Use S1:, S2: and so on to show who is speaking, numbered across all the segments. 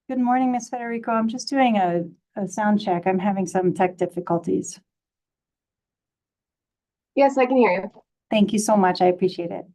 S1: Good morning, Miss Federico. I'm just doing a sound check. I'm having some tech difficulties.
S2: Yes, I can hear you.
S1: Thank you so much. I appreciate it.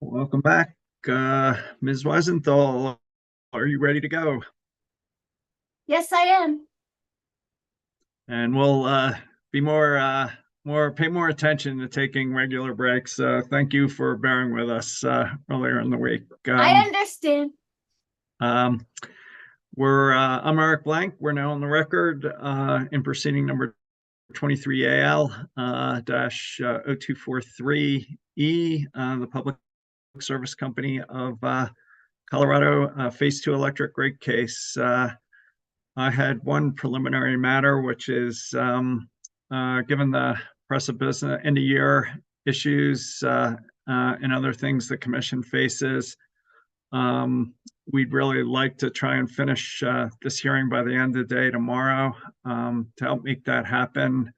S2: Welcome back. Ms. Weisenthal, are you ready to go?
S3: Yes, I am.
S2: And we'll be pay more attention to taking regular breaks. Thank you for bearing with us earlier in the week.
S3: I understand.
S2: I'm Eric Blank. We're now on the record in proceeding number 23AL-0243E, the Public Service Company of Colorado Phase 2 electric rate case. I had one preliminary matter, which is given the precipice end of year issues and other things the commission faces. We'd really like to try and finish this hearing by the end of the day tomorrow. To help make that happen,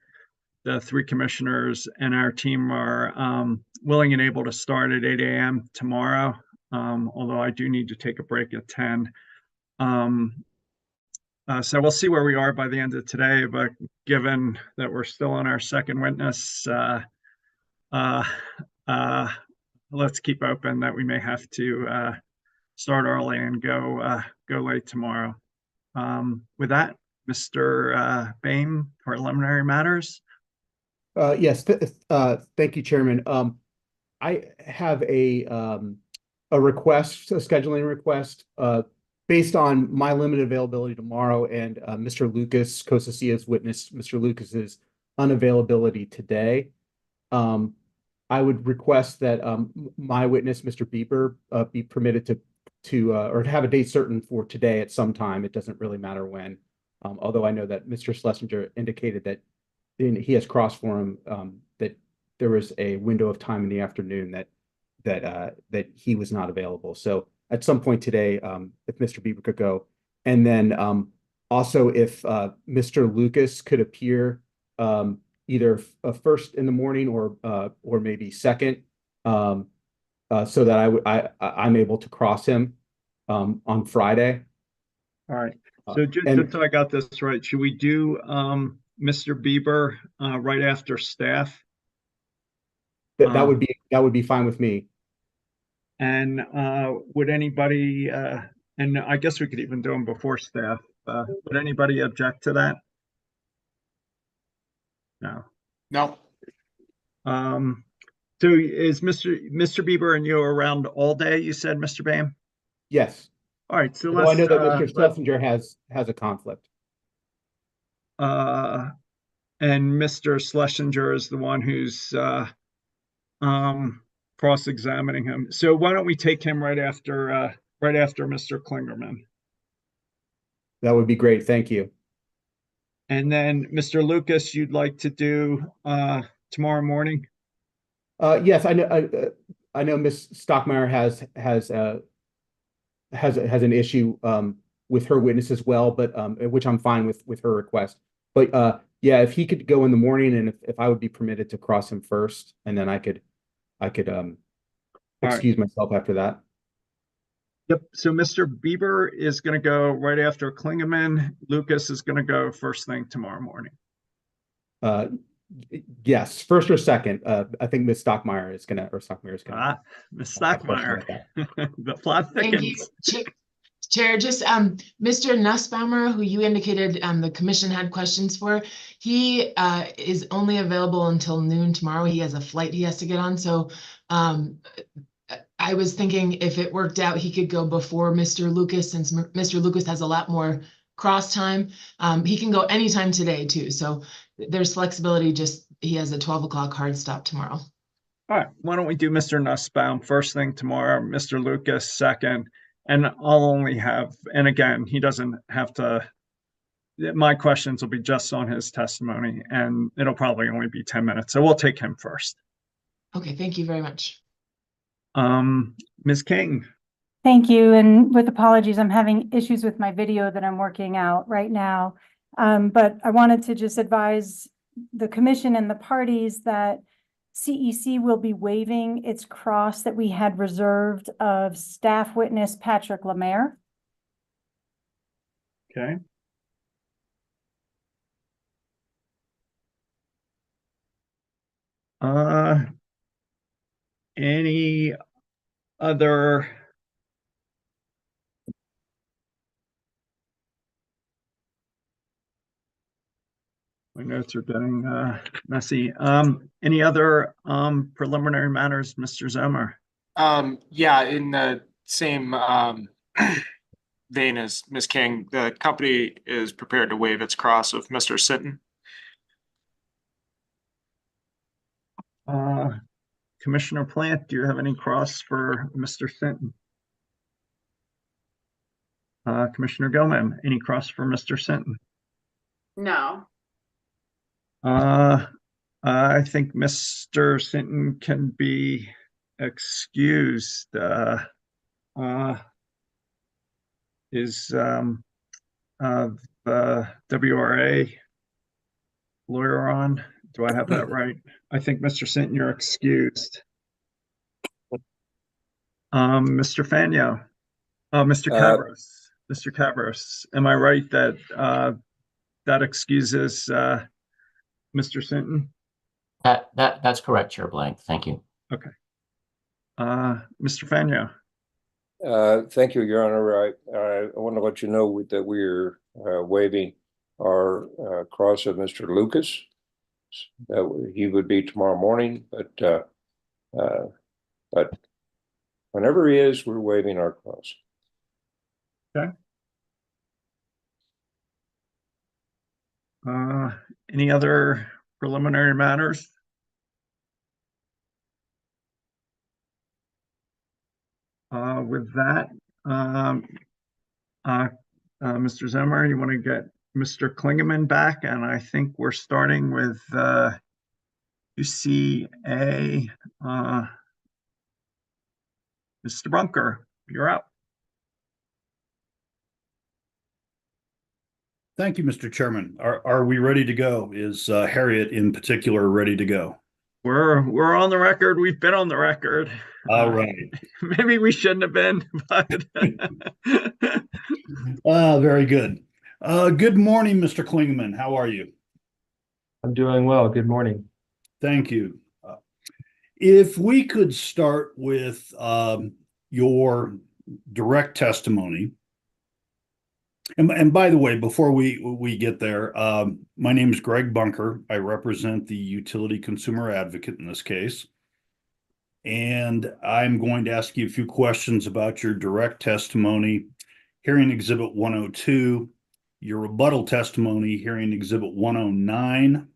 S2: the three commissioners and our team are willing and able to start at 8 a.m. tomorrow, although I do need to take a break at 10. So we'll see where we are by the end of today, but given that we're still on our second witness, let's keep open that we may have to start early and go late tomorrow. With that, Mr. Boehm, preliminary matters.
S4: Yes, thank you, Chairman. I have a request, a scheduling request, based on my limited availability tomorrow and Mr. Lucas, Cosicia's witness, Mr. Lucas's unavailability today. I would request that my witness, Mr. Bieber, be permitted to or to have a date certain for today at some time. It doesn't really matter when. Although I know that Mr. Schlesinger indicated that he has crossed for him that there was a window of time in the afternoon that he was not available. So at some point today, if Mr. Bieber could go, and then also if Mr. Lucas could appear either first in the morning or maybe second, so that I'm able to cross him on Friday.
S2: All right. So just so I got this right, should we do Mr. Bieber right after staff?
S4: That would be fine with me.
S2: And would anybody, and I guess we could even do them before staff, would anybody object to that? No.
S5: No.
S2: So is Mr. Bieber and you around all day, you said, Mr. Boehm?
S4: Yes.
S2: All right, so
S4: I know that Mr. Schlesinger has a conflict.
S2: And Mr. Schlesinger is the one who's cross-examining him. So why don't we take him right after Mr. Klingman?
S4: That would be great. Thank you.
S2: And then Mr. Lucas, you'd like to do tomorrow morning?
S4: Yes, I know Ms. Stockmeyer has an issue with her witness as well, but which I'm fine with her request. But yeah, if he could go in the morning, and if I would be permitted to cross him first, and then I could excuse myself after that.
S2: Yep. So Mr. Bieber is going to go right after Klingman. Lucas is going to go first thing tomorrow morning.
S4: Yes, first or second. I think Ms. Stockmeyer is gonna,
S2: Ms. Stockmeyer. The plot thickens.
S5: Thank you, Chair. Just Mr. Nussbaumer, who you indicated the commission had questions for, he is only available until noon tomorrow. He has a flight he has to get on. So I was thinking if it worked out, he could go before Mr. Lucas, since Mr. Lucas has a lot more cross time. He can go anytime today too. So there's flexibility, just he has a 12 o'clock hard stop tomorrow.
S2: All right, why don't we do Mr. Nussbaum first thing tomorrow, Mr. Lucas second, and I'll only have, and again, he doesn't have to, my questions will be just on his testimony, and it'll probably only be 10 minutes. So we'll take him first.
S5: Okay, thank you very much.
S2: Ms. King.
S1: Thank you. And with apologies, I'm having issues with my video that I'm working out right now. But I wanted to just advise the commission and the parties that CEC will be waiving its cross that we had reserved of staff witness Patrick Lammer.
S2: Okay. Any other my notes are getting messy. Any other preliminary matters, Mr. Zomer?
S6: Yeah, in the same vein as Ms. King, the company is prepared to waive its cross of Mr. Sinton.
S2: Commissioner Plant, do you have any cross for Mr. Sinton? Commissioner Gilman, any cross for Mr. Sinton?
S3: No.
S2: I think Mr. Sinton can be excused. Is the WRA lawyer on? Do I have that right? I think Mr. Sinton, you're excused. Mr. Fanyo, Mr. Cabros, Mr. Cabros, am I right that that excuses Mr. Sinton?
S7: That's correct, Chair Blank. Thank you.
S2: Okay. Mr. Fanyo.
S8: Thank you, Your Honor. I want to let you know that we're waiving our cross of Mr. Lucas. He would be tomorrow morning, but whenever he is, we're waiving our cross.
S2: Okay. Any other preliminary matters? With that, Mr. Zimmer, you want to get Mr. Klingman back? And I think we're starting with UCA. Mr. Bunker, you're up.
S9: Thank you, Mr. Chairman. Are we ready to go? Is Harriet in particular ready to go?
S2: We're on the record. We've been on the record.
S9: All right.
S2: Maybe we shouldn't have been, but
S9: Very good. Good morning, Mr. Klingman. How are you?
S10: I'm doing well. Good morning.
S9: Thank you. If we could start with your direct testimony. And by the way, before we get there, my name is Greg Bunker. I represent the utility consumer advocate in this case. And I'm going to ask you a few questions about your direct testimony, hearing Exhibit 102, your rebuttal testimony, hearing Exhibit 109,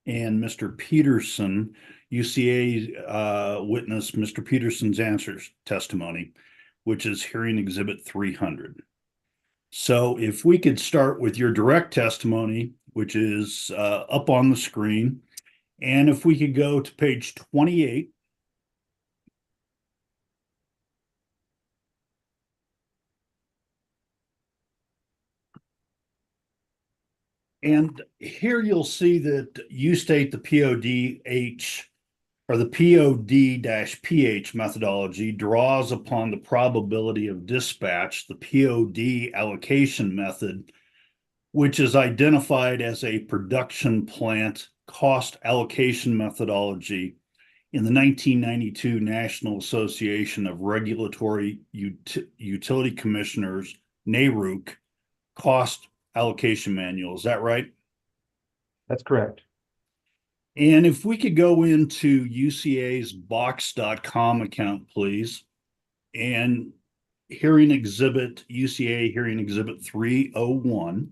S9: and Mr. Peterson, UCA witness, Mr. Peterson's answers testimony, which is hearing Exhibit 300. So if we could start with your direct testimony, which is up on the screen, and if we could go to page 28. And here you'll see that you state the PODH or the POD-PH methodology draws upon the probability of dispatch, the POD allocation method, which is identified as a production plant cost allocation methodology in the 1992 National Association of Regulatory Utility Commissioners, NARUC, cost allocation manual. Is that right?
S10: That's correct.
S9: And if we could go into UCA's box.com account, please, and UCA hearing exhibit 301.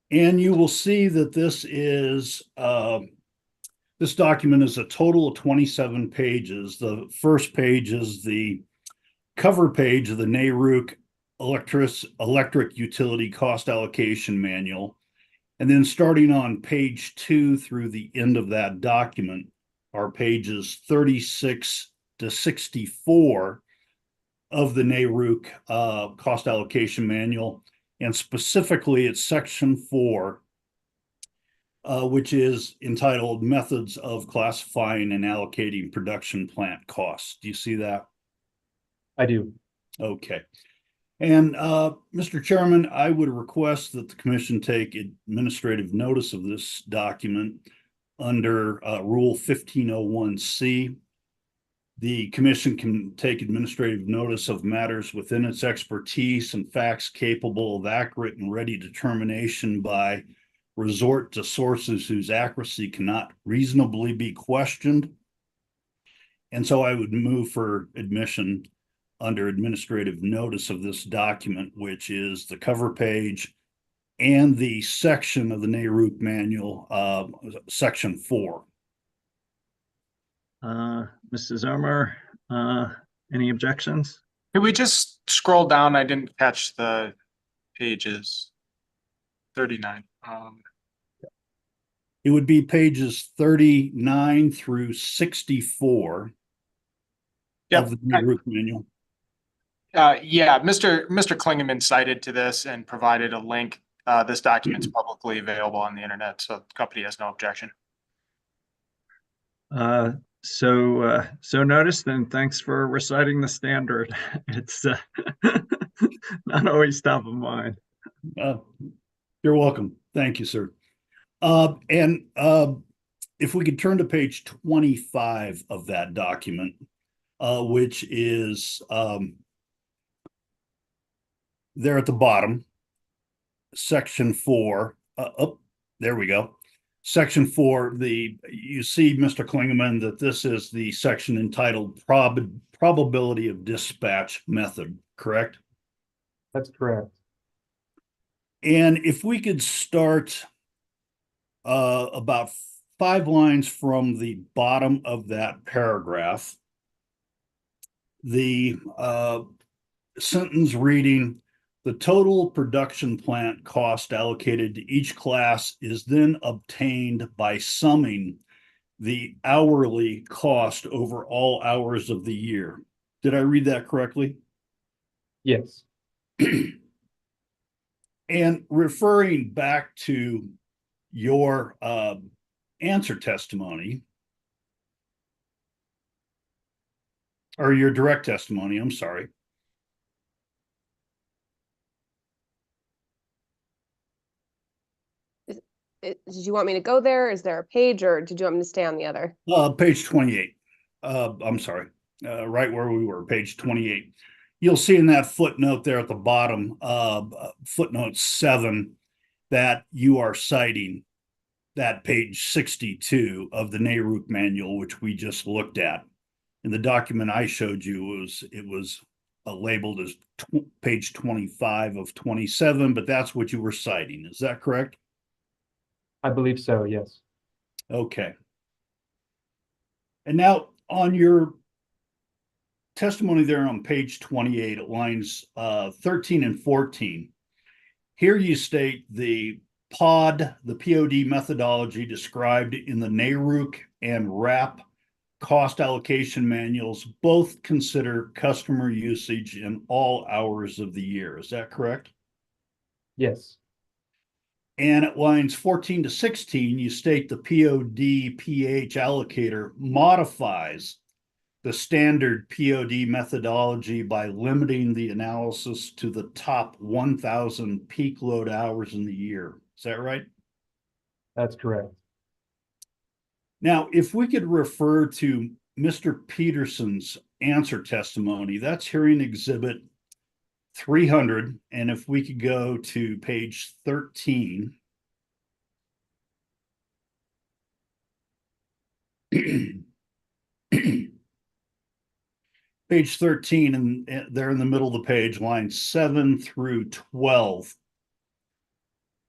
S9: And you will see that this document is a total of 27 pages. The first page is the cover page of the NARUC Electric Utility Cost Allocation Manual. And then starting on page 2 through the end of that document are pages 36 to 64 of the NARUC Cost Allocation Manual. And specifically, it's section 4, which is entitled Methods of Classifying and Allocating Production Plant Costs. Do you see that?
S10: I do.
S9: Okay. And Mr. Chairman, I would request that the commission take administrative notice of this document under Rule 1501C. The commission can take administrative notice of matters within its expertise and facts capable of accurate and ready determination by resort to sources whose accuracy cannot reasonably be questioned. And so I would move for admission under administrative notice of this document, which is the cover page and the section of the NARUC manual, section 4.
S2: Mrs. Omer, any objections?
S6: Can we just scroll down? I didn't catch the pages. 39.
S9: It would be pages 39 through 64
S6: Yep.
S9: of the NARUC manual.
S6: Yeah, Mr. Klingman cited to this and provided a link. This document's publicly available on the internet, so the company has no objection.
S2: So noticed, and thanks for reciting the standard. It's not always top of mind.
S9: You're welcome. Thank you, sir. If we could turn to page 25 of that document, which is there at the bottom, section 4. There we go. Section 4, you see, Mr. Klingman, that this is the section entitled Probability of Dispatch Method, correct?
S10: That's correct.
S9: And if we could start about 5 lines from the bottom of that paragraph, the sentence reading, the total production plant cost allocated to each class is then obtained by summing the hourly cost over all hours of the year. Did I read that correctly?
S10: Yes.
S9: And referring back to your answer testimony, or your direct testimony, I'm sorry.
S11: Did you want me to go there? Is there a page, or did you want me to stay on the other?
S9: Page 28. I'm sorry, right where we were, page 28. You'll see in that footnote there at the bottom, footnote 7, that you are citing that page 62 of the NARUC manual, which we just looked at. And the document I showed you was labeled as page 25 of 27, but that's what you were citing. Is that correct?
S10: I believe so, yes.
S9: Okay. And now on your testimony there on page 28, at lines 13 and 14, here you state the POD methodology described in the NARUC and RAP cost allocation manuals both consider customer usage in all hours of the year. Is that correct?
S10: Yes.
S9: And at lines 14 to 16, you state the POD-PH allocator modifies the standard POD methodology by limiting the analysis to the top 1,000 peak load hours in the year. Is that right?
S10: That's correct.
S9: Now, if we could refer to Mr. Peterson's answer testimony, that's hearing exhibit 300. And if we could go to page 13. Page 13, and there in the middle of the page, lines 7 through 12.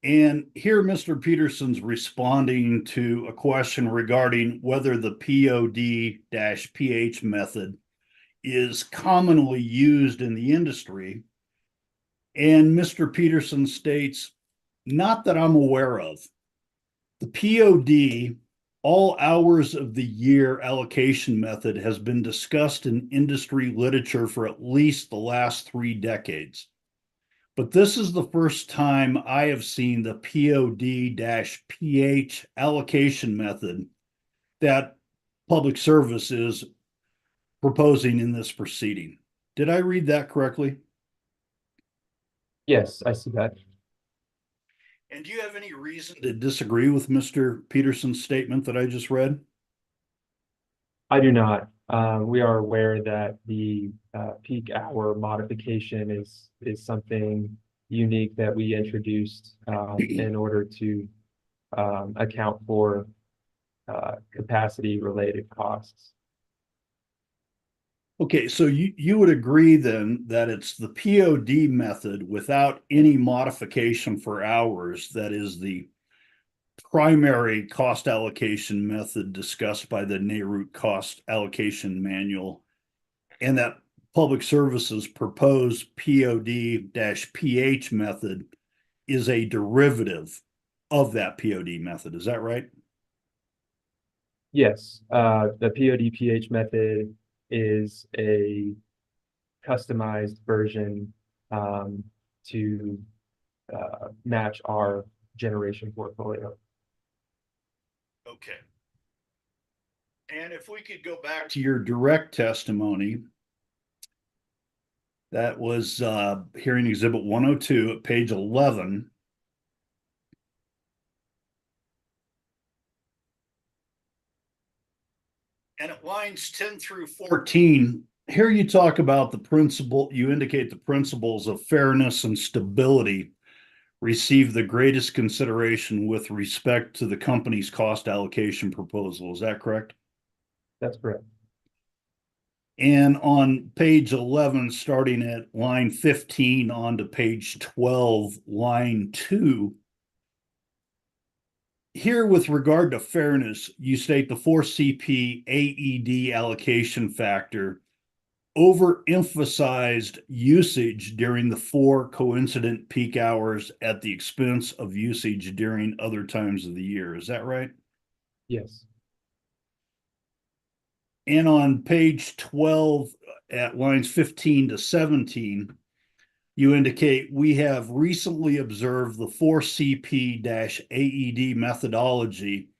S9: And here Mr. Peterson's responding to a question regarding whether the POD-PH method is commonly used in the industry. And Mr. Peterson states, not that I'm aware of. The POD all hours of the year allocation method has been discussed in industry literature for at least the last 3 decades. But this is the first time I have seen the POD-PH allocation method that Public Service is proposing in this proceeding. Did I read that correctly?
S10: Yes, I see that.
S9: And do you have any reason to disagree with Mr. Peterson's statement that I just read?
S10: I do not. We are aware that the peak hour modification is something unique that we introduced in order to account for capacity related costs.
S9: Okay, so you would agree then that it's the POD method without any modification for hours that is the primary cost allocation method discussed by the NARUT cost allocation manual, and that Public Services proposed POD-PH method is a derivative of that POD method. Is that right?
S10: Yes, the POD/PH method is a customized version to match our generation portfolio.
S9: Okay. And if we could go back to your direct testimony, that was hearing exhibit 102 at page 11. And at lines 10 through 14, here you talk about the principle, you indicate the principles of fairness and stability receive the greatest consideration with respect to the company's cost allocation proposal. Is that correct?
S10: That's correct.
S9: And on page 11, starting at line 15 on to page 12, line 2, here with regard to fairness, you state the 4CP AED allocation factor overemphasized usage during the 4 coincident peak hours at the expense of usage during other times of the year. Is that right?
S10: Yes.
S9: And on page 12 at lines 15 to 17, you indicate we have recently observed the 4CP-AED methodology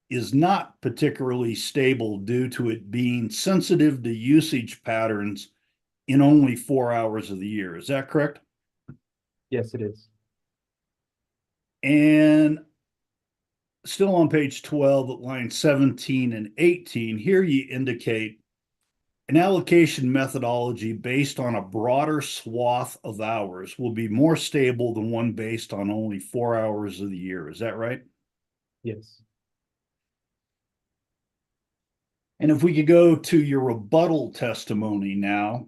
S9: is not particularly stable due to it being sensitive to usage patterns in only 4 hours of the year. Is that correct?
S10: Yes, it is.
S9: And still on page 12 at line 17 and 18, here you indicate an allocation methodology based on a broader swath of hours will be more stable than one based on only 4 hours of the year. Is that right?
S10: Yes.
S9: And if we could go to your rebuttal testimony now,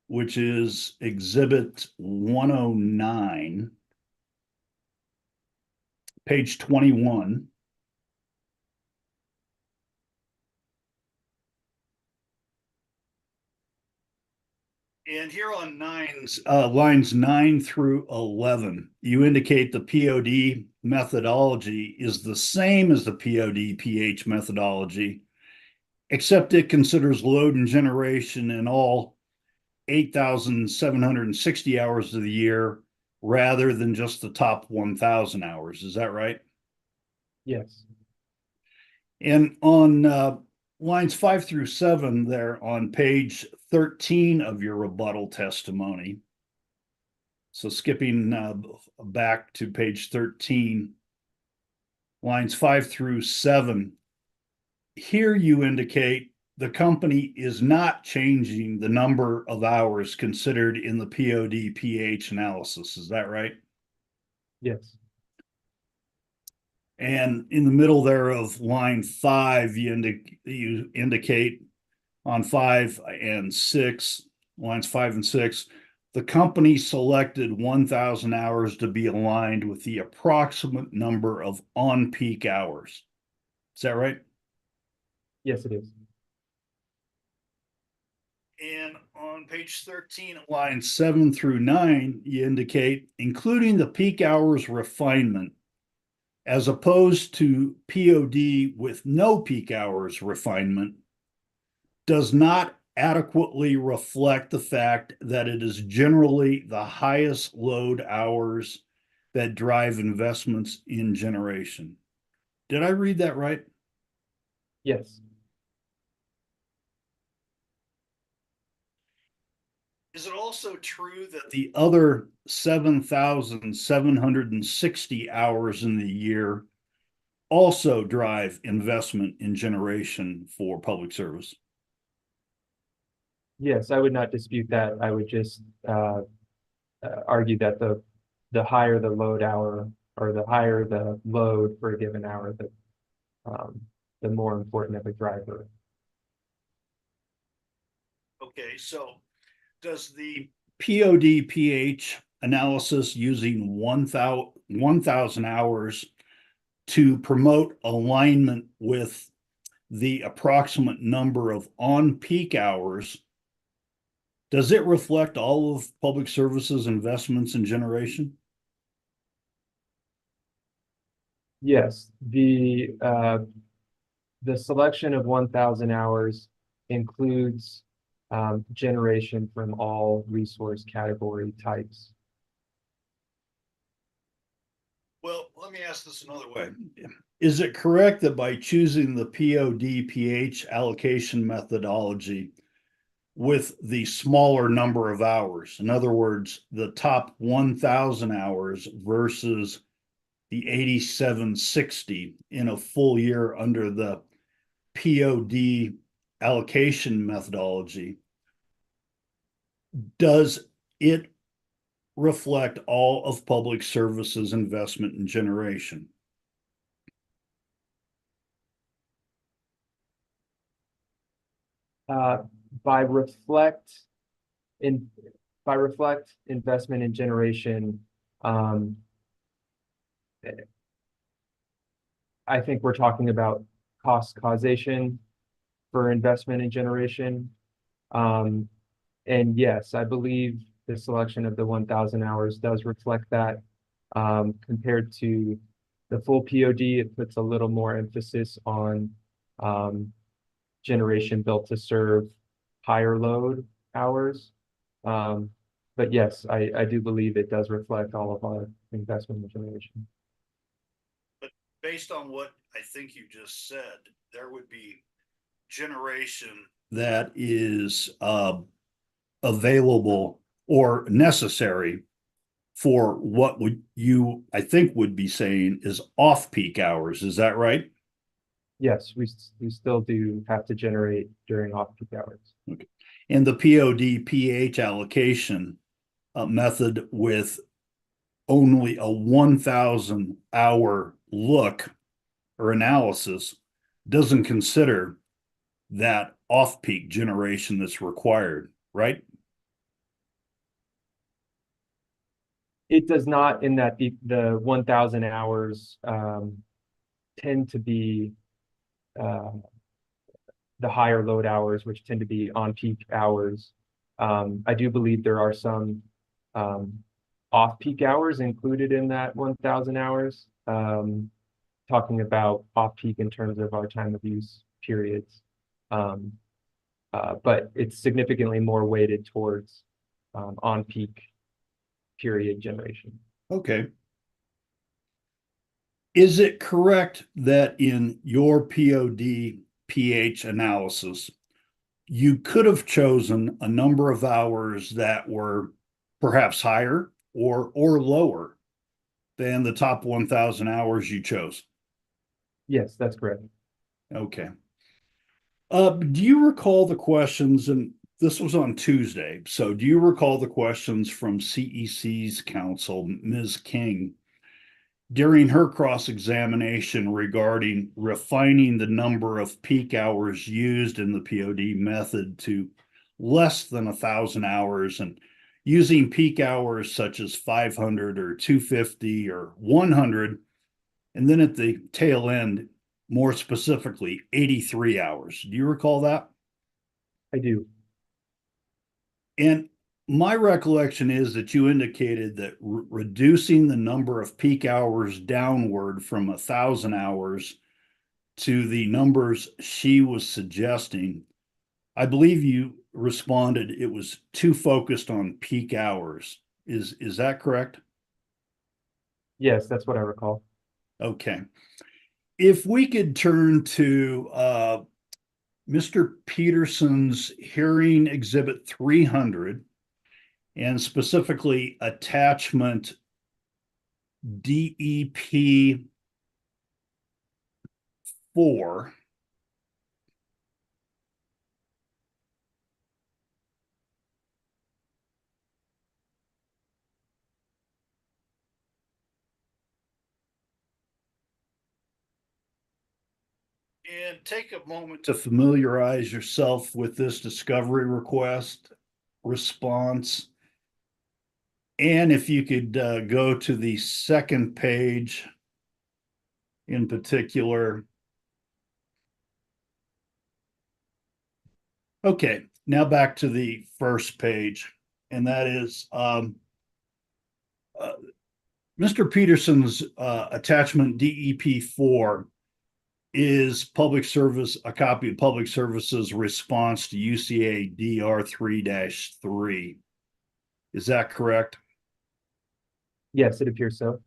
S9: which is exhibit 109, page 21. And here on lines 9 through 11, you indicate the POD methodology is the same as the POD-PH methodology, except it considers load and generation in all 8,760 hours of the year rather than just the top 1,000 hours. Is that right?
S10: Yes.
S9: And on lines 5 through 7 there on page 13 of your rebuttal testimony. So skipping back to page 13, lines 5 through 7, here you indicate the company is not changing the number of hours considered in the POD-PH analysis. Is that right?
S10: Yes.
S9: And in the middle there of line 5, you indicate on 5 and 6, lines 5 and 6, the company selected 1,000 hours to be aligned with the approximate number of on-peak hours. Is that right?
S10: Yes, it is.
S9: And on page 13, lines 7 through 9, you indicate including the peak hours refinement as opposed to POD with no peak hours refinement does not adequately reflect the fact that it is generally the highest load hours that drive investments in generation. Did I read that right?
S10: Yes.
S9: Is it also true that the other 7,760 hours in the year also drive investment in generation for public service?
S10: Yes, I would not dispute that. I would just argue that the higher the load hour, or the higher the load for a given hour, the more important of a driver.
S9: Okay, so does the POD/PH analysis using 1,000 hours to promote alignment with the approximate number of on-peak hours, does it reflect all of public services investments in generation?
S10: Yes, the selection of 1,000 hours includes generation from all resource category types.
S9: Well, let me ask this another way. Is it correct that by choosing the POD/PH allocation methodology with the smaller number of hours, in other words, the top 1,000 hours versus the 8,760 in a full year under the POD allocation methodology, does it reflect all of public services investment in generation?
S10: By reflect investment in generation, I think we're talking about cost causation for investment in generation. And yes, I believe the selection of the 1,000 hours does reflect that. Compared to the full POD, it puts a little more emphasis on generation built to serve higher load hours. But yes, I do believe it does reflect all of our investment in generation.
S9: But based on what I think you just said, there would be generation that is available or necessary for what I think would be saying is off-peak hours. Is that right?
S10: Yes, we still do have to generate during off-peak hours.
S9: Okay. And the POD/PH allocation method with only a 1,000 hour look or analysis doesn't consider that off-peak generation that's required, right?
S10: It does not, in that the 1,000 hours tend to be the higher load hours, which tend to be on-peak hours. I do believe there are some off-peak hours included in that 1,000 hours, talking about off-peak in terms of our time of use periods. But it's significantly more weighted towards on-peak period generation.
S9: Okay. Is it correct that in your POD/PH analysis, you could have chosen a number of hours that were perhaps higher or lower than the top 1,000 hours you chose?
S10: Yes, that's correct.
S9: Okay. Do you recall the questions, and this was on Tuesday, so do you recall the questions from CEC's counsel, Ms. King, during her cross-examination regarding refining the number of peak hours used in the POD method to less than 1,000 hours and using peak hours such as 500 or 250 or 100, and then at the tail end, more specifically, 83 hours. Do you recall that?
S10: I do.
S9: And my recollection is that you indicated that reducing the number of peak hours downward from 1,000 hours to the numbers she was suggesting, I believe you responded it was too focused on peak hours. Is that correct?
S10: Yes, that's what I recall.
S9: Okay. If we could turn to Mr. Peterson's hearing exhibit 300, and specifically attachment DEP 4. And take a moment to familiarize yourself with this discovery request response. And if you could go to the second page in particular. Okay, now back to the first page, and that is Mr. Peterson's attachment DEP 4 is a copy of Public Service's response to UCA DR 3-3. Is that correct?
S10: Yes, it appears so.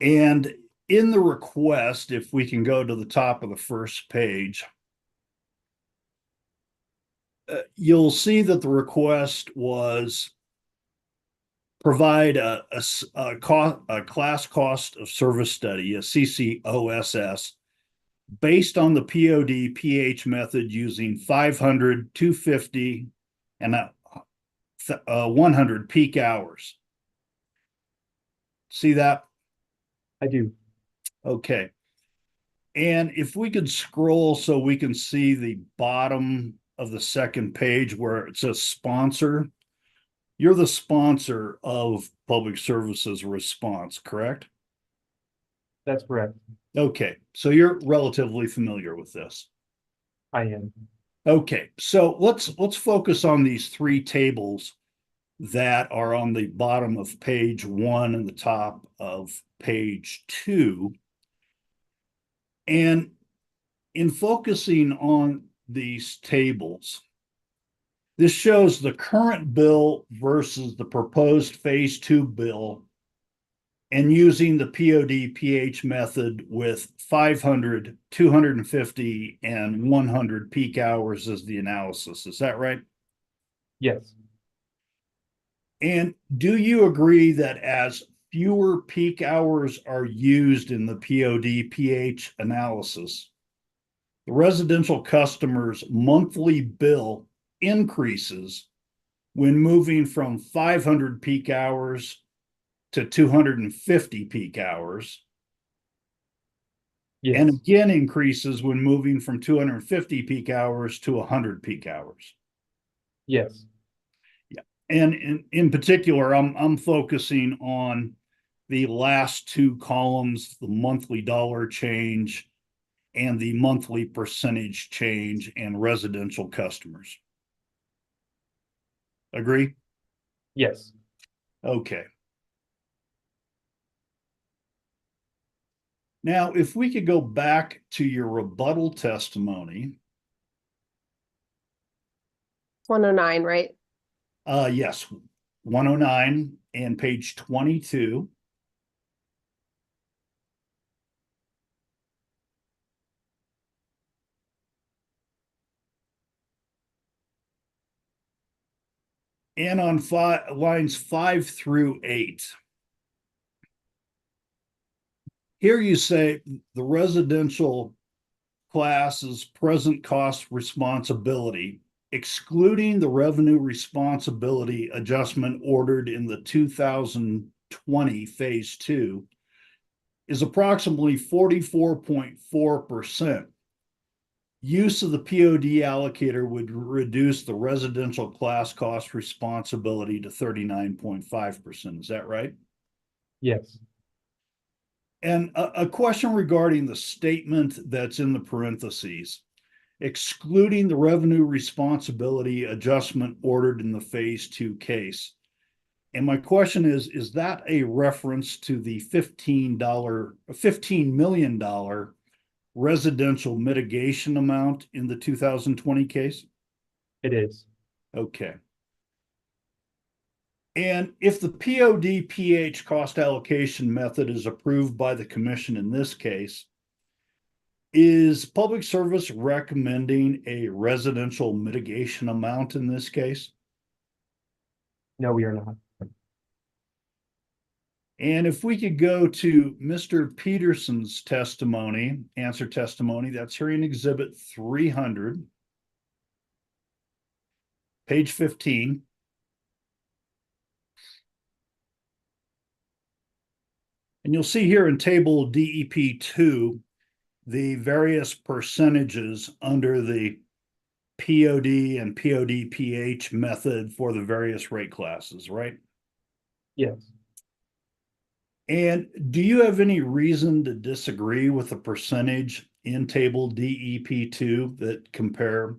S9: And in the request, if we can go to the top of the first page, you'll see that the request was provide a class cost of service study, a CCOSS, based on the POD-PH method using 500, 250, and 100 peak hours. See that?
S10: I do.
S9: Okay. And if we could scroll so we can see the bottom of the second page where it says sponsor. You're the sponsor of Public Services response, correct?
S10: That's correct.
S9: Okay, so you're relatively familiar with this.
S10: I am.
S9: Okay, so let's focus on these three tables that are on the bottom of page 1 and the top of page 2. And in focusing on these tables, this shows the current bill versus the proposed phase 2 bill, and using the POD-PH method with 500, 250, and 100 peak hours as the analysis. Is that right?
S10: Yes.
S9: And do you agree that as fewer peak hours are used in the POD-PH analysis, the residential customer's monthly bill increases when moving from 500 peak hours to 250 peak hours,
S10: Yes.
S9: and again increases when moving from 250 peak hours to 100 peak hours?
S10: Yes.
S9: Yeah. And in particular, I'm focusing on the last two columns, the monthly dollar change and the monthly percentage change in residential customers. Agree?
S10: Yes.
S9: Okay. Now, if we could go back to your rebuttal testimony.
S11: 109, right?
S9: Yes, 109 and page 22. And on lines 5 through 8. Here you say the residential class's present cost responsibility, excluding the revenue responsibility adjustment ordered in the 2020 phase 2, is approximately 44.4%. Use of the POD allocator would reduce the residential class cost responsibility to 39.5%. Is that right?
S10: Yes.
S9: And a question regarding the statement that's in the parentheses, excluding the revenue responsibility adjustment ordered in the phase 2 case. And my question is that a reference to the $15 million residential mitigation amount in the 2020 case?
S10: It is.
S9: Okay. And if the POD-PH cost allocation method is approved by the commission in this case, is Public Service recommending a residential mitigation amount in this case?
S10: No, we are not.
S9: And if we could go to Mr. Peterson's testimony, answer testimony, that's hearing exhibit 300, page 15. And you'll see here in table DEP 2, the various percentages under the POD and POD-PH method for the various rate classes, right?
S10: Yes.
S9: And do you have any reason to disagree with the percentage in table DEP 2 that compare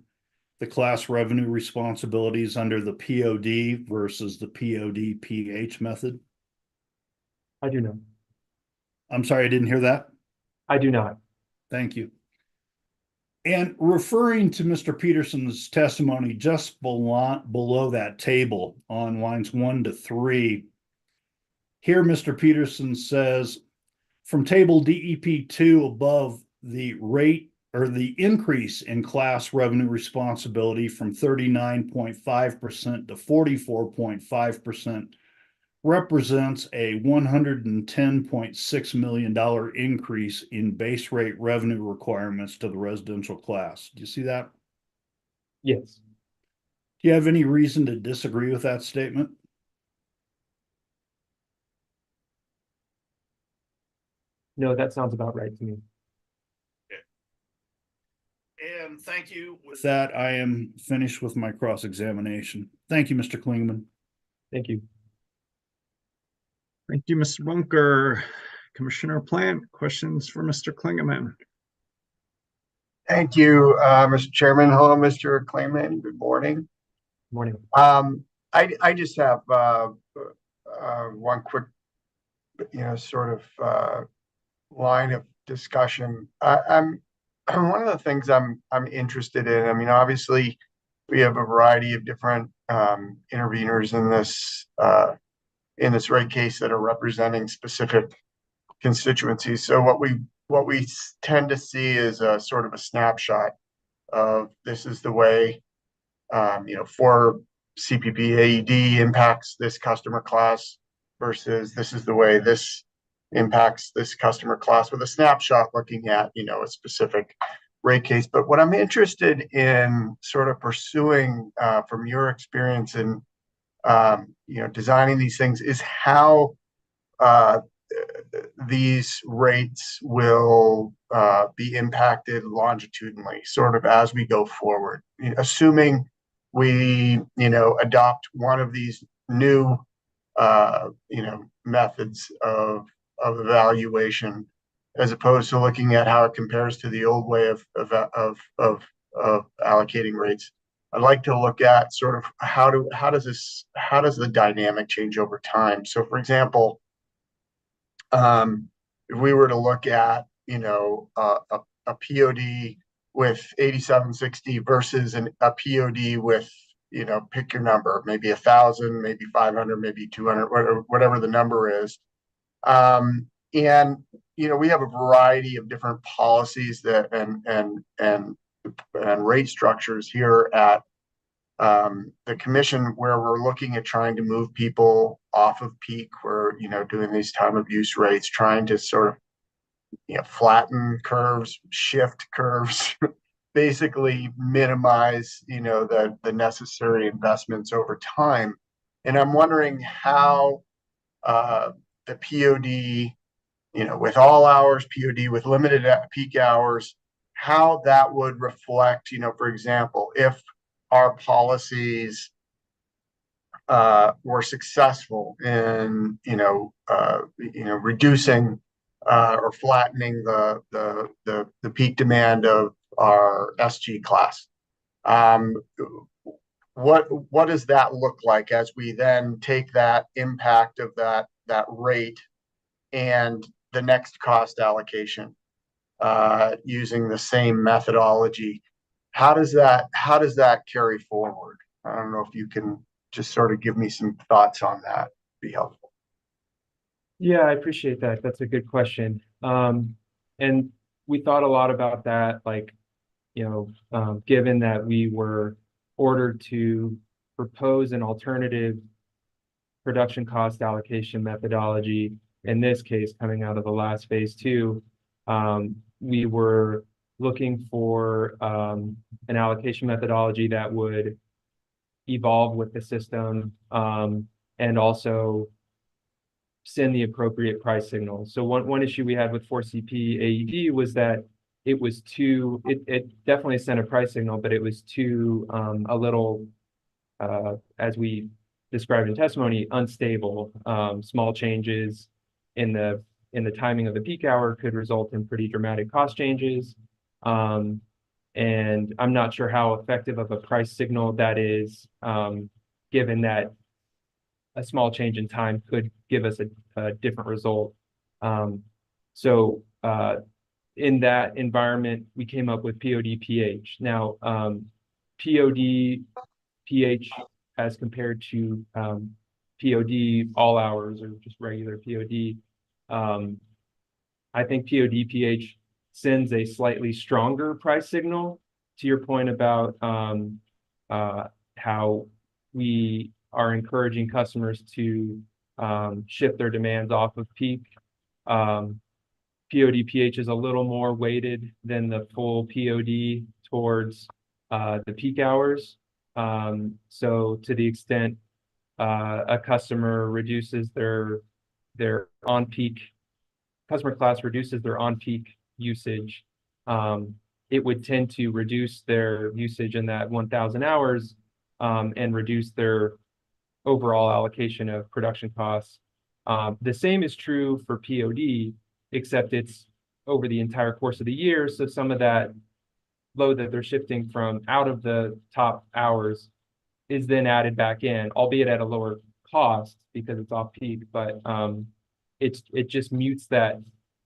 S9: the class revenue responsibilities under the POD versus the POD-PH method?
S10: I do not.
S9: I'm sorry, I didn't hear that.
S10: I do not.
S9: Thank you. And referring to Mr. Peterson's testimony just below that table on lines 1 to 3, here Mr. Peterson says, from table DEP 2 above, the rate or the increase in class revenue responsibility from 39.5% to 44.5% represents a $110.6 million increase in base rate revenue requirements to the residential class. Do you see that?
S10: Yes.
S9: Do you have any reason to disagree with that statement?
S10: No, that sounds about right to me.
S9: And thank you. With that, I am finished with my cross-examination. Thank you, Mr. Klingman.
S10: Thank you.
S2: Thank you, Mr. Bunker. Commissioner Plant, questions for Mr. Klingman?
S12: Thank you, Mr. Chairman. Hello, Mr. Klingman. Good morning.
S10: Morning.
S12: I just have one quick, sort of line of discussion. I'm one of the things I'm interested in. I mean, obviously, we have a variety of different interveners in this rate case that are representing specific constituencies. So what we tend to see is a sort of a snapshot of this is the way for CPP AED impacts this customer class versus this is the way this impacts this customer class, with a snapshot looking at a specific rate case. But what I'm interested in sort of pursuing from your experience in designing these things is how these rates will be impacted longitudinally, sort of as we go forward, assuming we adopt one of these new methods of evaluation, as opposed to looking at how it compares to the old way of allocating rates. I'd like to look at sort of how does the dynamic change over time. So, for example, if we were to look at a POD with 8760 versus a POD with pick your number, maybe 1,000, maybe 500, maybe 200, whatever the number is, and we have a variety of different policies that and rate structures here at the commission, where we're looking at trying to move people off of peak. We're doing these time of use rates, trying to sort of flatten curves, shift curves, basically minimize the necessary investments over time. And I'm wondering how the POD, with all hours, POD with limited peak hours, how that would reflect, for example, if our policies were successful in, reducing or flattening the peak demand of our SG class. What does that look like as we then take that impact of that rate and the next cost allocation using the same methodology? How does that carry forward? I don't know if you can just sort of give me some thoughts on that. Be helpful.
S10: Yeah, I appreciate that. That's a good question. And we thought a lot about that, like, given that we were ordered to propose an alternative production cost allocation methodology, in this case, coming out of the last phase two, we were looking for an allocation methodology that would evolve with the system and also send the appropriate price signal. So one issue we had with 4CP AED was that it was too, it definitely sent a price signal, but it was too a little, as we described in testimony, unstable. Small changes in the timing of the peak hour could result in pretty dramatic cost changes. And I'm not sure how effective of a price signal that is, given that a small change in time could give us a different result. So in that environment, we came up with POD-PH. Now, POD-PH as compared to POD all hours or just regular POD, I think POD-PH sends a slightly stronger price signal. To your point about how we are encouraging customers to shift their demands off of peak. POD-PH is a little more weighted than the full POD towards the peak hours. So to the extent a customer reduces their on-peak, customer class reduces their on-peak usage, it would tend to reduce their usage in that 1,000 hours and reduce their overall allocation of production costs. The same is true for POD, except it's over the entire course of the year. So some of that load that they're shifting from out of the top hours is then added back in, albeit at a lower cost because it's off peak, but it just mutes that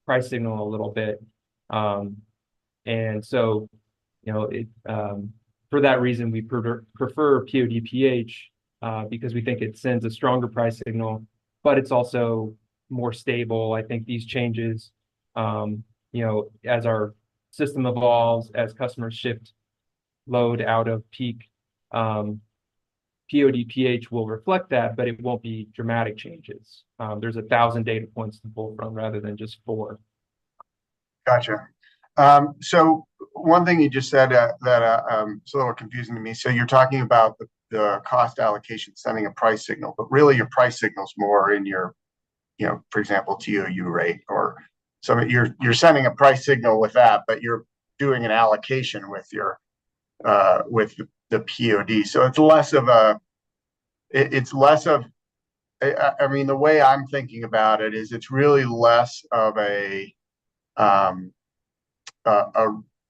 S10: price signal a little bit. And so, you know, for that reason, we prefer POD-PH because we think it sends a stronger price signal, but it's also more stable. I think these changes, you know, as our system evolves, as customers shift load out of peak, POD-PH will reflect that, but it won't be dramatic changes. There's 1,000 data points to pull from rather than just 4.
S12: Gotcha. So one thing you just said that it's a little confusing to me. So you're talking about the cost allocation sending a price signal, but really your price signal is more in your, you know, for example, TOU rate, or so you're sending a price signal with that, but you're doing an allocation with your with the POD. So it's less of I mean, the way I'm thinking about it is it's really less of a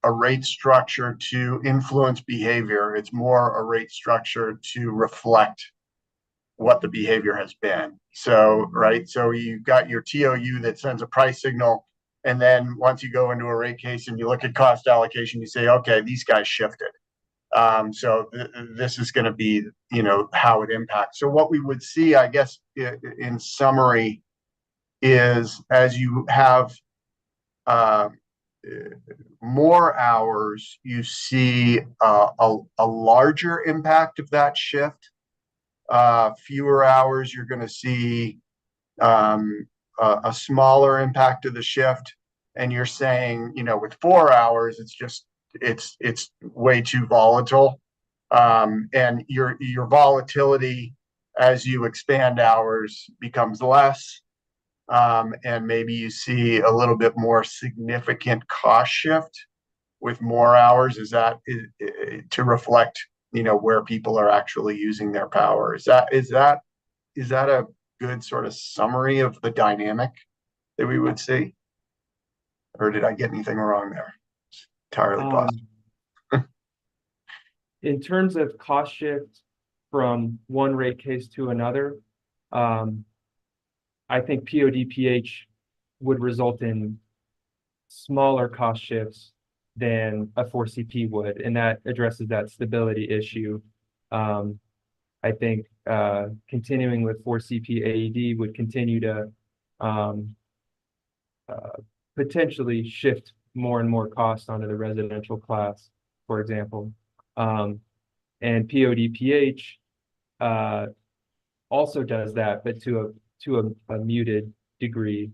S12: rate structure to influence behavior. It's more a rate structure to reflect what the behavior has been. So, right. So you've got your TOU that sends a price signal. And then once you go into a rate case and you look at cost allocation, you say, okay, these guys shifted. So this is going to be, you know, how it impacts. So what we would see, I guess, in summary, is as you have more hours, you see a larger impact of that shift. Fewer hours, you're going to see a smaller impact of the shift. And you're saying, you know, with 4 hours, it's way too volatile. And your volatility as you expand hours becomes less. And maybe you see a little bit more significant cost shift with more hours. Is that to reflect, you know, where people are actually using their power? Is that a good sort of summary of the dynamic that we would see? Or did I get anything wrong there? It's entirely possible.
S10: In terms of cost shift from one rate case to another, I think POD-PH would result in smaller cost shifts than a 4CP would, and that addresses that stability issue. I think continuing with 4CP AED would continue to potentially shift more and more cost onto the residential class, for example. And POD-PH also does that, but to a muted degree,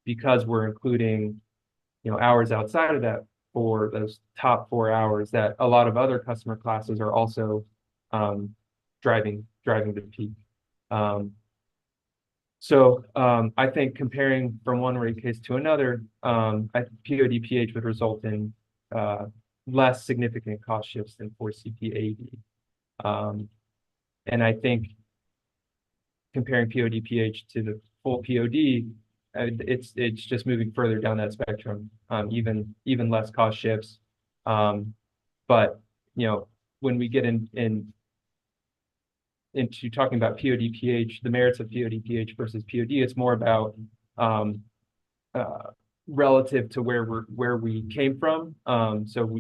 S10: because we're including, hours outside of that for those top 4 hours that a lot of other customer classes are also driving the peak. So I think comparing from one rate case to another, PODPH would result in less significant cost shifts than for CPAD. And I think comparing PODPH to the full POD, it's just moving further down that spectrum, even less cost shifts. But when we get into talking about PODPH, the merits of PODPH versus POD, it's more about relative to where we came from. So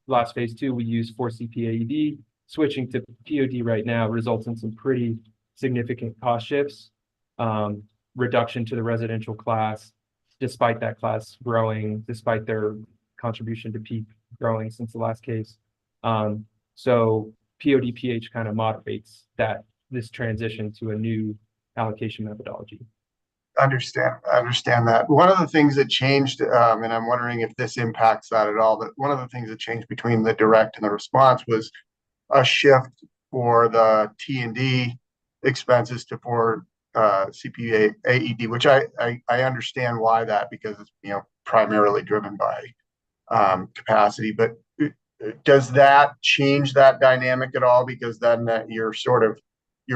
S10: last phase 2, we used 4 CPAD. Switching to POD right now results in some pretty significant cost shifts, reduction to the residential class, despite that class growing, despite their contribution to peak growing since the last case. So PODPH kind of moderates this transition to a new allocation methodology.
S12: I understand that. One of the things that changed, and I'm wondering if this impacts that at all, but one of the things that changed between the direct and the response was a shift for the T&D expenses to for CPA AED, which I understand why that, because it's primarily driven by capacity. But does that change that dynamic at all? Because then you're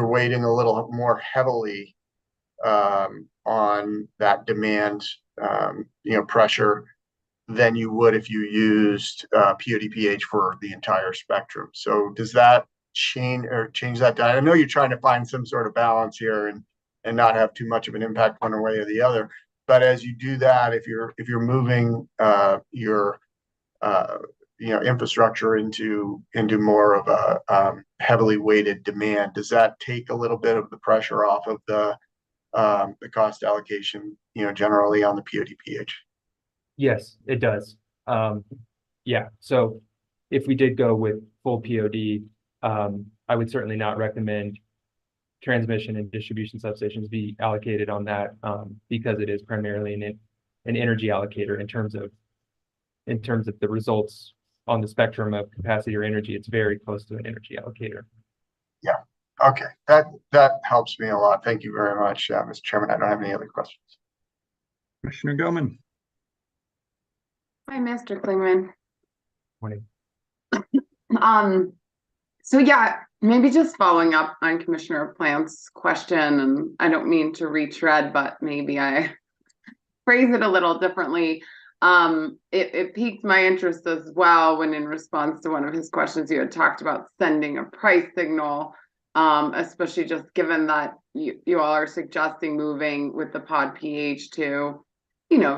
S12: weighting a little more heavily on that demand pressure than you would if you used PODPH for the entire spectrum. So does that change that? I know you're trying to find some sort of balance here and not have too much of an impact one way or the other. But as you do that, if you're moving your infrastructure into more of a heavily weighted demand, does that take a little bit of the pressure off of the cost allocation, generally on the PODPH? Yes,
S10: it does. Yeah. So if we did go with full POD, I would certainly not recommend transmission and distribution substations be allocated on that, because it is primarily an energy allocator in terms of the results on the spectrum of capacity or energy. It's very close to an energy allocator.
S12: Yeah. Okay. That helps me a lot. Thank you very much, Mr. Chairman. I don't have any other questions.
S2: Commissioner Goman.
S3: Hi, Mr. Klingman.
S10: Morning.
S3: So yeah, maybe just following up on Commissioner Plant's question, and I don't mean to retread, but maybe I phrase it a little differently. It piqued my interest as well when, in response to one of his questions, you had talked about sending a price signal, especially just given that you all are suggesting moving with the pod PH to,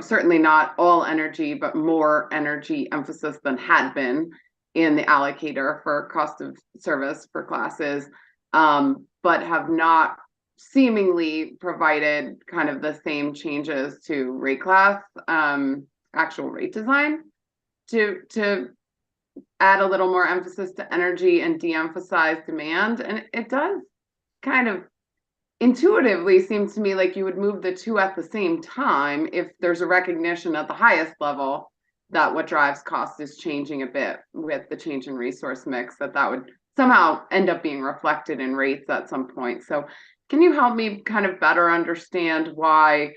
S3: certainly not all energy, but more energy emphasis than had been in the allocator for cost of service for classes, but have not seemingly provided kind of the same changes to rate class, actual rate design to add a little more emphasis to energy and de-emphasize demand. And it does kind of intuitively seems to me like you would move the two at the same time if there's a recognition at the highest level that what drives cost is changing a bit with the change in resource mix, that would somehow end up being reflected in rates at some point. So can you help me kind of better understand why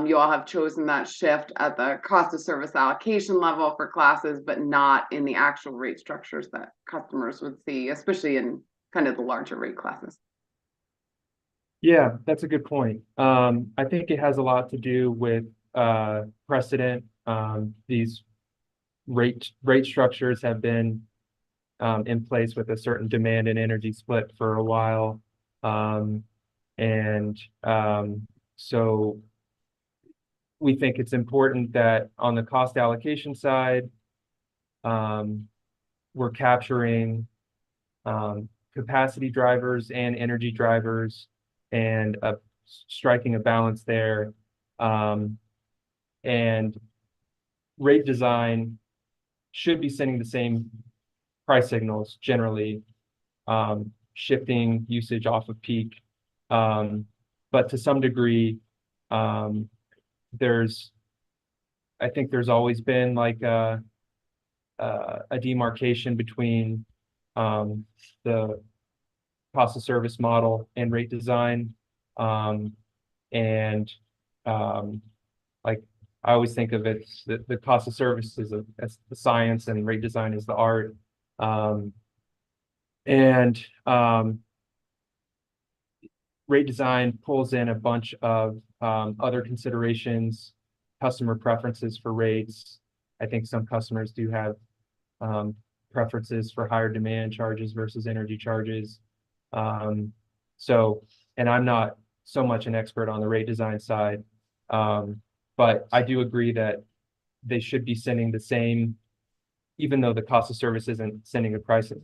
S3: you all have chosen that shift at the cost of service allocation level for classes, but not in the actual rate structures that customers would see, especially in kind of the larger rate classes?
S10: Yeah, that's a good point. I think it has a lot to do with precedent. These rate structures have been in place with a certain demand and energy split for a while. So we think it's important that on the cost allocation side, we're capturing capacity drivers and energy drivers and striking a balance there. And rate design should be sending the same price signals generally, shifting usage off of peak. But to some degree, I think there's always been like a demarcation between the cost of service model and rate design. Like I always think of it, the cost of service is as the science and rate design is the art. Rate design pulls in a bunch of other considerations, customer preferences for rates. I think some customers do have preferences for higher demand charges versus energy charges. And I'm not so much an expert on the rate design side, but I do agree that they should be sending the same, even though the cost of service isn't sending the pricing.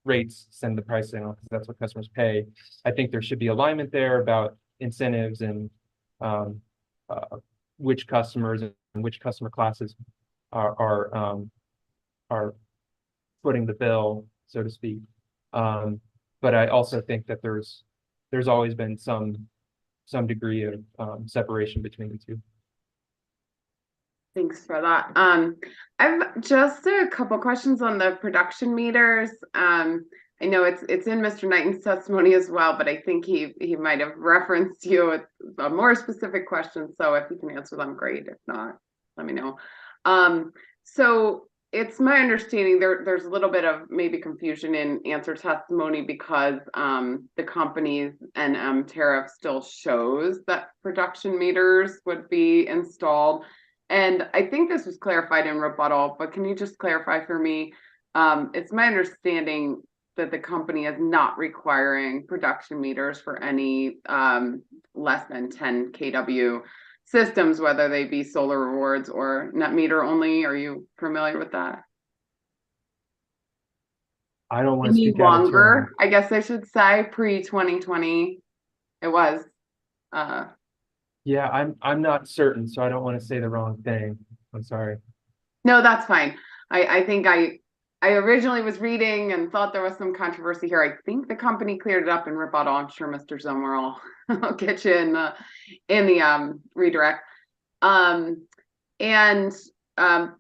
S10: Rates send the pricing because that's what customers pay. I think there should be alignment there about incentives and which customers and which customer classes are footing the bill, so to speak. But I also think that there's always been some degree of separation between the two.
S3: Thanks for that. I've just a couple questions on the production meters. I know it's in Mr. Knighton's testimony as well, but I think he might have referenced you with a more specific question. So if you can answer them, great. If not, let me know. So it's my understanding there's a little bit of maybe confusion in answer testimony because the company's NM tariff still shows that production meters would be installed. And I think this was clarified in rebuttal, but can you just clarify for me? It's my understanding that the company is not requiring production meters for any less than 10 kW systems, whether they be solar rewards or net meter only. Are you familiar with that?
S10: I don't want to speak out of turn.
S3: Longer, I guess I should say, pre-2020, it was.
S10: Yeah, I'm not certain, so I don't want to say the wrong thing. I'm sorry.
S3: No, that's fine. I think I originally was reading and thought there was some controversy here. I think the company cleared it up in rebuttal. I'm sure Mr. Zomer will get you in the redirect.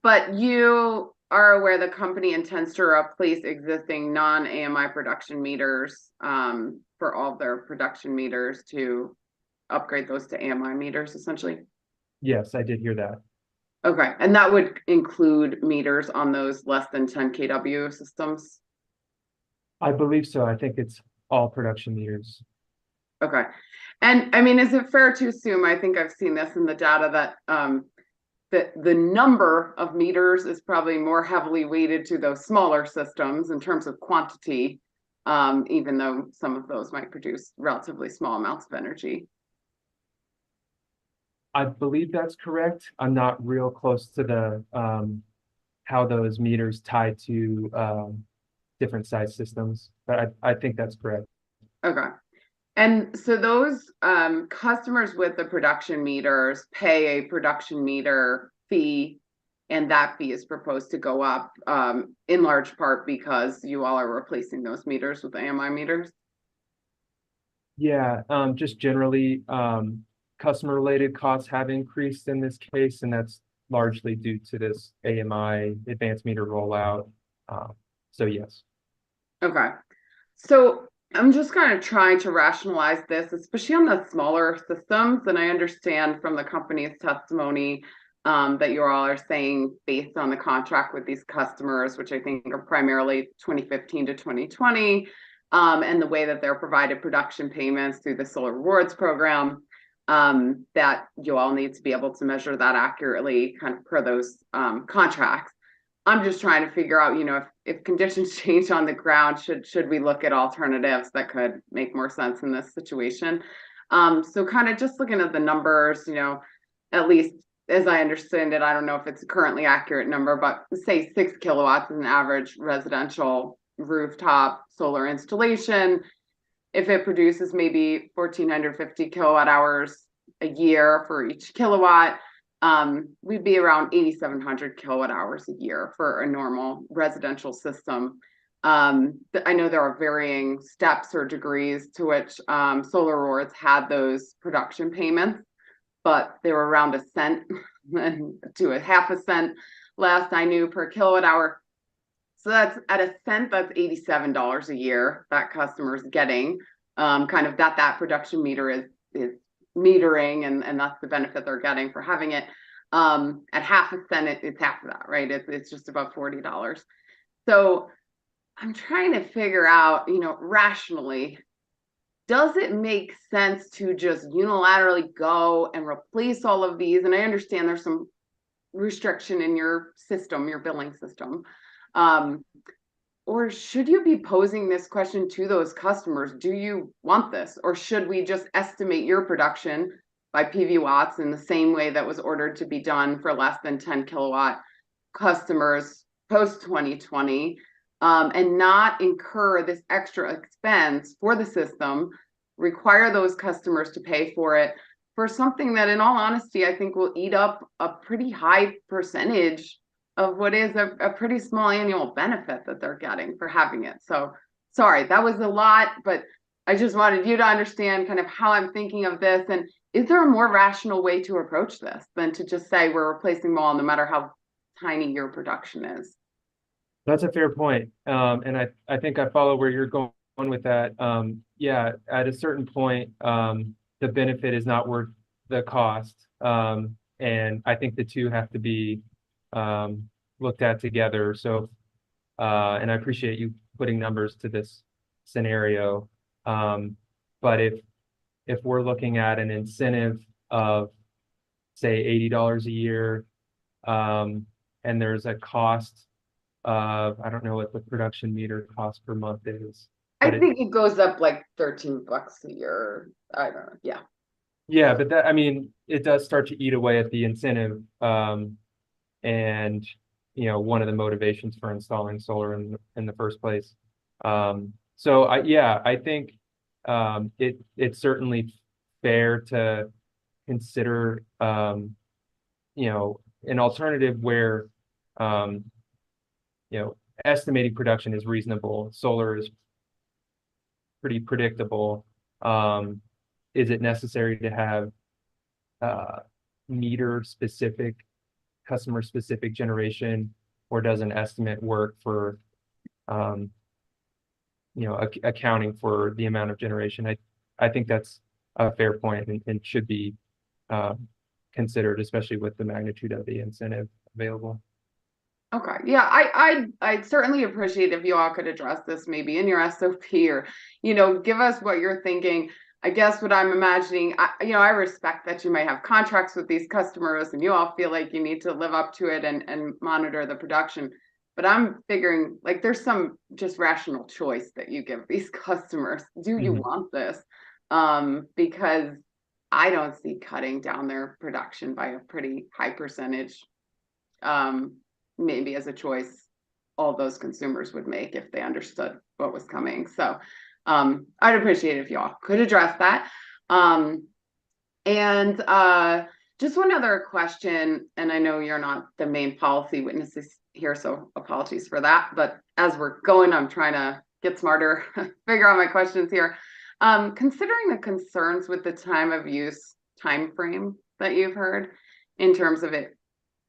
S3: But you are aware the company intends to replace existing non-AMI production meters for all of their production meters to upgrade those to AMI meters, essentially?
S10: Yes, I did hear that.
S3: Okay, and that would include meters on those less than 10 kW systems?
S10: I believe so. I think it's all production meters.
S3: Okay. And I mean, is it fair to assume, I think I've seen this in the data, that the number of meters is probably more heavily weighted to those smaller systems in terms of quantity, even though some of those might produce relatively small amounts of energy?
S10: I believe that's correct. I'm not real close to the how those meters tie to different size systems, but I think that's correct.
S3: Okay. And so those customers with the production meters pay a production meter fee, and that fee is proposed to go up in large part because you all are replacing those meters with AMI meters?
S10: Yeah, just generally, customer-related costs have increased in this case, and that's largely due to this AMI advanced meter rollout. So yes.
S3: Okay. So I'm just kind of trying to rationalize this, especially on the smaller systems. And I understand from the company's testimony that you all are saying based on the contract with these customers, which I think are primarily 2015 to 2020, and the way that they're provided production payments through the Solar Rewards program, that you all need to be able to measure that accurately kind of per those contracts. I'm just trying to figure out, if conditions change on the ground, should we look at alternatives that could make more sense in this situation? So kind of just looking at the numbers, at least as I understand it, I don't know if it's a currently accurate number, but say 6 kilowatts is an average residential rooftop solar installation. If it produces maybe 1,450 kilowatt hours a year for each kilowatt, we'd be around 8,700 kilowatt hours a year for a normal residential system. I know there are varying steps or degrees to which solar awards had those production payments, but they were around a cent to a half a cent last I knew per kilowatt hour. So that's at a cent, that's $87 a year that customer's getting, kind of that production meter is metering, and that's the benefit they're getting for having it. At half a cent, it's half of that, right? It's just about $40. So I'm trying to figure out, rationally, does it make sense to just unilaterally go and replace all of these? And I understand there's some restriction in your system, your billing system. Or should you be posing this question to those customers? Do you want this? Or should we just estimate your production by PV watts in the same way that was ordered to be done for less than 10 kilowatt customers post 2020, and not incur this extra expense for the system, require those customers to pay for it for something that, in all honesty, I think will eat up a pretty high percentage of what is a pretty small annual benefit that they're getting for having it. So sorry, that was a lot, but I just wanted you to understand kind of how I'm thinking of this. And is there a more rational way to approach this than to just say we're replacing them all no matter how tiny your production is?
S10: That's a fair point. And I think I follow where you're going with that. Yeah, at a certain point, the benefit is not worth the cost. And I think the two have to be looked at together. So, and I appreciate you putting numbers to this scenario. But if we're looking at an incentive of, say, $80 a year, and there's a cost of, I don't know what the production meter cost per month is.
S3: I think it goes up like $13 a year. I don't know. Yeah.
S10: Yeah, but that, I mean, it does start to eat away at the incentive. And, one of the motivations for installing solar in the first place. So I think it's certainly fair to consider, an alternative where, estimating production is reasonable. Solar is pretty predictable. Is it necessary to have meter specific, customer specific generation, or does an estimate work for accounting for the amount of generation? I think that's a fair point and should be considered, especially with the magnitude of the incentive available.
S3: Okay. Yeah, I'd certainly appreciate if you all could address this maybe in your SOP, or, give us what you're thinking. I guess what I'm imagining, I respect that you might have contracts with these customers and you all feel like you need to live up to it and monitor the production. But I'm figuring like there's some just rational choice that you give these customers. Do you want this? Because I don't see cutting down their production by a pretty high percentage, maybe as a choice all those consumers would make if they understood what was coming. So I'd appreciate it if y'all could address that. And just one other question, and I know you're not the main policy witnesses here, so apologies for that. But as we're going, I'm trying to get smarter, figure out my questions here. Considering the concerns with the time of use time frame that you've heard in terms of it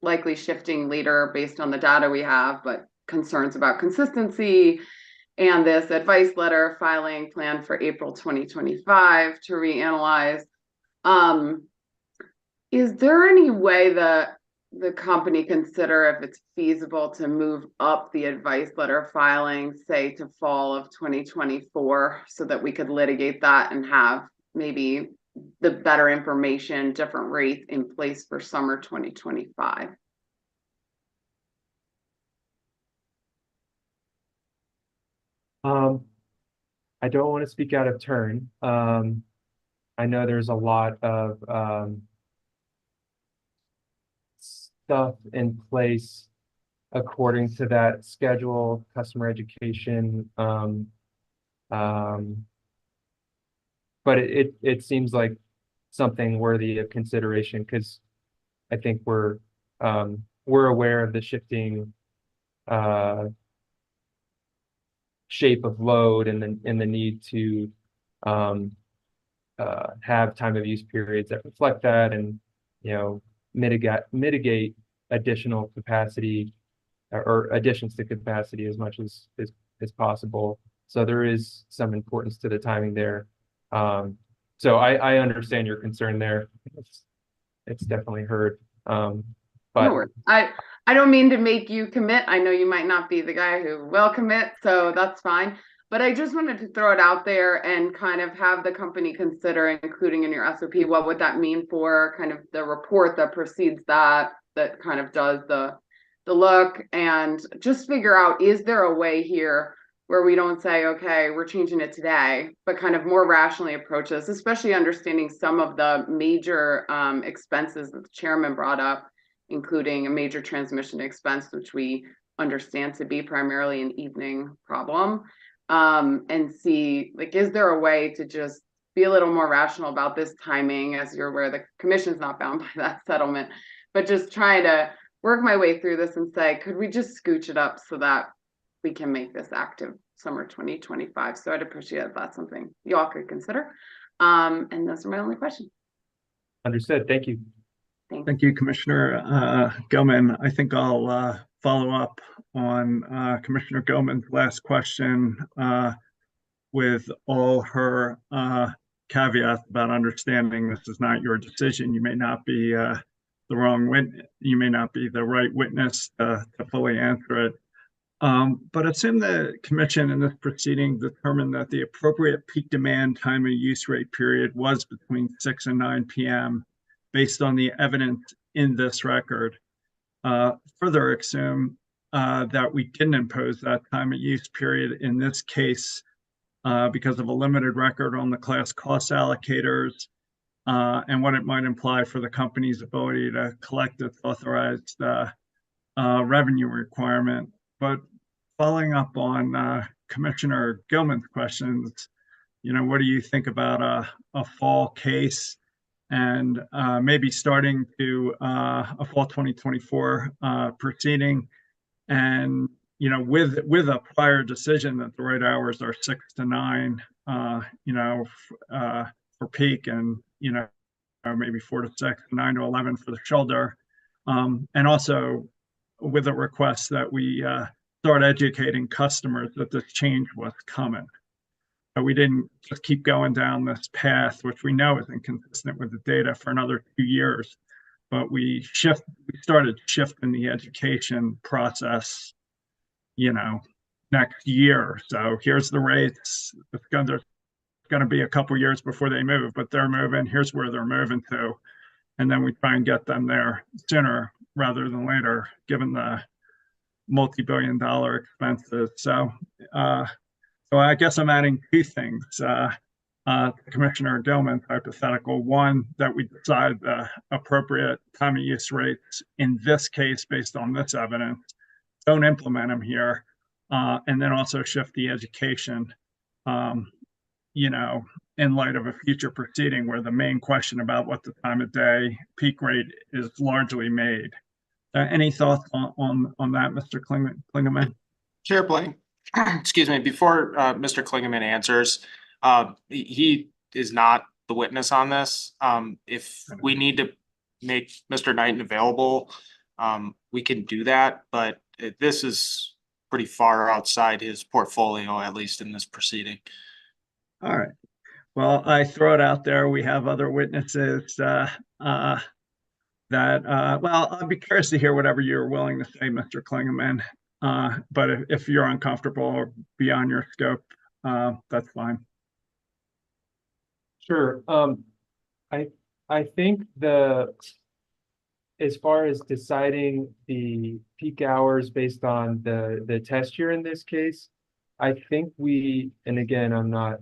S3: likely shifting later based on the data we have, but concerns about consistency and this advice letter filing planned for April 2025 to reanalyze. Is there any way that the company consider if it's feasible to move up the advice letter filing, say to fall of 2024, so that we could litigate that and have maybe the better information, different rates in place for summer 2025?
S10: I don't want to speak out of turn. I know there's a lot of stuff in place according to that schedule, customer education. But it seems like something worthy of consideration, because I think we're aware of the shifting shape of load and the need to have time of use periods that reflect that, and mitigate additional capacity or additions to capacity as much as possible. So there is some importance to the timing there. So I understand your concern there. It's definitely heard.
S3: No
S10: But
S3: worries. I don't mean to make you commit. I know you might not be the guy who will commit, so that's fine. But I just wanted to throw it out there and kind of have the company consider including in your SOP, what would that mean for kind of the report that precedes that kind of does the look, and just figure out, is there a way here where we don't say, okay, we're changing it today, but kind of more rationally approach this, especially understanding some of the major expenses that the chairman brought up, including a major transmission expense, which we understand to be primarily an evening problem, and see, like, is there a way to just be a little more rational about this timing? As you're aware, the commission's not bound by that settlement, but just trying to work my way through this and say, could we just scooch it up so that we can make this active summer 2025? So I'd appreciate if that's something you all could consider. And those are my only questions.
S10: understood. Thank you.
S3: Thanks.
S2: Thank you, Commissioner Gilman. I think I'll follow up on Commissioner Gilman's last question with all her caveats about understanding this is not your decision. You may not be the wrong witness. You may not be the right witness to fully answer it. But assume the commission in this proceeding determined that the appropriate peak demand time of use rate period was between 6 and 9 p.m. based on the evidence in this record. Further assume that we didn't impose that time of use period in this case because of a limited record on the class cost allocators and what it might imply for the company's ability to collect its authorized revenue requirement. But following up on Commissioner Gilman's questions, what do you think about a fall case and maybe starting to a fall 2024 proceeding, and with a prior decision that the right hours are 6 to 9, for peak, and maybe 4 to 6, 9 to 11 for the shoulder, and also with a request that we start educating customers that this change was coming. So we didn't just keep going down this path, which we know is inconsistent with the data, for another 2 years, but we started shifting the education process, next year. So here's the rates. It's going to be a couple years before they move, but they're moving. Here's where they're moving to. And then we try and get them there sooner rather than later, given the multi-billion-dollar expenses. So I guess I'm adding two things. Commissioner Gilman's hypothetical. One, that we decide the appropriate time of use rates in this case based on this evidence. Don't implement them here. And then also shift the education, in light of a future proceeding where the main question about what the time of day peak rate is largely made. Any thoughts on that, Mr. Klingman?
S6: Chair Blank, excuse me, before Mr. Klingman answers, he is not the witness on this. If we need to make Mr. Knighton available, we can do that, but this is pretty far outside his portfolio, at least in this proceeding.
S2: All right. Well, I throw it out there. We have other witnesses I'd be curious to hear whatever you're willing to say, Mr. Klingman. But if you're uncomfortable or beyond your scope, that's fine.
S10: Sure. I think as far as deciding the peak hours based on the test year in this case, I think and again, I'm not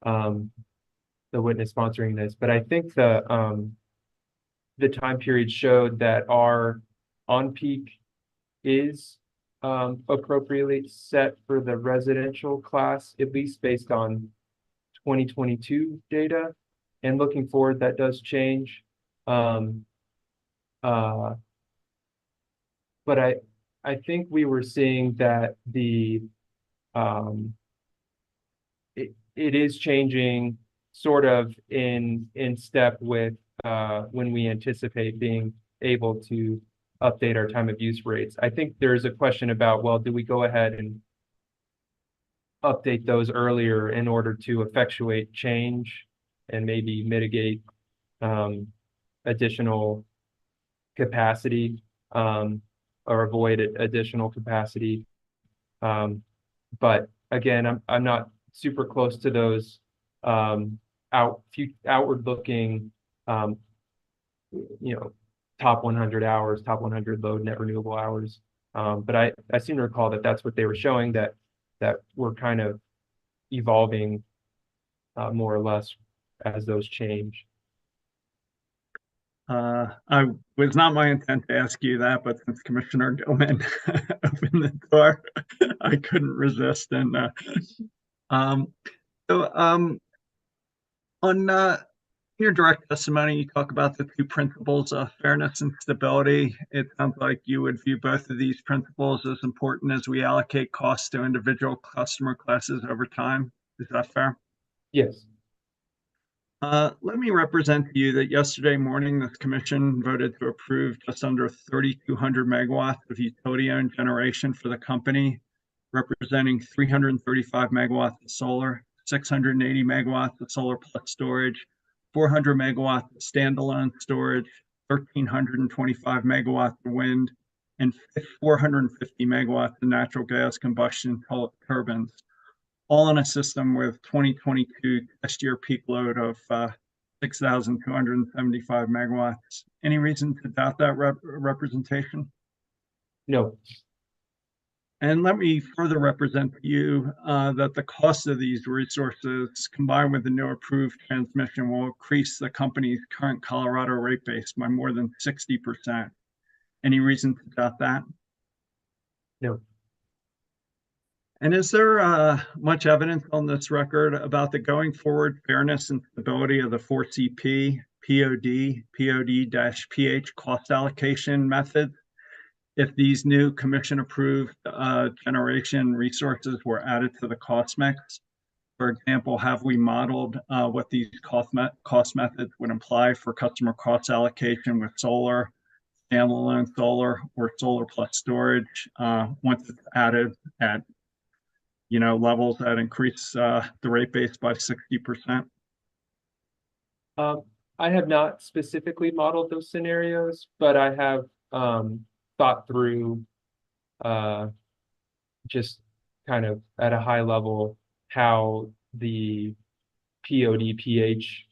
S10: the witness sponsoring this, but I think the time period showed that our on-peak is appropriately set for the residential class, at least based on 2022 data. And looking forward, that does change. But I think we were seeing that the it is changing sort of in step with when we anticipate being able to update our time of use rates. I think there's a question about, well, do we go ahead and update those earlier in order to effectuate change and maybe mitigate additional capacity or avoid additional capacity. But again, I'm not super close to those outward looking top 100 hours, top 100 load net renewable hours. But I seem to recall that that's what they were showing, that we're kind of evolving more or less as those change.
S2: I was not my intent to ask you that, but since Commissioner Gilman opened the door, I couldn't resist. And on your direct testimony, you talk about the two principles of fairness and stability. It sounds like you would view both of these principles as important as we allocate costs to individual customer classes over time. Is that fair?
S10: Yes.
S2: Let me represent to you that yesterday morning, the commission voted to approve just under 3,200 megawatts of utility-owned generation for the company, representing 335 megawatts of solar, 680 megawatts of solar plus storage, 400 megawatts of standalone storage, 1,325 megawatts of wind, and 450 megawatts of natural gas combustion turbines, all in a system with 2022 test year peak load of 6,275 megawatts. Any reason to doubt that representation?
S10: No.
S2: And let me further represent to you that the cost of these resources, combined with the new approved transmission, will increase the company's current Colorado rate base by more than 60%. Any reason to doubt that?
S10: No.
S2: And is there much evidence on this record about the going forward fairness and stability of the 4CP, POD, POD-PH cost allocation method if these new commission approved generation resources were added to the cost mix? For example, have we modeled what these cost methods would imply for customer cost allocation with solar, standalone solar, or solar plus storage once it's added at levels that increase the rate base by 60%?
S10: I have not specifically modeled those scenarios, but I have thought through just kind of at a high level how the POD-PH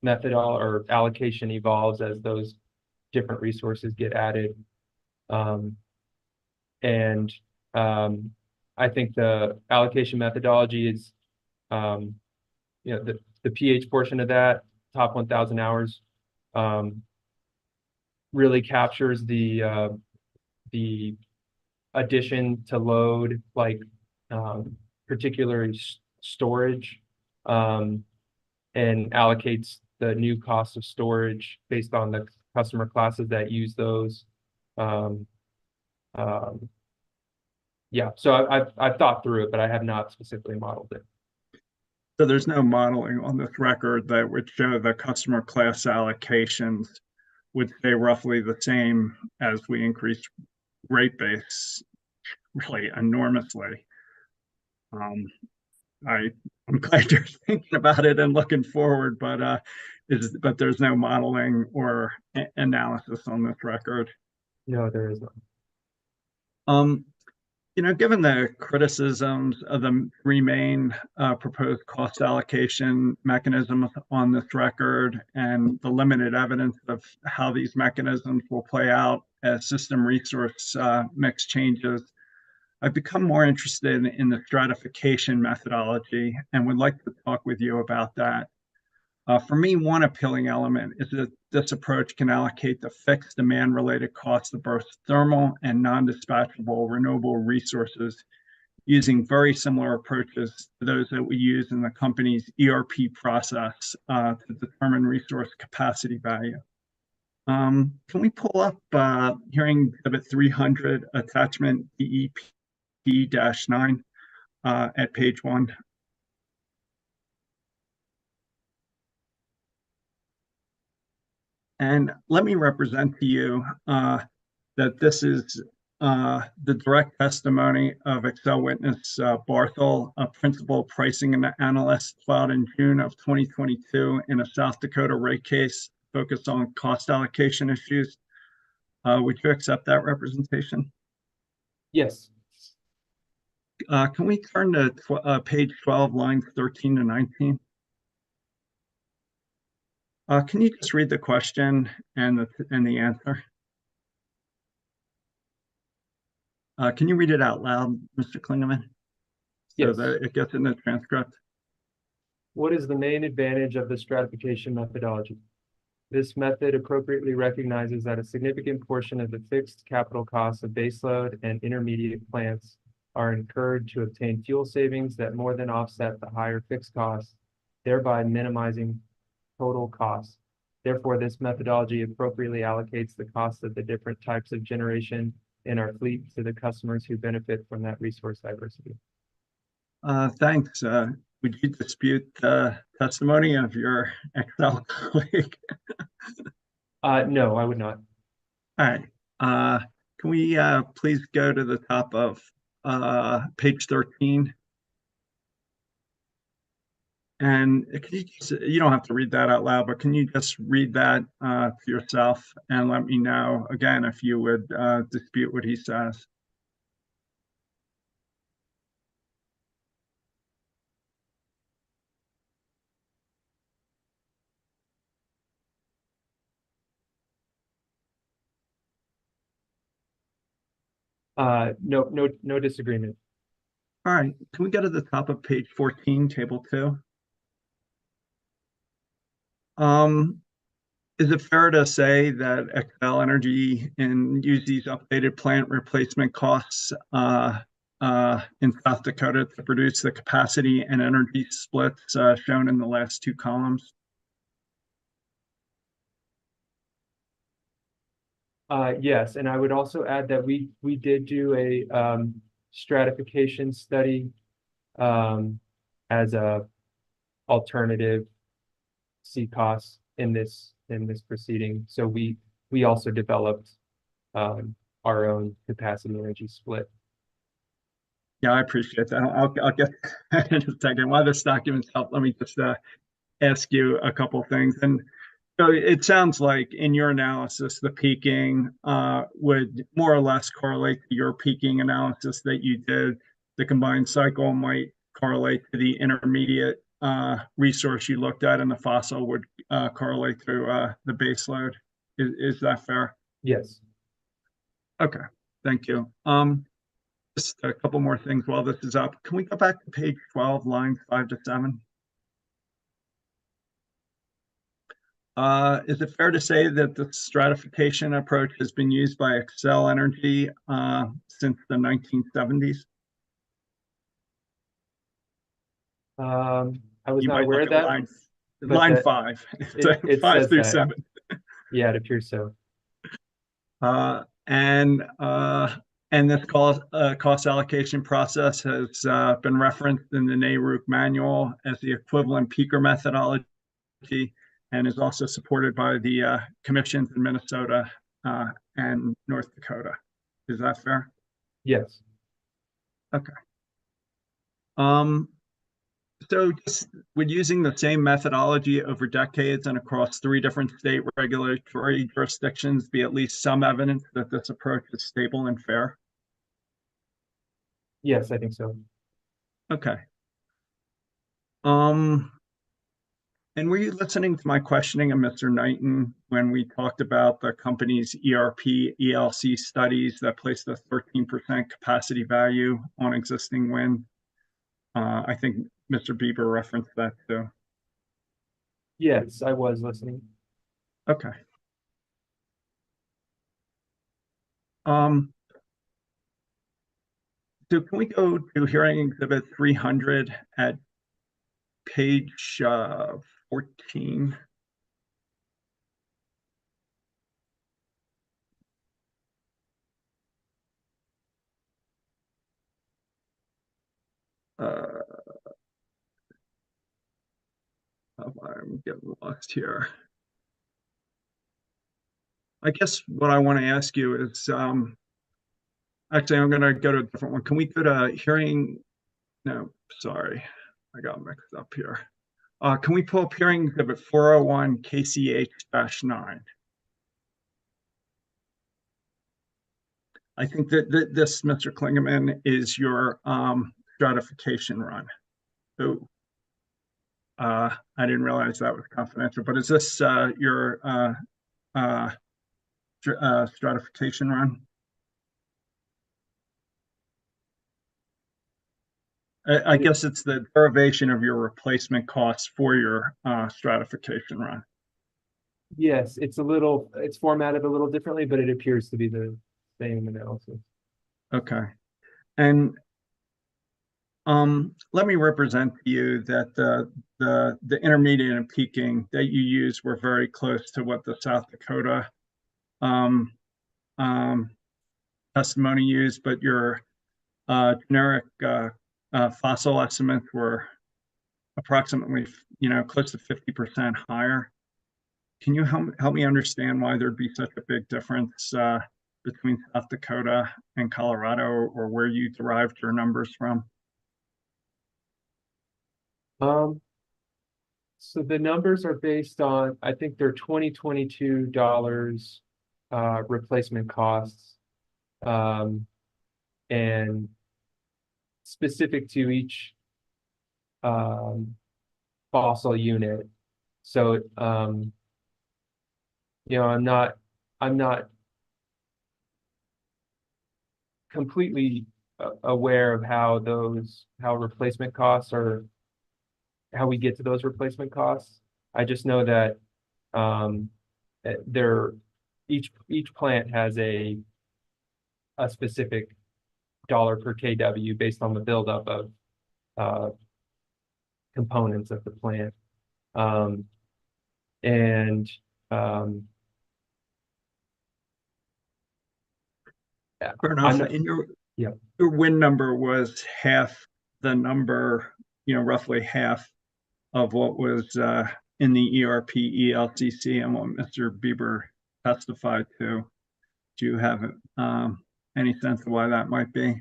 S10: method or allocation evolves as those different resources get added. I think the allocation methodology is, the pH portion of that, top 1,000 hours, really captures the addition to load, like particularly storage, and allocates the new cost of storage based on the customer classes that use those. Yeah, so I've thought through it, but I have not specifically modeled it.
S2: So there's no modeling on this record that would show the customer class allocations would stay roughly the same as we increase rate base really enormously. I'm glad you're thinking about it and looking forward, but there's no modeling or analysis on this record.
S10: No, there is not.
S2: Given the criticisms of the three main proposed cost allocation mechanisms on this record and the limited evidence of how these mechanisms will play out as system resource mix changes, I've become more interested in the stratification methodology and would like to talk with you about that. For me, one appealing element is that this approach can allocate the fixed demand-related costs of both thermal and non-dispatchable renewable resources using very similar approaches to those that we use in the company's ERP process to determine resource capacity value. Can we pull up hearing exhibit 300, attachment DEP-9? at page 1. And let me represent to you that this is the direct testimony of Excel witness Barthel, a principal pricing and analyst, filed in June of 2022 in a South Dakota rate case focused on cost allocation issues. Would you accept that representation?
S10: Yes.
S2: Can we turn to page 12, lines 13 to 19? Can you just read the question and the answer? Can you read it out loud, Mr. Klingman? So
S10: Yes.
S2: that it gets in the transcript.
S10: What is the main advantage of the stratification methodology? This method appropriately recognizes that a significant portion of the fixed capital costs of baseload and intermediate plants are incurred to obtain fuel savings that more than offset the higher fixed costs, thereby minimizing total costs. Therefore, this methodology appropriately allocates the cost of the different types of generation in our fleet to the customers who benefit from that resource diversity.
S2: Thanks. Would you dispute the testimony of your Excel colleague?
S10: No, I would not.
S2: All right. Can we please go to the top of page 13? And can you just, you don't have to read that out loud, but can you just read that to yourself and let me know again if you would dispute what he says?
S10: No disagreement.
S2: All right, can we go to the top of page 14, table 2? Is it fair to say that Xcel Energy use these updated plant replacement costs in South Dakota to produce the capacity and energy splits shown in the last 2 columns?
S10: Yes, and I would also add that we did do a stratification study as a alternative C costs in this proceeding. So we also developed our own capacity energy split.
S2: Yeah, I appreciate that. I'll get that in a second. While this document's help, let me just ask you a couple things. And so it sounds like in your analysis, the peaking would more or less correlate to your peaking analysis that you did. The combined cycle might correlate to the intermediate resource you looked at, and the fossil would correlate to the base load. Is that fair?
S10: Yes.
S2: Okay, thank you. Just a couple more things while this is up. Can we go back to page 12, lines 5 to 7? Is it fair to say that the stratification approach has been used by Xcel Energy since the 1970s?
S10: I was
S2: You
S10: not
S2: might
S10: aware
S2: look
S10: of
S2: at
S10: that.
S2: line 5.
S10: It
S2: 5
S10: says
S2: through
S10: that.
S2: 7.
S10: Yeah, it appears so.
S2: And this cost allocation process has been referenced in the NARUC manual as the equivalent peaker methodology, and is also supported by the commissions in Minnesota and North Dakota. Is that fair?
S10: Yes.
S2: Okay. So just with using the same methodology over decades and across 3 different state regulatory jurisdictions, be at least some evidence that this approach is stable and fair?
S10: Yes, I think so.
S2: Okay. And were you listening to my questioning of Mr. Knighton when we talked about the company's ERP, ELC studies that placed a 13% capacity value on existing wind? I think Mr. Bieber referenced that too.
S10: Yes, I was listening.
S2: Okay. So can we go to hearing exhibit 300 at page 14? I'm getting lost here. I guess what I want to ask you is, actually, I'm going to go to a different one. Can we go to hearing? No, sorry, I got mixed up here. Can we pull up hearing exhibit 401 KCH-9? I think that this, Mr. Klingman, is your stratification run. Oh, I didn't realize that was confidential, but is this your stratification run? I guess it's the derivation of your replacement costs for your stratification run.
S10: Yes, it's formatted a little differently, but it appears to be the same analysis.
S2: Okay. And let me represent to you that the intermediate and peaking that you used were very close to what the South Dakota testimony used, but your generic fossil estimates were approximately, close to 50% higher. Can you help me understand why there'd be such a big difference between South Dakota and Colorado, or where you derived your numbers from?
S10: So the numbers are based on, I think they're $2022 replacement costs, and specific to each fossil unit. So I'm not completely aware of how replacement costs are, how we get to those replacement costs. I just know that each plant has a specific dollar per kW based on the buildup of components of the plant.
S2: Fair enough. And your win number was half the number, roughly half of what was in the ERP ELCC and what Mr. Bieber testified to. Do you have any sense of why that might be?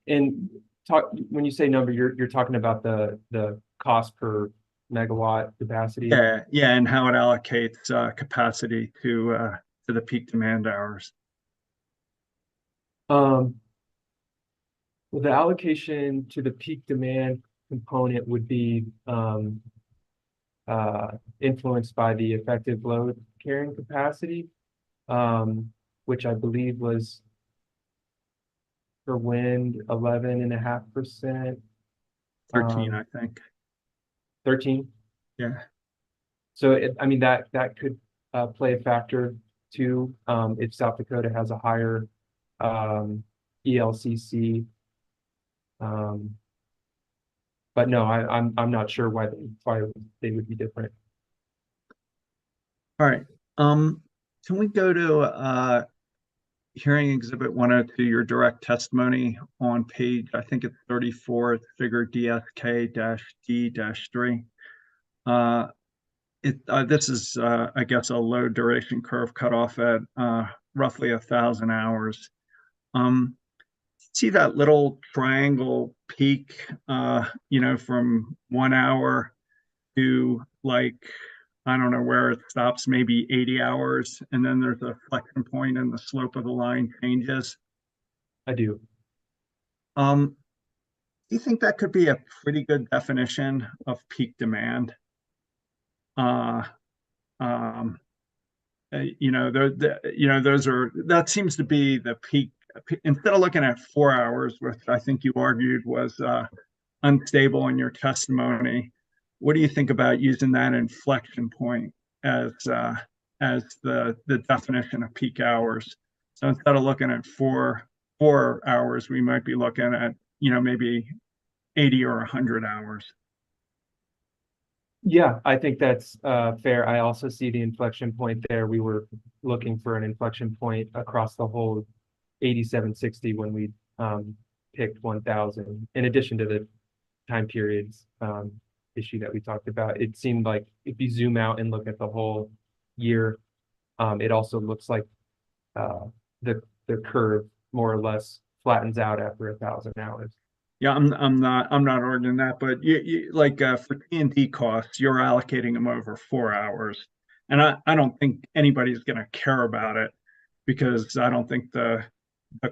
S10: And when you say number, you're talking about the cost per megawatt capacity?
S2: Yeah, and how it allocates capacity to the peak demand hours.
S10: Well, the allocation to the peak demand component would be influenced by the effective load carrying capacity, which I believe was for wind 11.5%.
S2: 13, I think.
S10: 13?
S2: Yeah.
S10: So that could play a factor too, if South Dakota has a higher ELCC. But no, I'm not sure why they would be different.
S2: All right. Can we go to hearing exhibit 102, your direct testimony on page, I think it's 34, it's figure DSK-D-3. This is, I guess, a low duration curve cut off at roughly 1,000 hours. See that little triangle peak, from 1 hour to I don't know where it stops, maybe 80 hours. And then there's a flexion point and the slope of the line changes.
S10: I do.
S2: Do you think that could be a pretty good definition of peak demand? That seems to be the peak. Instead of looking at 4 hours, which I think you argued was unstable in your testimony, what do you think about using that inflection point as the definition of peak hours? So instead of looking at four hours, we might be looking at maybe 80 or 100 hours.
S10: Yeah, I think that's fair. I also see the inflection point there. We were looking for an inflection point across the whole 8760 when we picked 1,000, in addition to the time periods issue that we talked about. It seemed like if you zoom out and look at the whole year, it also looks like the curve more or less flattens out after 1,000 hours.
S2: Yeah, I'm not arguing that, but you like for T&D costs, you're allocating them over 4 hours. And I don't think anybody's gonna care about it because I don't think the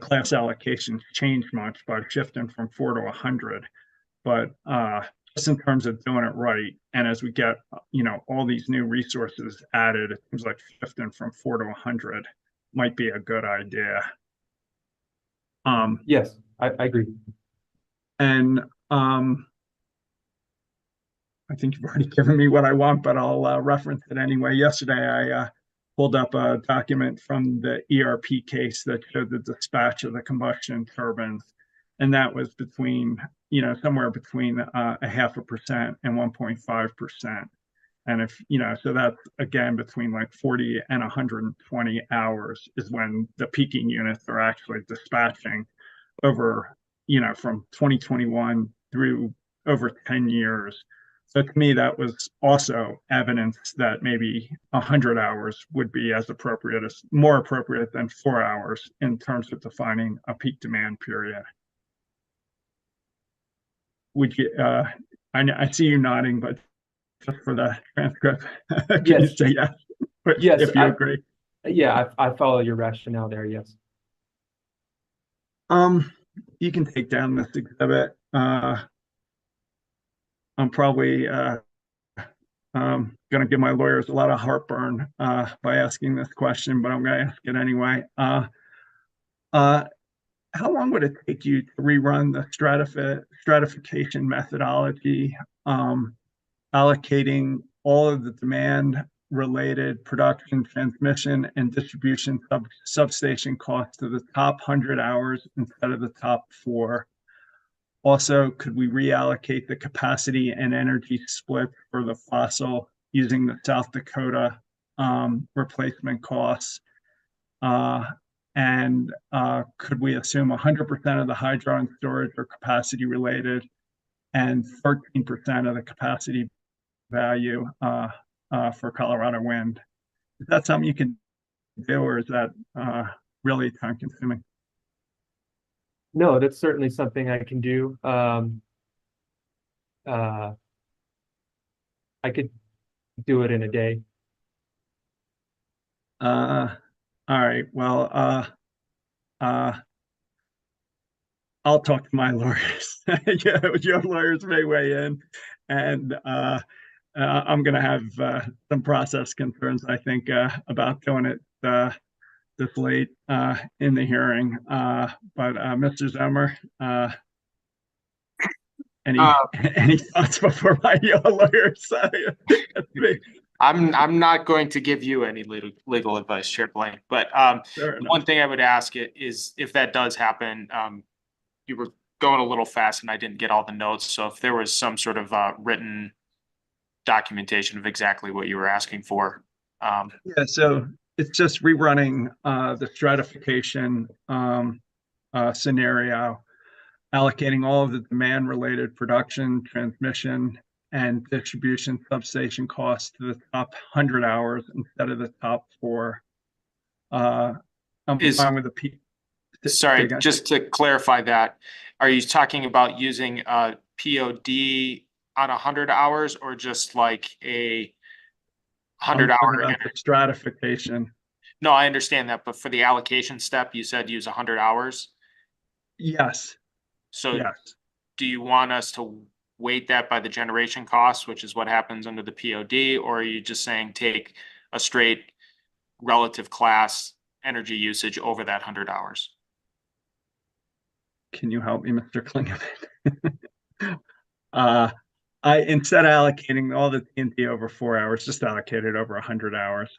S2: class allocations change much by shifting from 4 to 100. But just in terms of doing it right, and as we get, all these new resources added, it seems like shifting from 4 to 100 might be a good idea.
S10: Yes, I agree.
S2: And I think you've already given me what I want, but I'll reference it anyway. Yesterday, I pulled up a document from the ERP case that showed the dispatch of the combustion turbines, and that was between, somewhere between 0.5% and 1.5%. And if, so that's again between like 40 and 120 hours is when the peaking units are actually dispatching over, from 2021 through over 10 years. So to me, that was also evidence that maybe 100 hours would be more appropriate than 4 hours in terms of defining a peak demand period. Would you, I see you nodding, but just for the transcript, can you
S10: Yes.
S2: say yes?
S10: Yes,
S2: if you agree.
S10: Yeah, I follow your rationale there, yes.
S2: You can take down this exhibit. I'm probably going to give my lawyers a lot of heartburn by asking this question, but I'm going to ask it anyway. How long would it take you to rerun the stratification methodology, allocating all of the demand-related production, transmission, and distribution substation costs to the top 100 hours instead of the top 4? Also, could we reallocate the capacity and energy split for the fossil using the South Dakota replacement costs? And could we assume 100% of the hydro and storage are capacity related and 13% of the capacity value for Colorado wind? Is that something you can do, or is that really time consuming?
S10: No, that's certainly something I can do. I could do it in a day.
S2: All right. Well, I'll talk to my lawyers. Your lawyers may weigh in, and I'm going to have some process concerns, I think, about doing it this late in the hearing. But Mr. Zomer, any thoughts before my lawyers?
S6: I'm not going to give you any legal advice, Chair Blank, but one thing I would ask is if that does happen, you were going a little fast and I didn't get all the notes. So if there was some sort of written documentation of exactly what you were asking for.
S2: Yeah, so it's just rerunning the stratification scenario, allocating all of the demand-related production, transmission, and distribution substation costs to the top 100 hours instead of the top 4. I'm fine with the peak.
S6: Sorry, just to clarify that, are you talking about using a POD on 100 hours or just like a 100-hour
S2: stratification?
S6: No, I understand that, but for the allocation step, you said use 100 hours?
S2: Yes.
S6: So
S2: yes.
S6: Do you want us to weight that by the generation costs, which is what happens under the POD, or are you just saying take a straight relative class energy usage over that 100 hours?
S2: Can you help me, Mr. Klingman? I instead of allocating all the T&D over 4 hours, just allocated over 100 hours.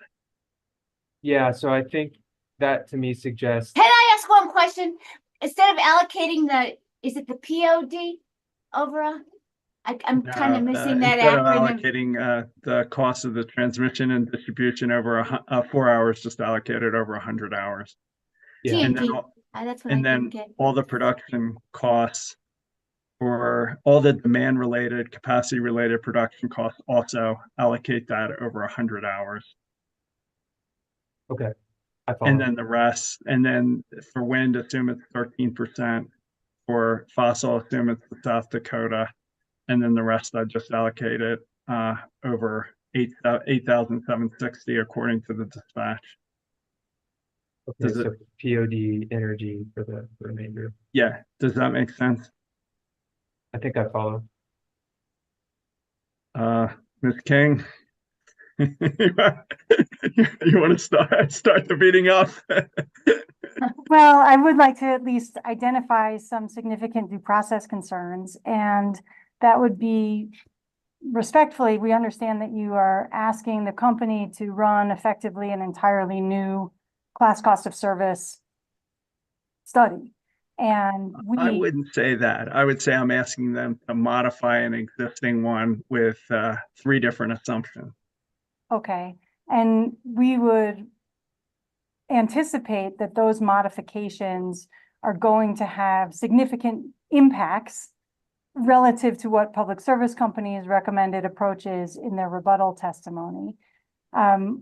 S10: Yeah, so I think that to me suggests.
S13: Can I ask one question? Instead of allocating is it the POD over I'm kind of missing that acronym.
S2: Instead of allocating the cost of the transmission and distribution over 4 hours, just allocated over 100 hours.
S10: Yeah.
S2: And then,
S13: that's what
S2: and then all the production costs for all the demand related, capacity related production costs, also allocate that over 100 hours.
S10: Okay, I follow.
S2: And then the rest, and then for wind, assume it's 13%. For fossil, assume it's the South Dakota. And then the rest I just allocated over 8,760 according to the dispatch.
S10: Okay, so POD energy for the remainder.
S2: Yeah, does that make sense?
S10: I think I follow.
S2: Ms. King, you want to start the beating up?
S1: Well, I would like to at least identify some significant due process concerns, and that would be respectfully, we understand that you are asking the company to run effectively an entirely new class cost of service study. And
S2: I wouldn't say that. I would say I'm asking them to modify an existing one with 3 different assumptions.
S1: Okay, and we would anticipate that those modifications are going to have significant impacts relative to what public service companies' recommended approaches in their rebuttal testimony.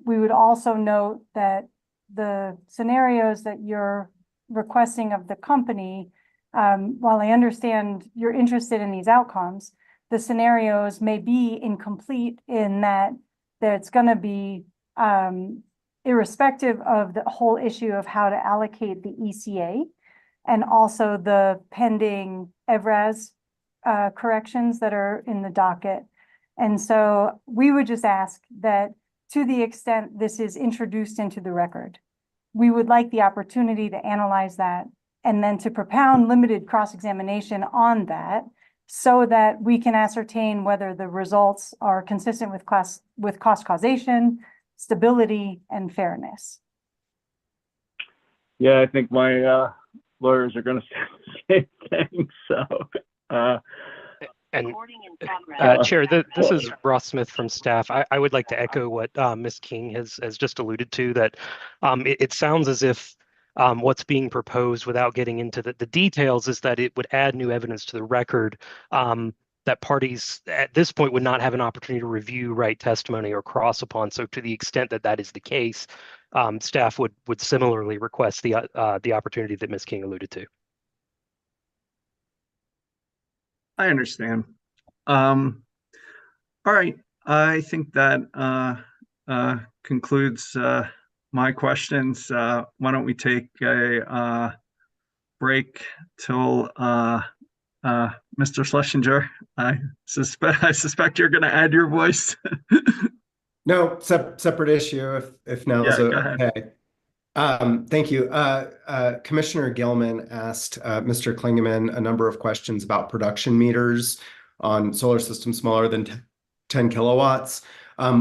S1: We would also note that the scenarios that you're requesting of the company, while I understand you're interested in these outcomes, the scenarios may be incomplete in that it's going to be irrespective of the whole issue of how to allocate the ECA and also the pending EVRAS corrections that are in the docket. And so we would just ask that to the extent this is introduced into the record, we would like the opportunity to analyze that and then to propound limited cross-examination on that so that we can ascertain whether the results are consistent with cost causation, stability, and fairness.
S2: Yeah, I think my lawyers are going to say the same thing. So,
S14: Chair, this is Ross Smith from staff. I would like to echo what Ms. King has just alluded to, that it sounds as if what's being proposed, without getting into the details, is that it would add new evidence to the record that parties at this point would not have an opportunity to review, write testimony, or cross upon. So to the extent that that is the case, staff would similarly request the opportunity that Ms. King alluded to.
S2: I understand. All right. I think that concludes my questions. Why don't we take a break till Mr. Schlesinger? I suspect you're going to add your voice.
S15: No, separate issue if now is okay. Thank you. Commissioner Gilman asked Mr. Klingman a number of questions about production meters on solar systems smaller than 10 kilowatts.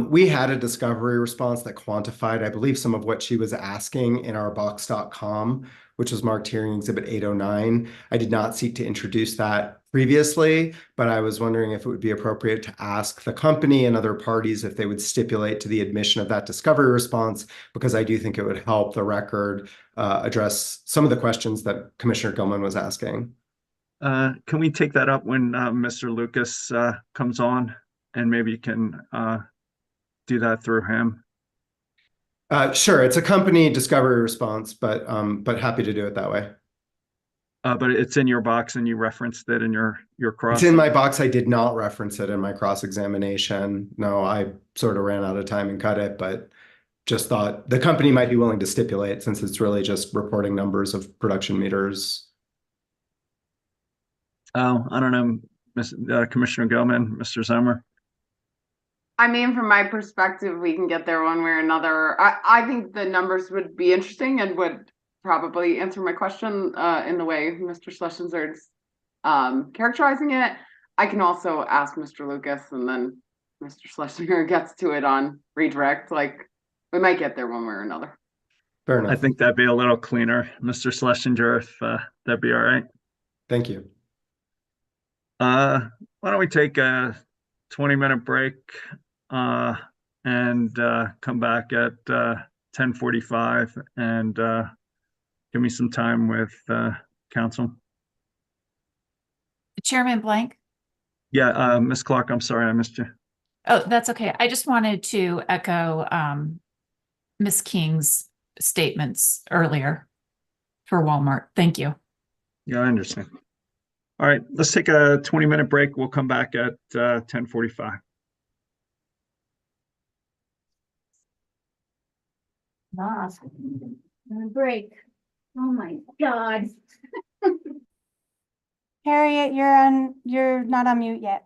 S15: We had a discovery response that quantified, I believe, some of what she was asking in our box.com, which was marked here in Exhibit 809. I did not seek to introduce that previously, but I was wondering if it would be appropriate to ask the company and other parties if they would stipulate to the admission of that discovery response, because I do think it would help the record address some of the questions that Commissioner Gilman was asking.
S2: Can we take that up when Mr. Lucas comes on, and maybe you can do that through him?
S15: Sure, it's a company discovery response, but happy to do it that way.
S2: But it's in your box and you referenced it in your cross.
S15: It's in my box. I did not reference it in my cross-examination. No, I sort of ran out of time and cut it, but just thought the company might be willing to stipulate, since it's really just reporting numbers of production meters.
S2: Oh, I don't know, Commissioner Gilman, Mr. Zimmer.
S3: I mean, from my perspective, we can get there one way or another. I think the numbers would be interesting and would probably answer my question in the way Mr. Schlesinger is characterizing it. I can also ask Mr. Lucas, and then Mr. Schlesinger gets to it on redirect. Like, we might get there one way or another.
S15: Fair enough.
S2: I think that'd be a little cleaner, Mr. Schlesinger, if that'd be all right.
S15: Thank you.
S2: Why don't we take a 20-minute break and come back at 10:45 and give me some time with council.
S16: Chairman Blank.
S2: Yeah, Ms. Clark, I'm sorry, I missed you.
S16: Oh, that's okay. I just wanted to echo Ms. King's statements earlier for Walmart. Thank you.
S2: Yeah, I understand. All right, let's take a 20-minute break. We'll come back at 10:45.
S13: Boss, break. Oh my God.
S1: Harriet, you're not on mute yet.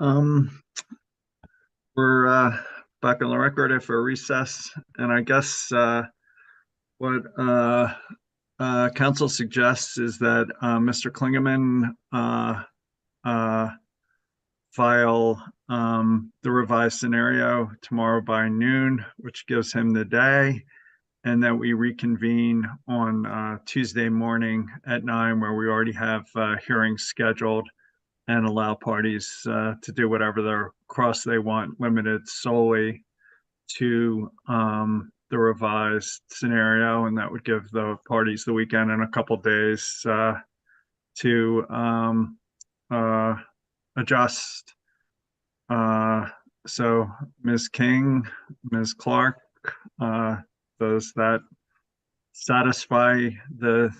S2: We're back on the record after a recess, and I guess what council suggests is that Mr. Klingman file the revised scenario tomorrow by noon, which gives him the day, and that we reconvene on Tuesday morning at 9, where we already have hearings scheduled, and allow parties to do whatever their cross they want, limited solely to the revised scenario, and that would give the parties the weekend and a couple days to adjust. So Ms. King, Ms. Clark, does that satisfy the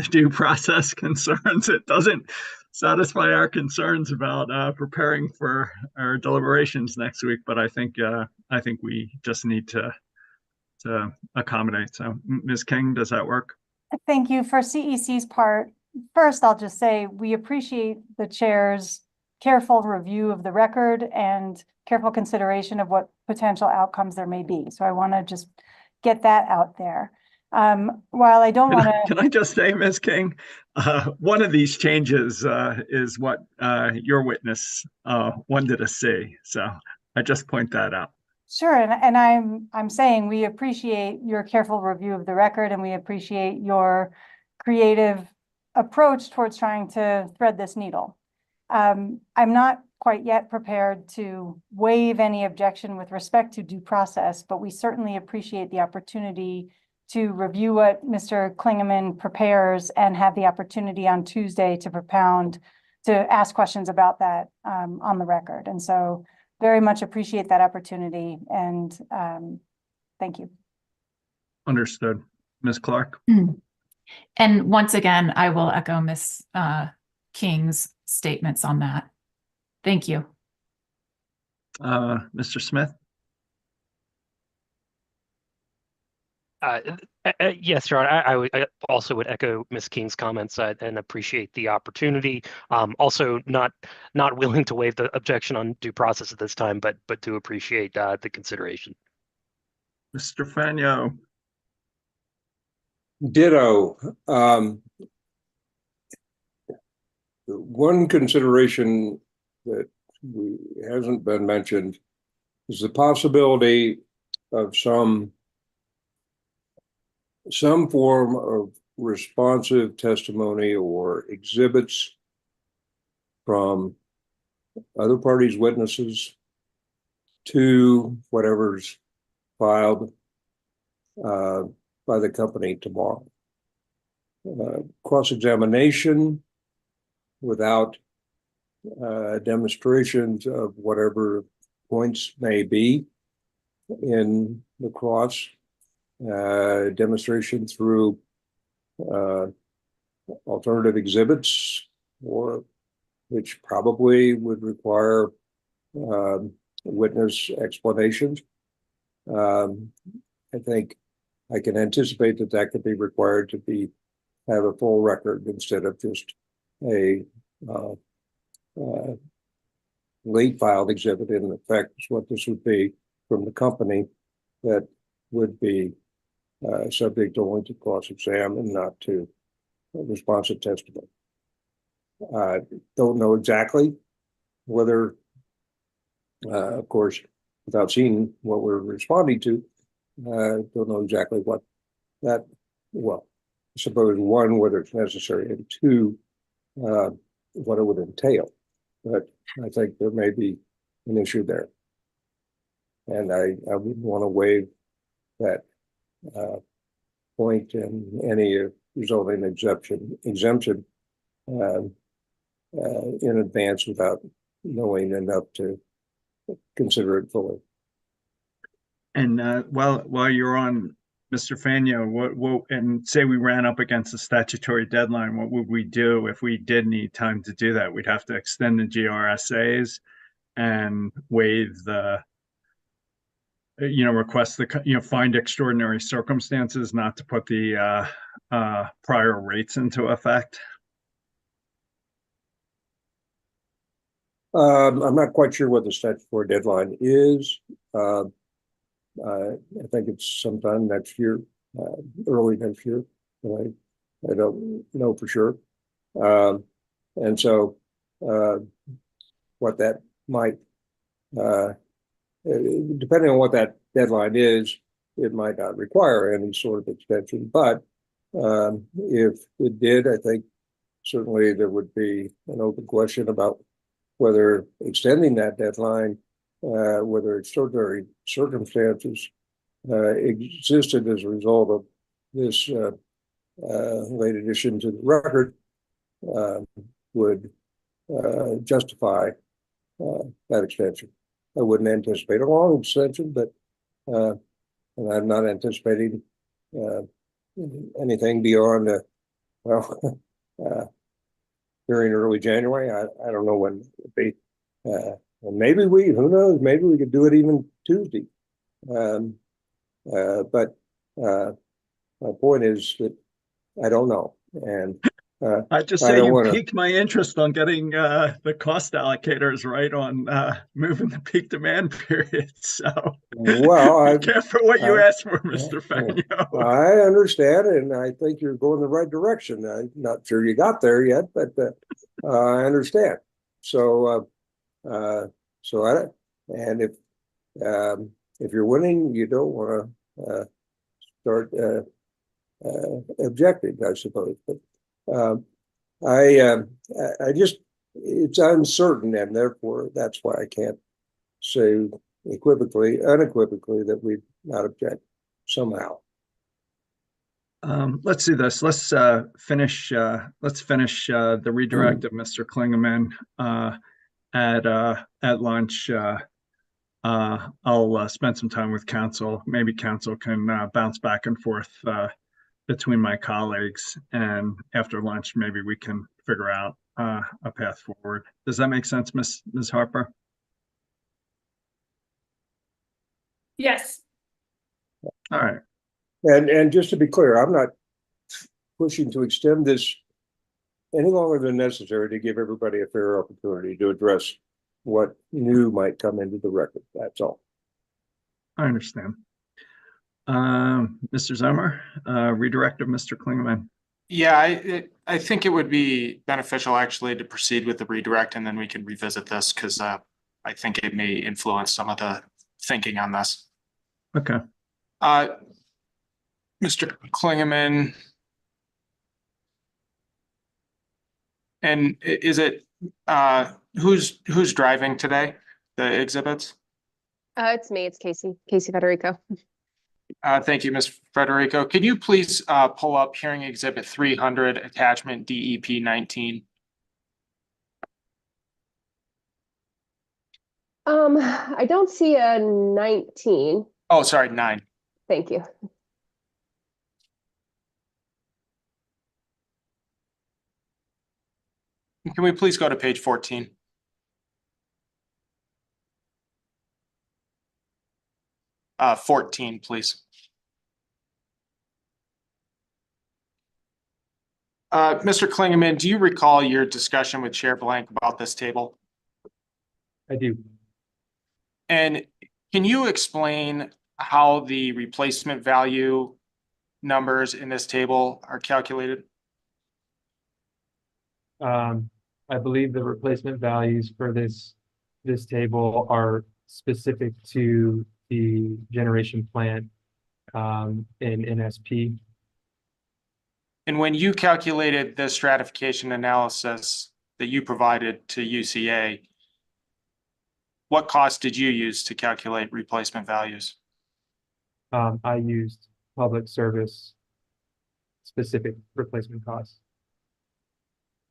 S2: due process concerns? It doesn't satisfy our concerns about preparing for our deliberations next week, but I think we just need to accommodate. So Ms. King, does that work?
S1: Thank you. For CEC's part, first, I'll just say we appreciate the chair's careful review of the record and careful consideration of what potential outcomes there may be. So I want to just get that out there. While I don't want to...
S2: Can I just say, Ms. King, one of these changes is what your witness wanted to see. So I just point that out.
S1: Sure, and I'm saying we appreciate your careful review of the record, and we appreciate your creative approach towards trying to thread this needle. I'm not quite yet prepared to waive any objection with respect to due process, but we certainly appreciate the opportunity to review what Mr. Klingman prepares and have the opportunity on Tuesday to propound, to ask questions about that on the record. And so very much appreciate that opportunity, and thank you.
S2: Understood. Ms. Clark?
S16: And once again, I will echo Ms. King's statements on that. Thank you.
S2: Mr. Smith?
S14: Yes, Your Honor, I also would echo Ms. King's comments and appreciate the opportunity. Also not willing to waive the objection on due process at this time, but do appreciate the consideration.
S2: Mr. Fanyo?
S8: Ditto. One consideration that hasn't been mentioned is the possibility of some form of responsive testimony or exhibits from other parties' witnesses to whatever's filed by the company tomorrow. Cross-examination without demonstrations of whatever points may be in the cross, demonstration through alternative exhibits, or which probably would require witness explanations. I think I can anticipate that could be required to have a full record instead of just a late filed exhibit. In effect, is what this would be from the company, that would be subject only to cross-exam and not to responsive testimony. I don't know exactly whether, of course, without seeing what we're responding to, don't know exactly what that, well, I suppose one, whether it's necessary, and two, what it would entail. But I think there may be an issue there. And I wouldn't want to waive that point in any resulting exemption in advance without knowing enough to consider it fully.
S2: And while you're on, Mr. Fanyo, what and say we ran up against a statutory deadline, what would we do if we did need time to do that? We'd have to extend the GRSAs and waive the, request the, find extraordinary circumstances not to put the prior rates into effect.
S8: I'm not quite sure what the statutory deadline is. I think it's sometime next year, early next year. I don't know for sure. And so what that might, depending on what that deadline is, it might not require any sort of extension. But if it did, I think certainly there would be an open question about whether extending that deadline, whether extraordinary circumstances existed as a result of this late addition to the record, would justify that extension. I wouldn't anticipate a long extension, but and I'm not anticipating anything beyond during early January. I don't know when it would be. And maybe who knows, maybe we could do it even Tuesday. But my point is that I don't know. And
S2: I just say you piqued my interest on getting the cost allocators right on moving the peak demand period. So
S8: well,
S2: be careful what you ask for, Mr. Fagno.
S8: I understand, and I think you're going the right direction. I'm not sure you got there yet, but I understand. So and if you're winning, you don't want to start objecting, I suppose. But I just, it's uncertain, and therefore that's why I can't say unequivocally that we not object somehow.
S2: Let's do this. Let's finish the redirect of Mr. Klingman at lunch. I'll spend some time with council. Maybe council can bounce back and forth between my colleagues, and after lunch, maybe we can figure out a path forward. Does that make sense, Ms. Harper?
S1: Yes.
S2: All right.
S8: And just to be clear, I'm not pushing to extend this any longer than necessary to give everybody a fair opportunity to address what new might come into the record. That's all.
S2: I understand. Mr. Zimmer, redirect of Mr. Klingman.
S6: Yeah, I think it would be beneficial actually to proceed with the redirect, and then we can revisit this because I think it may influence some of the thinking on this.
S2: Okay.
S6: Mr. Klingman, and is it who's driving today, the exhibits?
S11: It's me, it's Casey Federico.
S6: Thank you, Ms. Federico. Could you please pull up hearing exhibit 300, attachment DEP 19?
S11: I don't see a 19.
S6: Oh, sorry, 9.
S11: Thank you.
S6: Can we please go to page 14? Uh, 14, please. Mr. Klingman, do you recall your discussion with Chair Blank about this table?
S10: I do.
S6: And can you explain how the replacement value numbers in this table are calculated?
S10: I believe the replacement values for this table are specific to the generation plant in NSP.
S6: And when you calculated the stratification analysis that you provided to UCA, what cost did you use to calculate replacement values?
S10: I used public service specific replacement costs.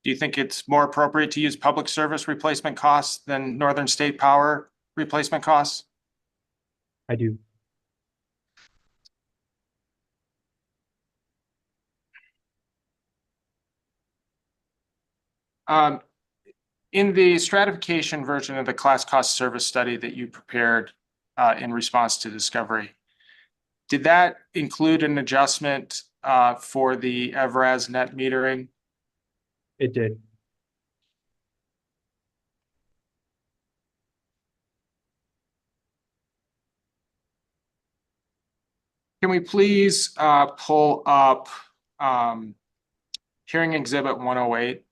S6: Do you think it's more appropriate to use public service replacement costs than Northern State Power replacement costs?
S10: I do.
S6: In the stratification version of the class cost service study that you prepared in response to discovery, did that include an adjustment for the Evraz net metering?
S10: It did.
S6: Can we please pull up hearing exhibit 108?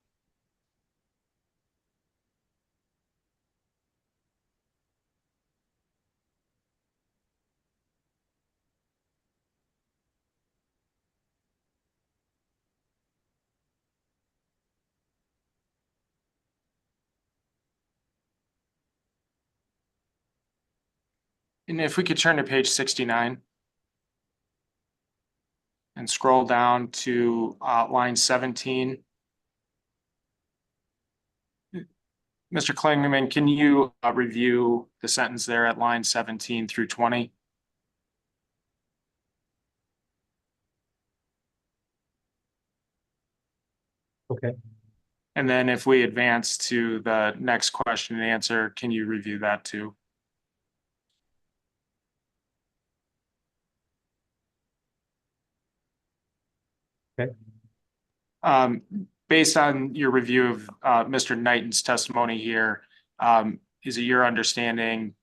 S6: And if we could turn to page 69 and scroll down to line 17. Mr. Klingman, can you review the sentence there at line 17 through 20?
S10: Okay.
S6: And then if we advance to the next question and answer, can you review that too?
S10: Okay.
S6: Based on your review of Mr. Knighton's testimony here, is it your understanding,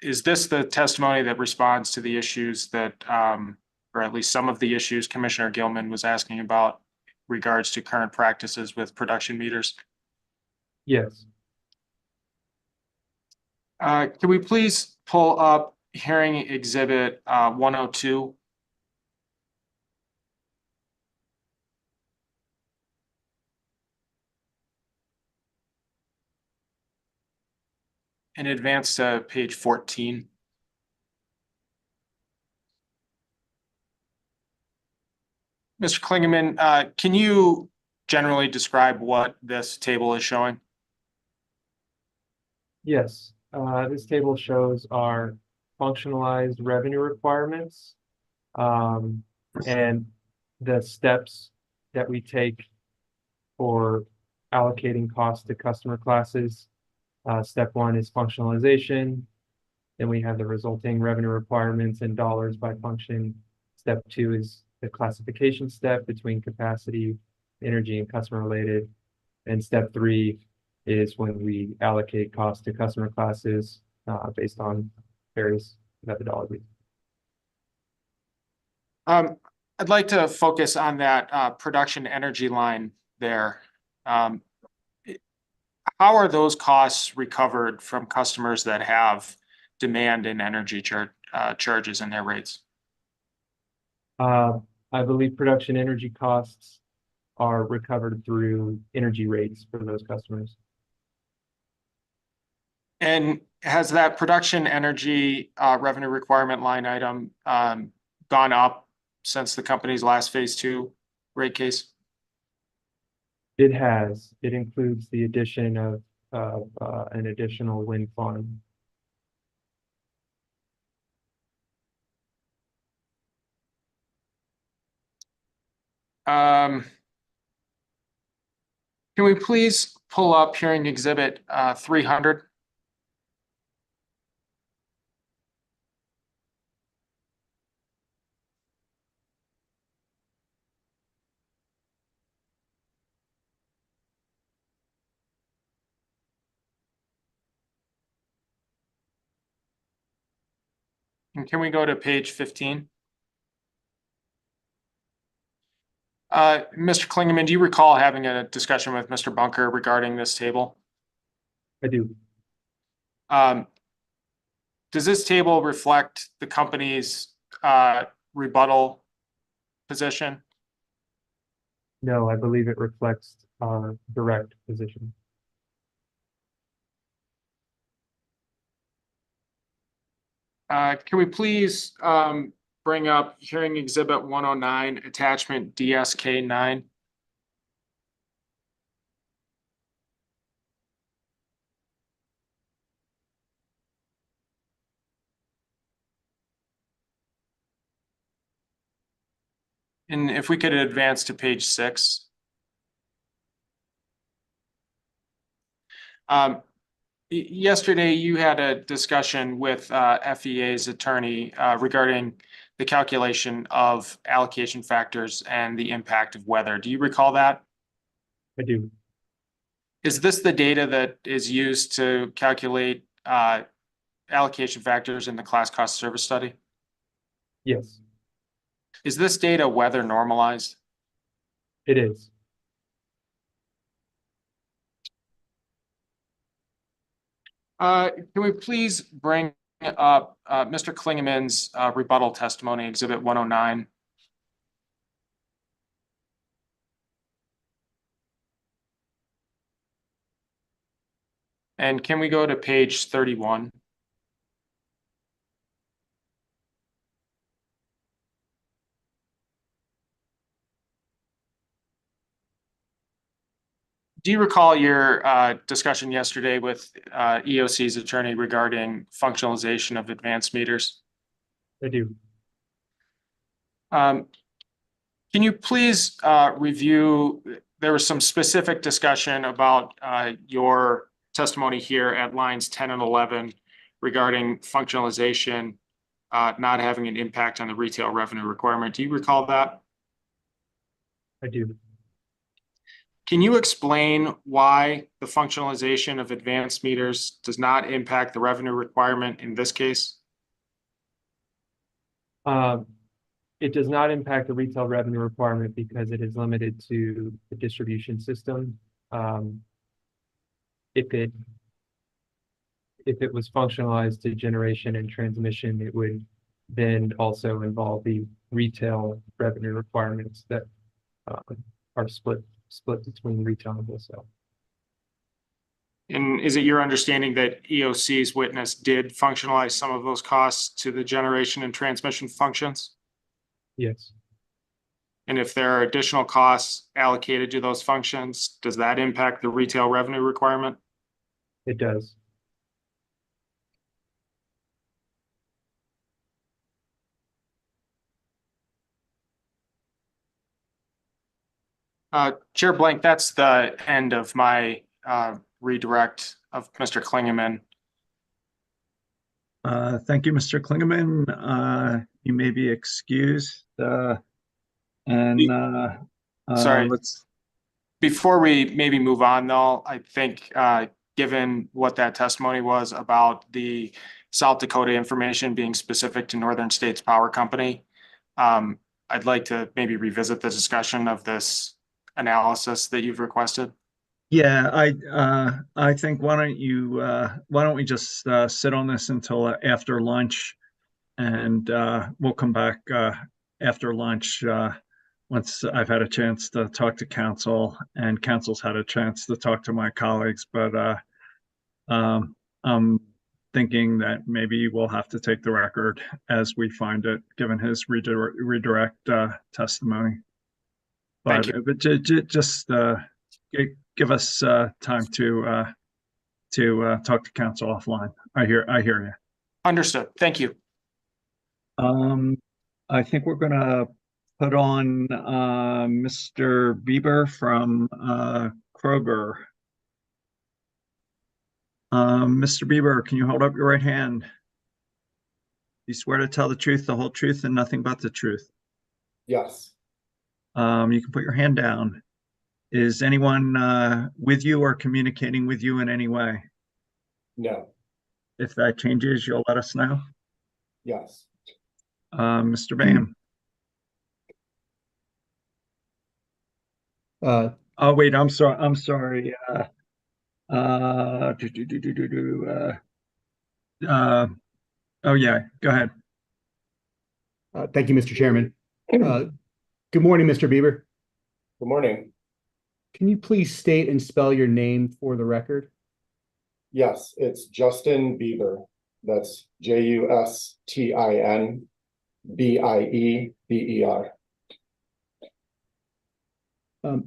S6: is this the testimony that responds to the issues that, or at least some of the issues Commissioner Gilman was asking about regards to current practices with production meters?
S10: Yes.
S6: Can we please pull up hearing exhibit 102? And advance to page 14. Mr. Klingman, can you generally describe what this table is showing?
S10: Yes. This table shows our functionalized revenue requirements and the steps that we take for allocating costs to customer classes. Step one is functionalization. Then we have the resulting revenue requirements in dollars by function. Step two is the classification step between capacity, energy, and customer related. And step three is when we allocate costs to customer classes based on various methodologies.
S6: I'd like to focus on that production energy line there. How are those costs recovered from customers that have demand and energy charges in their rates?
S10: I believe production energy costs are recovered through energy rates for those customers.
S6: And has that production energy revenue requirement line item gone up since the company's last phase 2 rate case?
S10: It has. It includes the addition of an additional wind farm.
S6: Can we please pull up hearing exhibit 300? And can we go to page 15? Mr. Klingman, do you recall having a discussion with Mr. Bunker regarding this table?
S10: I do.
S6: Does this table reflect the company's rebuttal position?
S10: No, I believe it reflects our direct position.
S6: Can we please bring up hearing exhibit 109, attachment DSK9? And if we could advance to page 6. Yesterday, you had a discussion with FEA's attorney regarding the calculation of allocation factors and the impact of weather. Do you recall that?
S10: I do.
S6: Is this the data that is used to calculate allocation factors in the class cost service study?
S10: Yes.
S6: Is this data weather normalized?
S10: It is.
S6: Can we please bring up Mr. Klingman's rebuttal testimony, Exhibit 109? And can we go to page 31? Do you recall your discussion yesterday with EOC's attorney regarding functionalization of advanced meters?
S10: I do.
S6: Can you please review, there was some specific discussion about your testimony here at lines 10 and 11 regarding functionalization not having an impact on the retail revenue requirement. Do you recall that?
S10: I do.
S6: Can you explain why the functionalization of advanced meters does not impact the revenue requirement in this case?
S10: It does not impact the retail revenue requirement because it is limited to the distribution system. If it was functionalized to generation and transmission, it would then also involve the retail revenue requirements that are split between retail and wholesale.
S6: And is it your understanding that EOC's witness did functionalize some of those costs to the generation and transmission functions?
S10: Yes.
S6: And if there are additional costs allocated to those functions, does that impact the retail revenue requirement?
S10: It does.
S6: Chair Blank, that's the end of my redirect of Mr. Klingman.
S2: Thank you, Mr. Klingman. You may be excused.
S6: Sorry. Before we maybe move on, though, I think given what that testimony was about the South Dakota information being specific to Northern States Power Company, I'd like to maybe revisit the discussion of this analysis that you've requested.
S2: Yeah, I think why don't we just sit on this until after lunch, and we'll come back after lunch once I've had a chance to talk to council and council's had a chance to talk to my colleagues. But I'm thinking that maybe we'll have to take the record as we find it, given his redirect testimony. But just give us time to talk to council offline. I hear you.
S6: Understood. Thank you.
S2: I think we're gonna put on Mr. Bieber from Kroger. Mr. Bieber, can you hold up your right hand? You swear to tell the truth, the whole truth, and nothing but the truth?
S17: Yes.
S2: You can put your hand down. Is anyone with you or communicating with you in any way?
S17: No.
S2: If that changes, you'll let us know.
S17: Yes.
S2: Mr. Bam. Oh wait, I'm sorry. Oh yeah, go ahead.
S4: Thank you, Mr. Chairman. Good morning, Mr. Bieber.
S17: Good morning.
S4: Can you please state and spell your name for the record?
S17: Yes, it's Justin Bieber. That's JUSTIN BIEBER.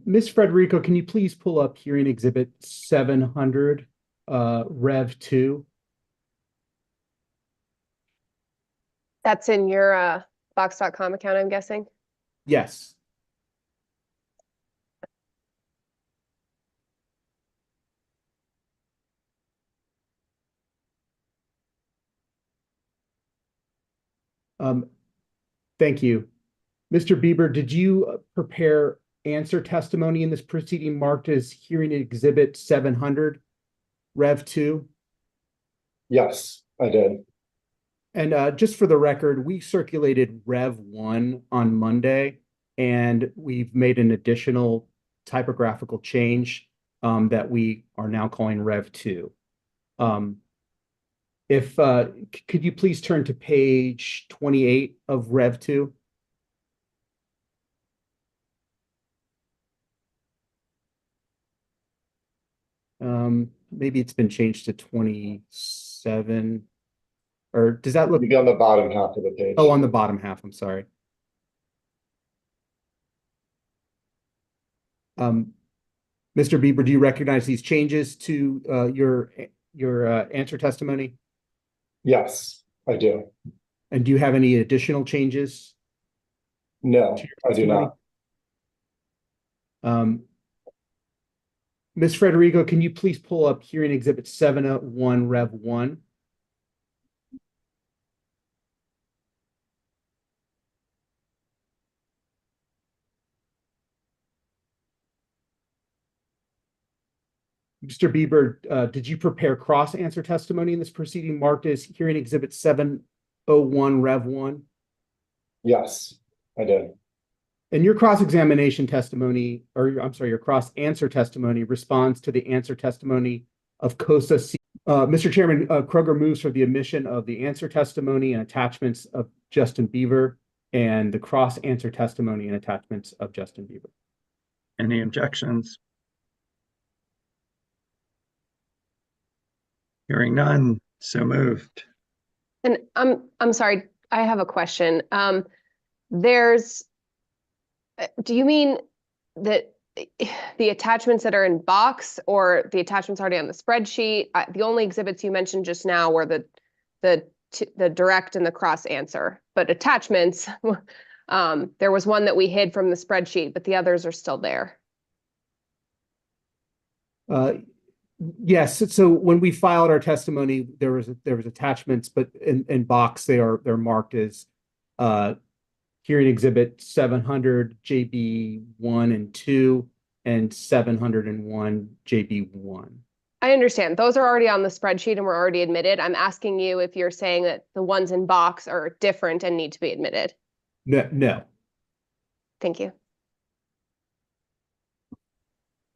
S4: Ms. Frederico, can you please pull up hearing exhibit 700, Rev 2?
S11: That's in your Box.com account, I'm guessing?
S4: Yes. Thank you. Mr. Bieber, did you prepare answer testimony in this proceeding marked as hearing exhibit 700, Rev 2?
S17: Yes, I did.
S4: And just for the record, we circulated Rev 1 on Monday, and we've made an additional typographical change that we are now calling Rev 2. Could you please turn to page 28 of Rev 2? Maybe it's been changed to 27. Or does that look?
S17: Maybe on the bottom half of the page.
S4: Oh, on the bottom half, I'm sorry. Mr. Bieber, do you recognize these changes to your answer testimony?
S17: Yes, I do.
S4: And do you have any additional changes?
S17: No, I do not.
S4: Ms. Frederico, can you please pull up hearing exhibit 701 Rev 1? Mr. Bieber, did you prepare cross-answer testimony in this proceeding marked as hearing exhibit 701 Rev 1?
S17: Yes, I did.
S4: And your cross-examination testimony, or I'm sorry, your cross-answer testimony responds to the answer testimony of COSA. Mr. Chairman, Kroger moves for the omission of the answer testimony and attachments of Justin Bieber and the cross-answer testimony and attachments of Justin Bieber.
S2: Any objections? Hearing none, so moved.
S11: And I'm sorry, I have a question. Do you mean that the attachments that are in box or the attachments already on the spreadsheet? The only exhibits you mentioned just now were the direct and the cross answer, but attachments, there was one that we hid from the spreadsheet, but the others are still there.
S4: Yes. So when we filed our testimony, there was attachments, but in box they're marked as hearing exhibit 700 JB 1 and 2 and 701 JB 1.
S11: I understand. Those are already on the spreadsheet and were already admitted. I'm asking you if you're saying that the ones in box are different and need to be admitted.
S4: No.
S11: Thank you.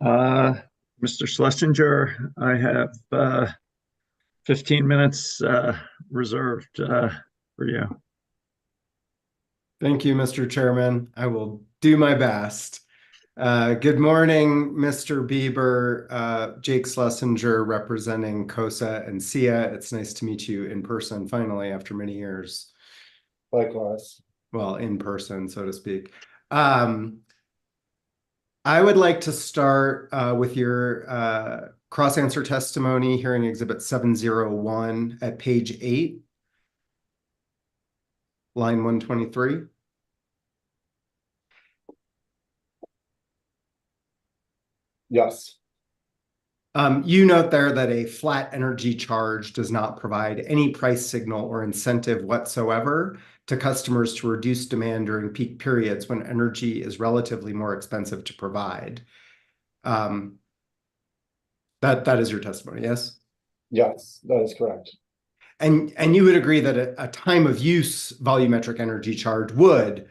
S2: Mr. Schlesinger, I have 15 minutes reserved for you.
S15: Thank you, Mr. Chairman. I will do my best. Good morning, Mr. Bieber, Jake Schlesinger representing COSA and SIA. It's nice to meet you in person finally after many years.
S17: Likewise.
S15: Well, in person, so to speak. I would like to start with your cross-answer testimony, hearing exhibit 701 at page 8, line 123.
S17: Yes.
S15: You note there that a flat energy charge does not provide any price signal or incentive whatsoever to customers to reduce demand during peak periods when energy is relatively more expensive to provide. That is your testimony, yes?
S17: Yes, that is correct.
S15: And you would agree that a time of use volumetric energy charge would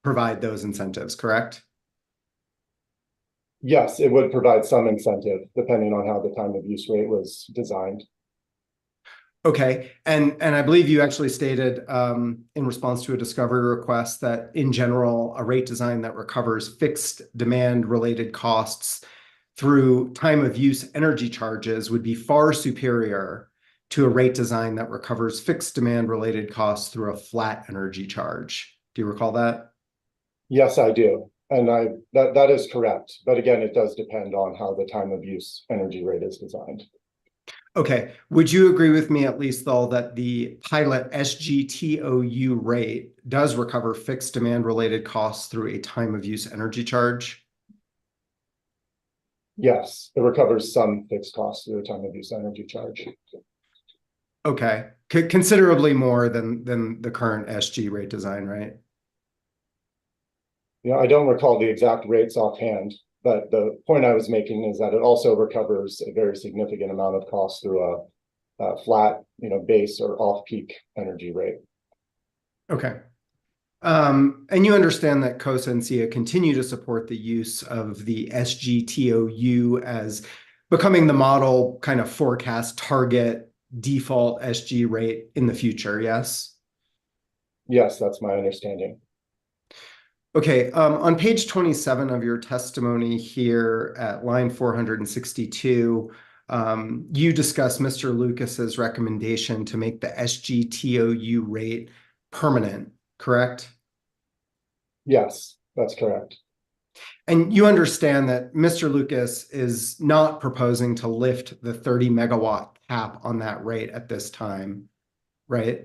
S15: provide those incentives, correct?
S17: Yes, it would provide some incentive depending on how the time of use rate was designed.
S15: Okay, and I believe you actually stated in response to a discovery request that in general, a rate design that recovers fixed demand related costs through time of use energy charges would be far superior to a rate design that recovers fixed demand related costs through a flat energy charge. Do you recall that?
S17: Yes, I do. And that is correct. But again, it does depend on how the time of use energy rate is designed.
S15: Okay. Would you agree with me at least though that the pilot SGTOU rate does recover fixed demand related costs through a time of use energy charge?
S17: Yes, it recovers some fixed costs through a time of use energy charge.
S15: Okay. Considerably more than the current SG rate design, right?
S17: You know, I don't recall the exact rates offhand, but the point I was making is that it also recovers a very significant amount of cost through flat, base or off-peak energy rate.
S15: Okay. And you understand that COSA and SIA continue to support the use of the SGTOU as becoming the model kind of forecast target default SG rate in the future, yes?
S17: Yes, that's my understanding.
S15: Okay, on page 27 of your testimony here at line 462, you discuss Mr. Lucas's recommendation to make the SGTOU rate permanent, correct?
S17: Yes, that's correct.
S15: And you understand that Mr. Lucas is not proposing to lift the 30 megawatt cap on that rate at this time, right?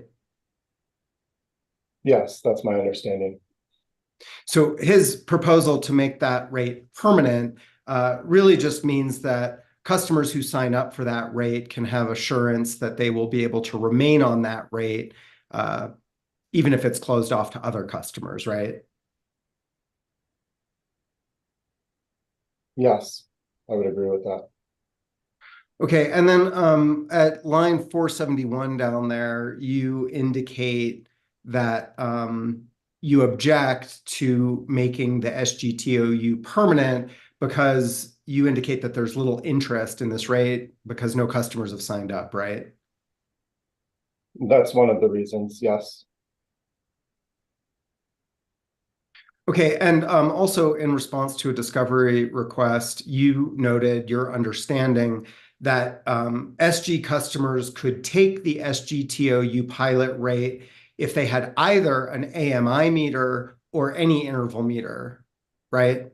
S17: Yes, that's my understanding.
S15: So his proposal to make that rate permanent really just means that customers who sign up for that rate can have assurance that they will be able to remain on that rate, even if it's closed off to other customers, right?
S17: Yes, I would agree with that.
S15: Okay, and then at line 471 down there, you indicate that you object to making the SGTOU permanent because you indicate that there's little interest in this rate because no customers have signed up, right?
S17: That's one of the reasons, yes.
S15: Okay, and also in response to a discovery request, you noted your understanding that SG customers could take the SGTOU pilot rate if they had either an AMI meter or any interval meter, right?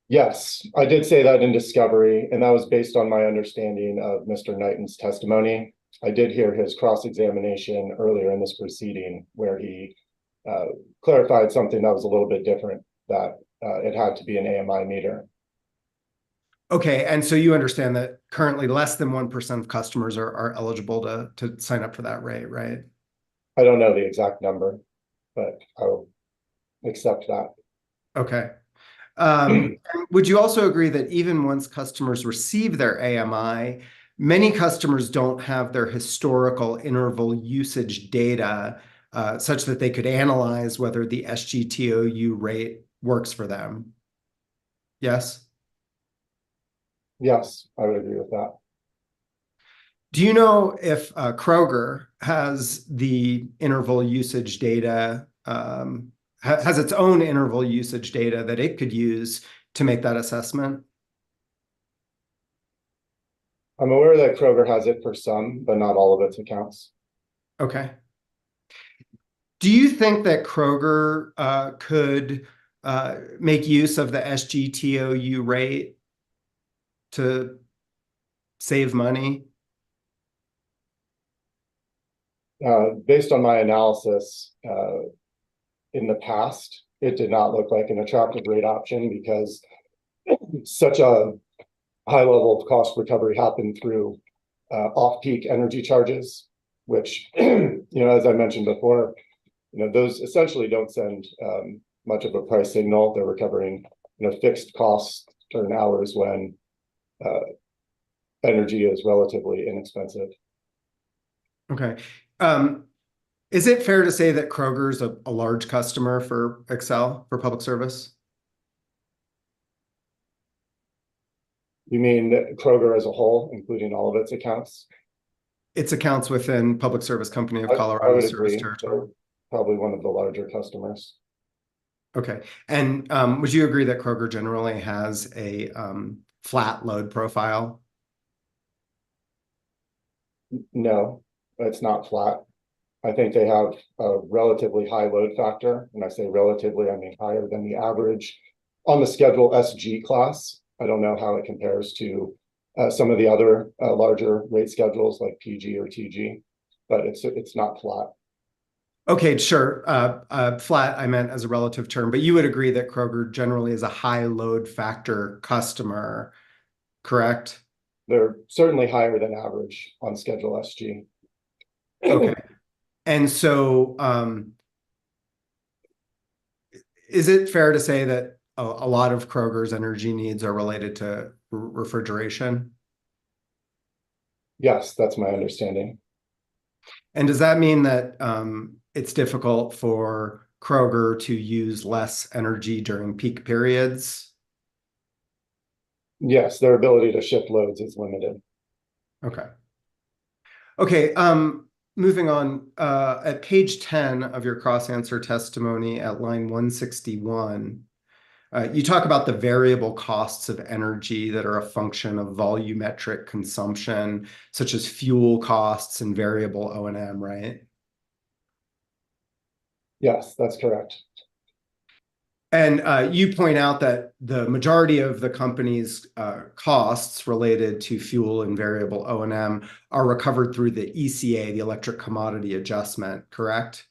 S17: Yes, I did say that in discovery, and that was based on my understanding of Mr. Knighton's testimony. I did hear his cross-examination earlier in this proceeding where he clarified something that was a little bit different, that it had to be an AMI meter.
S15: Okay, and so you understand that currently less than 1% of customers are eligible to sign up for that rate, right?
S17: I don't know the exact number, but I'll accept that.
S15: Okay. Would you also agree that even once customers receive their AMI, many customers don't have their historical interval usage data such that they could analyze whether the SGTOU rate works for them? Yes?
S17: Yes, I would agree with that.
S15: Do you know if Kroger has the interval usage data, has its own interval usage data that it could use to make that assessment?
S17: I'm aware that Kroger has it for some, but not all of its accounts.
S15: Okay. Do you think that Kroger could make use of the SGTOU rate to save money?
S17: Based on my analysis, in the past, it did not look like an attractive rate option because such a high level of cost recovery happened through off-peak energy charges, which, as I mentioned before, those essentially don't send much of a price signal. They're recovering, fixed costs during hours when energy is relatively inexpensive.
S15: Okay. Is it fair to say that Kroger's a large customer for Excel, for public service?
S17: You mean Kroger as a whole, including all of its accounts?
S15: Its accounts within Public Service Company of
S17: I
S15: Colorado
S17: would
S15: Service
S17: agree.
S15: Territory.
S17: They're probably one of the larger customers.
S15: Okay. And would you agree that Kroger generally has a flat load profile?
S17: No, it's not flat. I think they have a relatively high load factor. When I say relatively, I mean higher than the average on the schedule SG class. I don't know how it compares to some of the other larger rate schedules like PG or TG, but it's not flat.
S15: Okay, sure. Flat, I meant as a relative term, but you would agree that Kroger generally is a high load factor customer, correct?
S17: They're certainly higher than average on schedule SG.
S15: Okay. And so is it fair to say that a lot of Kroger's energy needs are related to refrigeration?
S17: Yes, that's my understanding.
S15: And does that mean that it's difficult for Kroger to use less energy during peak periods?
S17: Yes, their ability to shift loads is limited.
S15: Okay. Okay, moving on, at page 10 of your cross-answer testimony at line 161, you talk about the variable costs of energy that are a function of volumetric consumption, such as fuel costs and variable O&M, right?
S17: Yes, that's correct.
S15: And you point out that the majority of the company's costs related to fuel and variable O&M are recovered through the ECA, the Electric Commodity Adjustment, correct?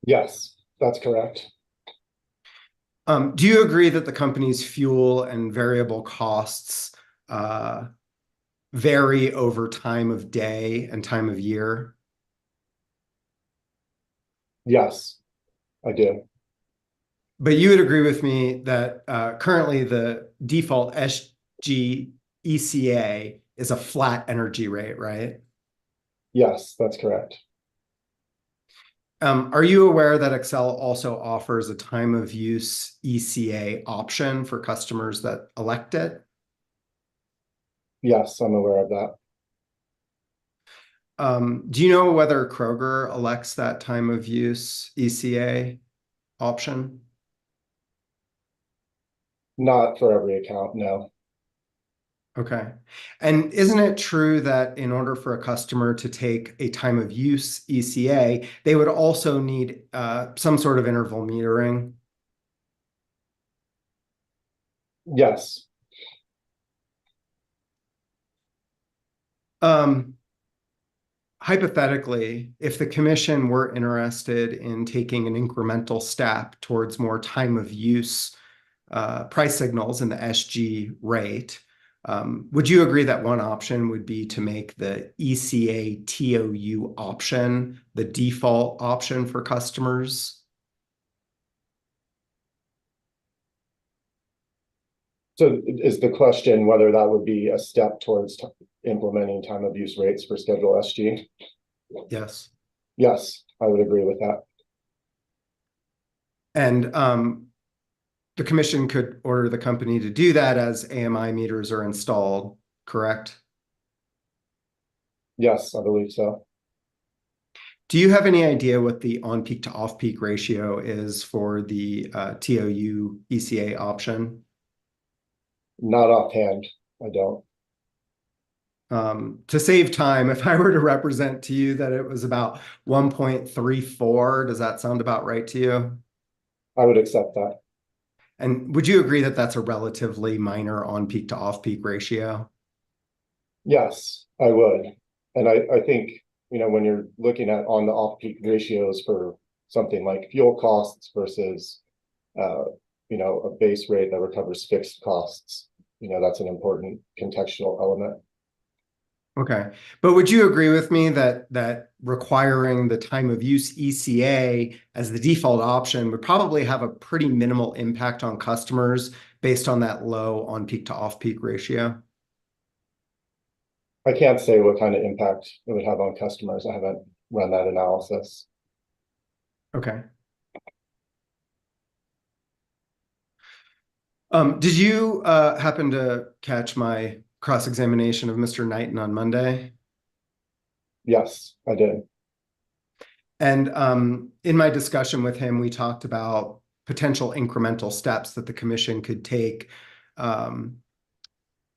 S17: Yes, that's correct.
S15: Do you agree that the company's fuel and variable costs vary over time of day and time of year?
S17: Yes, I do.
S15: But you would agree with me that currently the default SG ECA is a flat energy rate, right?
S17: Yes, that's correct.
S15: Are you aware that Excel also offers a time of use ECA option for customers that elect it?
S17: Yes, I'm aware of that.
S15: Do you know whether Kroger elects that time of use ECA option?
S17: Not for every account, no.
S15: Okay. And isn't it true that in order for a customer to take a time of use ECA, they would also need some sort of interval metering?
S17: Yes.
S15: Hypothetically, if the commission were interested in taking an incremental step towards more time of use price signals in the SG rate, would you agree that one option would be to make the ECA TOU option the default option for customers?
S17: So is the question whether that would be a step towards implementing time of use rates for Schedule SG?
S15: Yes.
S17: Yes, I would agree with that.
S15: And the commission could order the company to do that as AMI meters are installed, correct?
S17: Yes, I believe so.
S15: Do you have any idea what the on-peak to off-peak ratio is for the TOU ECA option?
S17: Not offhand, I don't.
S15: To save time, if I were to represent to you that it was about 1.34, does that sound about right to you?
S17: I would accept that.
S15: And would you agree that that's a relatively minor on-peak to off-peak ratio?
S17: Yes, I would. And I think, you know, when you're looking at on the off-peak ratios for something like fuel costs versus, you know, a base rate that recovers fixed costs, you know, that's an important contextual element.
S15: Okay, but would you agree with me that requiring the time of use ECA as the default option would probably have a pretty minimal impact on customers based on that low on-peak to off-peak ratio?
S17: I can't say what kind of impact it would have on customers. I haven't run that analysis.
S15: Okay. Did you happen to catch my cross-examination of Mr. Knighton on Monday?
S17: Yes, I did.
S15: And in my discussion with him, we talked about potential incremental steps that the commission could take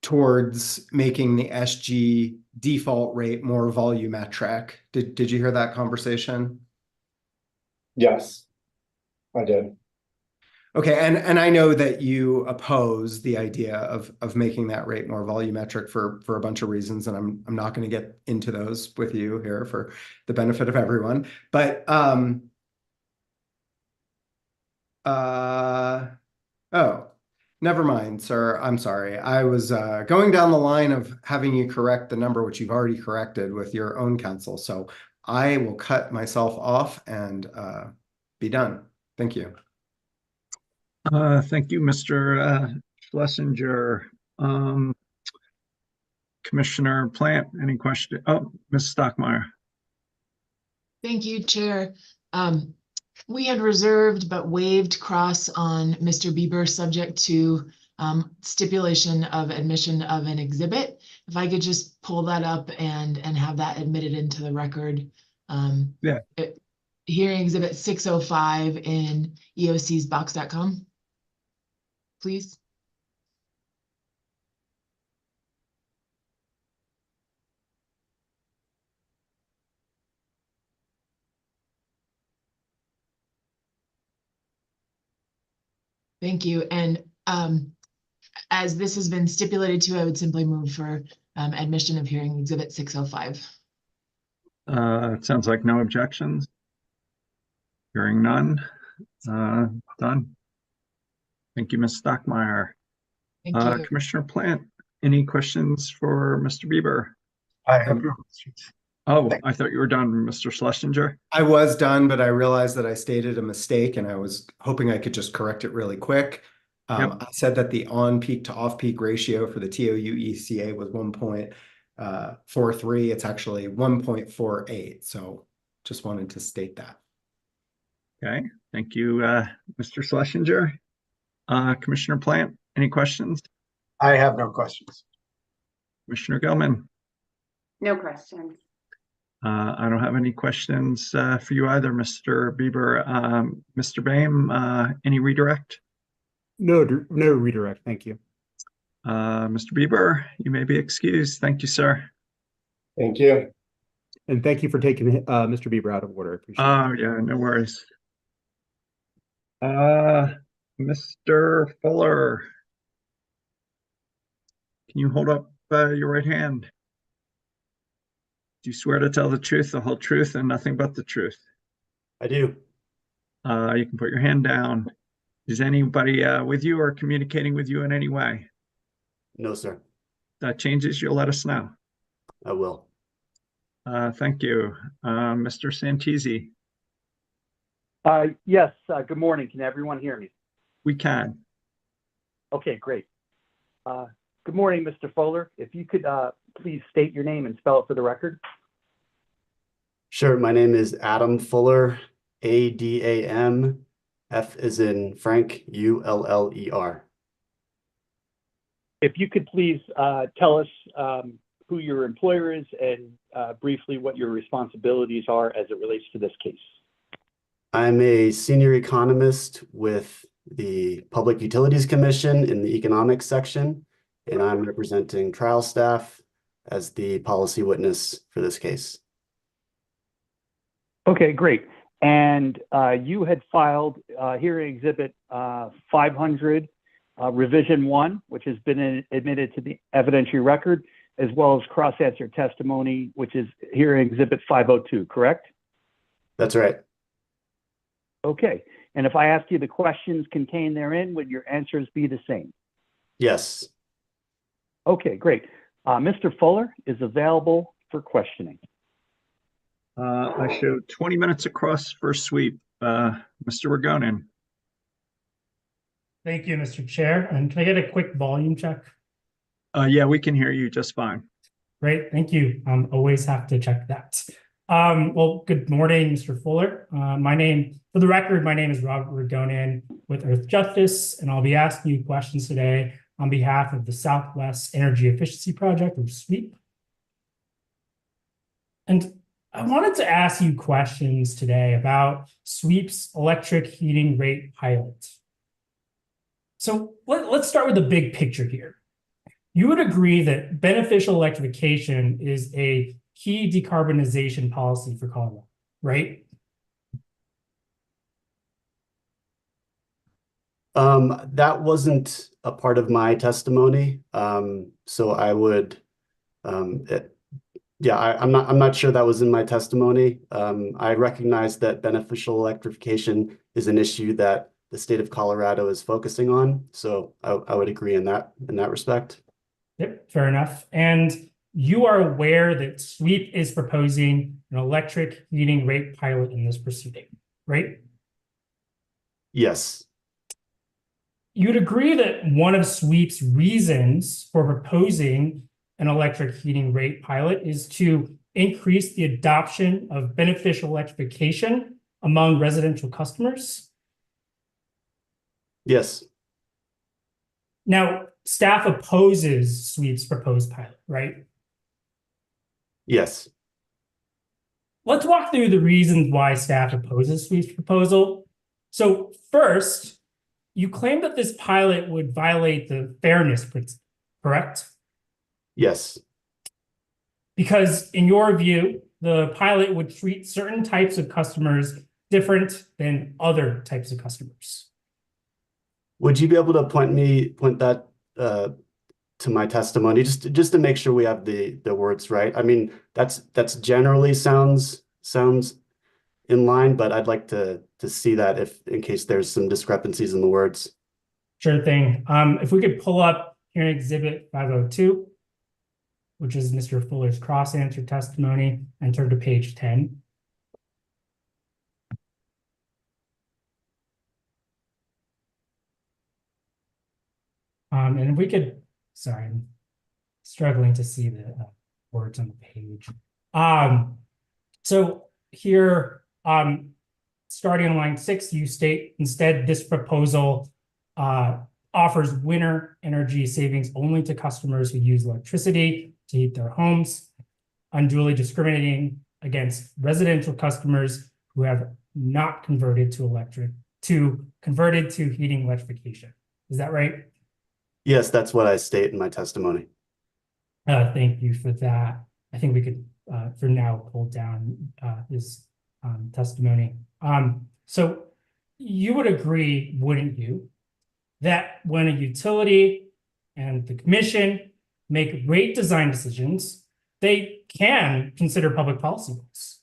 S15: towards making the SG default rate more volumetric. Did you hear that conversation?
S17: Yes, I did.
S15: Okay, and I know that you oppose the idea of making that rate more volumetric for a bunch of reasons, and I'm not going to get into those with you here for the benefit of everyone. But oh, never mind, sir. I'm sorry. I was going down the line of having you correct the number which you've already corrected with your own counsel. So I will cut myself off and be done. Thank you.
S2: Thank you, Mr. Schlesinger. Commissioner Plant, any question? Oh, Ms. Stockmeyer.
S5: Thank you, Chair. We had reserved but waived cross on Mr. Bieber subject to stipulation of admission of an exhibit. If I could just pull that up and have that admitted into the record.
S2: Yeah.
S5: Hearing exhibit 605 in eocsbox.com, please. Thank you. And as this has been stipulated to, I would simply move for admission of hearing exhibit 605.
S2: It sounds like no objections. Hearing none. Done. Thank you, Ms. Stockmeyer.
S5: Thank you.
S2: Commissioner Plant, any questions for Mr. Bieber?
S12: I have no questions.
S2: Oh, I thought you were done, Mr. Schlesinger.
S15: I was done, but I realized that I stated a mistake and I was hoping I could just correct it really quick.
S2: Yep.
S15: I said that the on-peak to off-peak ratio for the TOU ECA was 1.43. It's actually 1.48. So just wanted to state that.
S2: Okay, thank you, Mr. Schlesinger. Commissioner Plant, any questions?
S12: I have no questions.
S2: Commissioner Gilman?
S3: No questions.
S2: I don't have any questions for you either, Mr. Bieber. Mr. Boehm, any redirect?
S4: No redirect. Thank you.
S2: Mr. Bieber, you may be excused. Thank you, sir.
S17: Thank you.
S4: And thank you for taking Mr. Bieber out of order. I appreciate it.
S2: Oh, yeah, no worries. Mr. Fuller, can you hold up your right hand? Do you swear to tell the truth, the whole truth, and nothing but the truth?
S17: I do.
S2: You can put your hand down. Is anybody with you or communicating with you in any way?
S17: No, sir.
S2: That changes, you'll let us know.
S17: I will.
S2: Thank you. Mr. Santisi?
S18: Yes, good morning. Can everyone hear me?
S2: We can.
S18: Okay, great. Good morning, Mr. Fuller. If you could please state your name and spell it for the record.
S17: Sure. My name is Adam Fuller, Adam, F as in Frank, Uller.
S18: If you could please tell us who your employer is and briefly what your responsibilities are as it relates to this case.
S17: I'm a senior economist with the Public Utilities Commission in the economics section, and I'm representing trial staff as the policy witness for this case.
S18: Okay, great. And you had filed hearing exhibit 500, revision 1, which has been admitted to the evidentiary record, as well as cross-answer testimony, which is hearing exhibit 502, correct?
S17: That's right.
S18: Okay. And if I ask you the questions contained therein, would your answers be the same?
S17: Yes.
S18: Okay, great. Mr. Fuller is available for questioning.
S2: I show 20 minutes across for sweep. Mr. Ragonin.
S19: Thank you, Mr. Chair. And can I get a quick volume check?
S2: Yeah, we can hear you just fine.
S19: Great, thank you. Always have to check that. Well, good morning, Mr. Fuller. For the record, my name is Robert Ragonin with Earth Justice, and I'll be asking you questions today on behalf of the Southwest Energy Efficiency Project, or SWEEP. And I wanted to ask you questions today about SWEEP's electric heating rate pilot. So let's start with the big picture here. You would agree that beneficial electrification is a key decarbonization policy for Colorado, right?
S17: That wasn't a part of my testimony. So I would, I'm not sure that was in my testimony. I recognize that beneficial electrification is an issue that the state of Colorado is focusing on. So I would agree in that respect.
S19: Yep, fair enough. And you are aware that SWEEP is proposing an electric heating rate pilot in this proceeding, right?
S17: Yes.
S19: You'd agree that one of SWEEP's reasons for proposing an electric heating rate pilot is to increase the adoption of beneficial electrification among residential customers?
S20: Yes.
S19: Now, staff opposes Sweep's proposed pilot, right?
S20: Yes.
S19: Let's walk through the reasons why staff opposes Sweep's proposal. So first, you claim that this pilot would violate the fairness principle, correct?
S20: Yes.
S19: Because in your view, the pilot would treat certain types of customers different than other types of customers.
S20: Would you be able to point that to my testimony, just to make sure we have the words right? I mean, that's generally sounds in line, but I'd like to see that in case there's some discrepancies in the words.
S19: Sure thing. If we could pull up here Exhibit 502, which is Mr. Fuller's cross-answer testimony, and turn to page 10. And if we could, sorry, I'm struggling to see the words on the page. So here, starting on line 6, you state, instead, this proposal offers winter energy savings only to customers who use electricity to heat their homes, unduly discriminating against residential customers who have not converted to heating electrification. Is that right?
S20: Yes, that's what I state in my testimony.
S19: Thank you for that. I think we could, for now, pull down his testimony. So you would agree, wouldn't you, that when a utility and the commission make rate design decisions, they can consider public policy goals?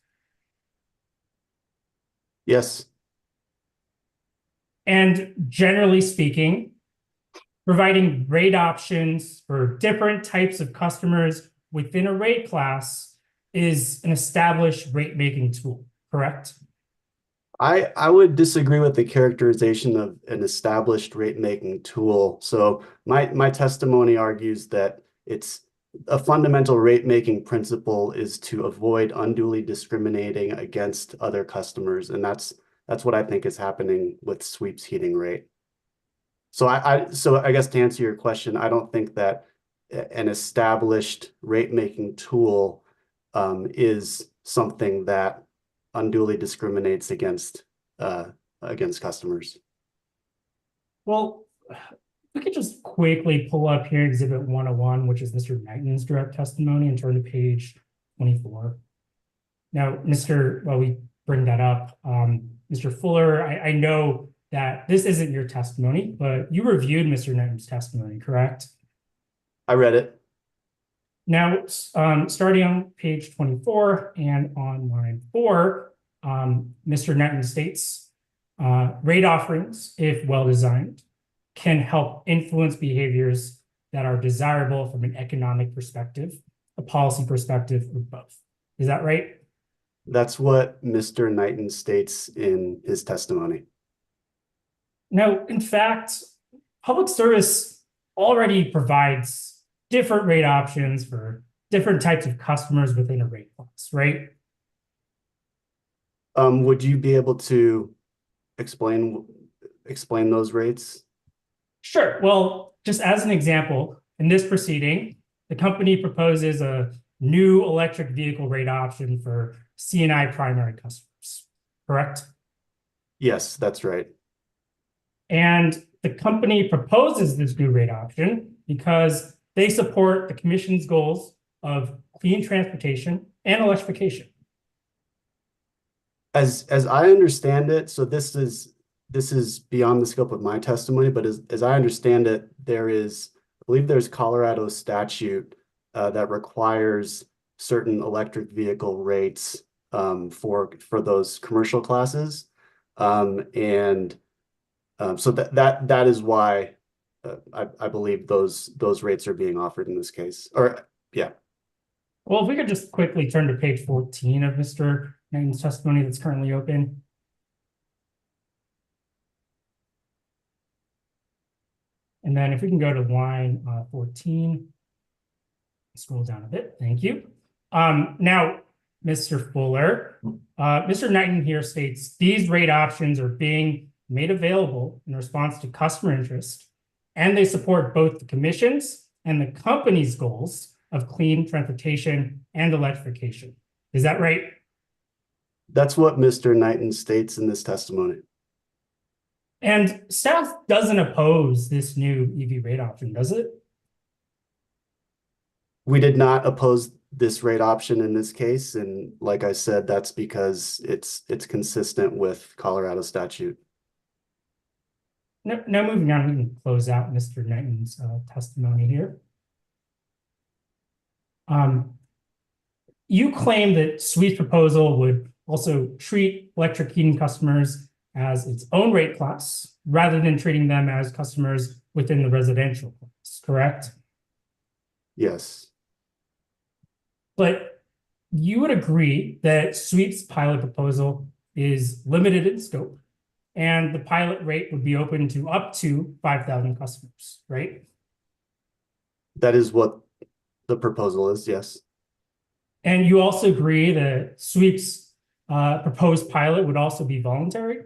S20: Yes.
S19: And generally speaking, providing rate options for different types of customers within a rate class is an established rate-making tool, correct?
S20: I would disagree with the characterization of an established rate-making tool. So my testimony argues that it's a fundamental rate-making principle is to avoid unduly discriminating against other customers, and that's what I think is happening with Sweep's heating rate. So I guess to answer your question, I don't think that an established rate-making tool is something that unduly discriminates against customers.
S19: Well, we could just quickly pull up here Exhibit 101, which is Mr. Knighton's direct testimony, and turn to page 24. Now, while we bring that up, Mr. Fuller, I know that this isn't your testimony, but you reviewed Mr. Knighton's testimony, correct?
S20: I read it.
S19: Now, starting on page 24 and on line 4, Mr. Knighton states, rate offerings, if well-designed, can help influence behaviors that are desirable from an economic perspective, a policy perspective, or both. Is that right?
S20: That's what Mr. Knighton states in his testimony.
S19: No, in fact, public service already provides different rate options for different types of customers within a rate class, right?
S20: Would you be able to explain those rates?
S19: Sure. Well, just as an example, in this proceeding, the company proposes a new electric vehicle rate option for C&I primary customers, correct?
S20: Yes, that's right.
S19: And the company proposes this new rate option because they support the commission's goals of clean transportation and electrification.
S20: As I understand it, so this is beyond the scope of my testimony, but as I understand it, I believe there's Colorado statute that requires certain electric vehicle rates for those commercial classes, so that is why I believe those rates are being offered in this case. Or yeah.
S19: Well, if we could just quickly turn to page 14 of Mr. Knighton's testimony that's currently open. And then if we can go to line 14. Scroll down a bit. Thank you. Now, Mr. Fuller, Mr. Knighton here states these rate options are being made available in response to customer interest, and they support both the commission's and the company's goals of clean transportation and electrification. Is that right?
S20: That's what Mr. Knighton states in this testimony.
S19: And staff doesn't oppose this new EV rate option, does it?
S20: We did not oppose this rate option in this case, and like I said, that's because it's consistent with Colorado statute.
S19: Now moving on, we can close out Mr. Knighton's testimony here. You claim that SWEET's proposal would also treat electric heating customers as its own rate class, rather than treating them as customers within the residential class, correct?
S20: Yes.
S19: But you would agree that SWEET's pilot proposal is limited in scope, and the pilot rate would be open to up to 5,000 customers, right?
S20: That is what the proposal is, yes.
S19: And you also agree that SWEET's proposed pilot would also be voluntary?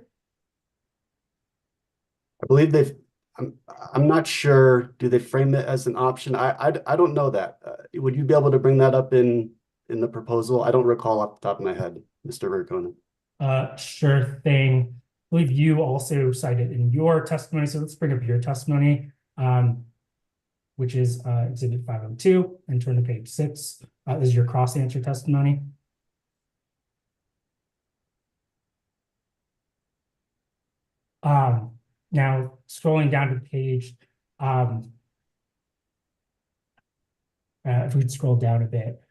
S20: I believe I'm not sure, do they frame it as an option? I don't know that. Would you be able to bring that up in the proposal? I don't recall off the top of my head, Mr. Verkonen.
S19: Sure thing. I believe you also cited in your testimony, so let's bring up your testimony, which is Exhibit 502, and turn to page 6. This is your cross-answer testimony. Now, scrolling down to the page, if we could scroll down a bit.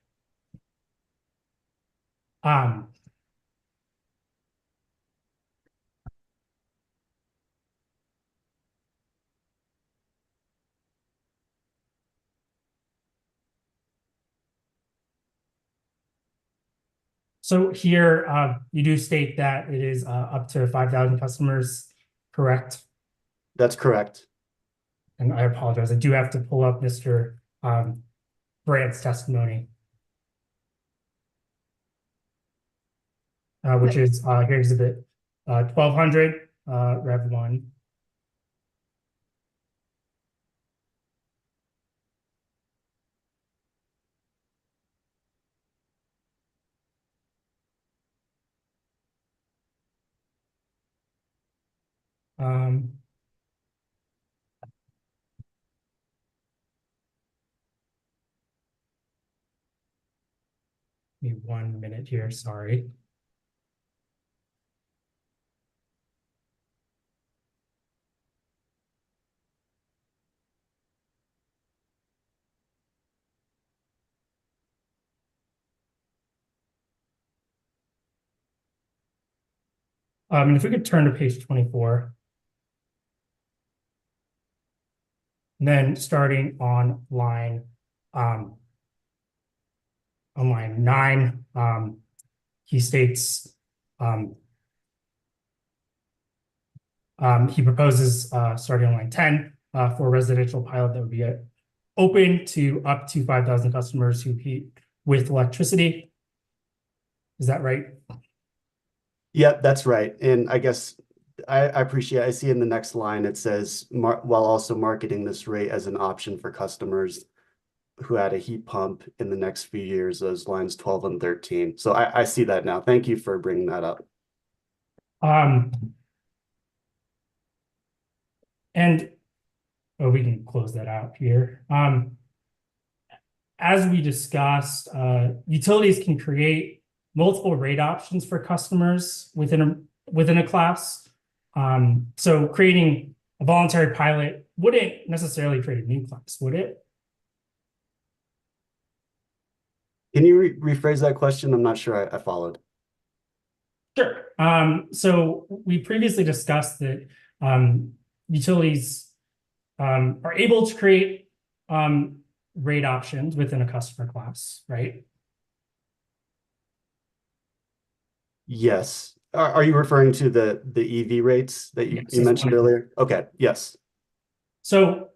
S19: So here, you do state that it is up to 5,000 customers, correct?
S20: That's correct.
S19: And I apologize, I do have to pull up Mr. Brandt's testimony. Which is here exhibit 1200, Rev 1. Give me 1 minute here, sorry. And if we could turn to page 24. And then starting on line 9, he states he proposes starting on line 10 for a residential pilot that would be open to up to 5,000 customers who heat with electricity. Is that right?
S20: Yep, that's right. And I guess I see in the next line, it says, while also marketing this rate as an option for customers who had a heat pump in the next few years, those lines 12 and 13. So I see that now. Thank you for bringing that up.
S19: And we can close that out here. As we discussed, utilities can create multiple rate options for customers within a class. So creating a voluntary pilot wouldn't necessarily create a new class, would it?
S20: Can you rephrase that question? I'm not sure I followed.
S19: Sure. So we previously discussed that utilities are able to create rate options within a customer class, right?
S20: Yes. Are you referring to the EV rates that you mentioned earlier? Okay, yes.
S19: So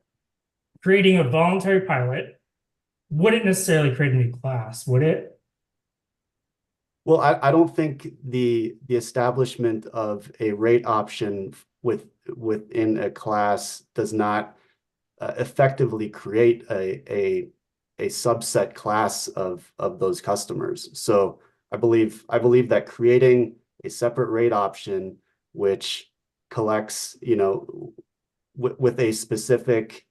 S19: creating a voluntary pilot wouldn't necessarily create a new class, would it?
S20: Well, I don't think the establishment of a rate option within a class does not effectively create a subset class of those customers. So I believe that creating a separate rate option which collects, with a specific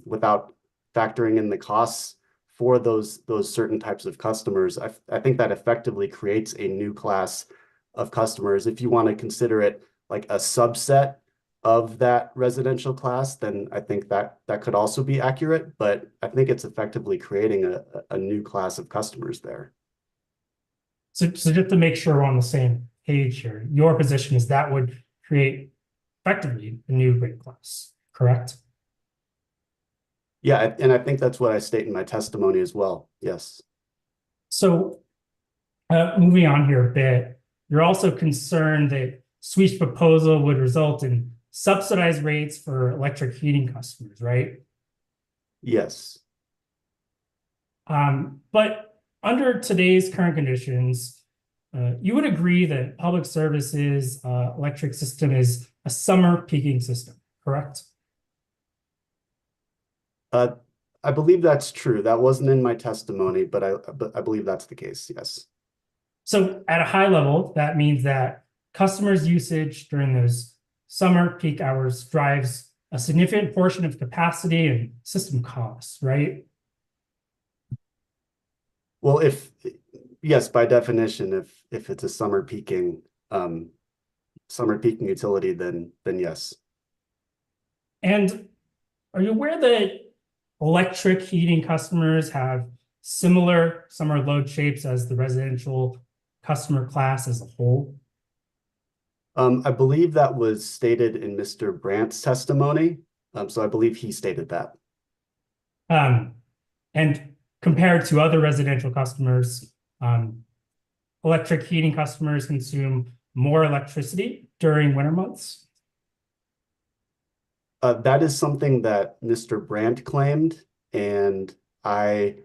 S20: without factoring in the costs for those certain types of customers, I think that effectively creates a new class of customers. If you want to consider it like a subset of that residential class, then I think that could also be accurate, but I think it's effectively creating a new class of customers there.
S19: So just to make sure we're on the same page here, your position is that would create effectively a new rate class, correct?
S20: Yeah, and I think that's what I state in my testimony as well. Yes.
S19: So moving on here a bit, you're also concerned that SWEEP's proposal would result in subsidized rates for electric heating customers, right?
S20: Yes.
S19: But under today's current conditions, you would agree that public services electric system is a summer peaking system, correct?
S20: I believe that's true. That wasn't in my testimony, but I believe that's the case. Yes.
S19: So at a high level, that means that customers' usage during those summer peak hours drives a significant portion of capacity and system costs, right?
S20: Well, yes, by definition, if it's a summer peaking utility, then yes.
S19: And are you aware that electric heating customers have similar summer load shapes as the residential customer class as a whole?
S20: I believe that was stated in Mr. Brandt's testimony. So I believe he stated that.
S19: And compared to other residential customers, electric heating customers consume more electricity during winter months.
S20: That is something that Mr. Brandt claimed, and I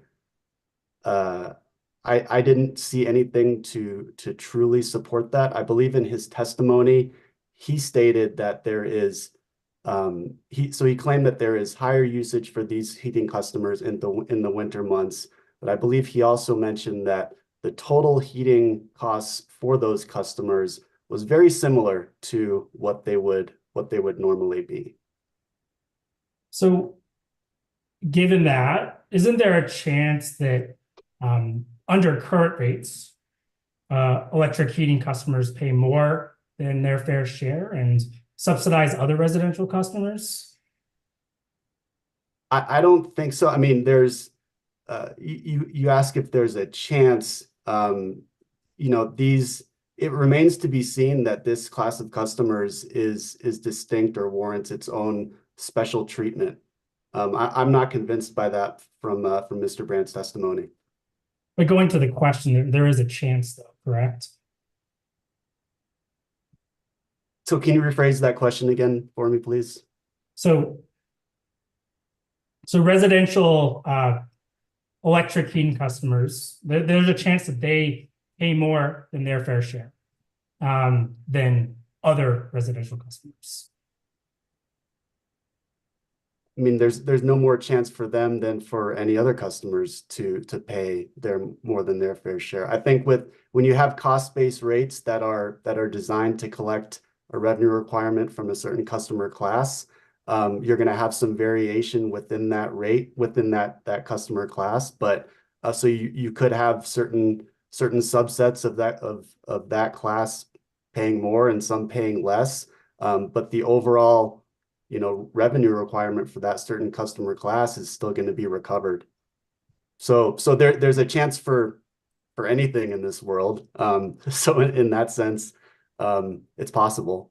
S20: didn't see anything to truly support that. I believe in his testimony, he stated that there is he claimed that there is higher usage for these heating customers in the winter months, but I believe he also mentioned that the total heating costs for those customers was very similar to what they would normally be.
S19: So given that, isn't there a chance that under current rates, electric heating customers pay more than their fair share and subsidize other residential customers?
S20: I don't think so. I mean, there's you ask if there's a chance. It remains to be seen that this class of customers is distinct or warrants its own special treatment. I'm not convinced by that from Mr. Brandt's testimony.
S19: But going to the question, there is a chance though, correct?
S20: So can you rephrase that question again for me, please?
S19: So residential electric heating customers, there's a chance that they pay more than their fair share than other residential customers.
S20: I mean, there's no more chance for them than for any other customers to pay more than their fair share. I think when you have cost-based rates that are designed to collect a revenue requirement from a certain customer class, you're going to have some variation within that rate within that customer class. But so you could have certain subsets of that class paying more and some paying less. But the overall revenue requirement for that certain customer class is still going to be recovered. So there's a chance for anything in this world. So in that sense, it's possible.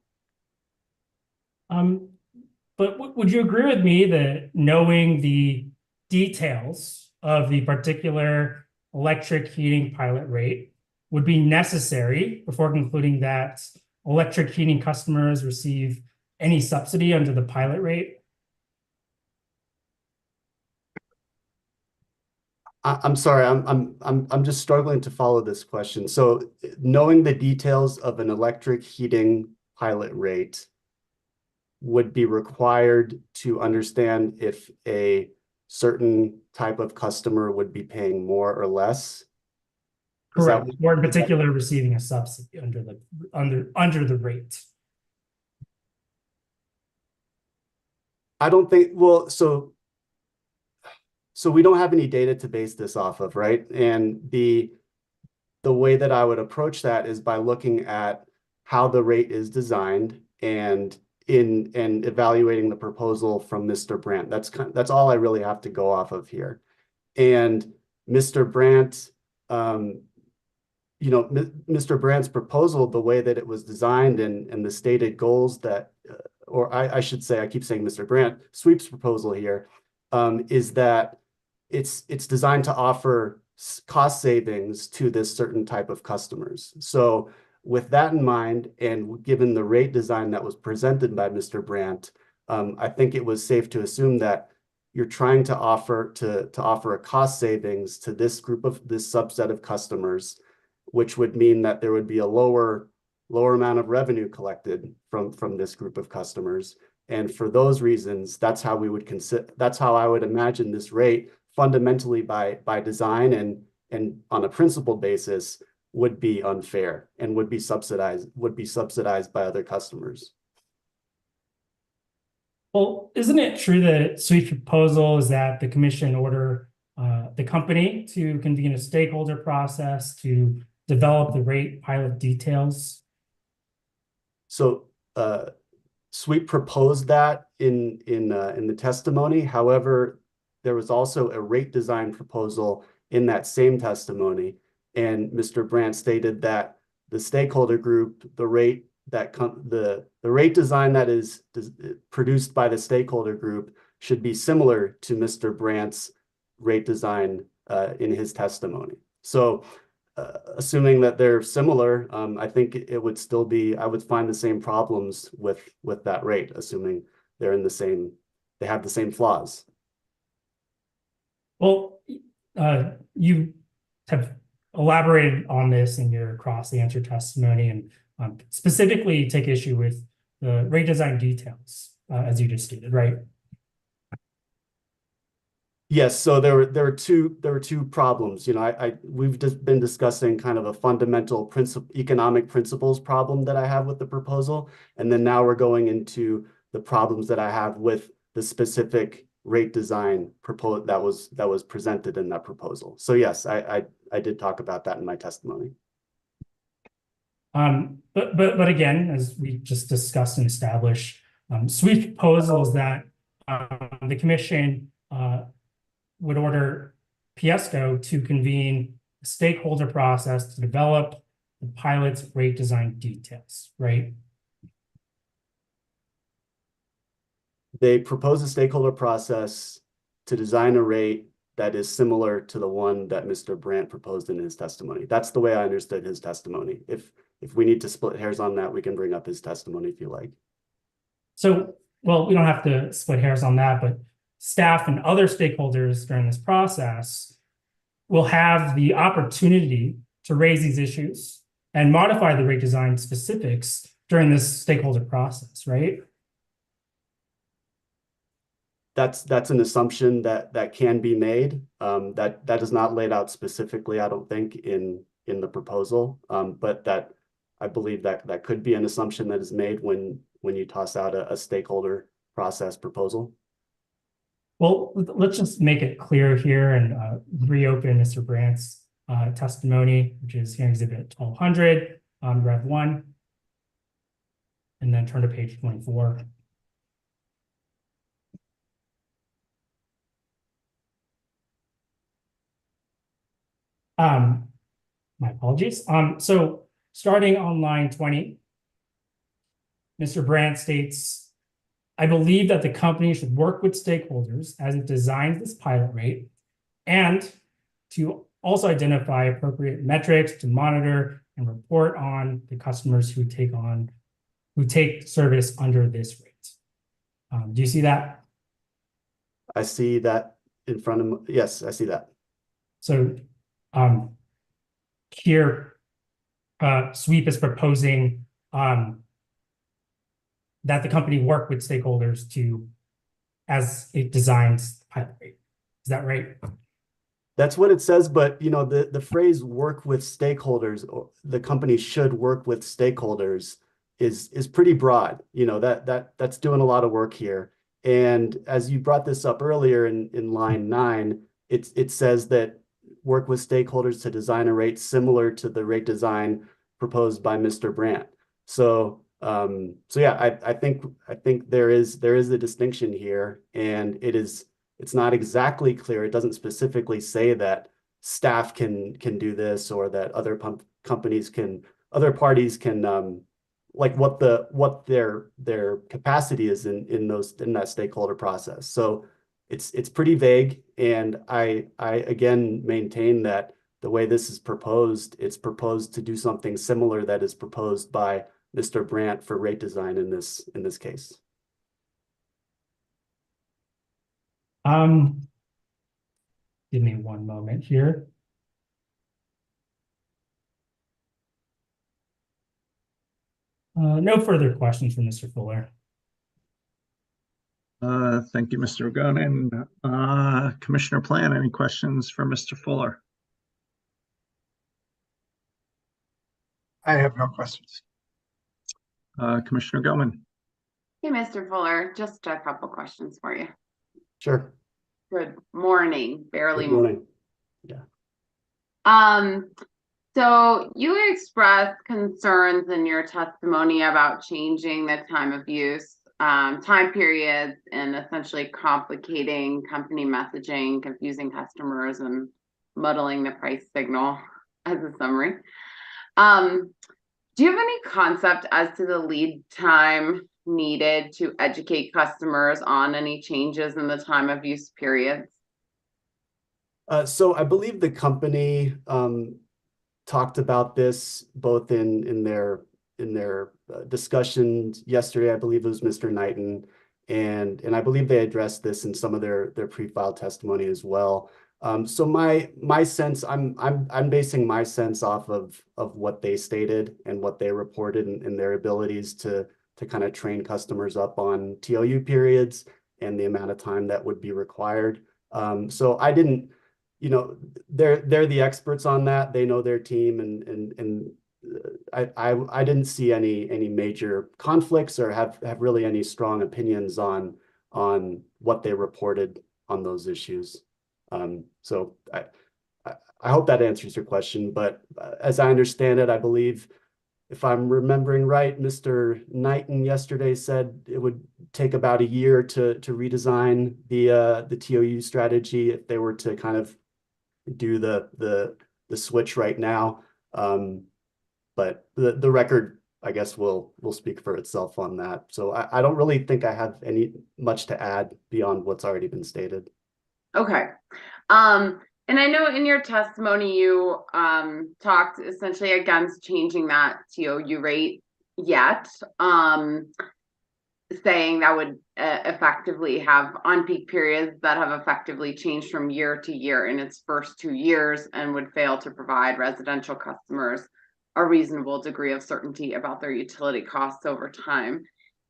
S19: But would you agree with me that knowing the details of the particular electric heating pilot rate would be necessary before concluding that electric heating customers receive any subsidy under the pilot rate?
S20: I'm sorry, I'm just struggling to follow this question. So knowing the details of an electric heating pilot rate would be required to understand if a certain type of customer would be paying more or less.
S19: Correct. Or in particular, receiving a subsidy under the rate.
S20: I don't think, well, so we don't have any data to base this off of, right? And the way that I would approach that is by looking at how the rate is designed and evaluating the proposal from Mr. Brandt. That's all I really have to go off of here. And Mr. Brandt, Mr. Brandt's proposal, the way that it was designed and the stated goals that, or I should say, I keep saying Mr. Brandt, Sweep's proposal here, is that it's designed to offer cost savings to this certain type of customers. So with that in mind, and given the rate design that was presented by Mr. Brandt, I think it was safe to assume that you're trying to offer a cost savings to this subset of customers, which would mean that there would be a lower amount of revenue collected from this group of customers. And for those reasons, that's how I would imagine this rate fundamentally by design and on a principled basis would be unfair and would be subsidized by other customers.
S19: Well, isn't it true that Sweep's proposal is that the commission order the company to convene a stakeholder process to develop the rate pilot details?
S20: So Sweep proposed that in the testimony. However, there was also a rate design proposal in that same testimony, and Mr. Brandt stated that the stakeholder group, the rate design that is produced by the stakeholder group should be similar to Mr. Brandt's rate design in his testimony. So assuming that they're similar, I think it would still be, I would find the same problems with that rate, assuming they have the same flaws.
S19: Well, you have elaborated on this in your cross-answer testimony and specifically take issue with the rate design details, as you just stated, right?
S20: Yes, so there were two problems. We've just been discussing kind of a fundamental economic principles problem that I have with the proposal, and then now we're going into the problems that I have with the specific rate design that was presented in that proposal. So yes, I did talk about that in my testimony.
S19: But again, as we just discussed and established, Sweep's proposal is that the commission would order PSCO to convene a stakeholder process to develop the pilot's rate design details, right?
S20: They propose a stakeholder process to design a rate that is similar to the one that Mr. Brandt proposed in his testimony. That's the way I understood his testimony. If we need to split hairs on that, we can bring up his testimony if you like.
S19: So, well, we don't have to split hairs on that, but staff and other stakeholders during this process will have the opportunity to raise these issues and modify the rate design specifics during this stakeholder process, right?
S20: That's an assumption that can be made. That is not laid out specifically, I don't think, in the proposal, but that I believe that could be an assumption that is made when you toss out a stakeholder process proposal.
S19: Well, let's just make it clear here and reopen Mr. Brandt's testimony, which is here in Exhibit 1200, Rev 1, and then turn to page 24. My apologies. So starting on line 20, Mr. Brandt states, I believe that the company should work with stakeholders as it designs this pilot rate and to also identify appropriate metrics to monitor and report on the customers who take service under this rate. Do you see that?
S20: I see that in front of me. Yes, I see that.
S19: So here, SWEEP is proposing that the company work with stakeholders as it designs the pilot rate. Is that right?
S20: That's what it says, but the phrase "work with stakeholders," or the company should work with stakeholders, is pretty broad. That's doing a lot of work here. And as you brought this up earlier in line 9, it says that work with stakeholders to design a rate similar to the rate design proposed by Mr. Brandt. So yeah, I think there is a distinction here, and it's not exactly clear. It doesn't specifically say that staff can do this, or that other other parties can like what their capacity is in that stakeholder process. So it's pretty vague, and I again maintain that the way this is proposed, it's proposed to do something similar that is proposed by Mr. Brandt for rate design in this case.
S19: Give me one moment here. No further questions from Mr. Fuller.
S2: Thank you, Mr. Ogonin. Commissioner Plan, any questions for Mr. Fuller?
S12: I have no questions.
S2: Commissioner Gilman.
S3: Hey, Mr. Fuller, just a couple questions for you.
S20: Sure.
S3: Good morning, barely
S20: Good morning.
S3: Yeah. So you expressed concerns in your testimony about changing the time of use, time periods, and essentially complicating company messaging, confusing customers, and muddling the price signal as a summary. Do you have any concept as to the lead time needed to educate customers on any changes in the time of use periods?
S20: So I believe the company talked about this both in their discussions yesterday. I believe it was Mr. Knighton, and I believe they addressed this in some of their pre-filed testimony as well. So my sense, I'm basing my sense off of what they stated and what they reported, and their abilities to kind of train customers up on TOU periods and the amount of time that would be required. So I didn't, they're the experts on that. They know their team, and I didn't see any major conflicts or have really any strong opinions on what they reported on those issues. So I hope that answers your question, but as I understand it, I believe, if I'm remembering right, Mr. Knighton yesterday said it would take about a year to redesign the TOU strategy if they were to kind of do the switch right now. But the record, I guess, will speak for itself on that. So I don't really think I have much to add beyond what's already been stated.
S3: Okay. And I know in your testimony, you talked essentially against changing that TOU rate yet, saying that would effectively have on-peak periods that have effectively changed from year to year in its first 2 years, and would fail to provide residential customers a reasonable degree of certainty about their utility costs over time.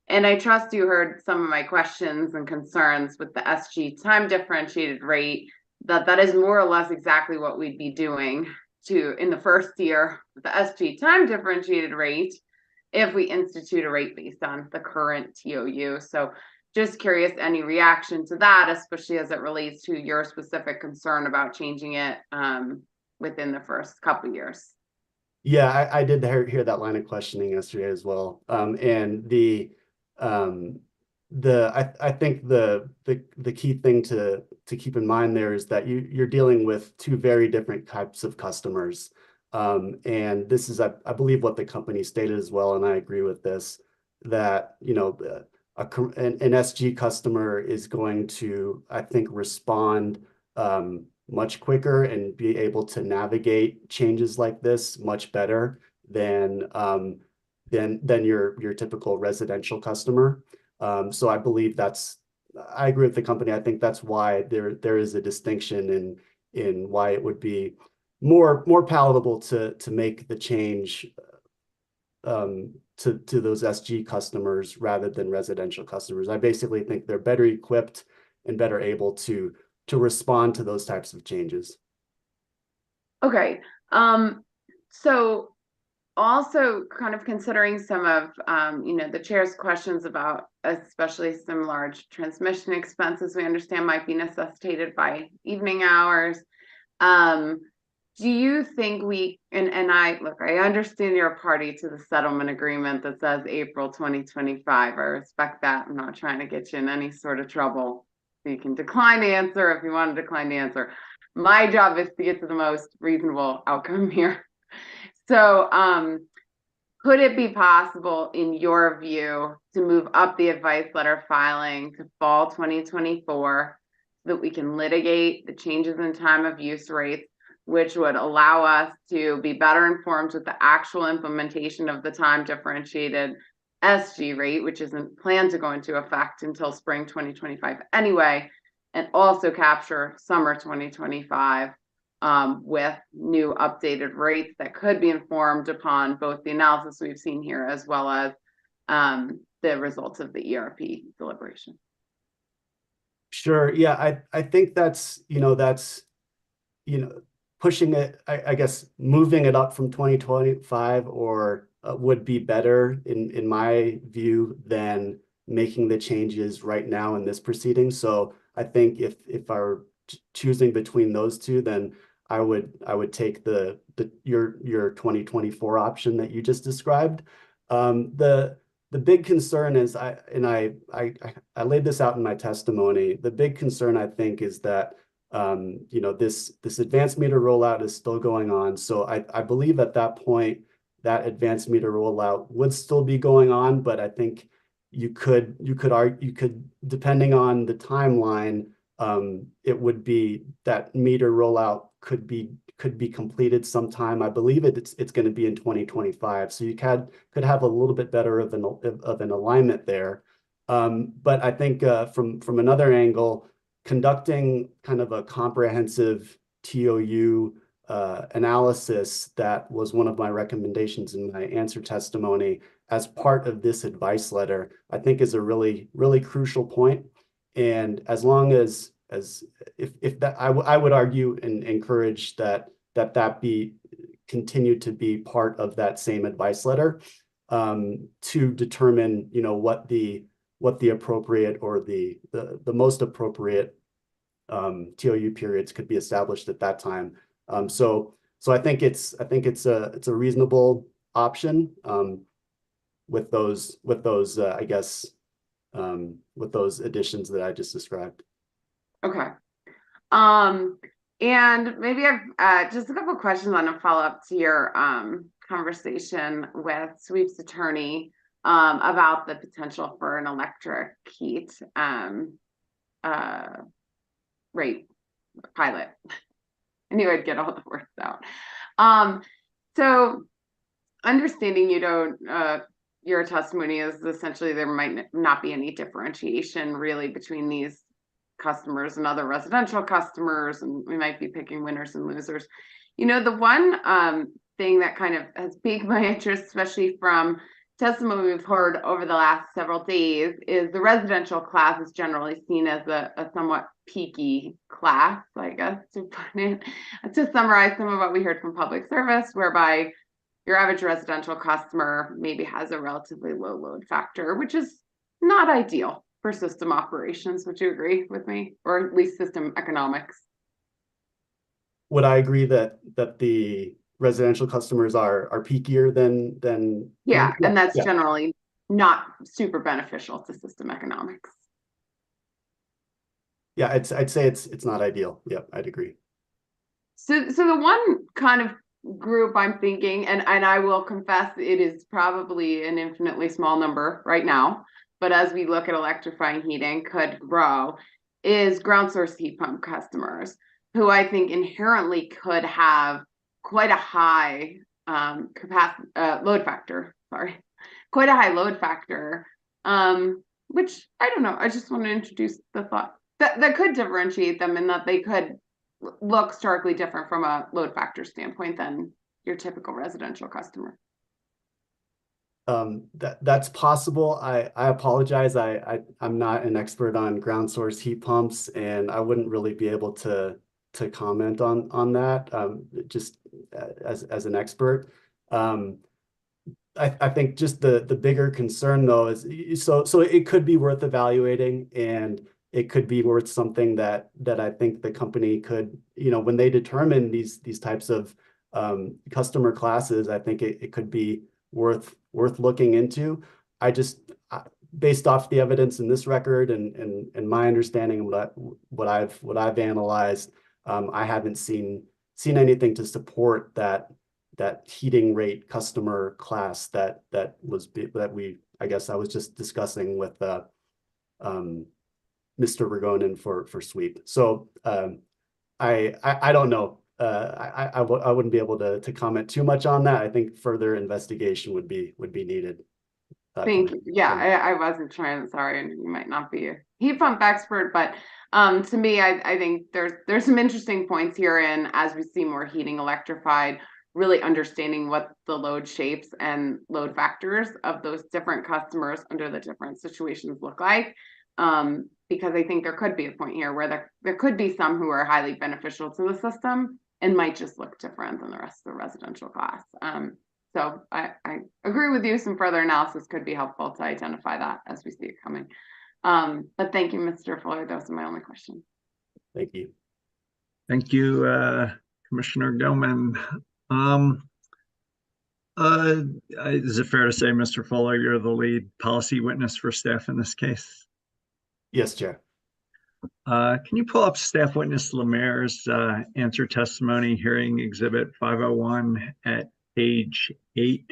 S3: And I trust you heard some of my questions and concerns with the SG time differentiated rate, that is more or less exactly what we'd be doing in the first year with the SG time differentiated rate if we institute a rate based on the current TOU. So just curious, any reaction to that, especially as it relates to your specific concern about changing it within the first couple of years?
S20: Yeah, I did hear that line of questioning yesterday as well. And I think the key thing to keep in mind there is that you're dealing with two very different types of customers. And this is, I believe, what the company stated as well, and I agree with this, that an SG customer is going to, I think, respond much quicker and be able to navigate changes like this much better than your typical residential customer. So I believe I agree with the company. I think that's why there is a distinction in why it would be more palatable to make the change to those SG customers rather than residential customers. I basically think they're better equipped and better able to respond to those types of changes.
S3: Okay. So also kind of considering some of the chair's questions about especially some large transmission expenses we understand might be necessitated by evening hours. Do you think I understand you're a party to the settlement agreement that says April 2025. I respect that. I'm not trying to get you in any sort of trouble. So you can decline to answer if you want to decline to answer. My job is to get to the most reasonable outcome here. So, could it be possible, in your view, to move up the advice letter filing to fall 2024 so that we can litigate the changes in time of use rates, which would allow us to be better informed with the actual implementation of the time differentiated SG rate, which isn't planned to go into effect until spring 2025 anyway, and also capture summer 2025 with new updated rates that could be informed upon both the analysis we've seen here as well as the results of the ERP deliberation?
S20: Sure. Yeah, I think that's pushing it, I guess moving it up from 2025 or would be better in my view than making the changes right now in this proceeding. So I think if I were choosing between those two, then I would take your 2024 option that you just described. The big concern is I laid this out in my testimony. The big concern I think is that this advanced meter rollout is still going on. So I believe at that point that advanced meter rollout would still be going on, but I think you could depending on the timeline, it would be that meter rollout could be completed sometime. I believe it's going to be in 2025. So you could have a little bit better of an alignment there. But I think from another angle, conducting kind of a comprehensive TOU analysis that was one of my recommendations in my answer testimony as part of this advice letter, I think is a really, really crucial point. And as long as if that, I would argue and encourage that be continued to be part of that same advice letter to determine, what the appropriate or the most appropriate TOU periods could be established at that time. So I think it's a reasonable option with those I guess with those additions that I just described.
S3: Okay. And maybe I've just a couple of questions on a follow-up to your conversation with Sweep's attorney about the potential for an electric heat rate pilot. I knew I'd get all the words out. So understanding you don't your testimony is essentially there might not be any differentiation really between these customers and other residential customers, and we might be picking winners and losers. The one thing that kind of has piqued my interest, especially from testimony we've heard over the last several days, is the residential class is generally seen as a somewhat peaky class, I guess, to summarize some of what we heard from public service, whereby your average residential customer maybe has a relatively low load factor, which is not ideal for system operations. Would you agree with me, or at least system economics?
S20: Would I agree that the residential customers are peakier than
S3: yeah, and that's generally not super beneficial to system economics.
S20: Yeah, I'd say it's not ideal. Yep, I'd agree.
S3: So the one kind of group I'm thinking, and I will confess it is probably an infinitely small number right now, but as we look at electrifying heating could grow, is ground source heat pump customers, who I think inherently could have quite a high load factor, quite a high load factor, which I don't know, I just want to introduce the thought that could differentiate them in that they could look starkly different from a load factor standpoint than your typical residential customer.
S20: That's possible. I apologize. I'm not an expert on ground source heat pumps, and I wouldn't really be able to comment on that, just as an expert. I think just the bigger concern though is so it could be worth evaluating, and it could be worth something that I think the company could, when they determine these types of customer classes, I think it could be worth looking into. Based off the evidence in this record and my understanding of what I've analyzed, I haven't seen anything to support that heating rate customer class that I guess I was just discussing with Mr. Ragonin for sweep. So I don't know. I wouldn't be able to comment too much on that. I think further investigation would be needed.
S3: Thank you. Yeah, I wasn't trying, sorry, and you might not be a heat pump expert, but to me, I think there's some interesting points here, and as we see more heating electrified, really understanding what the load shapes and load factors of those different customers under the different situations look like. Because I think there could be a point here where there could be some who are highly beneficial to the system and might just look different than the rest of the residential class. So I agree with you. Some further analysis could be helpful to identify that as we see it coming. But thank you, Mr. Fuller. Those are my only questions.
S20: Thank you.
S2: Thank you, Commissioner Gilman. Is it fair to say, Mr. Fuller, you're the lead policy witness for staff in this case?
S20: Yes, Chair.
S2: Can you pull up staff witness Lammer's answer testimony hearing exhibit 501 at page 8?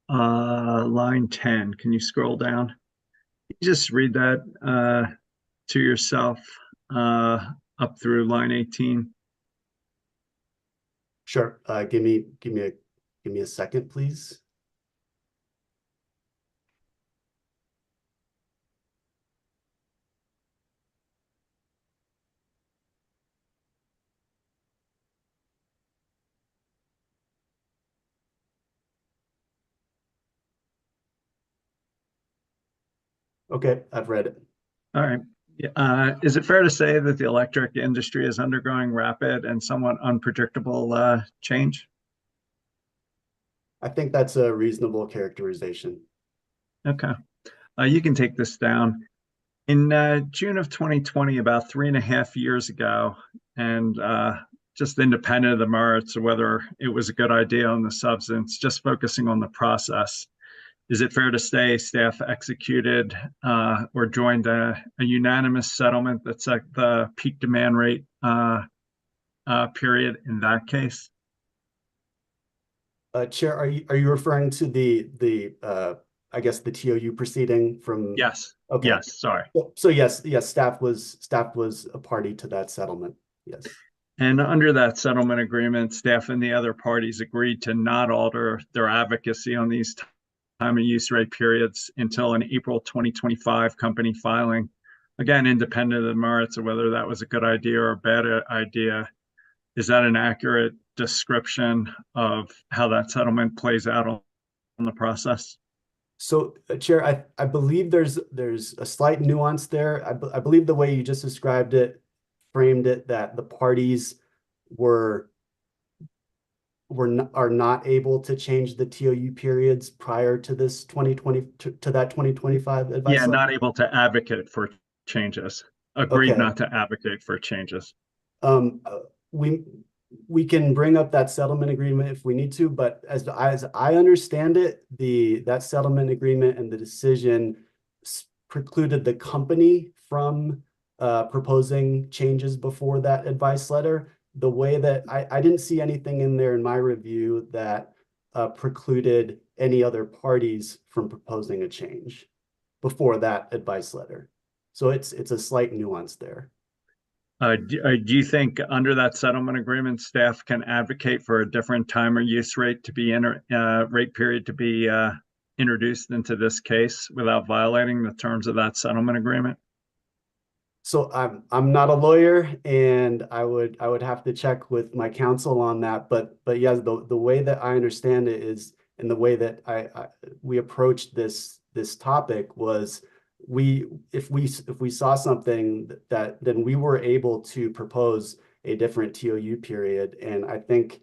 S2: Line 10. Can you scroll down? You just read that to yourself up through line 18.
S20: Sure. Give me a second, please. Okay, I've read it.
S2: All right. Is it fair to say that the electric industry is undergoing rapid and somewhat unpredictable change?
S20: I think that's a reasonable characterization.
S2: Okay. You can take this down. In June of 2020, about 3.5 years ago, and just independent of the merits of whether it was a good idea on the substance, just focusing on the process, is it fair to say staff executed or joined a unanimous settlement that set the peak demand rate period in that case?
S20: Chair, are you referring to the I guess the TOU proceeding from?
S2: Yes.
S20: Okay.
S2: Yes. Sorry.
S20: So yes, staff was a party to that settlement. Yes.
S2: And under that settlement agreement, staff and the other parties agreed to not alter their advocacy on these time of use rate periods until an April 2025 company filing. Again, independent of the merits of whether that was a good idea or a bad idea. Is that an accurate description of how that settlement plays out on the process?
S20: So, Chair, I believe there's a slight nuance there. I believe the way you just described it, framed it, that the parties are not able to change the TOU periods prior to this 2020 to that 2025 advice.
S2: Yeah, not able to advocate for changes. Agreed not to advocate for changes.
S20: We can bring up that settlement agreement if we need to, but as I understand it, that settlement agreement and the decision precluded the company from proposing changes before that advice letter. The way that I didn't see anything in there in my review that precluded any other parties from proposing a change before that advice letter. So it's a slight nuance there.
S2: Do you think under that settlement agreement, staff can advocate for a different time or use rate to be rate period to be introduced into this case without violating the terms of that settlement agreement?
S20: So I'm not a lawyer, and I would have to check with my counsel on that. But yes, the way that I understand it is, and the way that we approached this topic was, if we saw something that, then we were able to propose a different TOU period. And I think,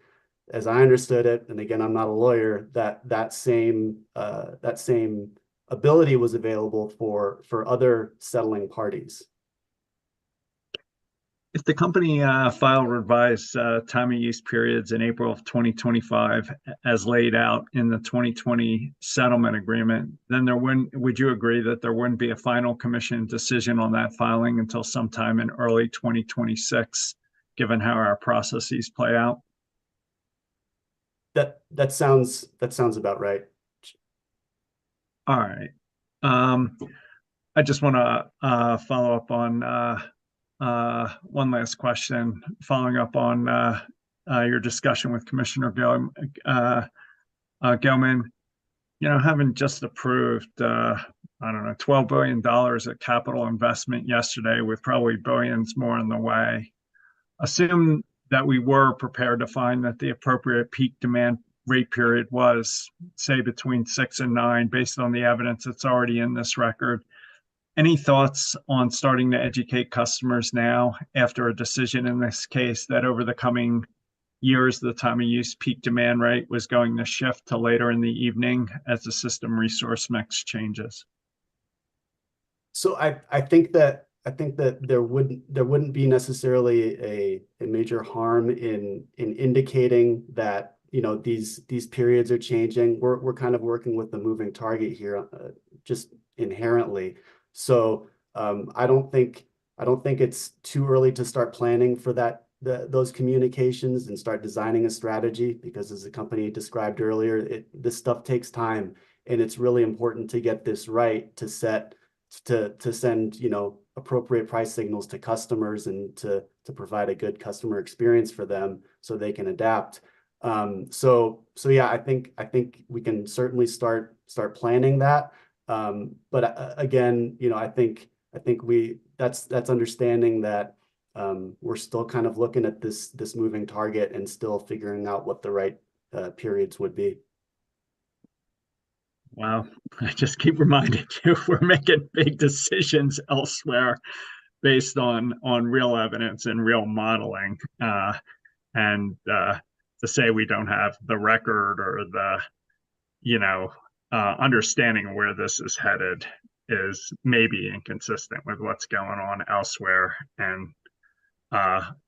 S20: as I understood it, and again, I'm not a lawyer, that same ability was available for other settling parties.
S2: If the company filed revised time of use periods in April of 2025 as laid out in the 2020 settlement agreement, then would you agree that there wouldn't be a final commission decision on that filing until sometime in early 2026, given how our processes play out?
S20: That sounds about right.
S2: All right. I just want to follow up on one last question, following up on your discussion with Commissioner Gilman. Having just approved, I don't know, $12 billion of capital investment yesterday, with probably billions more on the way. Assume that we were prepared to find that the appropriate peak demand rate period was, say, between 6 and 9, based on the evidence that's already in this record. Any thoughts on starting to educate customers now, after a decision in this case, that over the coming years, the time of use peak demand rate was going to shift to later in the evening as the system resource mix changes?
S20: So I think that there wouldn't be necessarily a major harm in indicating that, these periods are changing. We're kind of working with the moving target here, just inherently. So I don't think it's too early to start planning for those communications and start designing a strategy, because, as the company described earlier, this stuff takes time, and it's really important to get this right, to send appropriate price signals to customers, and to provide a good customer experience for them so they can adapt. So yeah, I think we can certainly start planning that. But again, I think that's understanding that we're still kind of looking at this moving target and still figuring out what the right periods would be.
S2: Wow, I just keep reminding you, we're making big decisions elsewhere based on real evidence and real modeling. And to say we don't have the record or the, understanding of where this is headed is maybe inconsistent with what's going on elsewhere and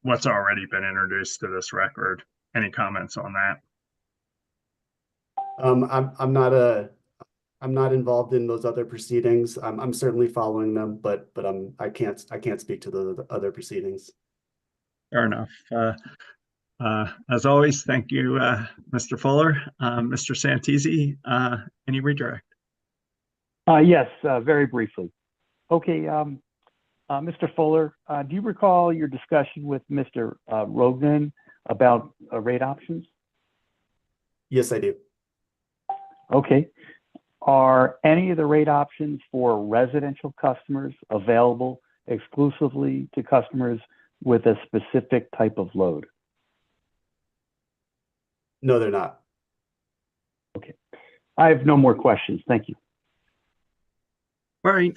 S2: what's already been introduced to this record. Any comments on that?
S20: I'm not involved in those other proceedings. I'm certainly following them, but I can't speak to the other proceedings.
S2: Fair enough. As always, thank you, Mr. Fuller. Mr. Santisi, any redirect?
S18: Yes, very briefly. Okay, Mr. Fuller, do you recall your discussion with Mr. Rognan about rate options?
S20: Yes, I do.
S18: Okay. Are any of the rate options for residential customers available exclusively to customers with a specific type of load?
S20: No, they're not.
S18: Okay. I have no more questions. Thank you.
S2: All right.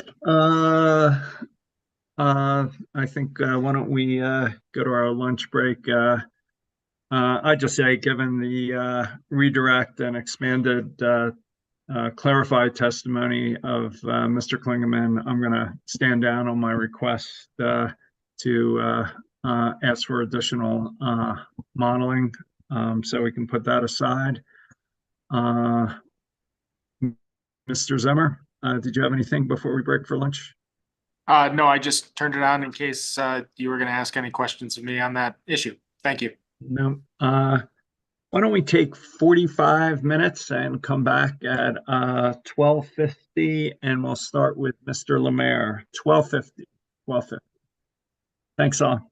S2: I think why don't we go to our lunch break? I just say, given the redirect and expanded clarified testimony of Mr. Klingman, I'm going to stand down on my request to ask for additional modeling, so we can put that aside. Mr. Zimmer, did you have anything before we break for lunch?
S6: No, I just turned it on in case you were going to ask any questions of me on that issue. Thank you.
S2: No. Why don't we take 45 minutes and come back at 12:50, and we'll start with Mr. Lammer. 12:50. Thanks all.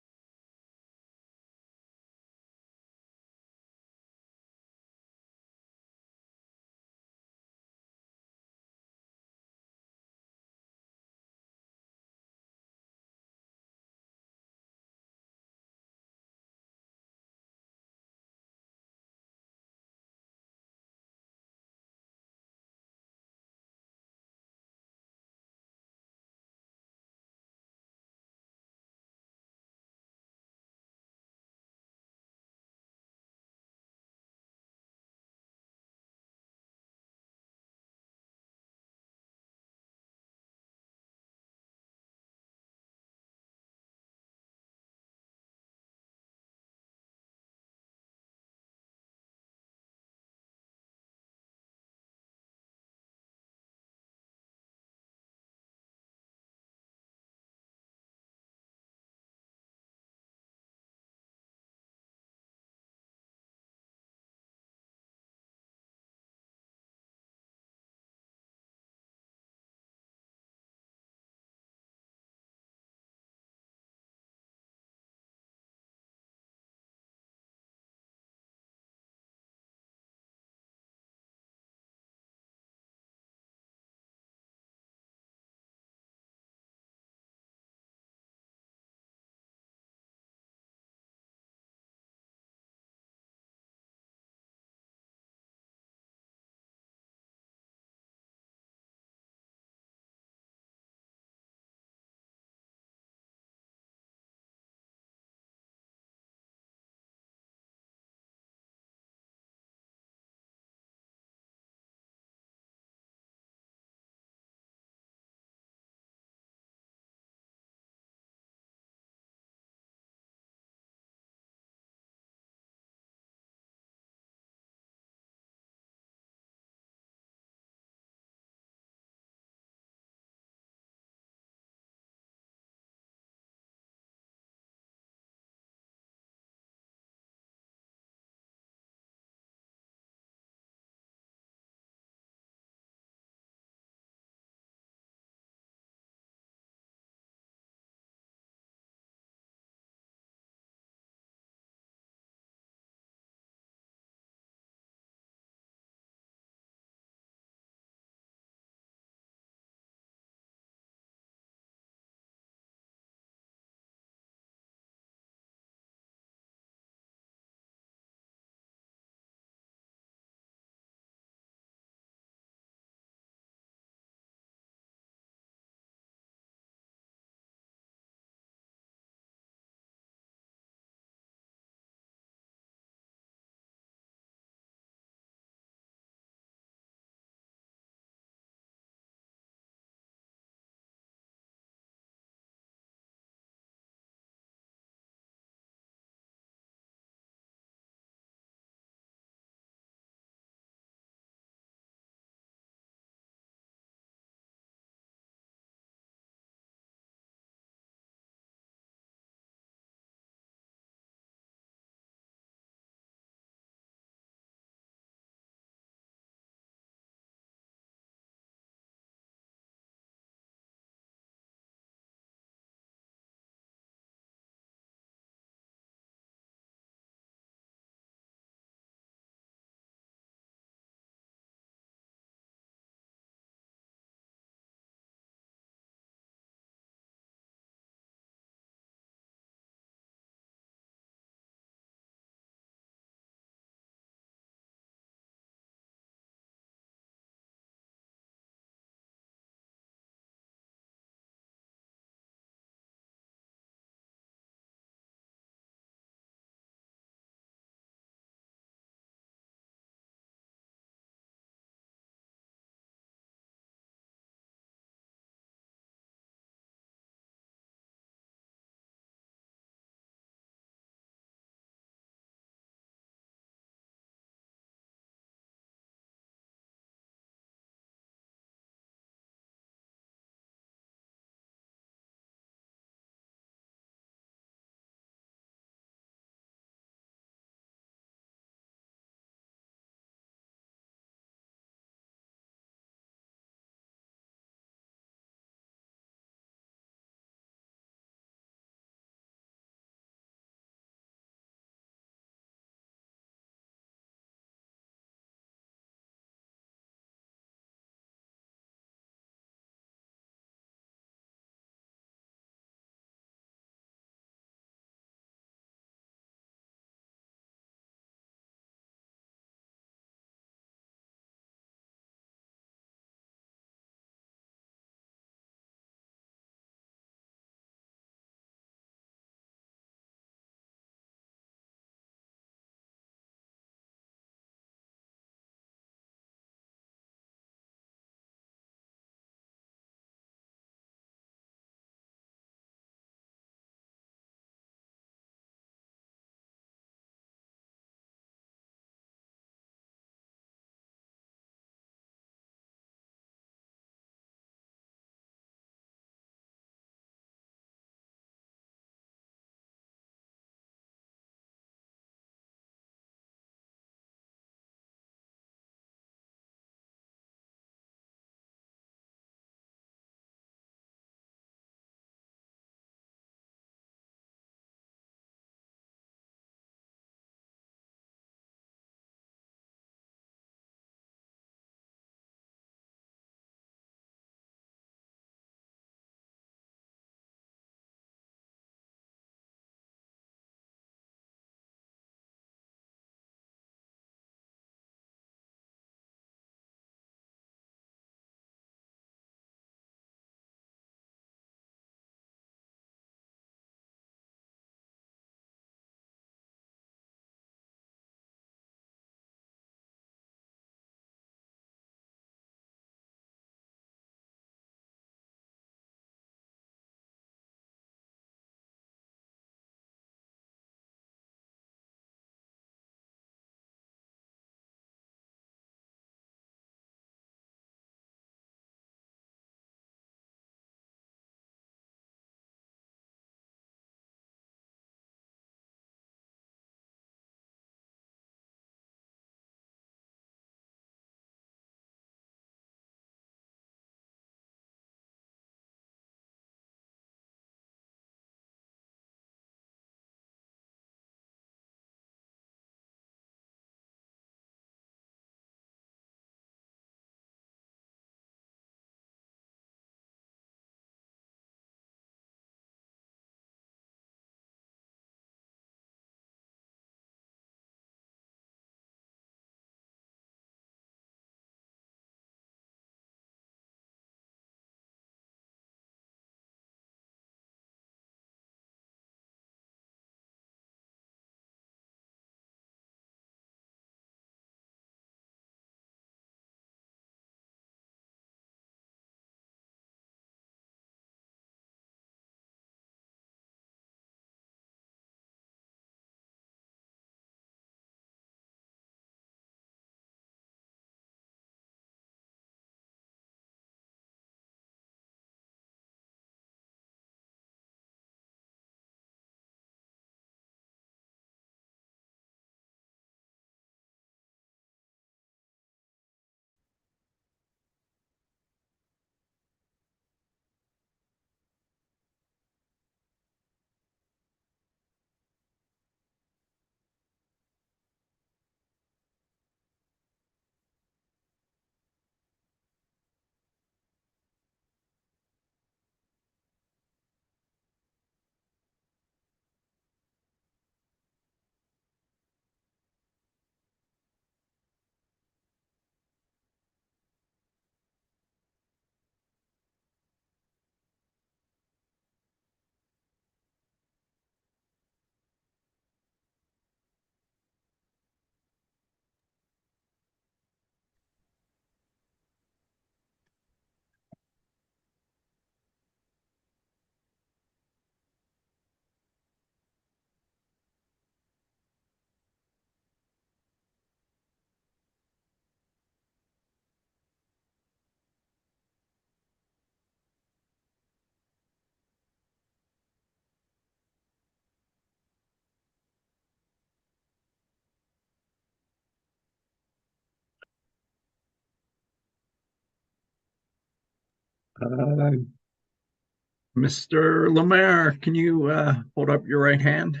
S2: Mr. Lammer, can you hold up your right hand?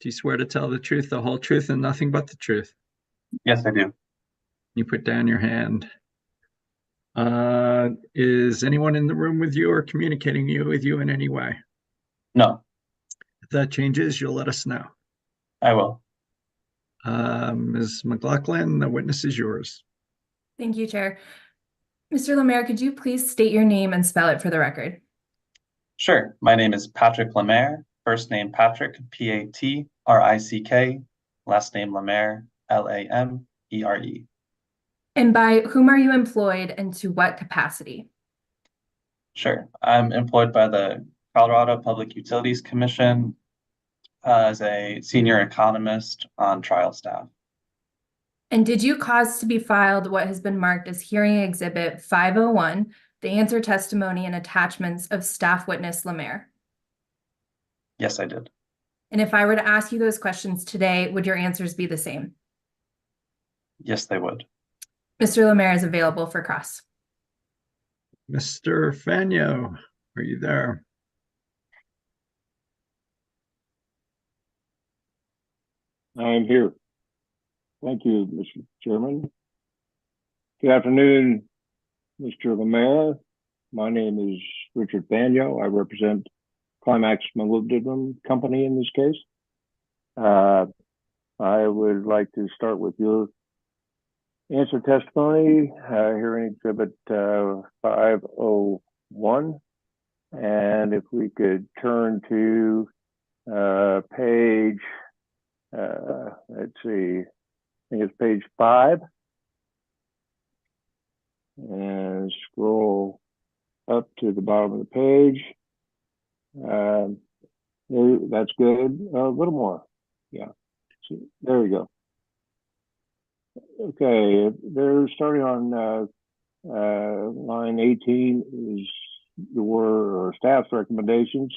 S2: Do you swear to tell the truth, the whole truth, and nothing but the truth?
S21: Yes, I do.
S2: You put down your hand. Is anyone in the room with you or communicating with you in any way?
S21: No,
S2: If that changes, you'll let us know.
S21: I will.
S2: Ms. McLaughlin, the witness is yours.
S22: Thank you, Chair. Mr. Lammer, could you please state your name and spell it for the record?
S21: Sure. My name is Patrick Lammer. First name Patrick, Patrick. Last name Lammer, Lamere.
S22: And by whom are you employed and to what capacity?
S21: Sure. I'm employed by the Colorado Public Utilities Commission as a senior economist on trial staff.
S22: And did you cause to be filed what has been marked as hearing exhibit 501, the answer testimony and attachments of staff witness Lammer?
S21: Yes, I did.
S22: And if I were to ask you those questions today, would your answers be the same?
S21: Yes, they would.
S22: Mr. Lammer is available for cross.
S2: Mr. Fanyo, are you there?
S23: I'm here. Thank you, Mr. Chairman. Good afternoon, Mr. Lammer. My name is Richard Fanyo. I represent Climax Molybdenum Company in this case. I would like to start with your answer testimony, hearing exhibit 501. And if we could turn to page, let's see, I think it's page 5. And scroll up to the bottom of the page. That's good. A little more. Yeah. So, there we go. Okay, they're starting on line 18 is your staff's recommendations.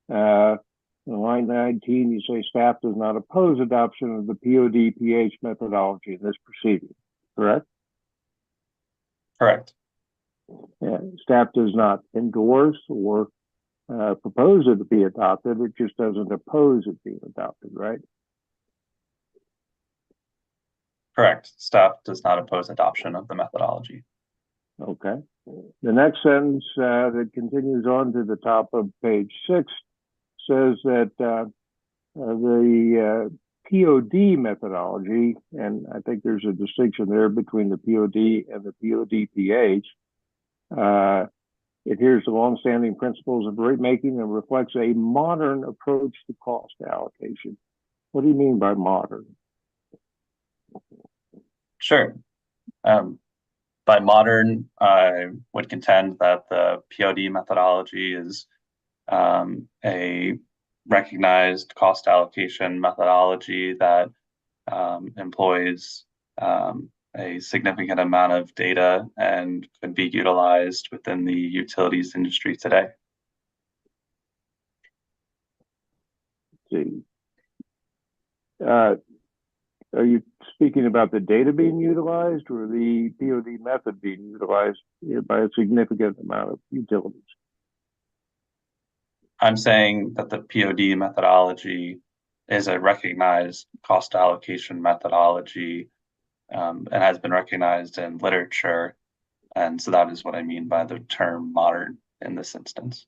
S23: In line 19, you say staff does not oppose adoption of the POD-PH methodology in this proceeding, correct?
S21: Correct.
S23: Yeah, staff does not endorse or propose it to be adopted. It just doesn't oppose it being adopted, right?
S21: Correct. Staff does not oppose adoption of the methodology.
S23: Okay. The next sentence that continues on to the top of page 6 says that the POD methodology, and I think there's a distinction there between the POD and the POD-PH, adheres to longstanding principles of rate making and reflects a modern approach to cost allocation. What do you mean by modern?
S21: Sure. By modern, I would contend that the POD methodology is a recognized cost allocation methodology that employs a significant amount of data and could be utilized within the utilities industry today.
S23: Let's see. Are you speaking about the data being utilized or the POD method being utilized by a significant amount of utilities?
S21: I'm saying that the POD methodology is a recognized cost allocation methodology and has been recognized in literature. And so that is what I mean by the term modern in this instance.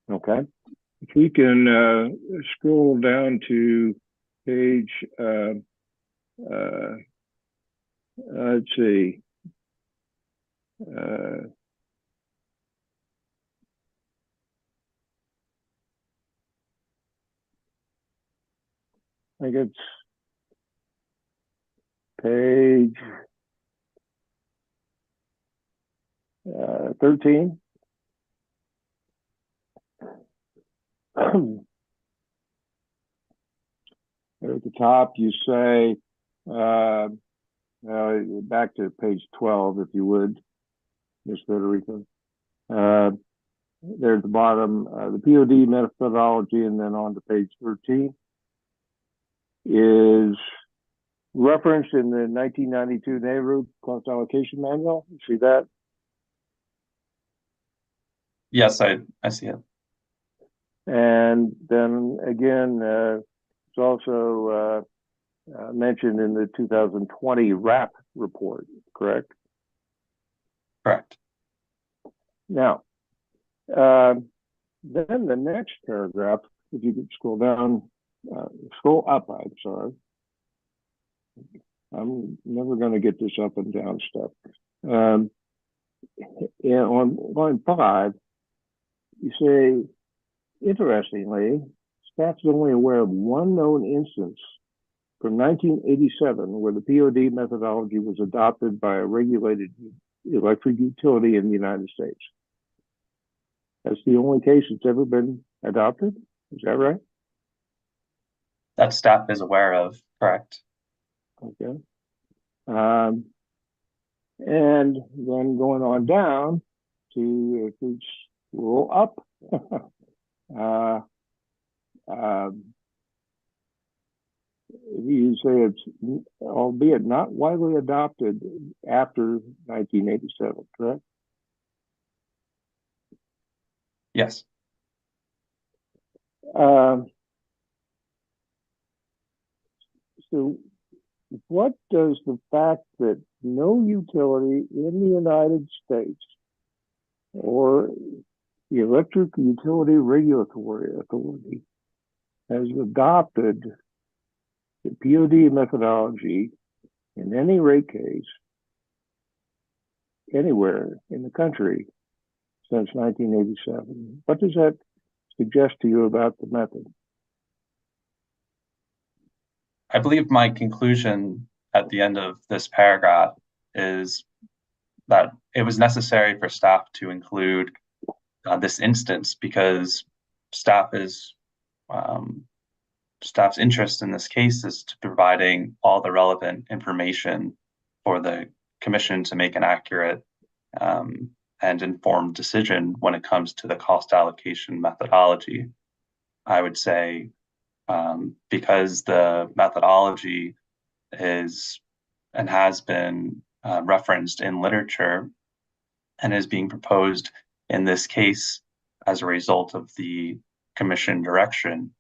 S23: Okay. If we can scroll down to page, let's see. I think it's page 13. There at the top, you say, back to page 12, if you would, Ms. Federico. There at the bottom, the POD methodology, and then on to page 13, is referenced in the 1992 neighborhood cost allocation manual. You see that?
S21: Yes, I see it.
S23: And then again, it's also mentioned in the 2020 RAP report, correct?
S21: Correct.
S23: Now, then the next paragraph, if you could scroll down, scroll up, I'm sorry. I'm never going to get this up and down stuff. And on line 5, you say, interestingly, staff is only aware of one known instance from 1987 where the POD methodology was adopted by a regulated electric utility in the United States. That's the only case it's ever been adopted? Is that right?
S21: That staff is aware of, correct.
S23: Okay. And then going on down to, if we scroll up, you say it's, albeit not widely adopted after 1987, correct?
S21: Yes.
S23: So what does the fact that no utility in the United States or the Electric Utility Regulatory Authority has adopted the POD methodology in any rate case anywhere in the country since 1987? What does that suggest to you about the method?
S21: I believe my conclusion at the end of this paragraph is that it was necessary for staff to include this instance because staff's interest in this case is to providing all the relevant information for the commission to make an accurate and informed decision when it comes to the cost allocation methodology. I would say because the methodology is and has been referenced in literature and is being proposed in this case as a result of the commission direction,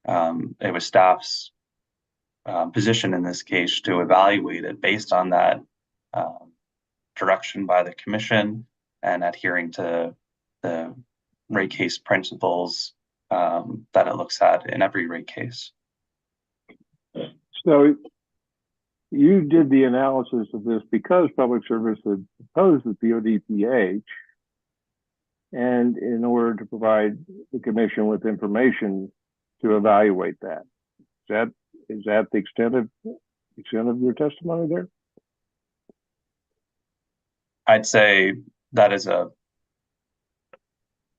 S21: it was staff's position in this case to evaluate it based on that direction by the commission and adhering to the rate case principles that it looks at in every rate case.
S23: So you did the analysis of this because Public Service had proposed the POD-PH, and in order to provide the commission with information to evaluate that. Is that the extent of your testimony there?
S21: I'd say that is a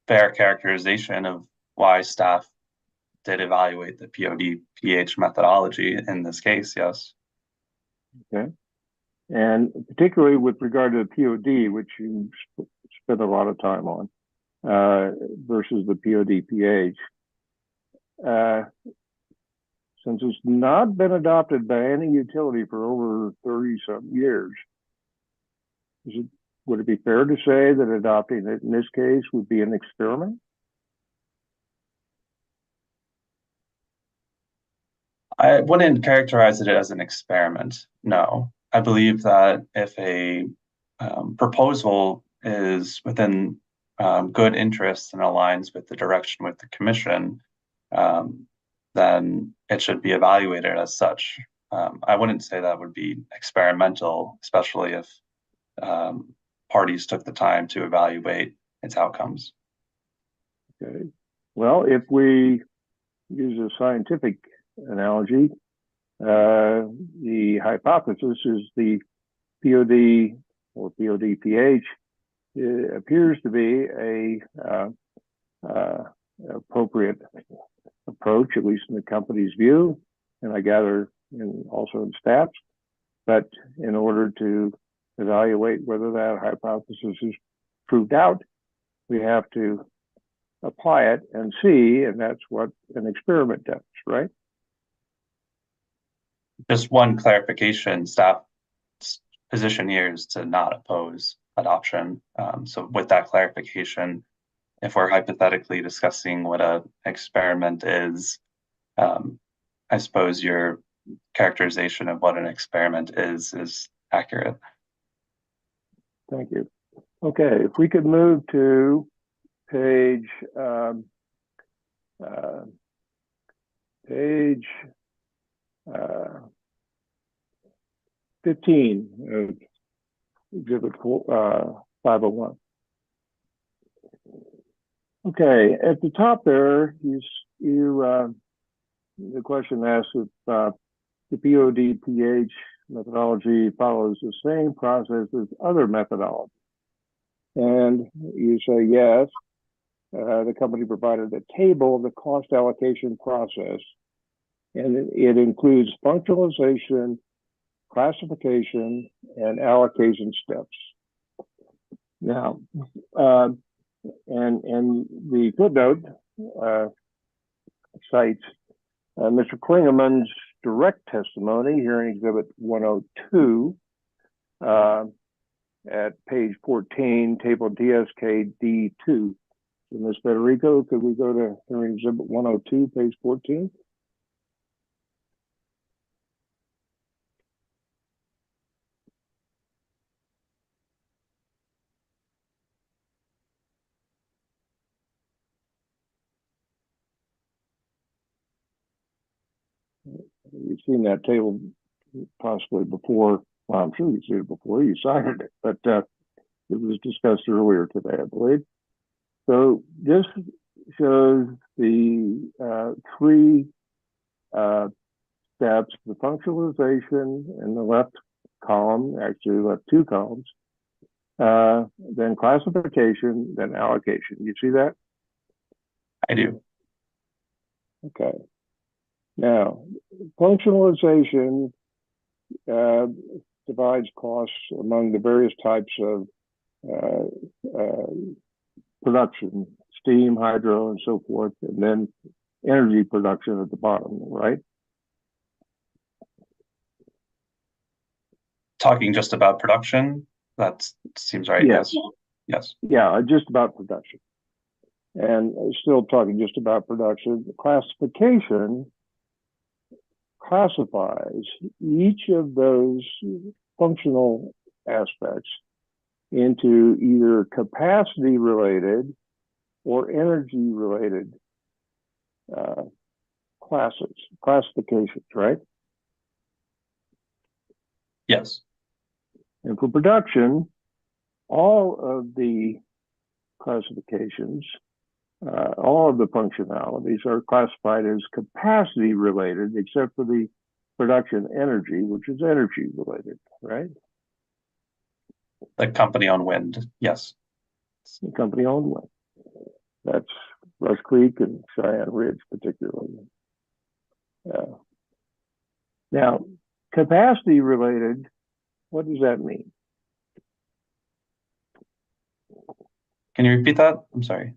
S21: fair characterization of why staff did evaluate the POD-PH methodology in this case, yes.
S23: Okay. And particularly with regard to the POD, which you spent a lot of time on, versus the POD-PH, since it's not been adopted by any utility for over 30-some years, would it be fair to say that adopting it in this case would be an experiment?
S21: I wouldn't characterize it as an experiment, no. I believe that if a proposal is within good interest and aligns with the direction with the commission, then it should be evaluated as such. I wouldn't say that would be experimental, especially if parties took the time to evaluate its outcomes.
S23: Okay. Well, if we use a scientific analogy, the hypothesis is the POD or POD-PH appears to be a appropriate approach, at least in the company's view, and I gather also in staff's. But in order to evaluate whether that hypothesis is proved out, we have to apply it and see, and that's what an experiment does, right?
S21: Just one clarification, staff's position here is to not oppose adoption. So with that clarification, if we're hypothetically discussing what an experiment is, I suppose your characterization of what an experiment is accurate.
S23: Thank you. Okay, if we could move to page 15 of Exhibit 501. Okay, at the top there, the question asks if the POD/pH methodology follows the same process as other methodologies. And you say yes. The company provided a table of the cost allocation process, and it includes functionalization, classification, and allocation steps. Now, and the footnote cites Mr. Klingman's direct testimony here in Exhibit 102 at page 14, table DSK D2. So Ms. Federico, could we go to hearing Exhibit 102, page 14? You've seen that table possibly before. Well, I'm sure you've seen it before. You cited it, but it was discussed earlier today, I believe. So this shows the three steps: the functionalization in the left column, actually left two columns, then classification, then allocation. You see that?
S21: I do.
S23: Okay. Now, functionalization divides costs among the various types of production, steam, hydro, and so forth, and then energy production at the bottom, right?
S21: Talking just about production, that seems right. Yes. Yes.
S23: Yeah, just about production. And still talking just about production. The classification classifies each of those functional aspects into either capacity related or energy related classifications, right?
S21: Yes.
S23: And for production, all of the classifications, all of the functionalities are classified as capacity related, except for the production energy, which is energy related, right?
S21: The company-owned wind, yes.
S23: The company-owned wind. That's Rush Creek and Cheyenne Ridge, particularly. Now, capacity related, what does that mean?
S21: Can you repeat that? I'm sorry.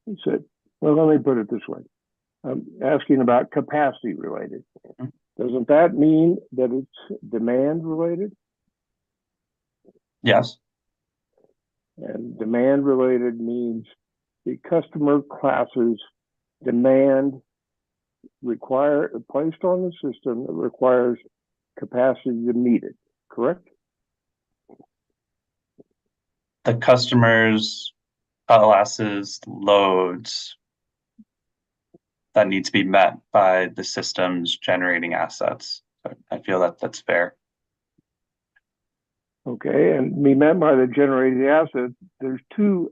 S23: He said, well, let me put it this way. I'm asking about capacity related. Doesn't that mean that it's demand related?
S21: Yes.
S23: And demand related means the customer classes demand placed on the system that requires capacity to meet it, correct?
S21: The customer's classes loads that need to be met by the system's generating assets. So I feel that that's fair.
S23: Okay, and be met by the generating assets. There's two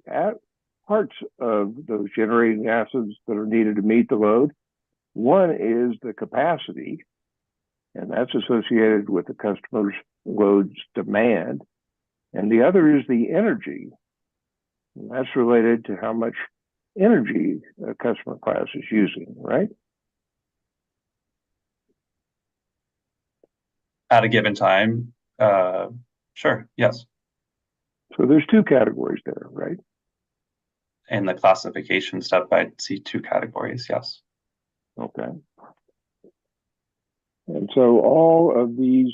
S23: parts of those generating assets that are needed to meet the load. One is the capacity, and that's associated with the customer's load's demand. And the other is the energy. And that's related to how much energy a customer class is using, right?
S21: At a given time, sure, yes.
S23: So there's two categories there, right?
S21: In the classification step, I see two categories, yes.
S23: Okay. And so all of these,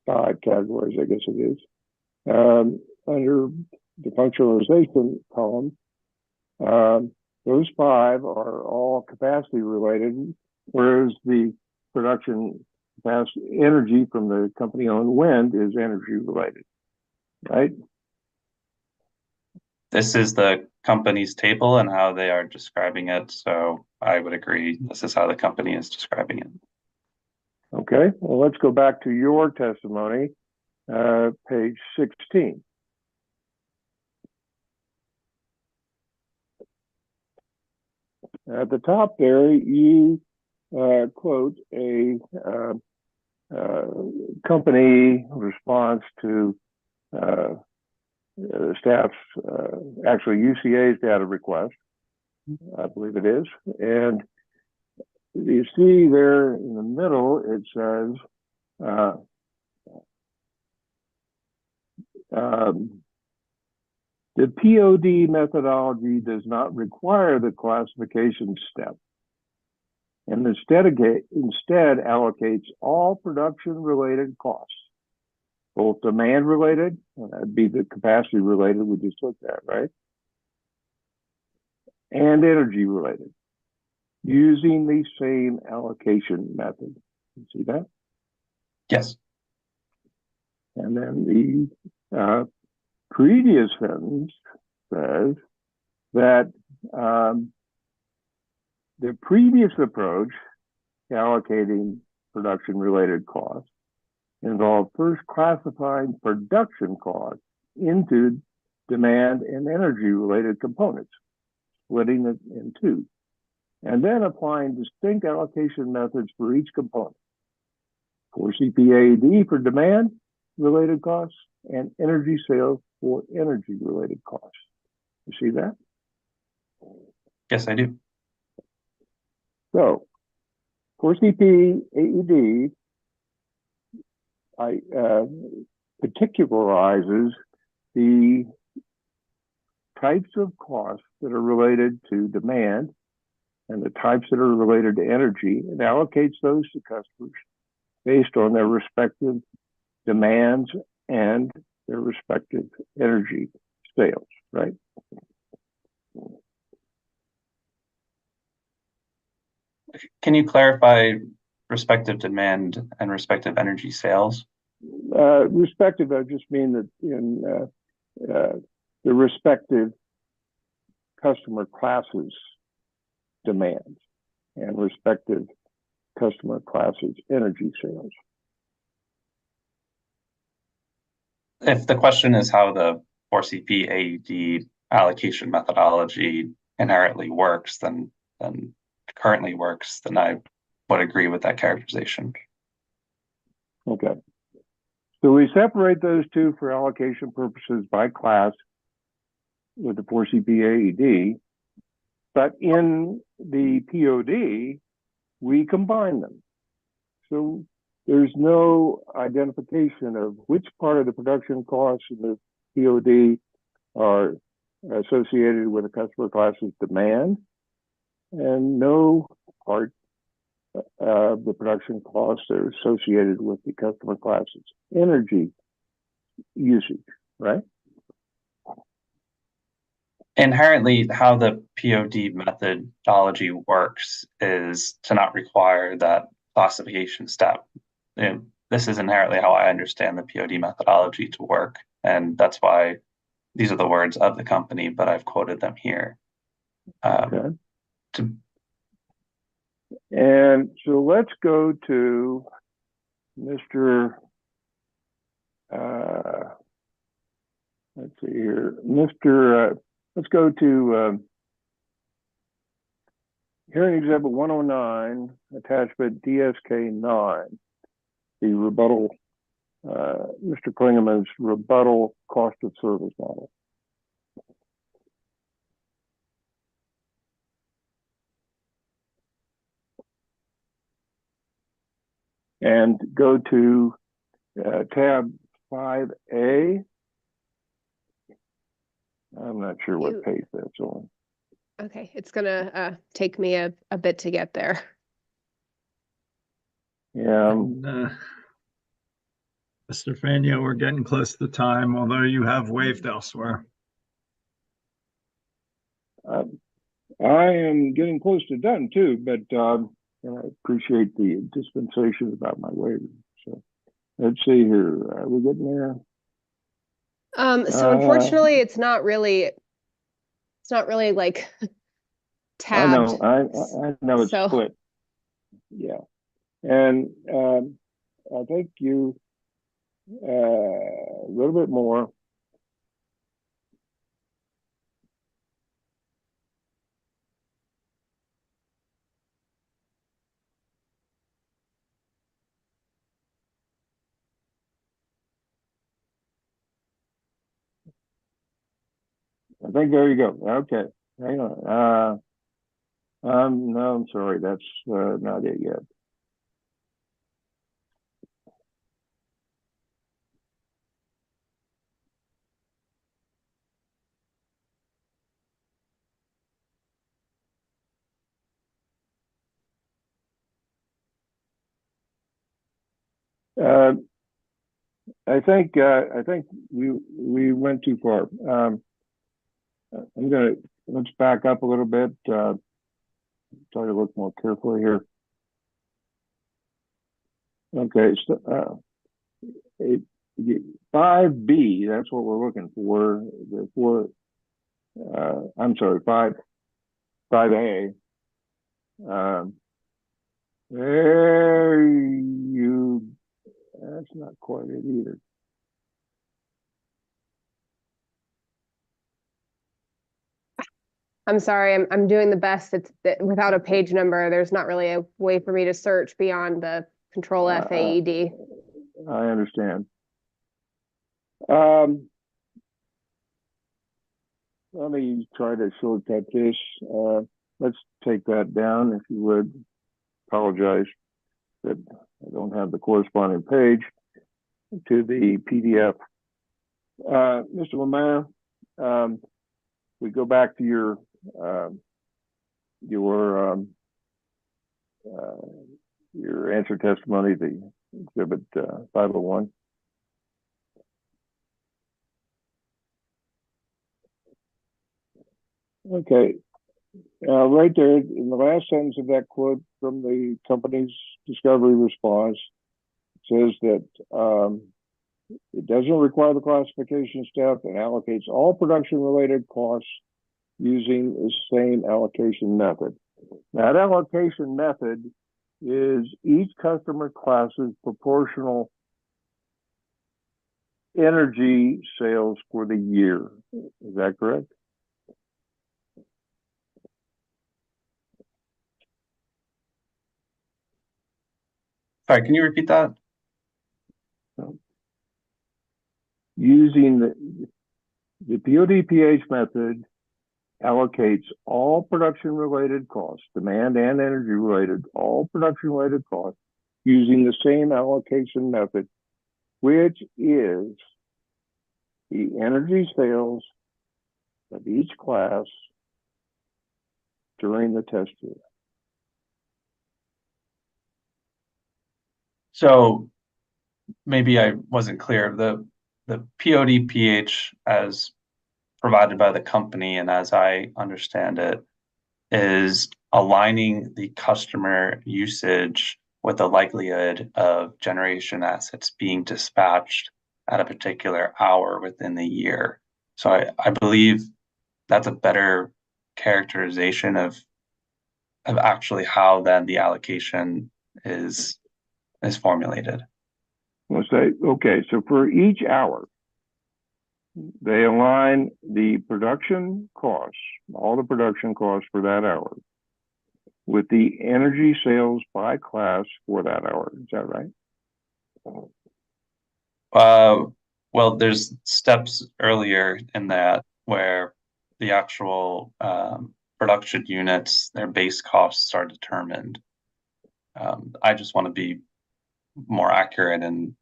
S23: five categories, I guess it is, under the functionalization column, those five are all capacity related, whereas the production capacity energy from the company owned wind is energy related, right?
S21: This is the company's table and how they are describing it. So I would agree. This is how the company is describing it.
S23: Okay, well, let's go back to your testimony, page 16. At the top there, you quote a company response to staff's, actually UCA's data request, I believe it is. And you see there in the middle, it says, the POD methodology does not require the classification step and instead allocates all production-related costs, both demand-related, and that'd be the capacity-related we just looked at, right? And energy-related, using the same allocation method. You see that?
S21: Yes.
S23: And then the previous sentence says that the previous approach to allocating production-related costs involved first classifying production costs into demand and energy-related components, splitting it in two, and then applying distinct allocation methods for each component. For CPAD for demand-related costs and energy sales for energy-related costs. You see that?
S21: Yes, I do.
S23: So, for CPAED, particularizes the types of costs that are related to demand and the types that are related to energy, and allocates those to customers based on their respective demands and their respective energy sales, right?
S21: Can you clarify respective demand and respective energy sales?
S23: Respective, I just mean that in the respective customer classes demands and respective customer classes energy sales.
S21: If the question is how the 4CP AED allocation methodology inherently works, then currently works, then I would agree with that characterization.
S23: Okay. So we separate those two for allocation purposes by class with the 4CP AED, but in the POD, we combine them. So there's no identification of which part of the production costs in the POD are associated with a customer class's demand, and no part of the production costs are associated with the customer class's energy usage, right?
S21: Inherently, how the POD methodology works is to not require that classification step. This is inherently how I understand the POD methodology to work, and that's why these are the words of the company, but I've quoted them here.
S23: Okay. And so let's go to Mr. Let's see here, let's go to hearing exhibit 109, attachment DSK 9, the rebuttal, Mr. Klingman's rebuttal cost of service model. And go to tab 5A. I'm not sure what page that's on.
S11: Okay, it's gonna take me a bit to get there.
S23: Yeah.
S2: Mr. Fanyo, we're getting close to time, although you have waved elsewhere.
S23: I am getting close to done too, but I appreciate the dispensation about my waiver. So let's see here. Are we getting there?
S11: So unfortunately, it's not really like tabbed.
S23: I know it's
S11: So-
S23: split. Yeah. And I think you a little bit more. I think there you go. Okay. Hang on. No, I'm sorry. That's not it yet. I think we went too far. Let's back up a little bit. Try to look more carefully here. Okay, so 5B, that's what we're looking for. I'm sorry, 5A. That's not quite it either.
S11: I'm sorry, I'm doing the best. It's without a page number, there's not really a way for me to search beyond the Control F AED.
S23: I understand. Let me try to shortcut this. Let's take that down, if you would. Apologize that I don't have the corresponding page to the PDF. Mr. Lammer, we go back to your answer testimony, the exhibit 501. Okay, right there in the last sentence of that quote from the company's discovery response, it says that it doesn't require the classification step and allocates all production-related costs using the same allocation method. Now, that allocation method is each customer class's proportional energy sales for the year. Is that correct?
S21: Sorry, can you repeat that?
S23: Using the POD/PH method allocates all production-related costs, demand and energy-related, all production-related costs using the same allocation method, which is the energy sales of each class during the test year.
S21: So maybe I wasn't clear. The POD/PH as provided by the company, and as I understand it, is aligning the customer usage with the likelihood of generation assets being dispatched at a particular hour within the year. So I believe that's a better characterization of actually how then the allocation is formulated.
S23: Let's say, okay, so for each hour, they align the production costs, all the production costs for that hour, with the energy sales by class for that hour. Is that right?
S21: Well, there's steps earlier in that where the actual production units, their base costs are determined. I just want to be more accurate in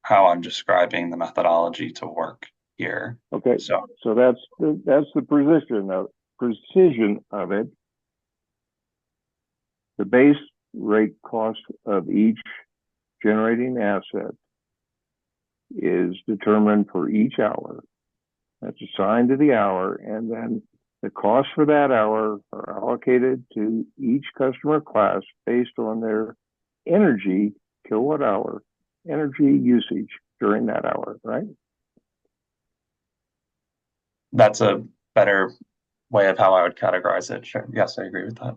S21: how I'm describing the methodology to work here.
S23: Okay, so that's the position of precision of it, the base rate cost of each generating asset is determined for each hour. That's assigned to the hour, and then the costs for that hour are allocated to each customer class based on their energy, kilowatt hour, energy usage during that hour, right?
S21: That's a better way of how I would categorize it. Sure. Yes, I agree with that.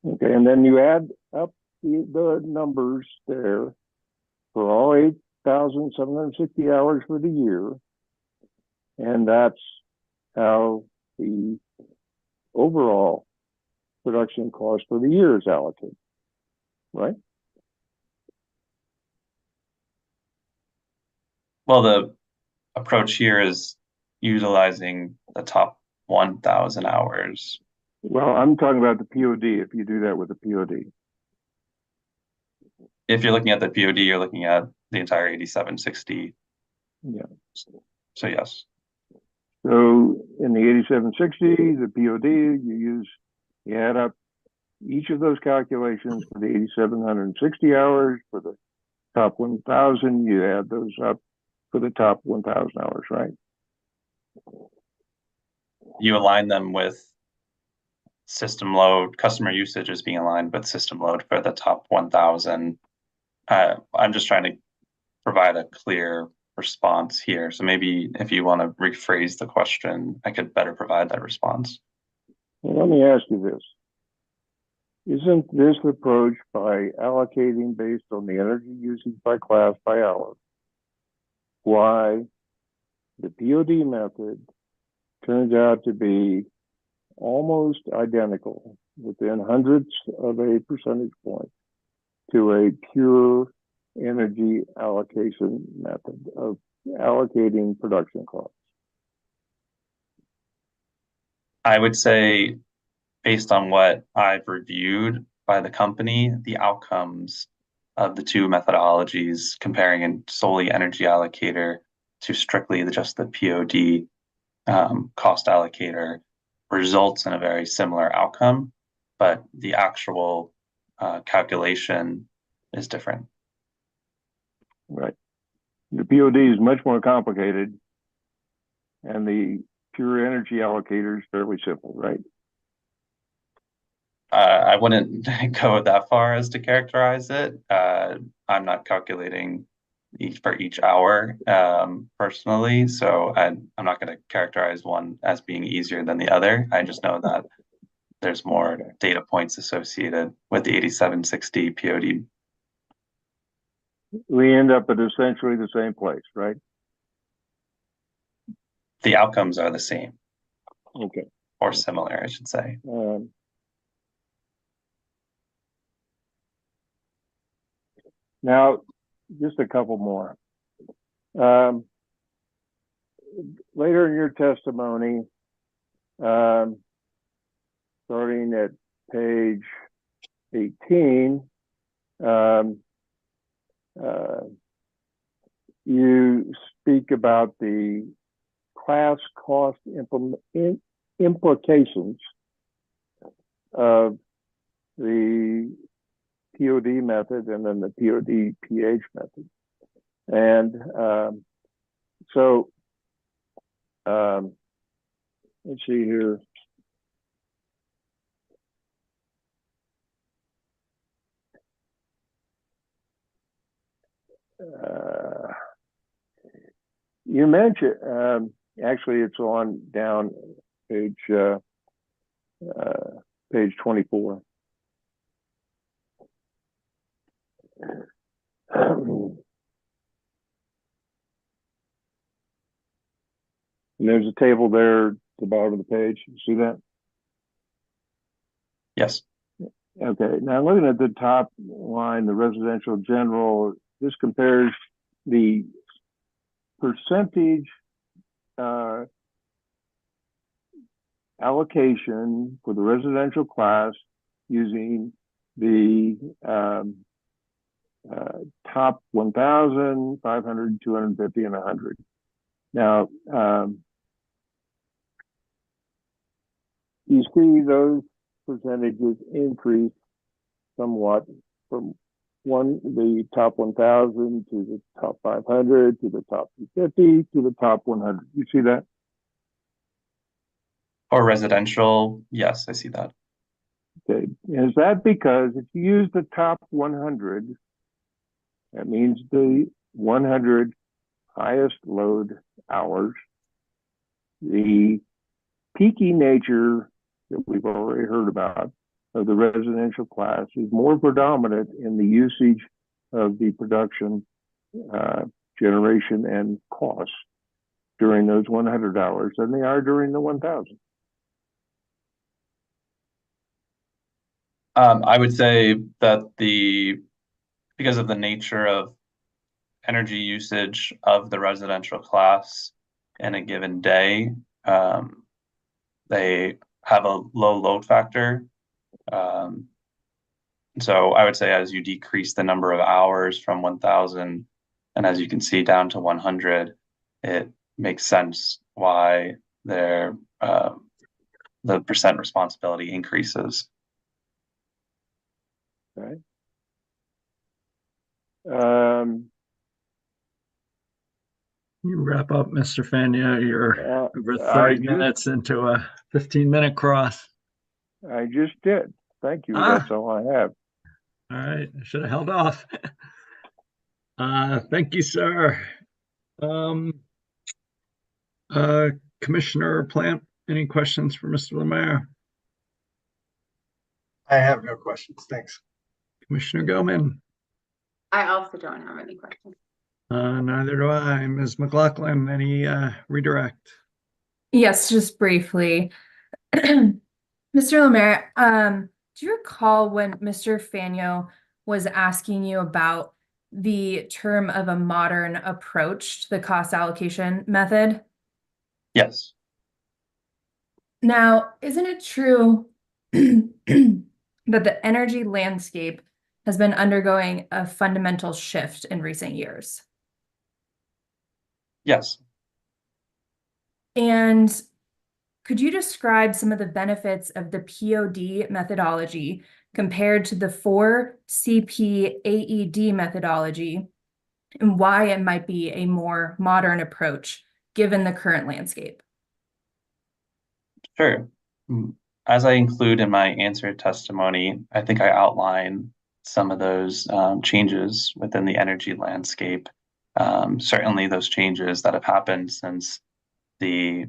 S23: Okay, and then you add up the numbers there for all 8,760 hours for the year, and that's how the overall production cost for the year is allocated, right?
S21: Well, the approach here is utilizing the top 1,000 hours.
S23: Well, I'm talking about the POD, if you do that with the POD.
S21: If you're looking at the POD, you're looking at the entire 8760.
S23: Yeah.
S21: So yes.
S23: So in the 8760, the POD, you add up each of those calculations for the 8,760 hours. For the top 1,000, you add those up for the top 1,000 hours, right?
S21: You align them with system load. Customer usage is being aligned with system load for the top 1,000. I'm just trying to provide a clear response here. So maybe if you want to rephrase the question, I could better provide that response.
S23: Well, let me ask you this. Isn't this approach by allocating based on the energy usage by class by hour, why the POD method turns out to be almost identical, within hundredths of a percentage point, to a pure energy allocation method of allocating production costs?
S21: I would say, based on what I've reviewed by the company, the outcomes of the two methodologies, comparing a solely energy allocator to strictly just the POD cost allocator, results in a very similar outcome, but the actual calculation is different.
S23: Right. The POD is much more complicated, and the pure energy allocator is fairly simple, right?
S21: I wouldn't go that far as to characterize it. I'm not calculating for each hour personally, so I'm not going to characterize one as being easier than the other. I just know that there's more data points associated with the 8760 POD.
S23: We end up at essentially the same place, right?
S21: The outcomes are the same.
S23: Okay.
S21: Or similar, I should say.
S23: Now, just a couple more. Later in your testimony, starting at page 18, you speak about the class cost implications of the POD method and then the POD PH method. And so let's see here. You mentioned, actually it's on down page 24. And there's a table there at the bottom of the page. You see that?
S21: Yes.
S23: Okay. Now looking at the top line, the residential general, this compares the percentage allocation for the residential class using the top 1,000, 500, 250, and 100. Now, you see those percentages increase somewhat from the top 1,000 to the top 500 to the top 250 to the top 100. You see that?
S21: For residential, yes, I see that.
S23: Okay, is that because if you use the top 100, that means the 100 highest load hours, the peaky nature that we've already heard about of the residential class is more predominant in the usage of the production, generation, and cost during those 100 hours than they are during the 1,000.
S21: I would say that because of the nature of energy usage of the residential class in a given day, they have a low load factor. So I would say as you decrease the number of hours from 1,000, and as you can see down to 100, it makes sense why the percent responsibility increases.
S23: Okay.
S2: You wrap up, Mr. Fania. You're over 30 minutes into a 15-minute cross.
S23: I just did. Thank you. That's all I have.
S2: All right. I should have held off. Thank you, sir. Commissioner Plant, any questions for Mr. Lammer?
S12: I have no questions. Thanks.
S2: Commissioner Gilman?
S3: I also don't have any questions.
S2: Neither do I. Ms. McLaughlin, any redirect?
S22: Yes, just briefly. Mr. Lammer, do you recall when Mr. Fania was asking you about the term of a modern approach to the cost allocation method?
S21: Yes.
S22: Now, isn't it true that the energy landscape has been undergoing a fundamental shift in recent years?
S21: Yes.
S22: And could you describe some of the benefits of the POD methodology compared to the 4CP AED methodology, and why it might be a more modern approach given the current landscape?
S21: Sure. As I include in my answer testimony, I think I outline some of those changes within the energy landscape. Certainly those changes that have happened since the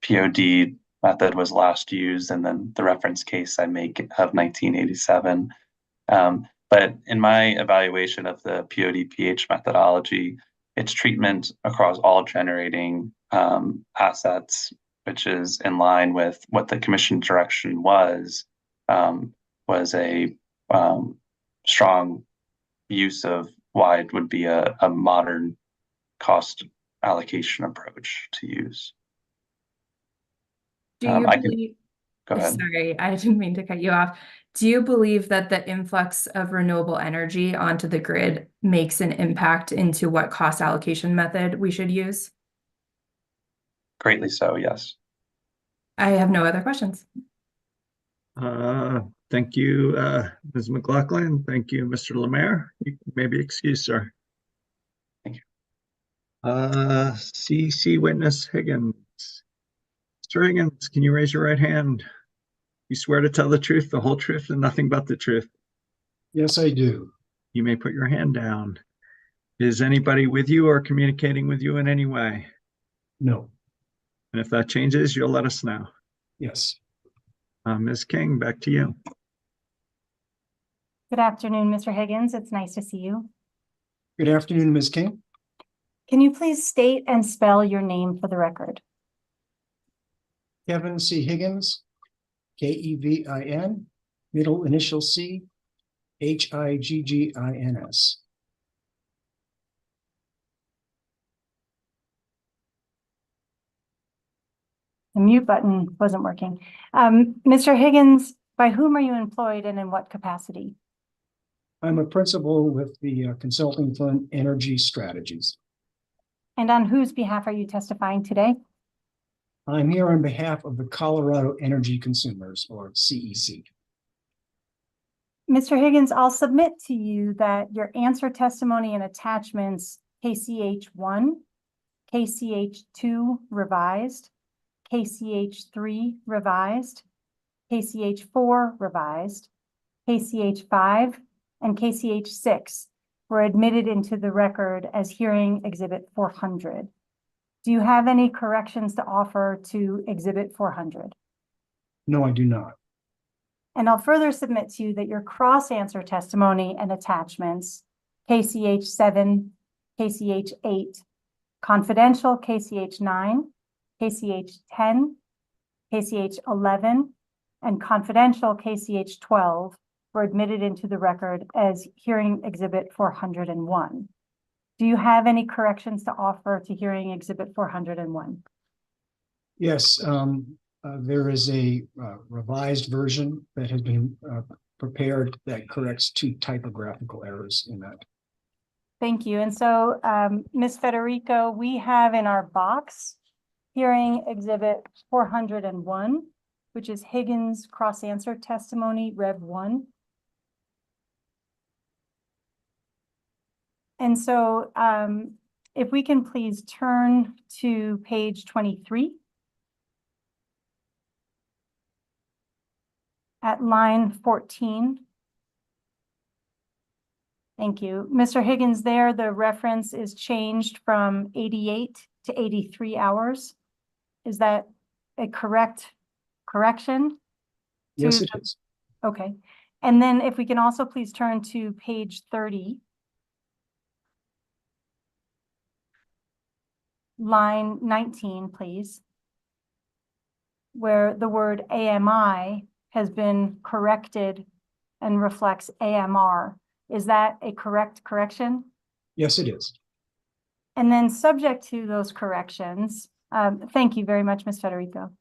S21: POD method was last used, and then the reference case I make of 1987. But in my evaluation of the POD-PH methodology, its treatment across all generating assets, which is in line with what the commission direction was a strong use of why it would be a modern cost allocation approach to use.
S22: Do you believe,
S21: go ahead.
S22: sorry, I didn't mean to cut you off. Do you believe that the influx of renewable energy onto the grid makes an impact into what cost allocation method we should use?
S21: Greatly so, yes.
S22: I have no other questions.
S2: Thank you, Ms. McLaughlin. Thank you, Mr. Lammer. You may be excused, sir.
S21: Thank you.
S2: CC witness Higgins. Mr. Higgins, can you raise your right hand? You swear to tell the truth, the whole truth, and nothing but the truth?
S7: Yes, I do.
S2: You may put your hand down. Is anybody with you or communicating with you in any way?
S7: No.
S2: And if that changes, you'll let us know.
S7: Yes.
S2: Ms. King, back to you.
S1: Good afternoon, Mr. Higgins. It's nice to see you.
S7: Good afternoon, Ms. King.
S1: Can you please state and spell your name for the record?
S7: Kevin C. Higgins, Kevin, middle initial C, Higgins.
S1: The mute button wasn't working. Mr. Higgins, by whom are you employed and in what capacity?
S7: I'm a principal with the consulting firm Energy Strategies.
S1: And on whose behalf are you testifying today?
S7: I'm here on behalf of the Colorado Energy Consumers, or CEC.
S1: Mr. Higgins, I'll submit to you that your answer testimony and attachments, KCH1, KCH2 revised, KCH3 revised, KCH4 revised, KCH5, and KCH6 were admitted into the record as hearing exhibit 400. Do you have any corrections to offer to exhibit 400?
S7: No, I do not.
S1: And I'll further submit to you that your cross-answer testimony and attachments, KCH7, KCH8, confidential KCH9, KCH10, KCH11, and confidential KCH12 were admitted into the record as hearing exhibit 401. Do you have any corrections to offer to hearing exhibit 401?
S7: Yes, there is a revised version that has been prepared that corrects 2 typographical errors in that.
S1: Thank you. And so, Ms. Federico, we have in our box hearing exhibit 401, which is Higgins cross-answer testimony, Rev 1. And so if we can please turn to page 23 at line 14. Thank you. Mr. Higgins, there the reference is changed from 88 to 83 hours. Is that a correction?
S7: Yes, it is.
S1: Okay. And then if we can also please turn to page 30. Line 19, please, where the word AMI has been corrected and reflects AMR. Is that a correct correction?
S7: Yes, it is.
S1: And then subject to those corrections, thank you very much, Ms. Federico.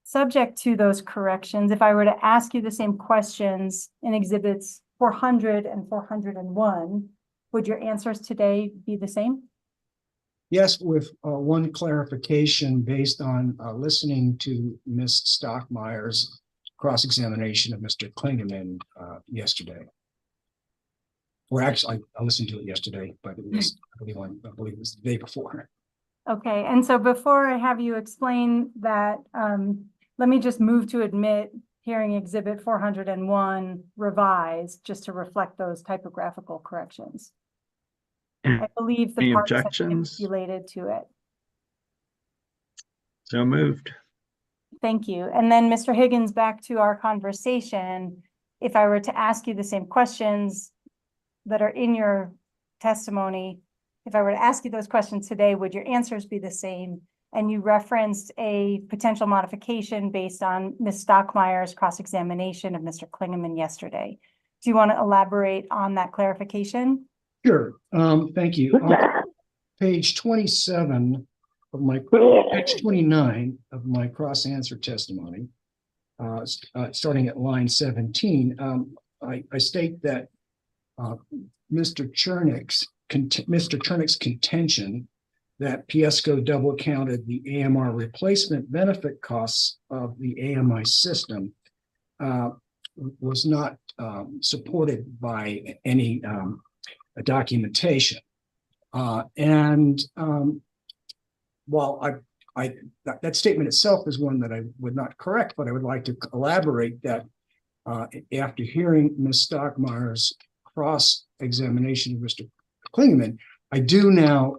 S1: Subject to those corrections, if I were to ask you the same questions in exhibits 400 and 401, would your answers today be the same?
S7: Yes, with one clarification based on listening to Ms. Stockmeyer's cross-examination of Mr. Klingman yesterday. Or actually, I listened to it yesterday, but it was, I believe it was the day before.
S1: Okay, and so before I have you explain that, let me just move to admit hearing exhibit 401 revised, just to reflect those typographical corrections. I believe the
S2: Any
S1: parts have been
S2: objections?
S1: related to it.
S2: So moved.
S1: Thank you. And then Mr. Higgins, back to our conversation. If I were to ask you the same questions that are in your testimony, if I were to ask you those questions today, would your answers be the same? And you referenced a potential modification based on Ms. Stockmeyer's cross-examination of Mr. Klingman yesterday. Do you want to elaborate on that clarification?
S7: Sure. Thank you. Page 27 of my, page 29 of my cross-answer testimony, starting at line 17, I state that Mr. Chernick's contention that PSCO double counted the AMR replacement benefit costs of the AMI system was not supported by any documentation. While that statement itself is one that I would not correct, but I would like to elaborate that after hearing Ms. Stockmeyer's cross-examination of Mr. Klingman, I do now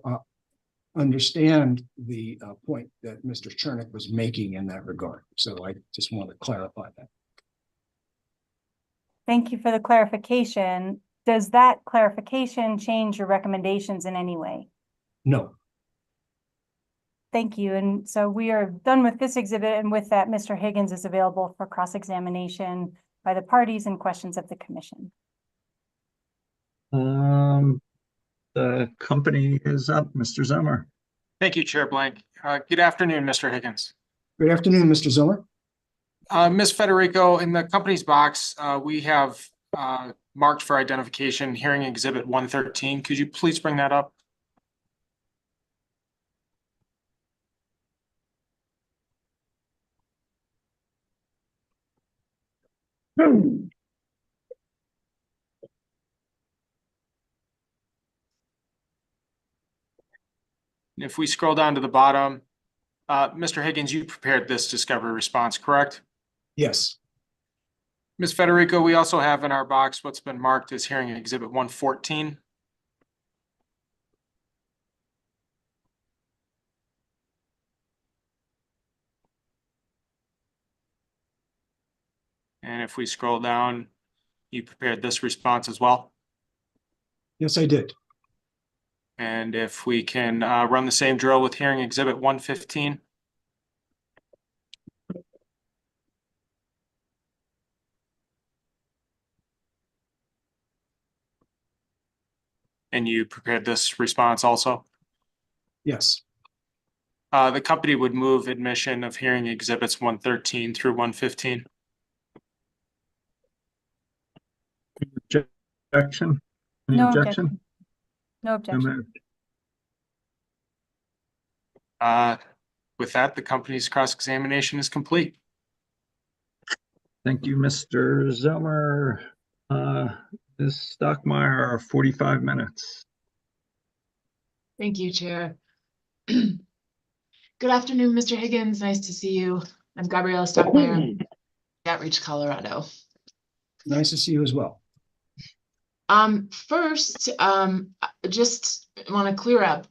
S7: understand the point that Mr. Chernick was making in that regard. So I just want to clarify that.
S1: Thank you for the clarification. Does that clarification change your recommendations in any way?
S7: No.
S1: Thank you. And so we are done with this exhibit, and with that, Mr. Higgins is available for cross-examination by the parties and questions of the commission.
S2: The company is up, Mr. Zimmer.
S6: Thank you, Chair Blank. Good afternoon, Mr. Higgins.
S7: Good afternoon, Mr. Zimmer.
S6: Ms. Federico, in the company's box, we have marked for identification hearing exhibit 113. Could you please bring that up? If we scroll down to the bottom, Mr. Higgins, you prepared this discovery response, correct?
S7: Yes.
S6: Ms. Federico, we also have in our box what's been marked as hearing exhibit 114. And if we scroll down, you prepared this response as well.
S7: Yes, I did.
S6: And if we can run the same drill with hearing exhibit 115. And you prepared this response also?
S7: Yes.
S6: The company would move admission of hearing exhibits 113 through 115.
S2: Objection? Any
S1: No
S2: objection?
S1: objection. No
S2: So
S1: objection.
S2: moved.
S6: With that, the company's cross-examination is complete.
S2: Thank you, Mr. Zelmer. Ms. Stockmeyer, 45 minutes.
S5: Thank you, Chair. Good afternoon, Mr. Higgins. Nice to see you. I'm Gabriella Stockmeyer, Outreach, Colorado.
S7: Nice to see you as well.
S5: First, just want to clear up.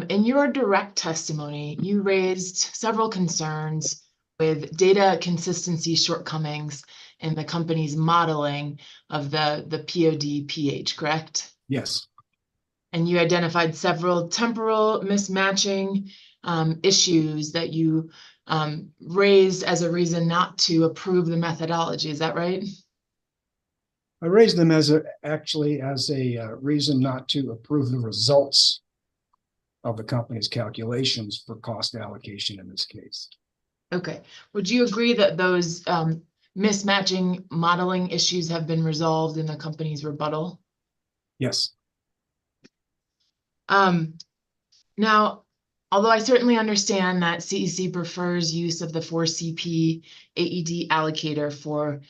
S5: In your direct testimony, you raised several concerns with data consistency shortcomings in the company's modeling of the POD pH, correct?
S7: Yes.
S5: And you identified several temporal mismatching issues that you raised as a reason not to approve the methodology. Is that right?
S7: I raised them actually as a reason not to approve the results of the company's calculations for cost allocation in this case.
S5: Okay. Would you agree that those mismatching modeling issues have been resolved in the company's rebuttal?
S7: Yes.
S5: Now, although I certainly understand that CEC prefers use of the 4CP AED allocator for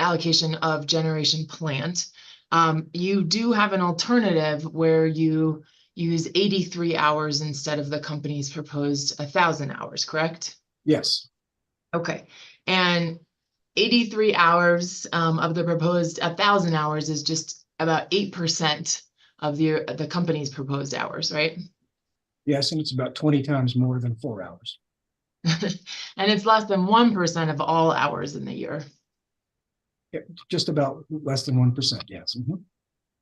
S5: allocation of generation plant, you do have an alternative where you use 83 hours instead of the company's proposed 1,000 hours, correct?
S7: Yes.
S5: Okay. And 83 hours of the proposed 1,000 hours is just about 8% of the company's proposed hours, right?
S7: Yes, and it's about 20 times more than 4 hours.
S5: And it's less than 1% of all hours in the year.
S7: Yeah, just about less than 1%, yes. Mhm.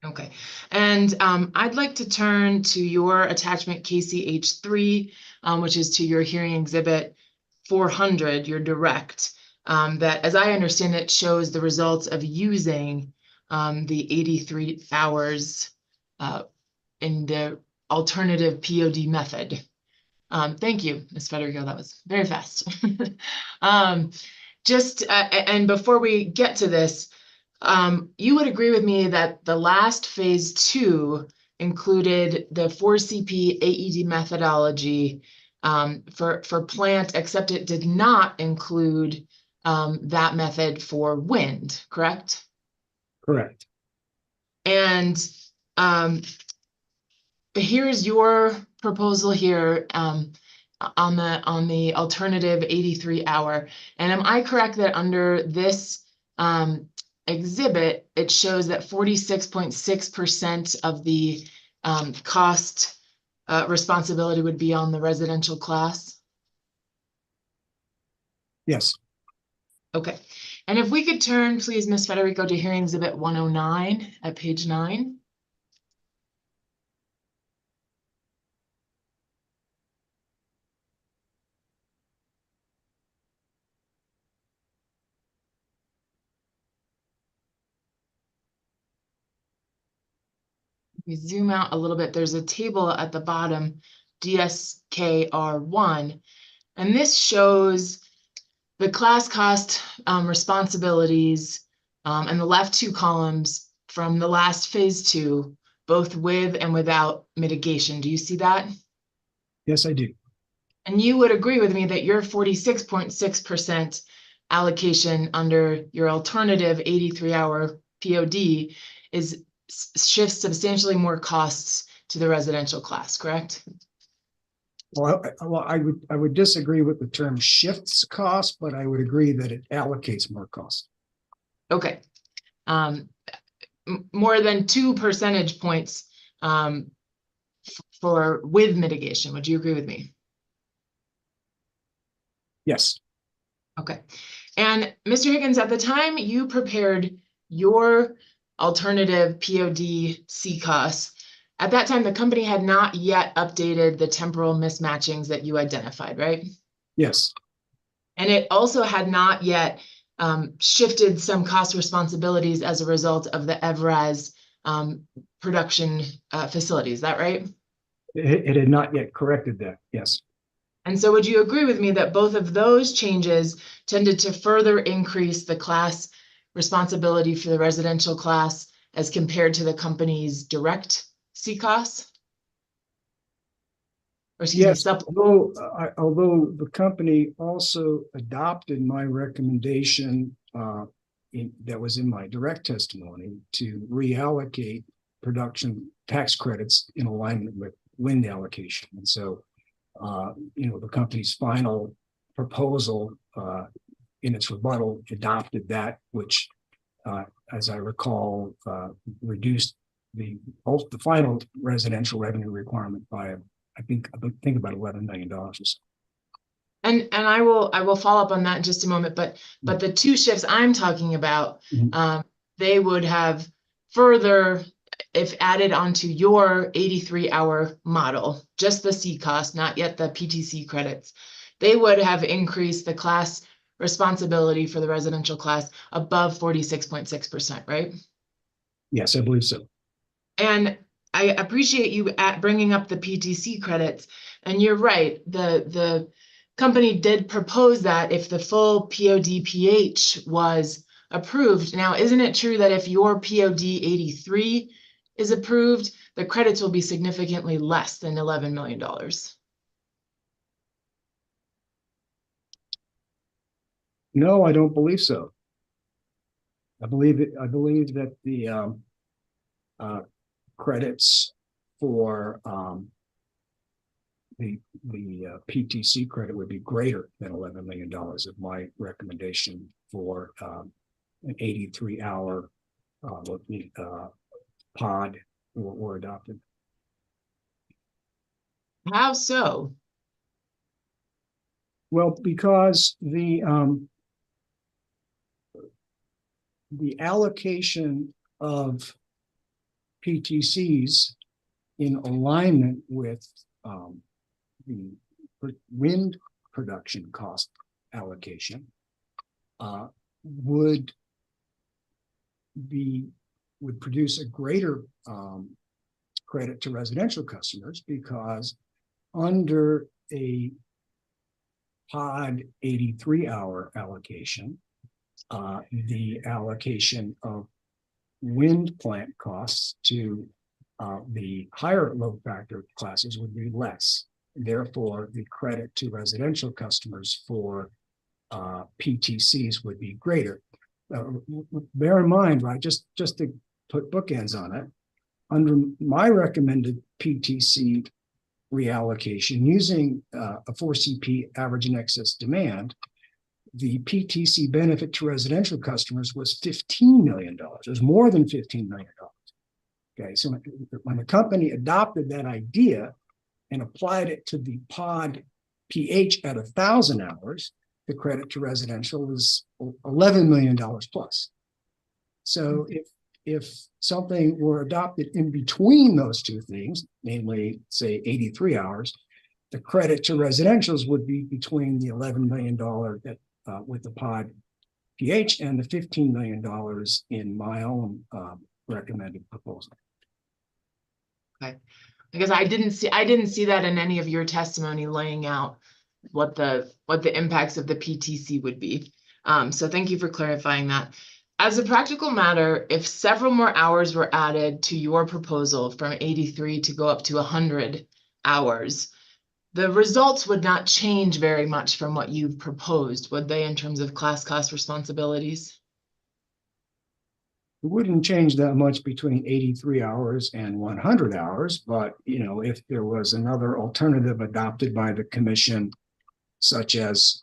S5: Okay, and I'd like to turn to your attachment KCH3, which is to your hearing exhibit 400, your direct, that as I understand it shows the results of using the 83 hours in the alternative POD method. Thank you, Ms. Federico, that was very fast. And before we get to this, you would agree with me that the last phase 2 included the 4CP AED methodology for plant, except it did not include that method for wind, correct?
S7: Correct.
S5: And here's your proposal here on the alternative 83 hour. And am I correct that under this exhibit, it shows that 46.6% of the cost responsibility would be on the residential class?
S7: Yes.
S5: Okay. And if we could turn, please, Ms. Federico, to hearing exhibit 109 at page 9. We zoom out a little bit, there's a table at the bottom, DSKR1, and this shows the class cost responsibilities and the left 2 columns from the last phase 2, both with and without mitigation. Do you see that?
S7: Yes, I do.
S5: And you would agree with me that your 46.6% allocation under your alternative 83-hour POD shifts substantially more costs to the residential class, correct?
S7: Well, I would disagree with the term shifts cost, but I would agree that it allocates more cost.
S5: Okay. More than 2 percentage points for with mitigation. Would you agree with me?
S7: Yes.
S5: Okay. And Mr. Higgins, at the time you prepared your alternative POD CCOS, at that time the company had not yet updated the temporal mismatchings that you identified, right?
S7: Yes.
S5: And it also had not yet shifted some cost responsibilities as a result of the EVRAS production facility. Is that right?
S7: It had not yet corrected that. Yes.
S5: And so would you agree with me that both of those changes tended to further increase the class responsibility for the residential class as compared to the company's direct CCOS? Or excuse me,
S7: although the company also adopted my recommendation that was in my direct testimony to reallocate production tax credits in alignment with wind allocation. And so, the company's final proposal in its rebuttal adopted that, which, as I recall, reduced the final residential revenue requirement by I think about $11 million or so.
S5: And I will follow up on that in just a moment, but the 2 shifts I'm talking about, they would have further, if added onto your 83-hour model, just the CCOS, not yet the PTC credits, they would have increased the class responsibility for the residential class above 46.6%, right?
S7: Yes, I believe so.
S5: And I appreciate you bringing up the PTC credits, and you're right. The company did propose that if the full POD/PH was approved. Now, isn't it true that if your POD 83 is approved, the credits will be significantly less than $11 million?
S7: No, I don't believe so. I believe that the credits for the PTC credit would be greater than $11 million if my recommendation for an 83-hour pod were adopted.
S5: How so?
S7: Well, because the allocation of PTCs in alignment with the wind production cost allocation would produce a greater credit to residential customers, because under a pod 83-hour allocation, the allocation of wind plant costs to the higher load factor classes would be less. Therefore, the credit to residential customers for PTCs would be greater. Bear in mind, right, just to put bookends on it, under my recommended PTC reallocation using a 4CP average and excess demand, the PTC benefit to residential customers was $15 million. It was more than $15 million. Okay, so when the company adopted that idea and applied it to the pod PH at 1,000 hours, the credit to residential was $11 million plus. So if something were adopted in between those two things, namely, say, 83 hours, the credit to residentials would be between the $11 million that with the pod PH and the $15 million in my own recommended proposal.
S5: Okay, because I didn't see that in any of your testimony laying out what the impacts of the PTC would be. So thank you for clarifying that. As a practical matter, if several more hours were added to your proposal from 83 to go up to 100 hours, the results would not change very much from what you've proposed, would they, in terms of class cost responsibilities?
S7: wouldn't change that much between 83 hours and 100 hours, but if there was another alternative adopted by the commission, such as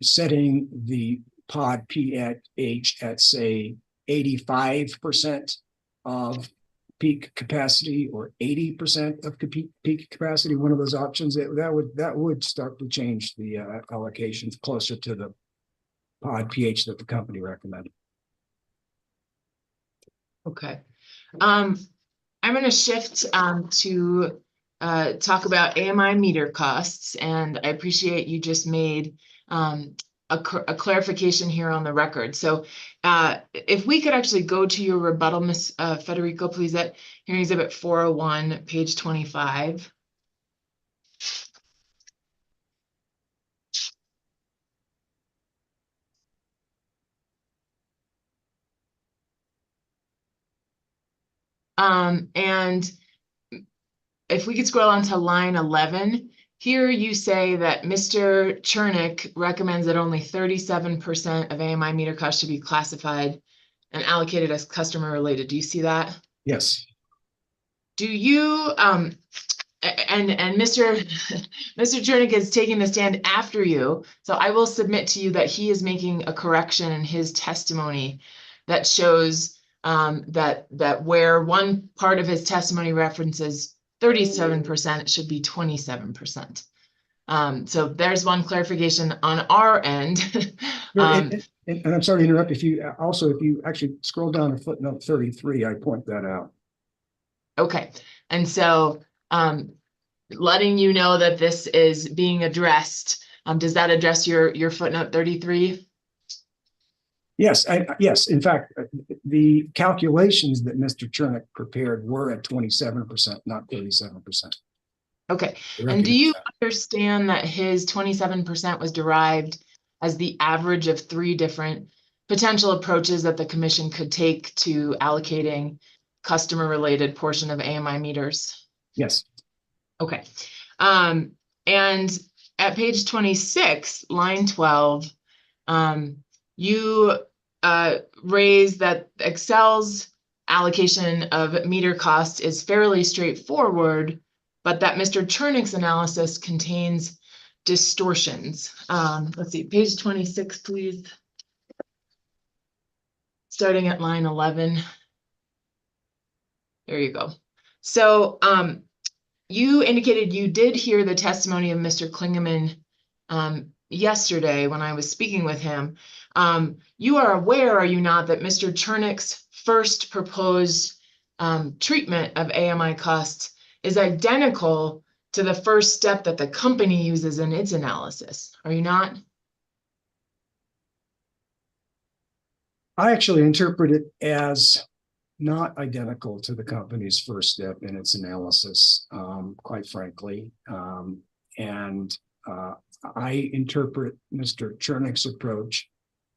S7: setting the pod pH at say 85% of peak capacity or 80% of peak capacity, one of those options, that would start to change the allocations closer to the pod pH that the company recommended.
S5: Okay. I'm going to shift to talk about AMI meter costs, and I appreciate you just made a clarification here on the record. So if we could actually go to your rebuttal, Ms. Federico, please, at hearing exhibit 401, page 25. And if we could scroll on to line 11, here you say that Mr. Chernick recommends that only 37% of AMI meter costs should be classified and allocated as customer related. Do you see that?
S7: Yes.
S5: Do you, and Mr. Chernick is taking the stand after you, so I will submit to you that he is making a correction in his testimony that shows that where one part of his testimony references 37%, it should be 27%. So there's one clarification on our end.
S7: And I'm sorry to interrupt. If you actually scroll down to footnote 33, I point that out.
S5: Okay, and so letting you know that this is being addressed. Does that address your footnote 33?
S7: Yes, yes. In fact, the calculations that Mr. Chernick prepared were at 27%, not 37%.
S5: Okay, and do you understand that his 27% was derived as the average of 3 different potential approaches that the commission could take to allocating customer-related portion of AMI meters?
S7: Yes.
S5: Okay, and at page 26, line 12, you raise that Excel's allocation of meter cost is fairly straightforward, but that Mr. Chernick's analysis contains distortions. Let's see, page 26, please. Starting at line 11. There you go. So you indicated you did hear the testimony of Mr. Klingman yesterday when I was speaking with him. You are aware, are you not, that Mr. Chernick's first proposed treatment of AMI costs is identical to the first step that the company uses in its analysis, are you not?
S7: I actually interpret it as not identical to the company's first step in its analysis, quite frankly. I interpret Mr. Chernick's approach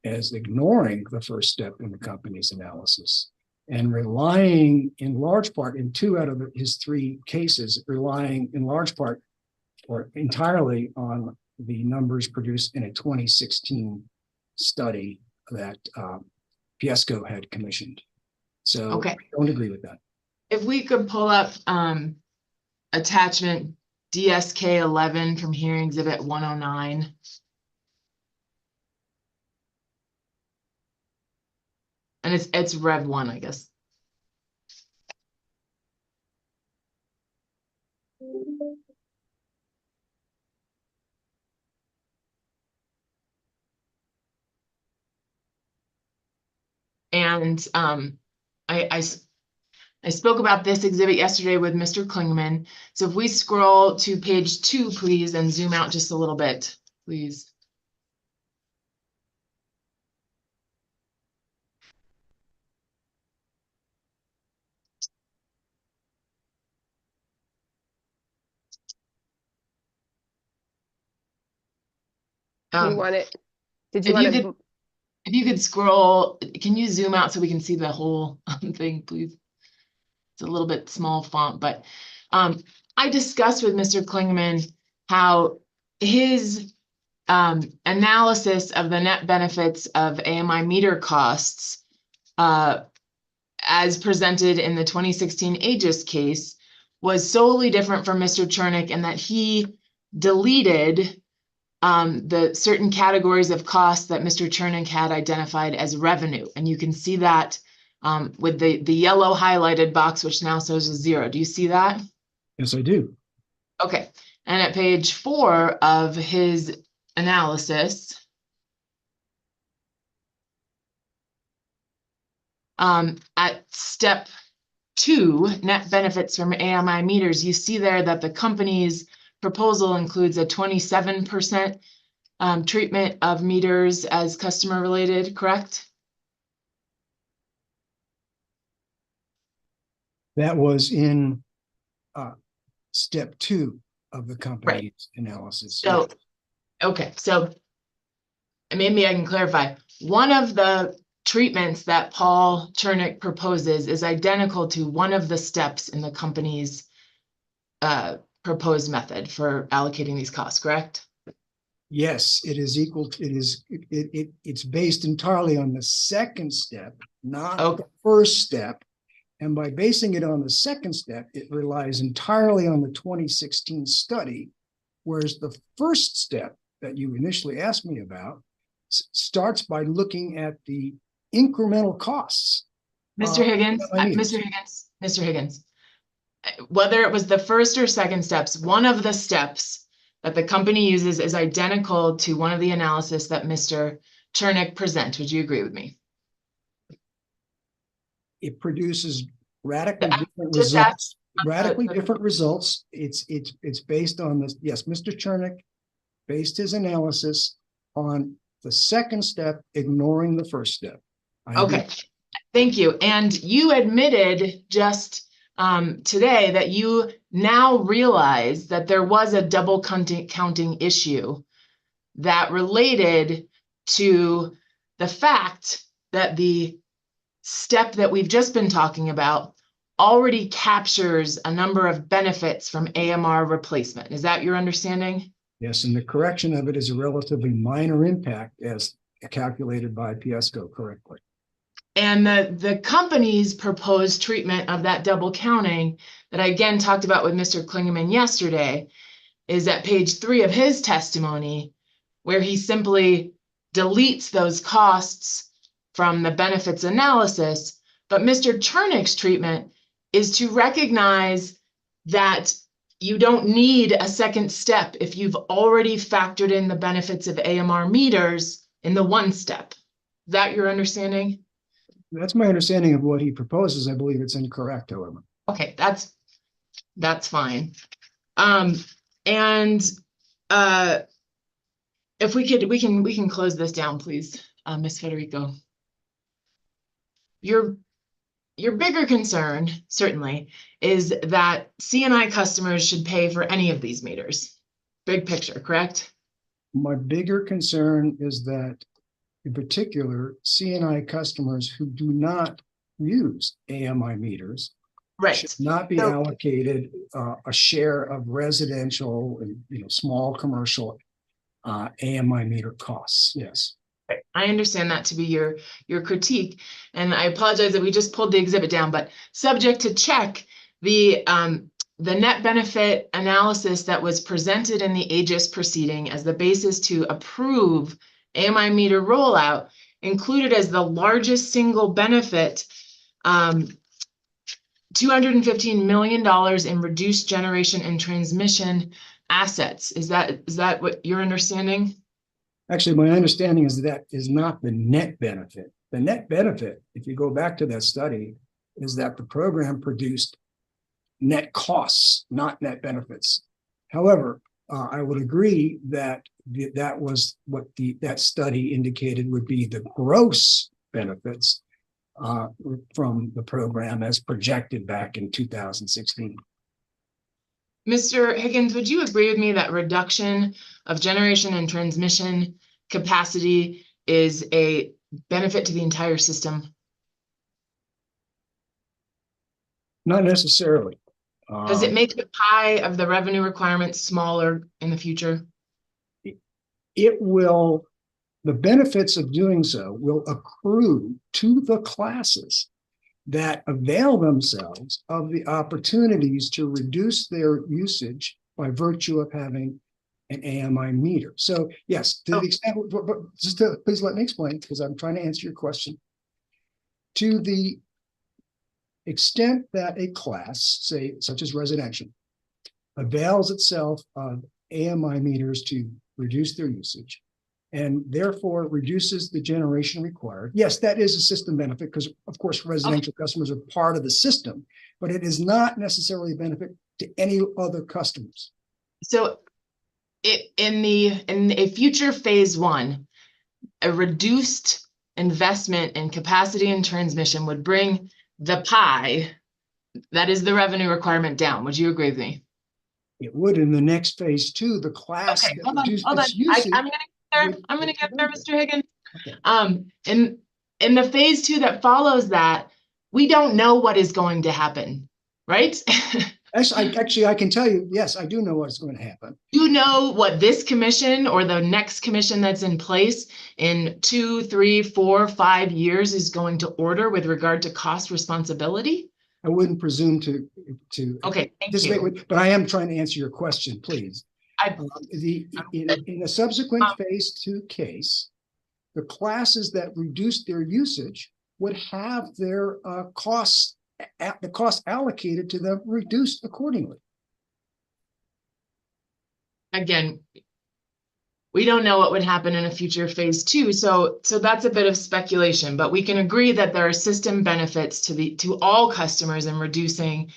S7: as ignoring the first step in the company's analysis and relying in large part, in 2 out of his 3 cases, relying in large part or entirely on the numbers produced in a 2016 study that Piesco had commissioned. So
S5: okay.
S7: I don't agree with that.
S5: If we could pull up attachment DSK 11 from hearing exhibit 109. And it's Rev 1, I guess. And I spoke about this exhibit yesterday with Mr. Klingman. So if we scroll to page 2, please, and zoom out just a little bit, please.
S11: Do you want it? Did you
S5: If
S11: want
S5: you
S11: to?
S5: could, if you could scroll, can you zoom out so we can see the whole thing, please? It's a little bit small font, but I discussed with Mr. Klingman how his analysis of the net benefits of AMI meter costs as presented in the 2016 Aegis case was solely different from Mr. Chernick in that he deleted the certain categories of costs that Mr. Chernick had identified as revenue. And you can see that with the yellow highlighted box, which now shows a 0. Do you see that?
S7: Yes, I do.
S5: Okay. And at page 4 of his analysis, at step 2, net benefits from AMI meters, you see there that the company's proposal includes a 27% treatment of meters as customer related, correct?
S7: That was in step 2 of the company's analysis.
S5: So, okay, so maybe I can clarify. One of the treatments that Paul Chernick proposes is identical to one of the steps in the company's proposed method for allocating these costs, correct?
S7: Yes, it is equal to, it's based entirely on the second step, not the first step. And by basing it on the second step, it relies entirely on the 2016 study, whereas the first step that you initially asked me about starts by looking at the incremental costs.
S5: Mr. Higgins, Mr. Higgins, whether it was the first or second steps, one of the steps that the company uses is identical to one of the analysis that Mr. Chernick presents. Would you agree with me?
S7: It produces radically different results. Radically different results. It's based on this. Yes, Mr. Chernick based his analysis on the second step, ignoring the first step.
S5: Okay, thank you. And you admitted just today that you now realize that there was a double counting issue that related to the fact that the step that we've just been talking about already captures a number of benefits from AMR replacement. Is that your understanding?
S7: Yes, and the correction of it is a relatively minor impact as calculated by PSCO correctly.
S5: And the company's proposed treatment of that double counting that I again talked about with Mr. Klingman yesterday is at page 3 of his testimony, where he simply deletes those costs from the benefits analysis. But Mr. Chernick's treatment is to recognize that you don't need a second step if you've already factored in the benefits of AMR meters in the one step. Is that your understanding?
S7: That's my understanding of what he proposes. I believe it's incorrect, however.
S5: Okay, that's fine. If we can close this down, please, Ms. Federico. Your bigger concern, certainly, is that C&I customers should pay for any of these meters. Big picture, correct?
S7: My bigger concern is that, in particular, C&I customers who do not use AMI meters should not be allocated a share of residential and small commercial AMI meter costs. Yes.
S5: I understand that to be your critique, and I apologize that we just pulled the exhibit down, but subject to check, the net benefit analysis that was presented in the Aegis proceeding as the basis to approve AMI meter rollout included as the largest single benefit $215 million in reduced generation and transmission assets. Is that what your understanding?
S7: Actually, my understanding is that is not the net benefit. The net benefit, if you go back to that study, is that the program produced net costs, not net benefits. However, I would agree that that was what that study indicated would be the gross benefits from the program as projected back in 2016.
S5: Mr. Higgins, would you agree with me that reduction of generation and transmission capacity is a benefit to the entire system?
S7: Not necessarily.
S5: Does it make the pie of the revenue requirements smaller in the future?
S7: it will, the benefits of doing so will accrue to the classes that avail themselves of the opportunities to reduce their usage by virtue of having an AMI meter. So yes, to the extent, but just to, please let me explain, because I'm trying to answer your question. To the extent that a class, say, such as residential, avails itself of AMI meters to reduce their usage, and therefore reduces the generation required. Yes, that is a system benefit because, of course, residential customers are part of the system, but it is not necessarily a benefit to any other customers.
S5: So in a future phase one, a reduced investment in capacity and transmission would bring the pie, that is the revenue requirement, down. Would you agree with me?
S7: It would in the next phase two, the class
S5: Okay,
S7: that
S5: hold on.
S7: reduced usage.
S5: I'm gonna get there, Mr. Higgins.
S7: Okay.
S5: In the phase two that follows that, we don't know what is going to happen, right?
S7: Actually, I can tell you, yes, I do know what's going to happen.
S5: You know what this commission or the next commission that's in place in 2, 3, 4, 5 years is going to order with regard to cost responsibility?
S7: I wouldn't presume to
S5: okay, thank
S7: anticipate,
S5: you.
S7: but I am trying to answer your question, please. In a subsequent phase two case, the classes that reduce their usage would have their costs, the cost allocated to them reduced accordingly.
S5: Again, we don't know what would happen in a future phase two, so that's a bit of speculation, but we can agree that there are system benefits to all customers in reducing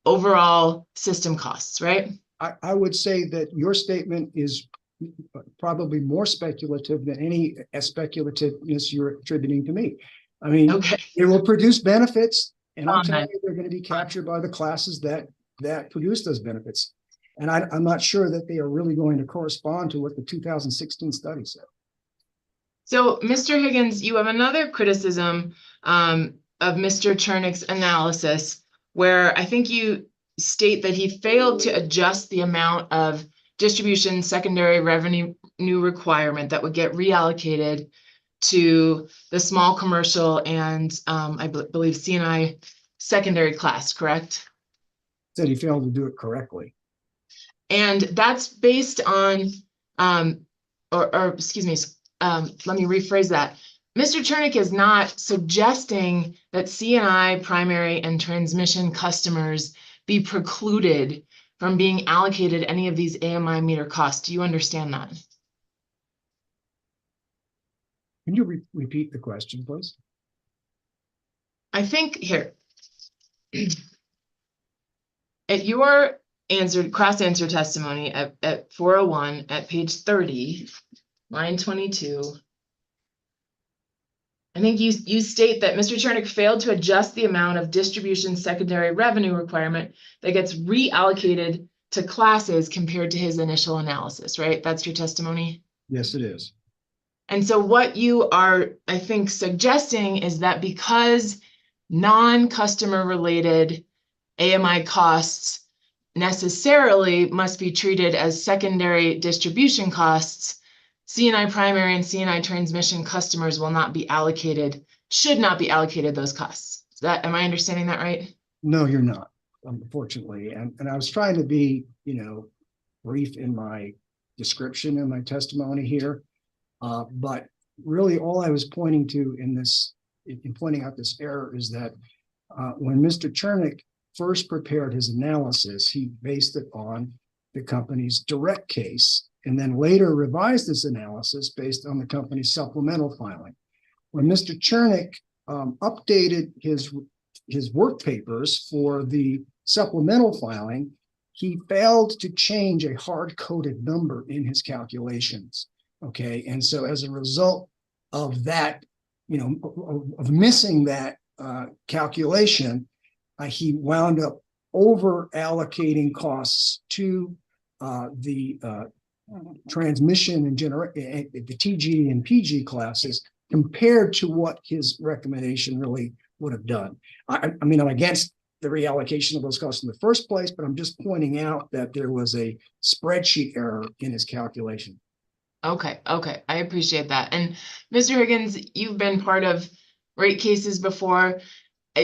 S5: overall system costs, right?
S7: I would say that your statement is probably more speculative than any speculativeness you're attributing to me. I mean, it will produce benefits, and I'm telling you they're going to be captured by the classes that produce those benefits. And I'm not sure that they are really going to correspond to what the 2016 study said.
S5: So, Mr. Higgins, you have another criticism of Mr. Chernick's analysis, where I think you state that he failed to adjust the amount of distribution secondary revenue requirement that would get reallocated to the small commercial and I believe C&I secondary class, correct?
S7: Said he failed to do it correctly.
S5: And that's based on, or excuse me, let me rephrase that. Mr. Chernick is not suggesting that C&I primary and transmission customers be precluded from being allocated any of these AMI meter costs. Do you understand that?
S7: Can you repeat the question, please?
S5: I think here, at your cross-answer testimony at 401 at page 30, line 22, I think you state that Mr. Chernick failed to adjust the amount of distribution secondary revenue requirement that gets reallocated to classes compared to his initial analysis, right? That's your testimony?
S7: Yes, it is.
S5: And so what you are, I think, suggesting is that because non-customer related AMI costs necessarily must be treated as secondary distribution costs, C&I primary and C&I transmission customers will not be allocated, should not be allocated those costs. Am I understanding that right?
S7: No, you're not, unfortunately. And I was trying to be, brief in my description and my testimony here. But really all I was pointing to in pointing out this error is that when Mr. Chernick first prepared his analysis, he based it on the company's direct case, and then later revised his analysis based on the company's supplemental filing. When Mr. Chernick updated his work papers for the supplemental filing, he failed to change a hard-coded number in his calculations. Okay, and so as a result of that, of missing that calculation, he wound up over allocating costs to the transmission and the TG and PG classes compared to what his recommendation really would have done. I mean, I'm against the reallocation of those costs in the first place, but I'm just pointing out that there was a spreadsheet error in his calculation.
S5: Okay, I appreciate that. And Mr. Higgins, you've been part of rate cases before.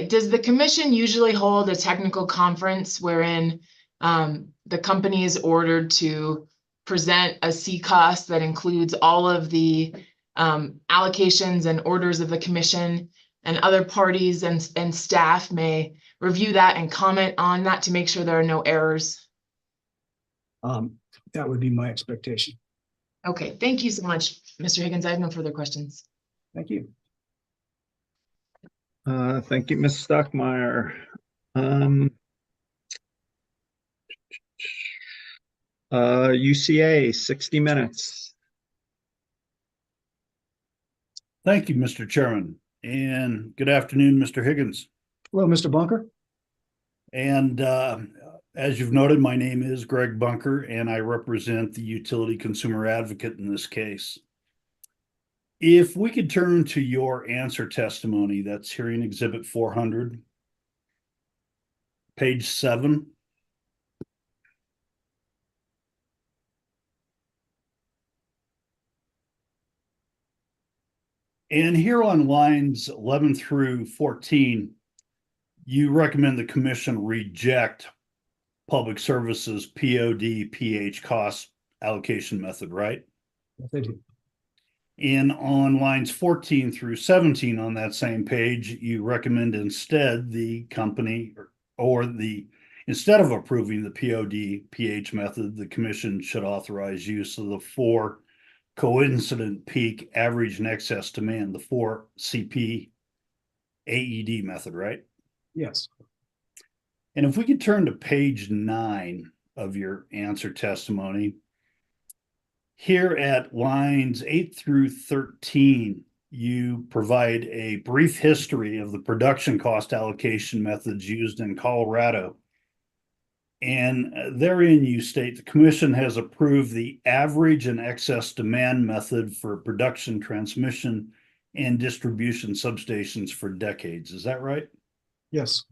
S5: Does the commission usually hold a technical conference wherein the company is ordered to present a C-cost that includes all of the allocations and orders of the commission, and other parties and staff may review that and comment on that to make sure there are no errors?
S7: That would be my expectation.
S5: Okay, thank you so much, Mr. Higgins. I have no further questions.
S7: Thank you.
S2: Thank you, Ms. Stockmeyer. UCA, 60 minutes.
S9: Thank you, Mr. Chairman, and good afternoon, Mr. Higgins.
S7: Hello, Mr. Bunker.
S9: And as you've noted, my name is Greg Bunker, and I represent the utility consumer advocate in this case. If we could turn to your answer testimony, that's hearing exhibit 400, page 7. And here on lines 11 through 14, you recommend the commission reject public services POD/PH cost allocation method, right?
S7: Yes, I do.
S9: And on lines 14 through 17 on that same page, you recommend instead the company instead of approving the POD/PH method, the commission should authorize use of the 4 coincident peak average and excess demand, the 4 CP AED method, right?
S7: Yes.
S9: And if we could turn to page 9 of your answer testimony, here at lines 8 through 13, you provide a brief history of the production cost allocation methods used in Colorado. And therein you state the commission has approved the average and excess demand method for production, transmission, and distribution substations for decades. Is that right?
S7: Yes.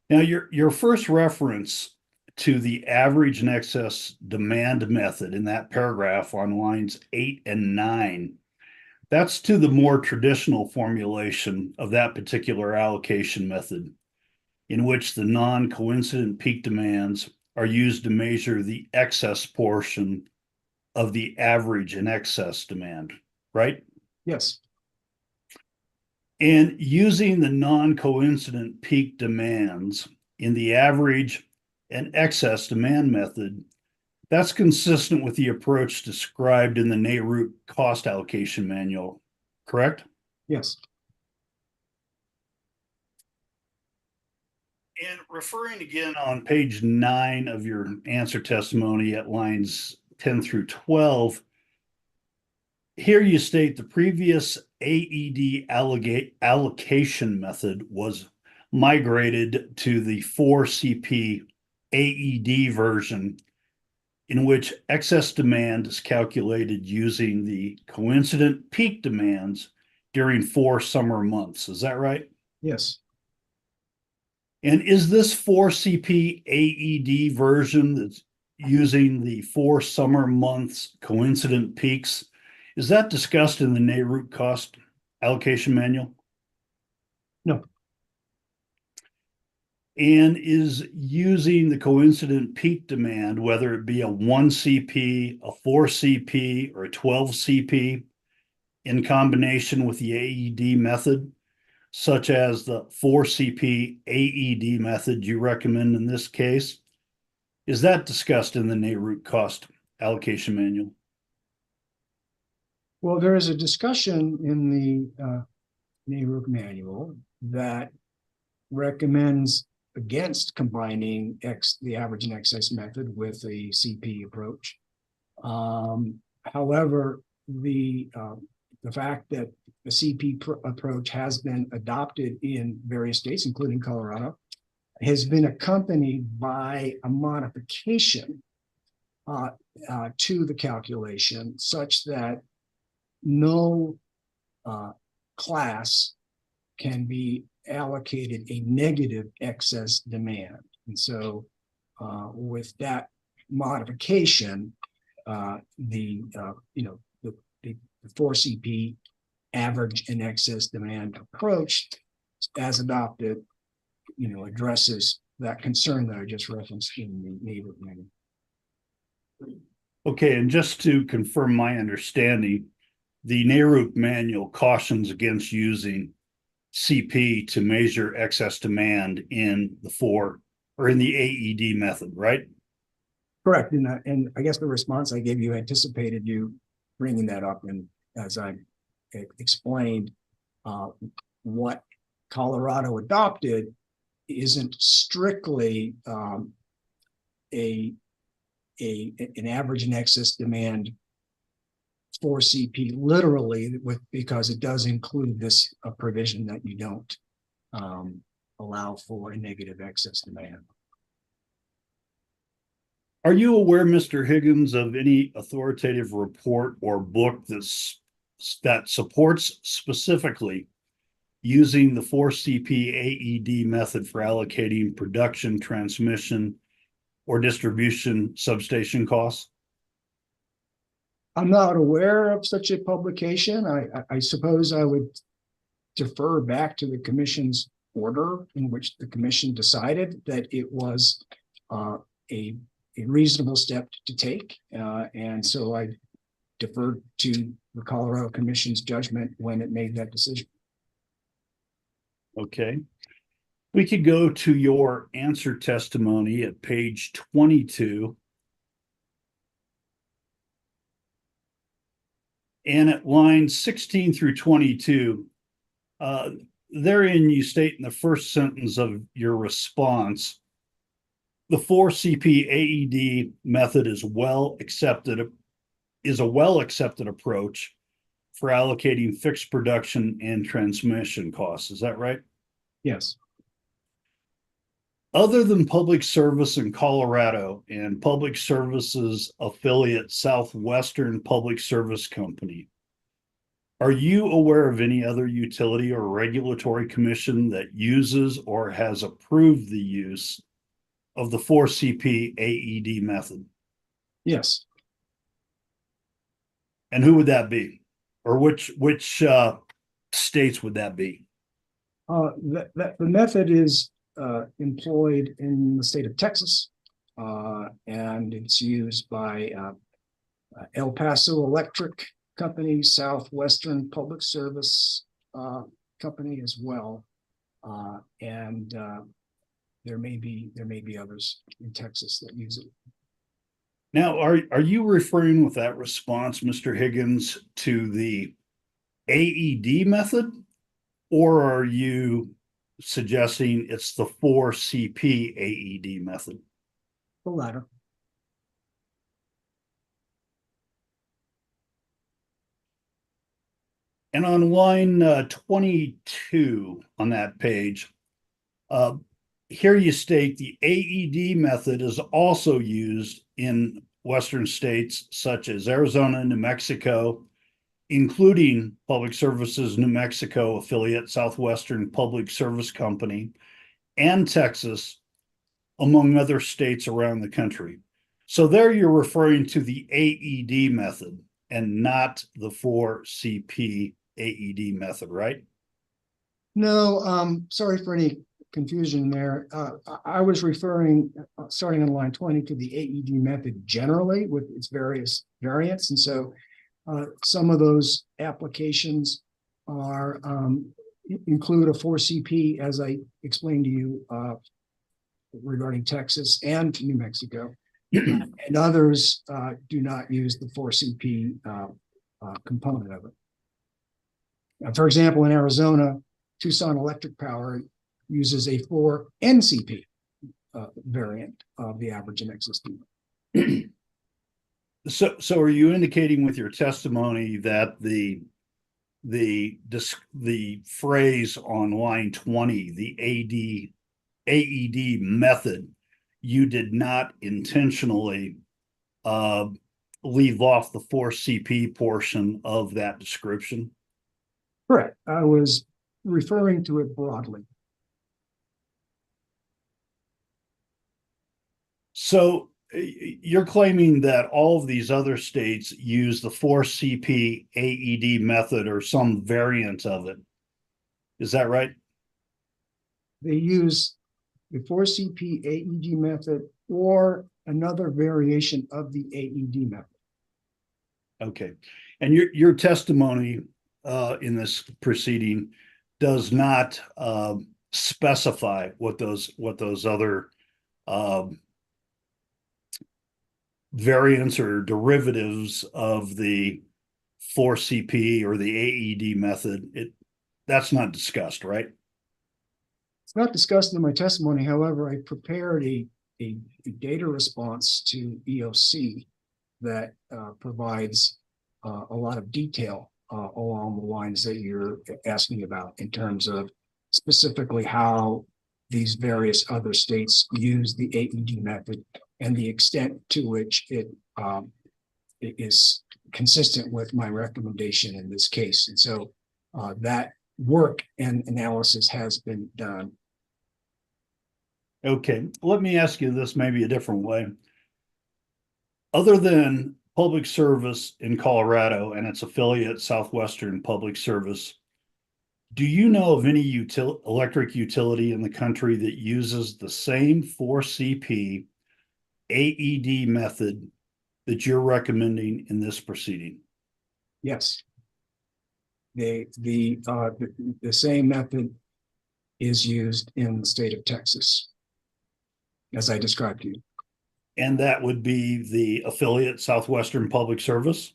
S9: Now, your first reference to the average and excess demand method in that paragraph on lines 8 and 9, that's to the more traditional formulation of that particular allocation method, in which the non-coincident peak demands are used to measure the excess portion of the average and excess demand, right?
S7: Yes.
S9: And using the non-coincident peak demands in the average and excess demand method, that's consistent with the approach described in the NARUC cost allocation manual, correct?
S7: Yes.
S9: And referring again on page 9 of your answer testimony at lines 10 through 12, here you state the previous AED allocation method was migrated to the 4 CP AED version, in which excess demand is calculated using the coincident peak demands during 4 summer months. Is that right?
S7: Yes.
S9: And is this 4 CP AED version that's using the 4 summer months coincident peaks, is that discussed in the NARUC cost allocation manual?
S7: No.
S9: And is using the coincident peak demand, whether it be a 1 CP, a 4 CP, or a 12 CP, in combination with the AED method, such as the 4 CP AED method you recommend in this case, is that discussed in the NARUC cost allocation manual?
S7: Well, there is a discussion in the NARUC manual that recommends against combining the average and excess method with the CP approach. However, the fact that the CP approach has been adopted in various states, including Colorado, has been accompanied by a modification to the calculation such that no class can be allocated a negative excess demand. And so with that modification, the 4CP average and excess demand approach as adopted, addresses that concern that I just referenced in the neighbor meeting.
S9: Okay, and just to confirm my understanding, the NARUC manual cautions against using CP to measure excess demand in the AED method, right?
S7: Correct. And I guess the response I gave you anticipated you bringing that up. And as I explained, what Colorado adopted isn't strictly an average and excess demand for CP literally, because it does include this provision that you don't allow for a negative excess demand.
S9: Are you aware, Mr. Higgins, of any authoritative report or book that supports specifically using the 4CP AED method for allocating production, transmission, or distribution substation costs?
S7: I'm not aware of such a publication. I suppose I would defer back to the commission's order in which the commission decided that it was a reasonable step to take. And so I deferred to the Colorado Commission's judgment when it made that decision.
S9: Okay. We could go to your answer testimony at page 22. And at lines 16 through 22, therein you state in the first sentence of your response, the 4CP AED method is a well accepted approach for allocating fixed production and transmission costs. Is that right?
S7: Yes.
S9: Other than Public Service in Colorado and Public Services affiliate Southwestern Public Service Company, are you aware of any other utility or regulatory commission that uses or has approved the use of the 4CP AED method?
S7: Yes.
S9: And who would that be? Or which states would that be?
S7: The method is employed in the state of Texas, and it's used by El Paso Electric Company, Southwestern Public Service Company as well, and there may be others in Texas that use it.
S9: Now, are you referring with that response, Mr. Higgins, to the AED method, or are you suggesting it's the 4CP AED method?
S7: The latter.
S9: And on line 22 on that page, here you state the AED method is also used in Western states such as Arizona, New Mexico, including Public Services New Mexico affiliate Southwestern Public Service Company, and Texas, among other states around the country. So there you're referring to the AED method and not the 4CP AED method, right?
S7: No, sorry for any confusion there. I was referring, starting on line 20, to the AED method generally with its various variants. And so some of those applications are include a 4CP, as I explained to you regarding Texas and New Mexico. And others do not use the 4CP component of it. For example, in Arizona, Tucson Electric Power uses a 4NCP variant of the average and excess demand.
S9: So are you indicating with your testimony that the phrase on line 20, the AED method, you did not intentionally leave off the 4CP portion of that description?
S7: Correct. I was referring to it broadly.
S9: So you're claiming that all of these other states use the 4CP AED method or some variant of it. Is that right?
S7: They use the 4CP AED method or another variation of the AED method.
S9: Okay. And your testimony in this proceeding does not specify what those other variants or derivatives of the 4CP or the AED method. That's not discussed, right?
S7: It's not discussed in my testimony. However, I prepared a data response to EOC that provides a lot of detail along the lines that you're asking about in terms of specifically how these various other states use the AED method and the extent to which it is consistent with my recommendation in this case. And so that work and analysis has been done.
S9: Okay, let me ask you this maybe a different way. Other than Public Service in Colorado and its affiliate Southwestern Public Service, do you know of any electric utility in the country that uses the same 4CP AED method that you're recommending in this proceeding?
S7: Yes. The same method is used in the state of Texas, as I described to you.
S9: And that would be the affiliate Southwestern Public Service?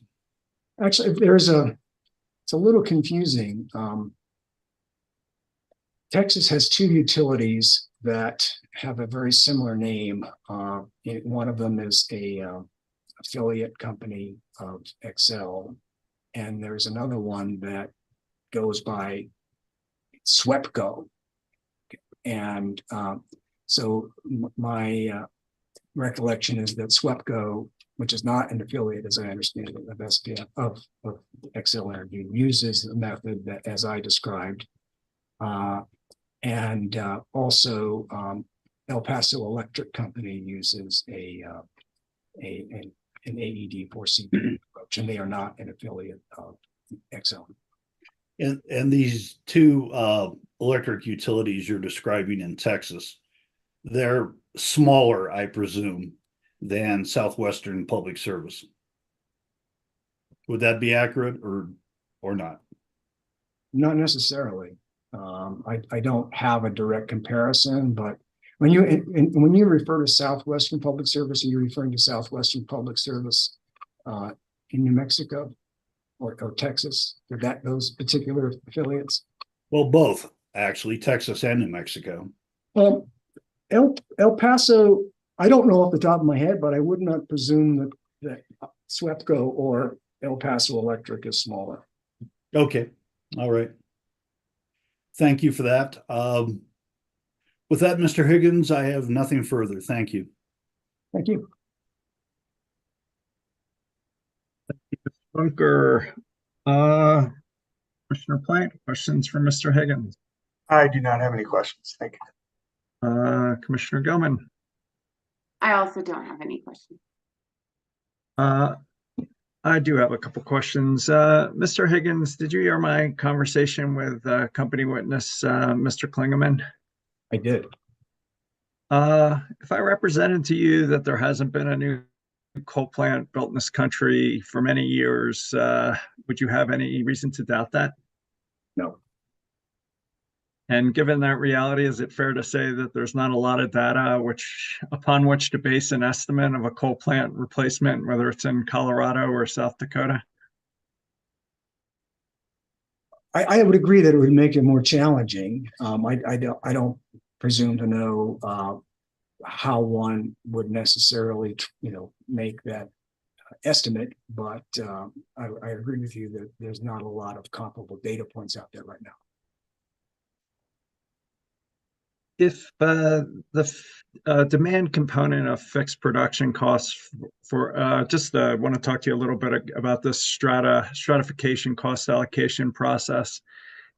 S7: Actually, it's a little confusing. Texas has two utilities that have a very similar name. One of them is a affiliate company of Xcel, and there's another one that goes by SWEPCO. And so my recollection is that SWEPCO, which is not an affiliate, as I understand it, of SPF of Xcel Energy, uses the method that as I described. And also El Paso Electric Company uses an AED 4CP approach, and they are not an affiliate of Xcel.
S9: And these two electric utilities you're describing in Texas, they're smaller, I presume, than Southwestern Public Service. Would that be accurate or not?
S7: Not necessarily. I don't have a direct comparison, but when you refer to Southwestern Public Service, are you referring to Southwestern Public Service in New Mexico or Texas? Are that those particular affiliates?
S9: Well, both actually, Texas and New Mexico.
S7: El Paso, I don't know off the top of my head, but I would not presume that SWEPCO or El Paso Electric is smaller.
S9: Okay, all right. Thank you for that. With that, Mr. Higgins, I have nothing further. Thank you.
S7: Thank you.
S2: Bunker. Commissioner Plant, questions for Mr. Higgins?
S12: I do not have any questions. Thank you.
S2: Commissioner Gilman.
S3: I also don't have any questions.
S2: I do have a couple questions. Mr. Higgins, did you hear my conversation with company witness, Mr. Klingman?
S7: I did.
S2: If I represented to you that there hasn't been a new coal plant built in this country for many years, would you have any reason to doubt that?
S7: No.
S2: And given that reality, is it fair to say that there's not a lot of data upon which to base an estimate of a coal plant replacement, whether it's in Colorado or South Dakota?
S7: I would agree that it would make it more challenging. I don't presume to know how one would necessarily, make that estimate, but I agree with you that there's not a lot of comparable data points out there right now.
S2: If the demand component of fixed production costs for just want to talk to you a little bit about this stratification cost allocation process.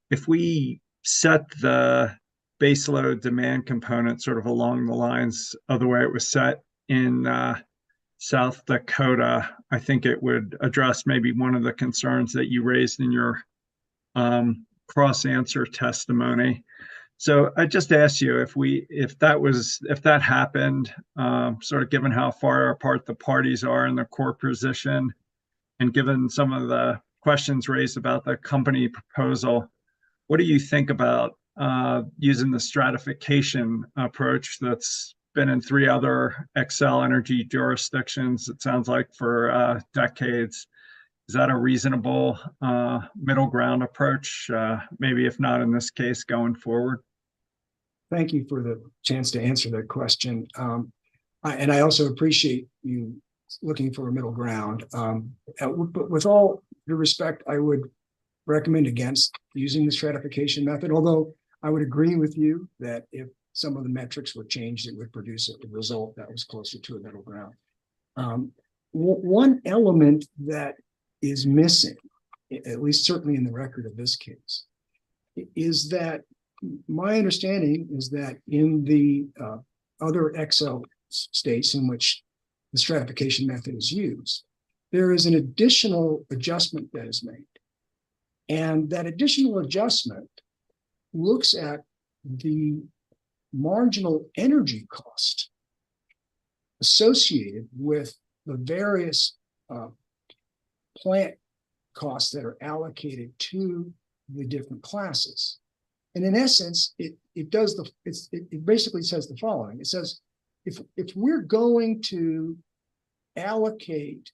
S2: If we set the baseload demand component sort of along the lines of the way it was set in South Dakota, I think it would address maybe one of the concerns that you raised in your cross-answer testimony. So I just asked you if that happened, sort of given how far apart the parties are in the core position, and given some of the questions raised about the company proposal, what do you think about using the stratification approach that's been in 3 other Xcel Energy jurisdictions, it sounds like, for decades? Is that a reasonable middle ground approach? Maybe if not in this case, going forward?
S7: Thank you for the chance to answer that question. And I also appreciate you looking for a middle ground. But with all due respect, I would recommend against using the stratification method, although I would agree with you that if some of the metrics were changed, it would produce a result that was closer to a middle ground. One element that is missing, at least certainly in the record of this case, is that my understanding is that in the other Xcel states in which the stratification method is used, there is an additional adjustment that is made. And that additional adjustment looks at the marginal energy cost associated with the various plant costs that are allocated to the different classes. And in essence, it basically says the following. It says, if we're going to allocate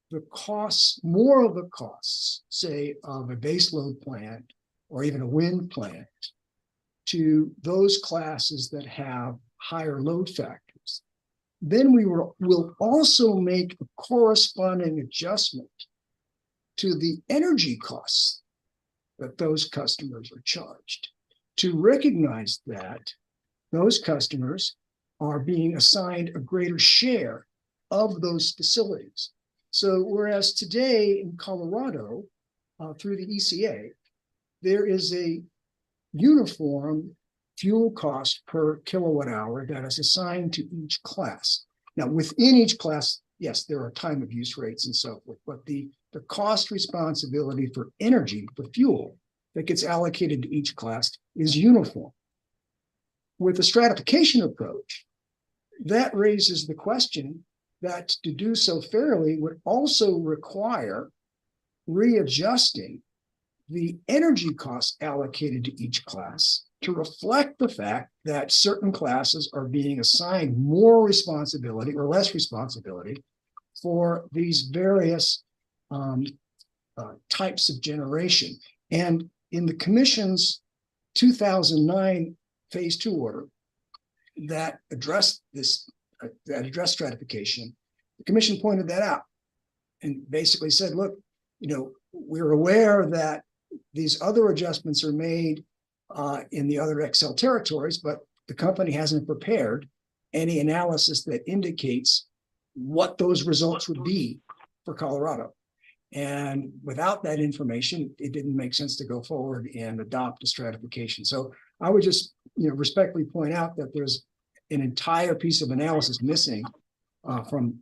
S7: the costs, more of the costs, say, of a baseload plant or even a wind plant, to those classes that have higher load factors, then we will also make a corresponding adjustment to the energy costs that those customers are charged, to recognize that those customers are being assigned a greater share of those facilities. So whereas today in Colorado, through the ECA, there is a uniform fuel cost per kilowatt hour that is assigned to each class. Now, within each class, yes, there are time of use rates and so forth, but the cost responsibility for energy, for fuel, that gets allocated to each class is uniform. With the stratification approach, that raises the question that to do so fairly would also require readjusting the energy costs allocated to each class to reflect the fact that certain classes are being assigned more responsibility or less responsibility for these various types of generation. And in the Commission's 2009 Phase 2 order that addressed this, that addressed stratification, the Commission pointed that out and basically said, look, we're aware that these other adjustments are made in the other Xcel territories, but the company hasn't prepared any analysis that indicates what those results would be for Colorado. And without that information, it didn't make sense to go forward and adopt a stratification. So I would just respectfully point out that there's an entire piece of analysis missing from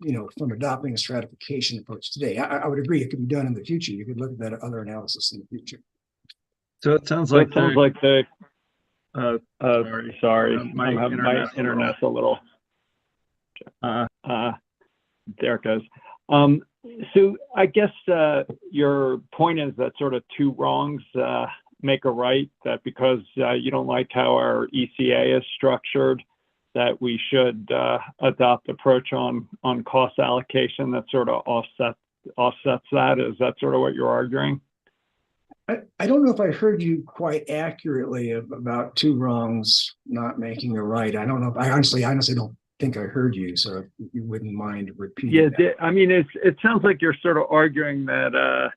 S7: adopting a stratification approach today. I would agree it could be done in the future. You could look at that other analysis in the future.
S2: So it sounds like
S18: sorry,
S2: my
S18: internet's a little. There it goes. So I guess your point is that sort of 2 wrongs make a right, that because you don't like how our ECA is structured, that we should adopt approach on cost allocation that sort of offsets that. Is that sort of what you're arguing?
S7: I don't know if I heard you quite accurately about 2 wrongs not making a right. I don't know. I honestly don't think I heard you, so if you wouldn't mind repeating that.
S18: I mean, it sounds like you're sort of arguing that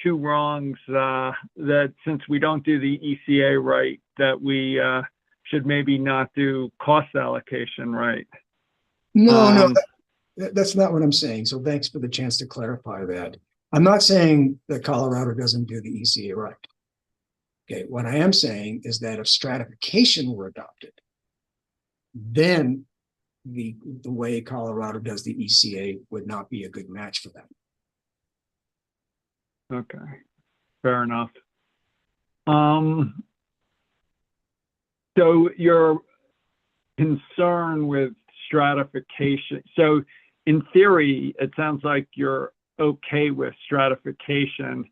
S18: 2 wrongs, that since we don't do the ECA right, that we should maybe not do cost allocation right.
S7: No, that's not what I'm saying. So thanks for the chance to clarify that. I'm not saying that Colorado doesn't do the ECA right. Okay, what I am saying is that if stratification were adopted, then the way Colorado does the ECA would not be a good match for that.
S13: Okay, fair enough. So your concern with stratification, so in theory, it sounds like you're okay with stratification.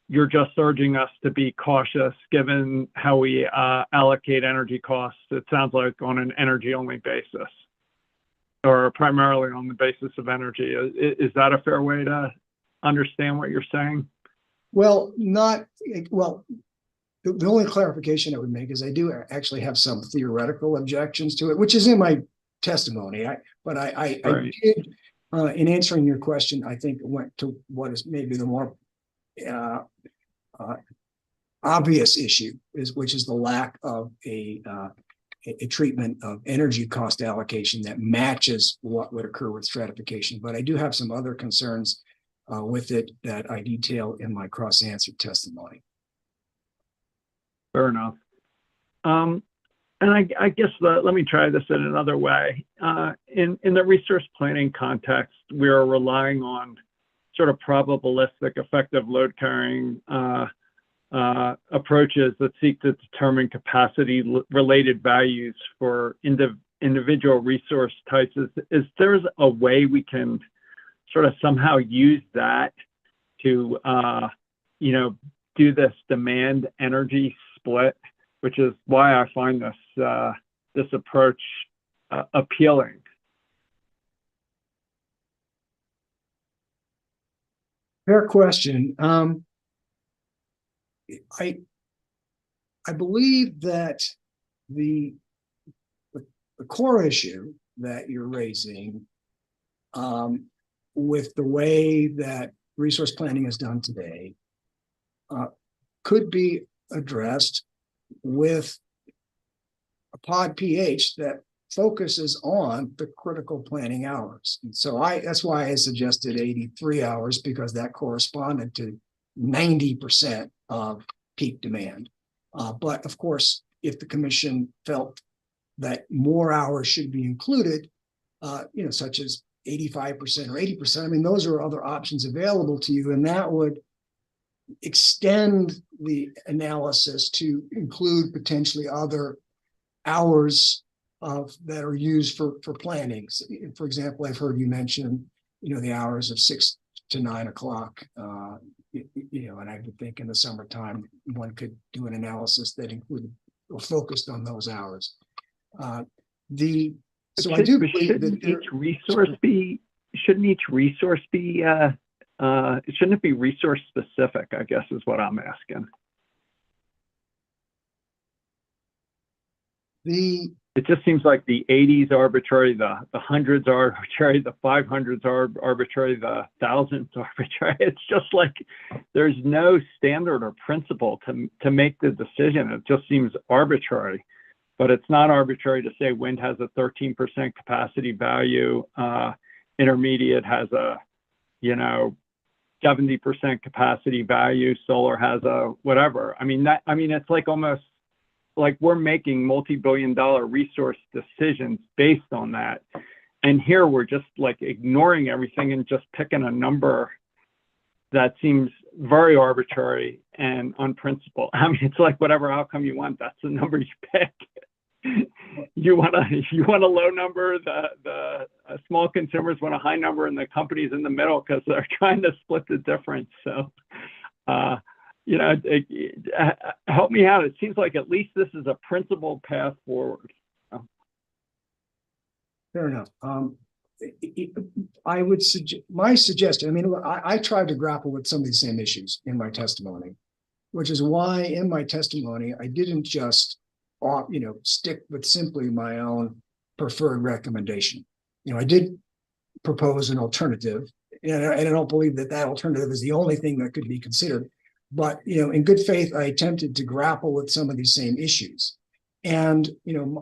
S13: You're just urging us to be cautious given how we allocate energy costs. It sounds like on an energy only basis, or primarily on the basis of energy. Is that a fair way to understand what you're saying?
S7: Well, the only clarification I would make is I do actually have some theoretical objections to it, which is in my testimony. I did, in answering your question, I think went to what is maybe the more obvious issue, which is the lack of a treatment of energy cost allocation that matches what would occur with stratification. But I do have some other concerns with it that I detail in my cross-answer testimony.
S13: Fair enough. And I guess let me try this in another way. In the resource planning context, we are relying on sort of probabilistic effective load carrying approaches that seek to determine capacity related values for individual resource types. Is there a way we can sort of somehow use that to do this demand energy split, which is why I find this approach appealing.
S7: Fair question. I believe that the core issue that you're raising with the way that resource planning is done today could be addressed with a pod pH that focuses on the critical planning hours. And so that's why I suggested 83 hours, because that corresponded to 90% of peak demand. But of course, if the commission felt that more hours should be included, such as 85% or 80%, I mean, those are other options available to you, and that would extend the analysis to include potentially other hours that are used for planning. For example, I've heard you mention, the hours of 6 to 9 o'clock, and I would think in the summertime, one could do an analysis that included or focused on those hours. I do believe that
S13: shouldn't each resource be shouldn't it be resource specific, I guess is what I'm asking. It just seems like the 80s arbitrary, the 100s are arbitrary, the 500s are arbitrary, the 1000s arbitrary. It's just like there's no standard or principle to make the decision. It just seems arbitrary. But it's not arbitrary to say wind has a 13% capacity value, intermediate has a 70% capacity value, solar has a whatever. It's like almost like we're making multi-billion-dollar resource decisions based on that. And here we're just like ignoring everything and just picking a number that seems very arbitrary and unprincipled. It's like whatever outcome you want, that's the number you pick. You want a low number, the small consumers want a high number, and the companies in the middle because they're trying to split the difference. So help me out. It seems like at least this is a principled path forward.
S7: Fair enough. I would suggest my suggestion. I tried to grapple with some of these same issues in my testimony, which is why in my testimony I didn't just stick with simply my own preferred recommendation. I did propose an alternative, and I don't believe that alternative is the only thing that could be considered. But in good faith, I attempted to grapple with some of these same issues. And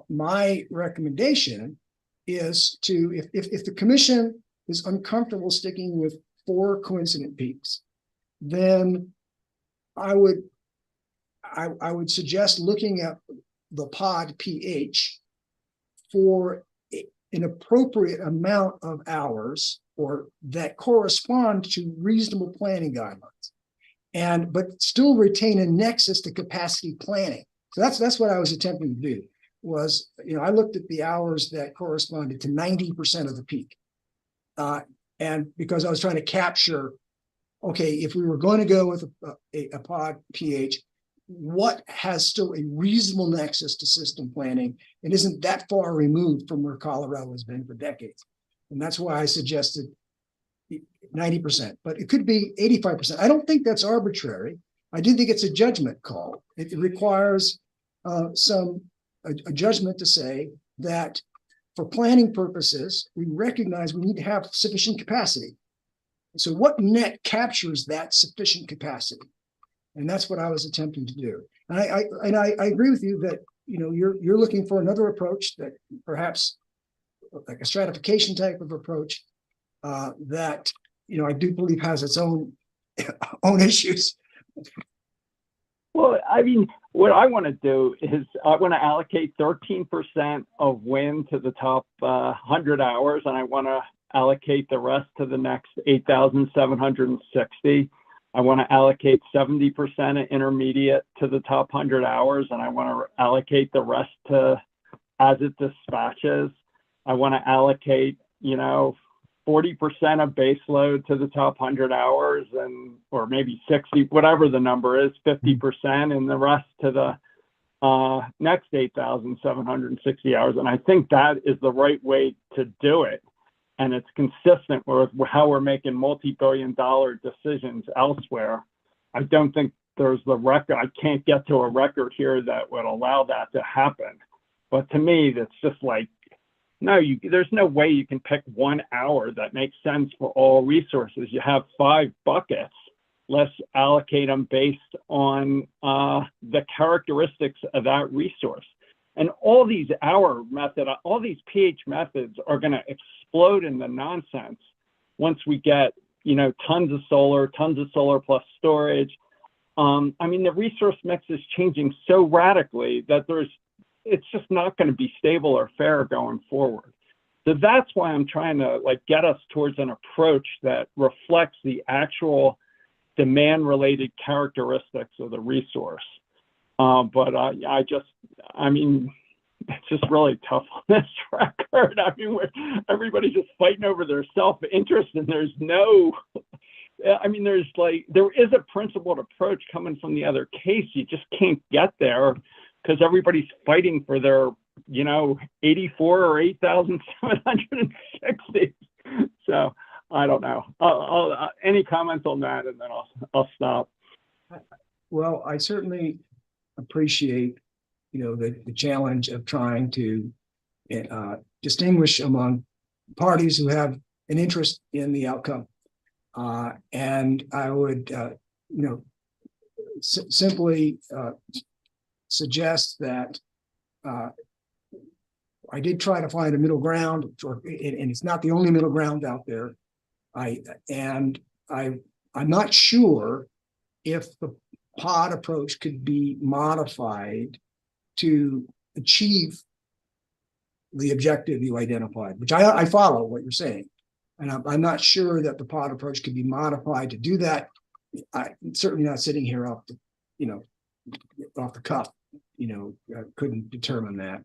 S7: my recommendation is to, if the commission is uncomfortable sticking with 4 coincident peaks, then I would suggest looking at the pod pH for an appropriate amount of hours or that correspond to reasonable planning guidelines, but still retain a nexus to capacity planning. So that's what I was attempting to do. Was, I looked at the hours that corresponded to 90% of the peak, and because I was trying to capture, okay, if we were going to go with a pod pH, what has still a reasonable nexus to system planning and isn't that far removed from where Colorado has been for decades. And that's why I suggested 90%, but it could be 85%. I don't think that's arbitrary. I do think it's a judgment call. It requires a judgment to say that for planning purposes, we recognize we need to have sufficient capacity. So what net captures that sufficient capacity? And that's what I was attempting to do. And I agree with you that you're looking for another approach that perhaps like a stratification type of approach that I do believe has its own issues.
S13: Well, I mean, what I want to do is I want to allocate 13% of wind to the top 100 hours, and I want to allocate the rest to the next 8,760. I want to allocate 70% of intermediate to the top 100 hours, and I want to allocate the rest to as it dispatches. I want to allocate, 40% of base load to the top 100 hours, or maybe 60, whatever the number is, 50%, and the rest to the next 8,760 hours. And I think that is the right way to do it. And it's consistent with how we're making multi-billion-dollar decisions elsewhere. I don't think there's the record. I can't get to a record here that would allow that to happen. But to me, that's just like, no, there's no way you can pick 1 hour that makes sense for all resources. You have 5 buckets. Let's allocate them based on the characteristics of that resource. And all these all these pH methods are going to explode into nonsense once we get, tons of solar plus storage. I mean, the resource mix is changing so radically that it's just not going to be stable or fair going forward. So that's why I'm trying to get us towards an approach that reflects the actual demand-related characteristics of the resource. But it's just really tough on this record. I mean, everybody's just fighting over their self-interest, and there is a principled approach coming from the other case. You just can't get there because everybody's fighting for their, 84 or 8,760. So I don't know. Any comments on that, and then I'll stop.
S7: Well, I certainly appreciate, the challenge of trying to distinguish among parties who have an interest in the outcome. And I would, simply suggest that I did try to find a middle ground, and it's not the only middle ground out there. I'm not sure if the pod approach could be modified to achieve the objective you identified, which I follow what you're saying. And I'm not sure that the pod approach could be modified to do that. I'm certainly not sitting here off the cuff, couldn't determine that.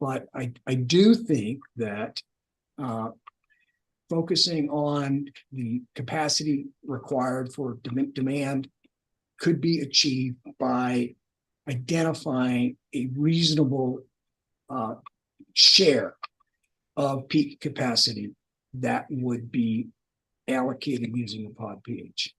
S7: But I do think that focusing on the capacity required for demand could be achieved by identifying a reasonable share of peak capacity that would be allocated using a pod pH.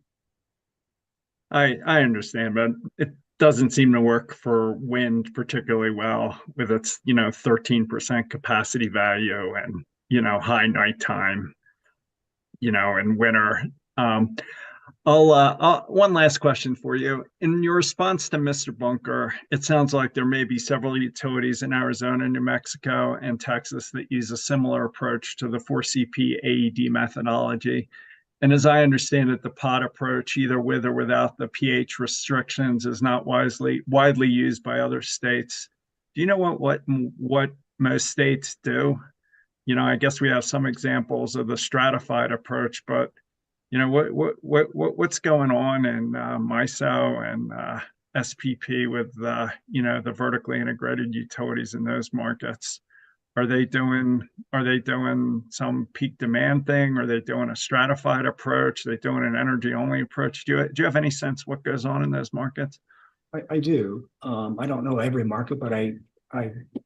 S2: I understand, but it doesn't seem to work for wind particularly well with its 13% capacity value and high nighttime in winter. One last question for you. In your response to Mr. Bunker, it sounds like there may be several utilities in Arizona, New Mexico, and Texas that use a similar approach to the 4CP AED methodology. And as I understand it, the pod approach, either with or without the pH restrictions, is not widely used by other states. Do you know what most states do? I guess we have some examples of the stratified approach, but what's going on in MISO and SPP with the vertically integrated utilities in those markets? Are they doing some peak demand thing? Are they doing a stratified approach? Are they doing an energy only approach? Do you have any sense what goes on in those markets?
S7: I do. I don't know every market, but I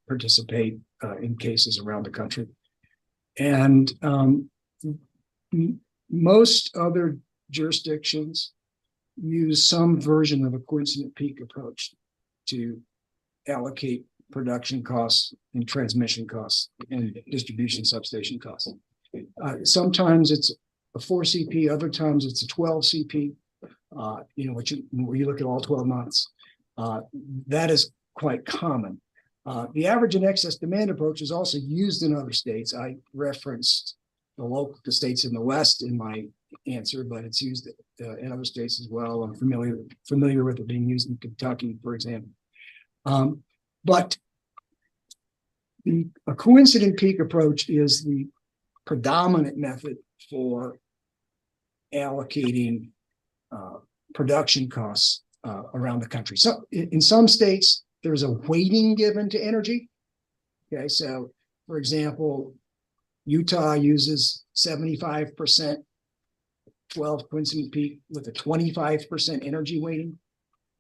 S7: participate in cases around the country. And most other jurisdictions use some version of a coincident peak approach to allocate production costs and transmission costs and distribution substation costs. Sometimes it's a 4 CP, other times it's a 12 CP. Where you look at all 12 months. That is quite common. The average and excess demand approach is also used in other states. I referenced the states in the West in my answer, but it's used in other states as well. I'm familiar with it being used in Kentucky, for example. But a coincident peak approach is the predominant method for allocating production costs around the country. So in some states, there's a weighting given to energy. Okay, so for example, Utah uses 75% 12 coincident peak with a 25% energy weighting.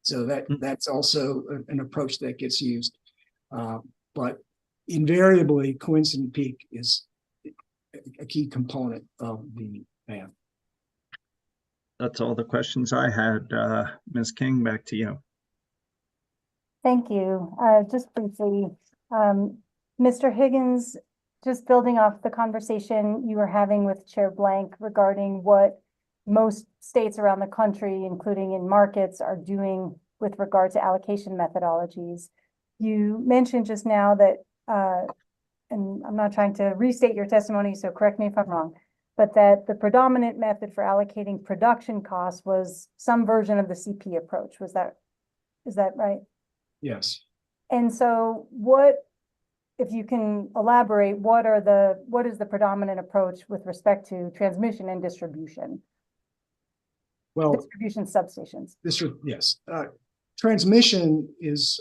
S7: So that's also an approach that gets used. But invariably, coincident peak is a key component of the plan.
S2: That's all the questions I had. Ms. King, back to you.
S1: Thank you. Just briefly, Mr. Higgins, just building off the conversation you were having with Chair Blank regarding what most states around the country, including in markets, are doing with regard to allocation methodologies. You mentioned just now that, and I'm not trying to restate your testimony, so correct me if I'm wrong, but that the predominant method for allocating production costs was some version of the CP approach. Is that right?
S7: Yes.
S1: And so if you can elaborate, what is the predominant approach with respect to transmission and distribution?
S7: Well,
S1: distribution substations.
S7: Yes. Transmission is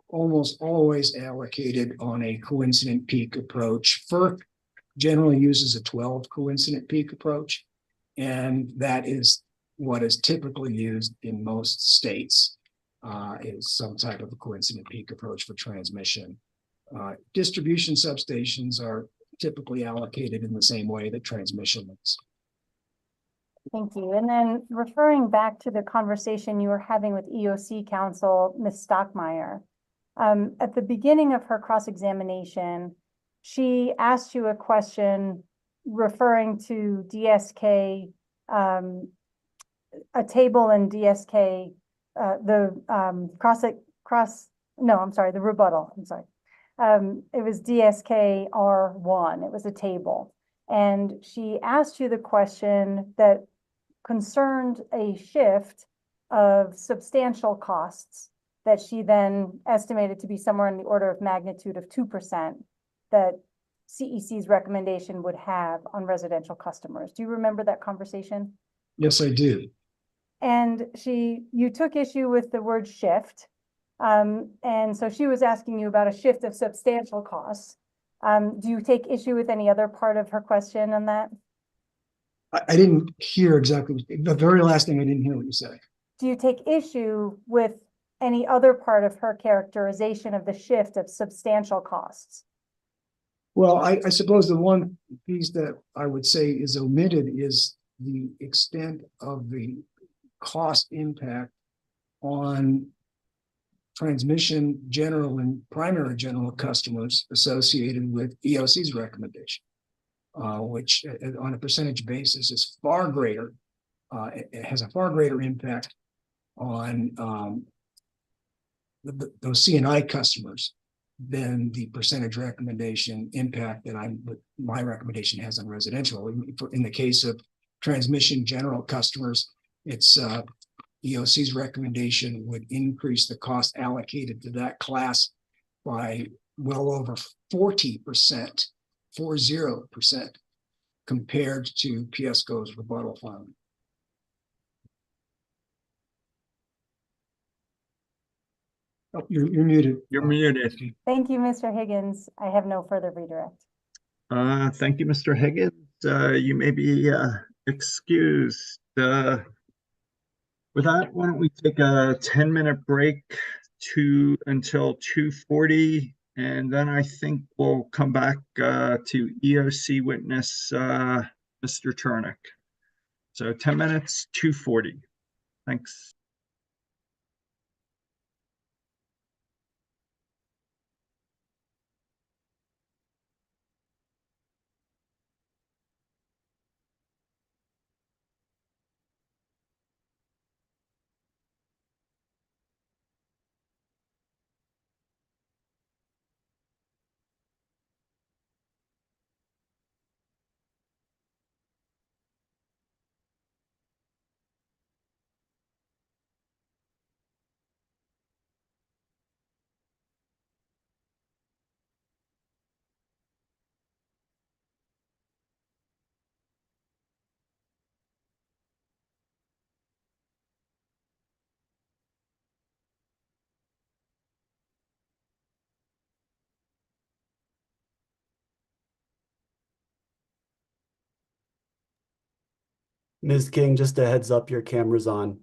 S7: almost always allocated on a coincident peak approach. FERC generally uses a 12 coincident peak approach, and that is what is typically used in most states, is some type of a coincident peak approach for transmission. Distribution substations are typically allocated in the same way that transmission is.
S1: Thank you. And then referring back to the conversation you were having with EOC counsel, Ms. Stockmeyer, at the beginning of her cross-examination, she asked you a question referring to DSK, a table in DSK, the rebuttal, I'm sorry. It was DSK R1, it was a table. And she asked you the question that concerned a shift of substantial costs that she then estimated to be somewhere in the order of magnitude of 2% that CEC's recommendation would have on residential customers. Do you remember that conversation?
S7: Yes, I do.
S1: And you took issue with the word shift. And so she was asking you about a shift of substantial costs. Do you take issue with any other part of her question on that?
S7: I didn't hear exactly the very last thing. I didn't hear what you said.
S1: Do you take issue with any other part of her characterization of the shift of substantial costs?
S7: Well, I suppose the one piece that I would say is omitted is the extent of the cost impact on transmission general and primary general customers associated with EOC's recommendation, which on a percentage basis is far greater. It has a far greater impact on those C&I customers than the percentage recommendation impact that my recommendation has on residential. In the case of transmission general customers, it's EOC's recommendation would increase the cost allocated to that class by well over 40%, 0.40% compared to PSCo's rebuttal filing. Oh, you're muted.
S2: You're muted.
S1: Thank you, Mr. Higgins. I have no further redirect.
S2: Thank you, Mr. Higgins. You may be excused. With that, why don't we take a 10-minute break until 2:40, and then I think we'll come back to EOC witness Mr. Chernick. So 10 minutes, 2:40. Thanks.
S20: Ms. King, just a heads up, your camera's on.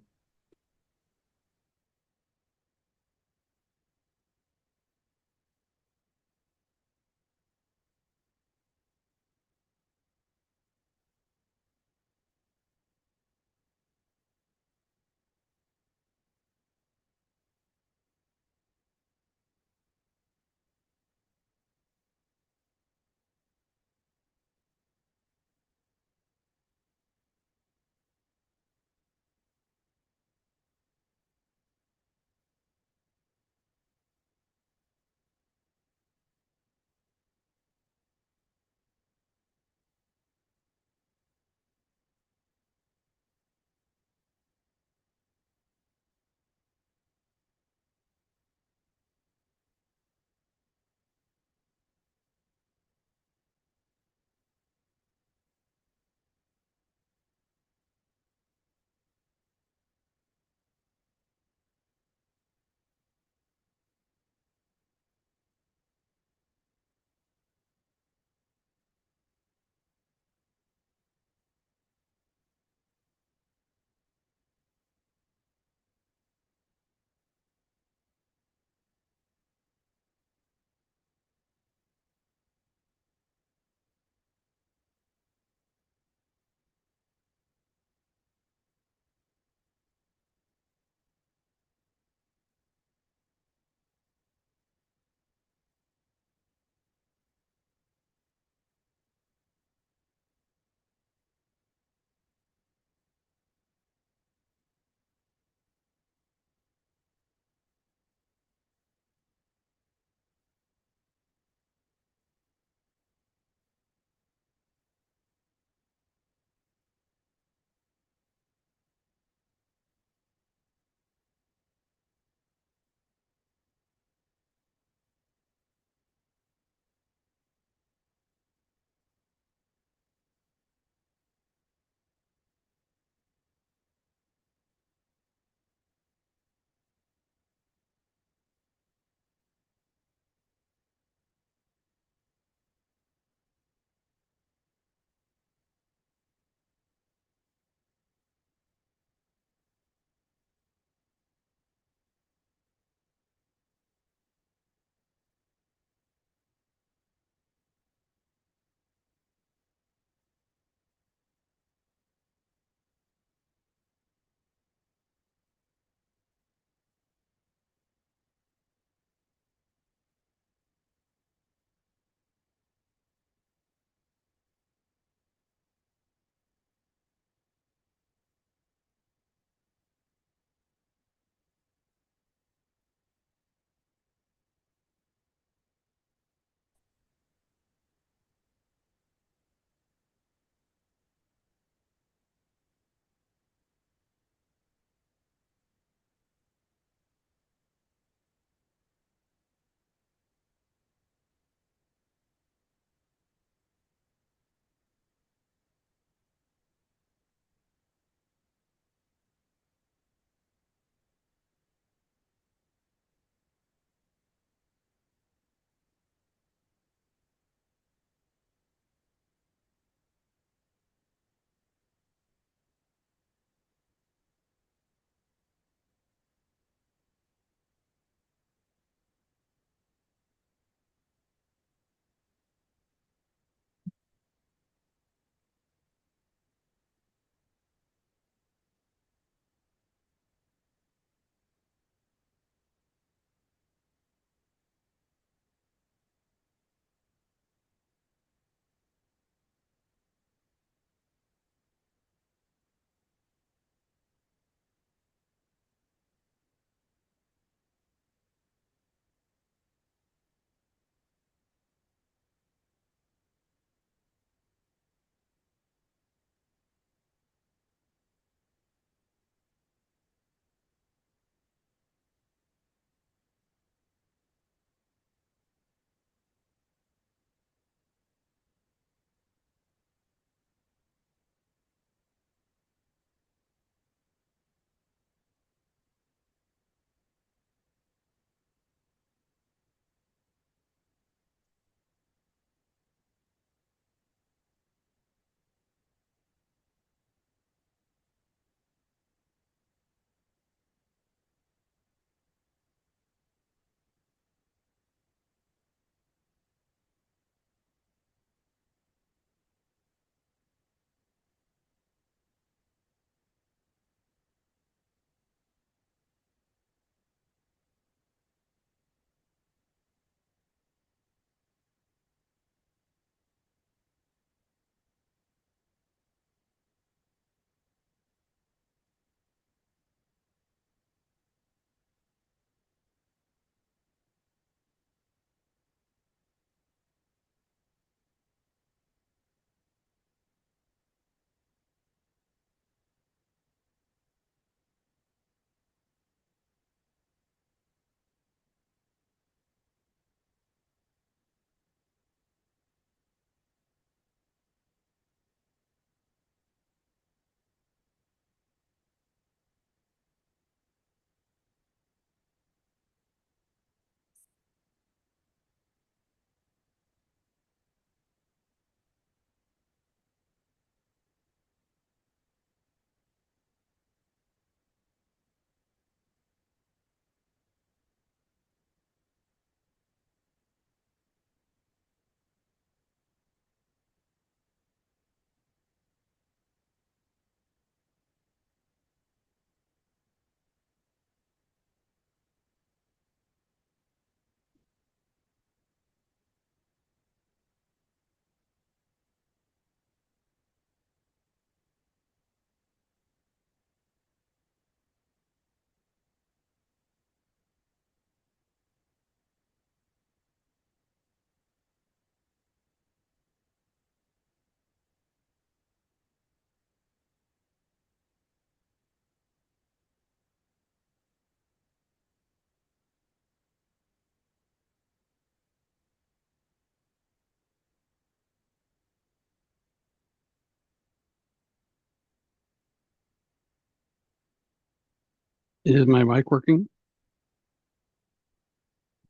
S8: Is my mic working?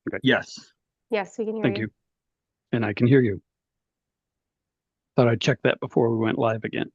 S8: Okay.
S2: Yes.
S11: Yes, we can hear
S8: Thank
S11: you.
S8: you. And I can hear you. Thought I'd check that before we went live again.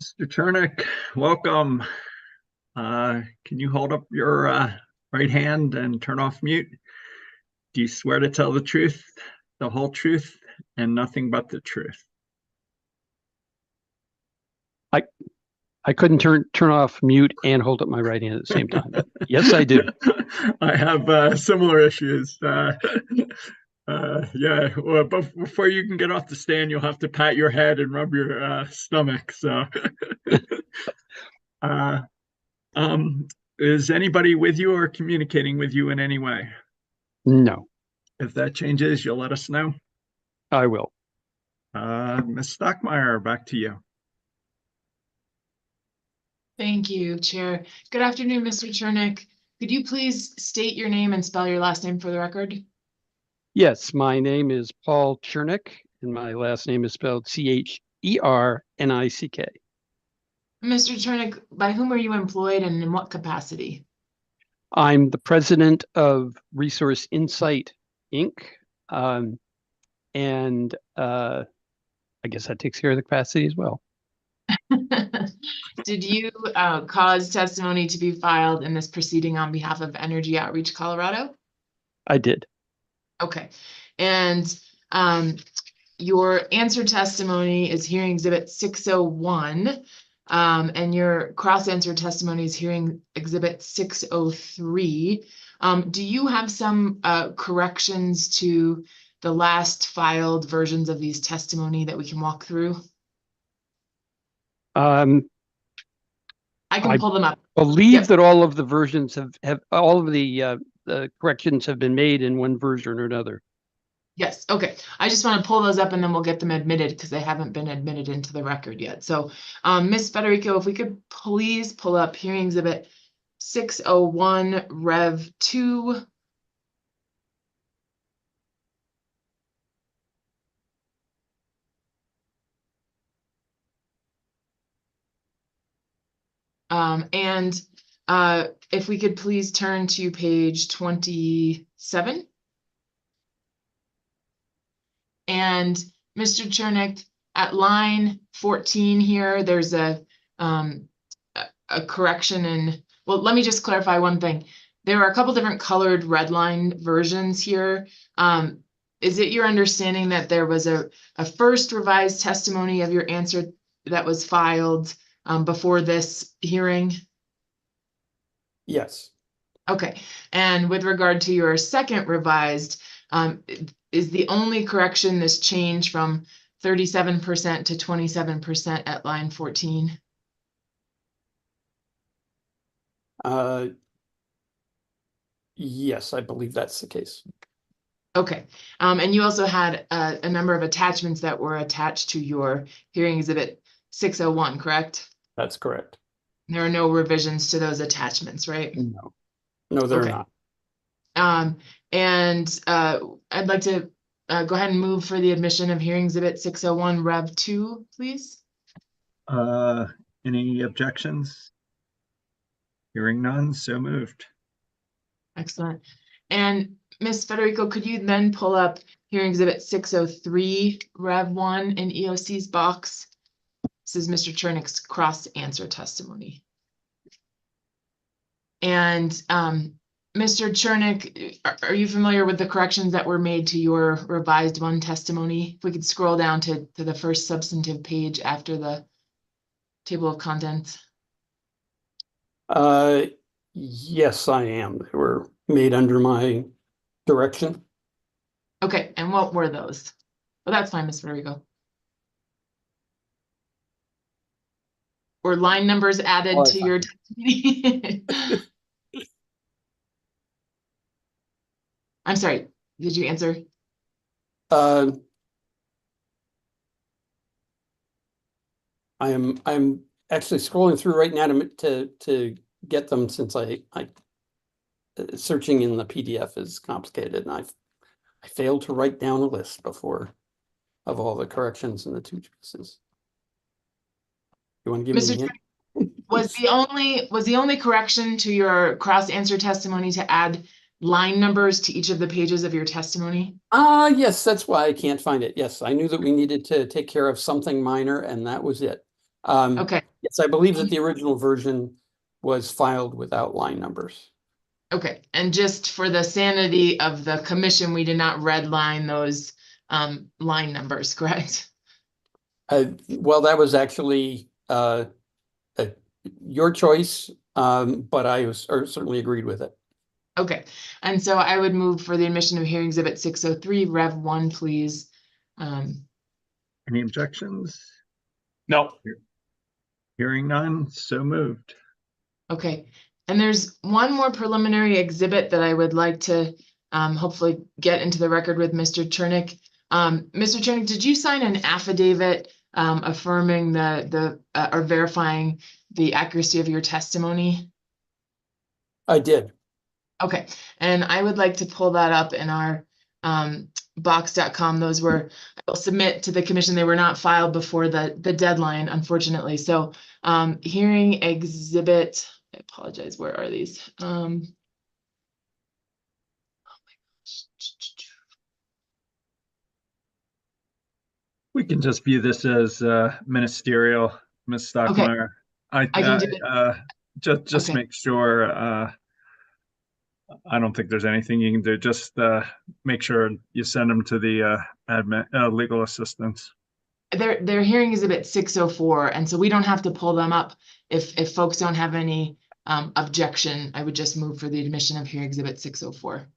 S2: Mr. Chernick, welcome. Can you hold up your right hand and turn off mute? Do you swear to tell the truth, the whole truth, and nothing but the truth?
S8: I couldn't turn off mute and hold up my right hand at the same time. Yes, I do.
S2: I have similar issues. Yeah, well, before you can get off the stand, you'll have to pat your head and rub your stomach. So, is anybody with you or communicating with you in any way?
S8: No.
S2: If that changes, you'll let us know.
S8: I will.
S2: Ms. Stockmeyer, back to you.
S5: Thank you, Chair. Good afternoon, Mr. Chernick. Could you please state your name and spell your last name for the record?
S8: Yes, my name is Paul Chernick, and my last name is spelled Chernick.
S5: Mr. Chernick, by whom are you employed and in what capacity?
S8: I'm the president of Resource Insight, Inc. And I guess that takes care of the capacity as well.
S5: Did you cause testimony to be filed in this proceeding on behalf of Energy Outreach Colorado?
S8: I did.
S5: Okay. And your answer testimony is hearing exhibit 601, and your cross-answer testimony is hearing exhibit 603. Do you have some corrections to the last filed versions of these testimony that we can walk through? I can pull them up.
S8: Believe that all of the versions have all of the corrections have been made in one version or another.
S5: Yes, okay. I just want to pull those up and then we'll get them admitted because they haven't been admitted into the record yet. So, Ms. Federico, if we could please pull up hearing exhibit 601 Rev 2. And if we could please turn to page 27. And Mr. Chernick, at line 14 here, there's a correction in, well, let me just clarify one thing. There are a couple different colored red line versions here. Is it your understanding that there was a first revised testimony of your answer that was filed before this hearing?
S14: Yes.
S5: Okay, and with regard to your second revised, is the only correction this change from 37% to 27% at line 14?
S8: Yes, I believe that's the case.
S5: Okay, and you also had a number of attachments that were attached to your hearing exhibit 601, correct?
S8: That's correct.
S5: There are no revisions to those attachments, right?
S8: No, no, they're
S5: Okay.
S8: not.
S5: And I'd like to go ahead and move for the admission of hearing exhibit 601 Rev 2, please.
S2: Any objections? Hearing none, so moved.
S5: Excellent. And Ms. Federico, could you then pull up hearing exhibit 603 Rev 1 in EOC's box? This is Mr. Chernick's cross answer testimony. And Mr. Chernick, are you familiar with the corrections that were made to your revised one testimony? If we could scroll down to the first substantive page after the table of contents.
S8: Yes, I am. They were made under my direction.
S5: Okay, and what were those? Well, that's fine, Ms. Federico. Were line numbers added to your testimony? I'm sorry, did you answer?
S8: I'm actually scrolling through right now to get them, since I searching in the PDF is complicated, and I failed to write down a list before of all the corrections in the two pieces. You want to give me a hint?
S5: Was the only correction to your cross answer testimony to add line numbers to each of the pages of your testimony?
S8: Yes, that's why I can't find it. Yes, I knew that we needed to take care of something minor, and that was it.
S5: Okay.
S8: Yes, I believe that the original version was filed without line numbers.
S5: Okay, and just for the sanity of the commission, we did not redline those line numbers, correct?
S8: Well, that was actually your choice, but I certainly agreed with it.
S5: Okay, and so I would move for the admission of hearing exhibit 603, Rev 1, please.
S2: Any objections?
S6: No.
S2: Hearing none, so moved.
S5: Okay, and there's one more preliminary exhibit that I would like to hopefully get into the record with Mr. Chernick. Mr. Chernick, did you sign an affidavit affirming or verifying the accuracy of your testimony?
S8: I did.
S5: Okay, and I would like to pull that up in our box.com. Those were, I will submit to the commission. They were not filed before the deadline, unfortunately. So hearing exhibit, I apologize, where are these? Oh my gosh.
S2: We can just view this as ministerial, Ms. Stockmeyer.
S5: Okay. I can do it.
S2: Just
S5: Okay.
S2: make sure. I don't think there's anything you can do. Just make sure you send them to the admin legal assistants.
S5: They're hearing exhibit 604, and so we don't have to pull them up if folks don't have any objection. I would just move for the admission of hearing exhibit 604.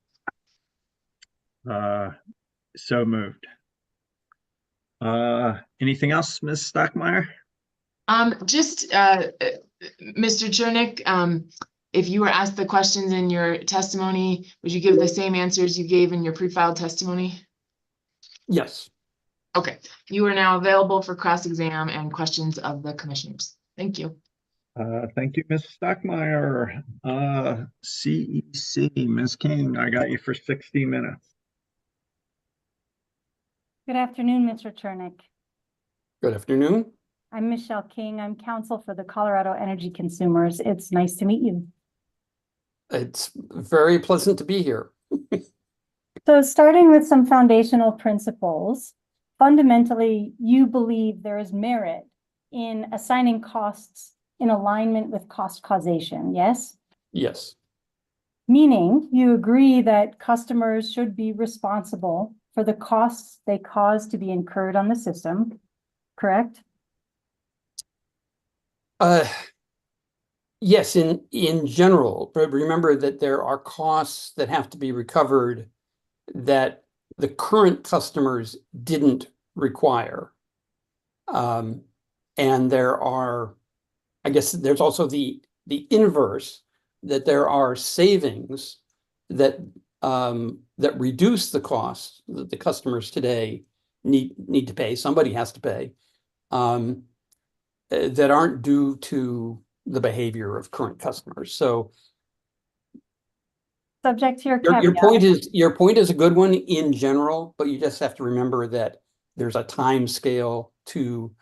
S2: So moved. Anything else, Ms. Stockmeyer?
S5: Just Mr. Chernick, if you were asked the questions in your testimony, would you give the same answers you gave in your pre-filed testimony?
S8: Yes.
S5: Okay, you are now available for cross-exam and questions of the commissioners. Thank you.
S2: Thank you, Ms. Stockmeyer. CEC, Ms. King, I got you for 60 minutes.
S1: Good afternoon, Mr. Chernick.
S8: Good afternoon.
S1: I'm Michelle King. I'm counsel for the Colorado Energy Consumers. It's nice to meet you.
S8: It's very pleasant to be here.
S1: So starting with some foundational principles, fundamentally, you believe there is merit in assigning costs in alignment with cost causation, yes?
S8: Yes.
S1: Meaning you agree that customers should be responsible for the costs they cause to be incurred on the system, correct?
S8: Yes, in general, but remember that there are costs that have to be recovered that the current customers didn't require. And there are, I guess there's also the inverse, that there are savings that that reduce the cost that the customers today need to pay. Somebody has to pay, that aren't due to the behavior of current customers. So
S1: subject to your
S8: your
S1: caveat.
S8: your point is a good one in general, but you just have to remember that there's a time scale to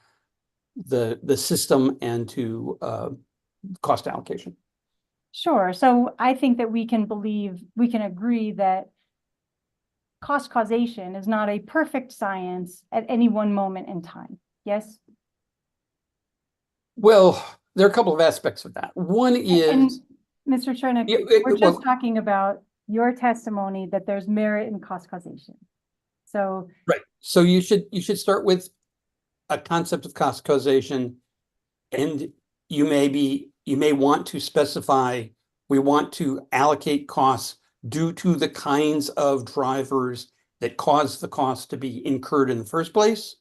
S8: the system and to cost allocation.
S1: Sure. So I think that we can agree that cost causation is not a perfect science at any one moment in time. Yes?
S8: Well, there are a couple of aspects of that. One is,
S1: and Mr. Chernick, we're just talking about your testimony that there's merit in cost causation. So
S8: right. So you should start with a concept of cost causation, and you may want to specify, we want to allocate costs due to the kinds of drivers that cause the cost to be incurred in the first place.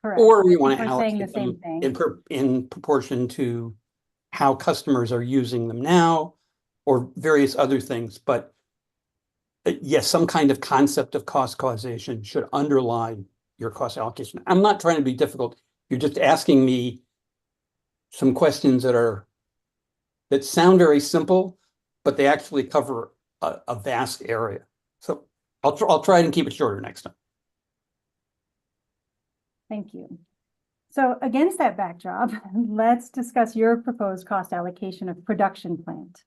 S1: correct.
S8: Or we want to
S1: We're saying the
S8: allocate
S1: same
S8: them
S1: thing.
S8: in proportion to how customers are using them now, or various other things. But yes, some kind of concept of cost causation should underlie your cost allocation. I'm not trying to be difficult. You're just asking me some questions that sound very simple, but they actually cover a vast area. So I'll try and keep it shorter next time.
S1: Thank you. So against that backdrop, let's discuss your proposed cost allocation of production plant.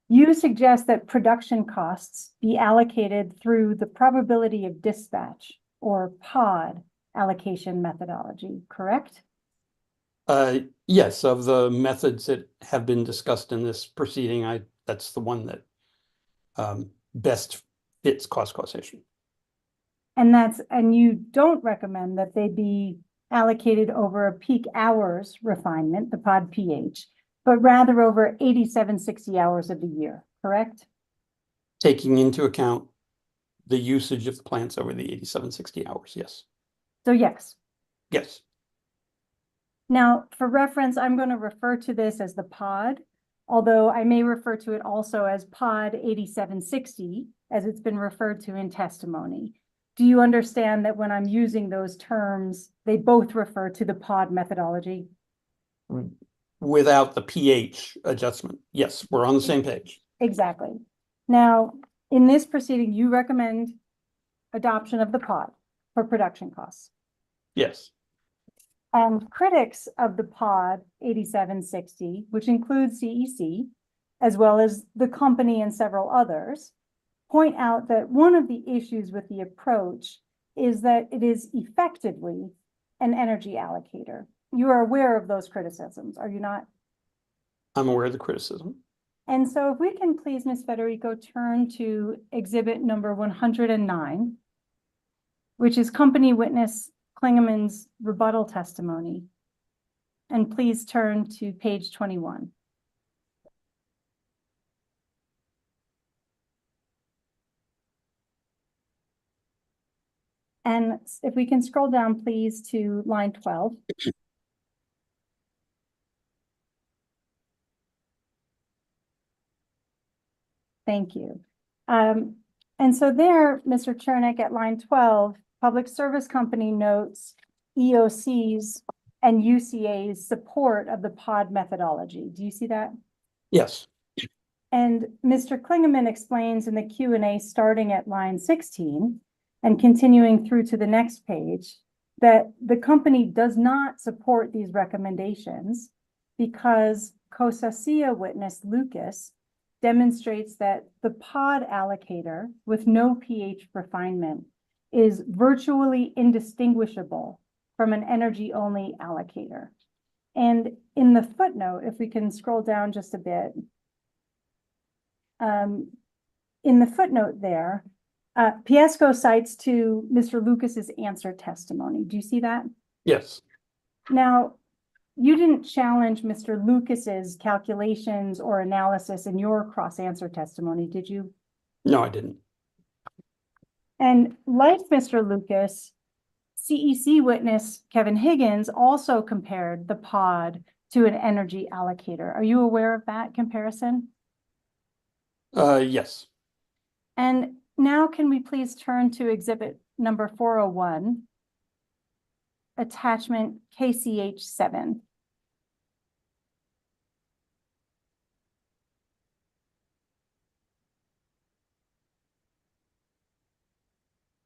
S1: You suggest that production costs be allocated through the probability of dispatch, or POD allocation methodology, correct?
S8: Yes, of the methods that have been discussed in this proceeding, that's the one that best fits cost causation.
S1: And you don't recommend that they be allocated over a peak hours refinement, the POD PH, but rather over 8760 hours of the year, correct?
S8: Taking into account the usage of the plants over the 8760 hours, yes.
S1: So yes.
S8: Yes.
S1: Now, for reference, I'm going to refer to this as the POD, although I may refer to it also as POD 8760, as it's been referred to in testimony. Do you understand that when I'm using those terms, they both refer to the POD methodology?
S8: Without the pH adjustment. Yes, we're on the same page.
S1: Exactly. Now, in this proceeding, you recommend adoption of the POD for production costs.
S8: Yes.
S1: And critics of the POD 8760, which includes CEC, as well as the company and several others, point out that one of the issues with the approach is that it is effectively an energy allocator. You are aware of those criticisms, are you not?
S8: I'm aware of the criticism.
S1: And so if we can please, Ms. Federico, turn to exhibit number 109, which is company witness Klingman's rebuttal testimony. And please turn to page 21. And if we can scroll down, please, to line 12. Thank you. And so there, Mr. Chernick, at line 12, Public Service Company notes EOC's and UCA's support of the POD methodology. Do you see that?
S8: Yes.
S1: And Mr. Klingman explains in the Q&A starting at line 16 and continuing through to the next page that the company does not support these recommendations because COSACIA witness Lucas demonstrates that the POD allocator with no pH refinement is virtually indistinguishable from an energy-only allocator. And in the footnote, if we can scroll down just a bit, in the footnote there, Piesco cites to Mr. Lucas's answer testimony. Do you see that?
S8: Yes.
S1: Now, you didn't challenge Mr. Lucas's calculations or analysis in your cross-answer testimony, did you?
S8: No, I didn't.
S1: And like Mr. Lucas, CEC witness Kevin Higgins also compared the POD to an energy allocator. Are you aware of that comparison?
S8: Yes.
S1: And now can we please turn to exhibit number 401, attachment KCH7.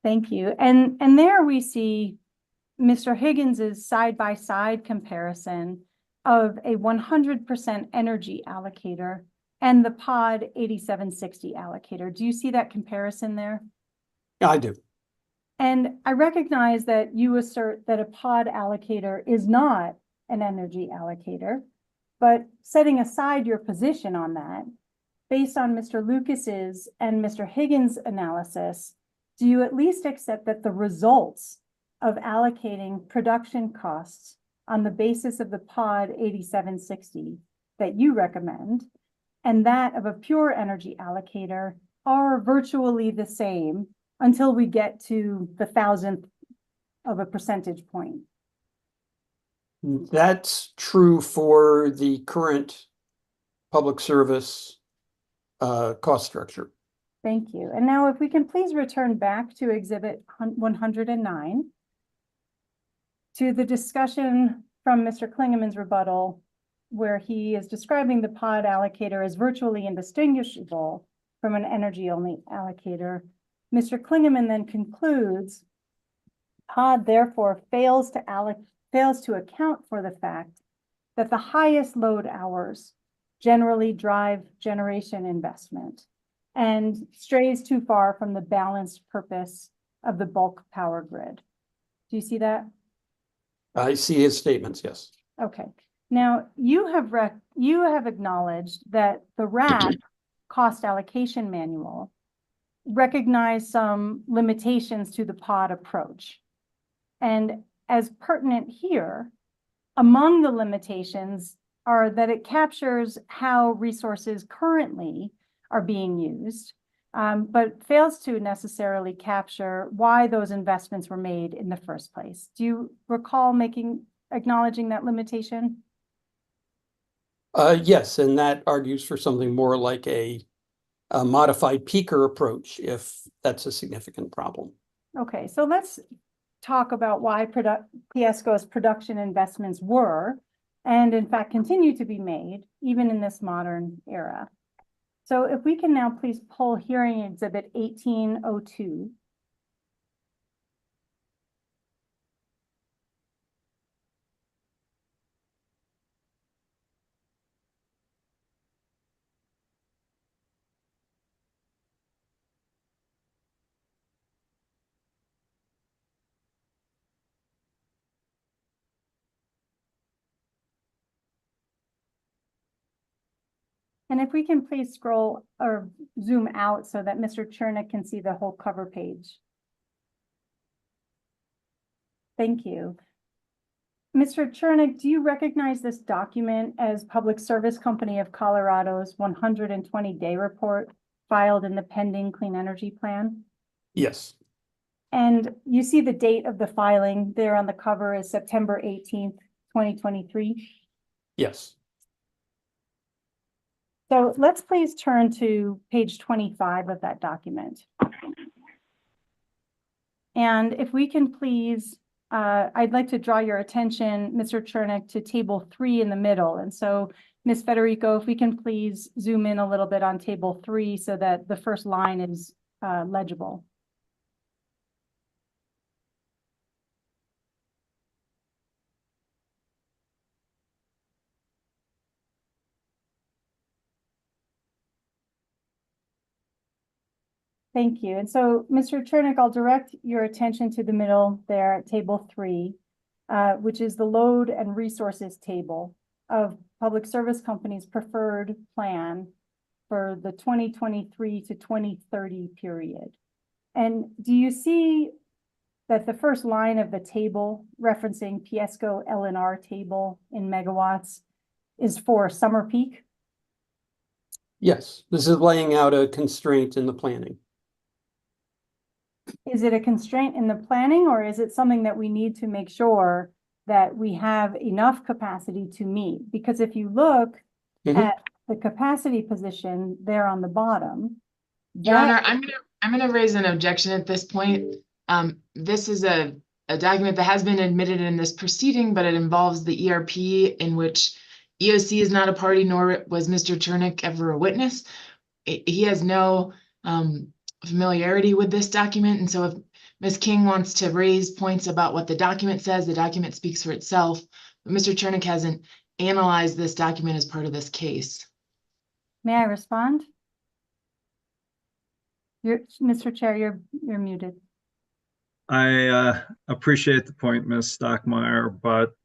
S1: Thank you. And there we see Mr. Higgins's side-by-side comparison of a 100% energy allocator and the pod 8760 allocator. Do you see that comparison there?
S8: Yeah, I do.
S1: And I recognize that you assert that a pod allocator is not an energy allocator, but setting aside your position on that, based on Mr. Lucas's and Mr. Higgins' analysis, do you at least accept that the results of allocating production costs on the basis of the pod 8760 that you recommend and that of a pure energy allocator are virtually the same until we get to the 1,000th of a percentage point?
S8: That's true for the current public service cost structure.
S1: Thank you. And now if we can please return back to exhibit 109 to the discussion from Mr. Klingman's rebuttal, where he is describing the pod allocator as virtually indistinguishable from an energy-only allocator. Mr. Klingman then concludes, pod therefore fails to account for the fact that the highest load hours generally drive generation investment and strays too far from the balanced purpose of the bulk power grid. Do you see that?
S8: I see his statements, yes.
S1: Okay. Now, you have acknowledged that the RAP cost allocation manual recognized some limitations to the pod approach. And as pertinent here, among the limitations are that it captures how resources currently are being used, but fails to necessarily capture why those investments were made in the first place. Do you recall acknowledging that limitation?
S8: Yes, and that argues for something more like a modified peaker approach, if that's a significant problem.
S1: Okay, so let's talk about why PSCo's production investments were, and in fact continue to be made, even in this modern era. So if we can now please pull hearing exhibit 1802. And if we can please scroll or zoom out so that Mr. Chernick can see the whole cover page. Thank you. Mr. Chernick, do you recognize this document as Public Service Company of Colorado's 120-day report filed in the pending Clean Energy Plan?
S8: Yes.
S1: And you see the date of the filing there on the cover is September 18th, 2023?
S8: Yes.
S1: So let's please turn to page 25 of that document. And if we can please, I'd like to draw your attention, Mr. Chernick, to table 3 in the middle. And so, Ms. Federico, if we can please zoom in a little bit on table 3 so that the first line is legible. Thank you. And so, Mr. Chernick, I'll direct your attention to the middle there at table 3, which is the load and resources table of Public Service Company's preferred plan for the 2023 to 2030 period. And do you see that the first line of the table referencing PSCo LNR table in megawatts is for summer peak?
S8: Yes, this is laying out a constraint in the planning.
S1: Is it a constraint in the planning, or is it something that we need to make sure that we have enough capacity to meet? Because if you look at the capacity position there on the bottom.
S5: Your
S1: that-
S5: Honor, I'm gonna raise an objection at this point. This is a document that has been admitted in this proceeding, but it involves the ERP in which EOC is not a party, nor was Mr. Chernick ever a witness. He has no familiarity with this document, and so if Ms. King wants to raise points about what the document says, the document speaks for itself. But Mr. Chernick hasn't analyzed this document as part of this case.
S1: May I respond? Mr. Chair, you're muted.
S2: I appreciate the point, Ms. Stockmeyer, but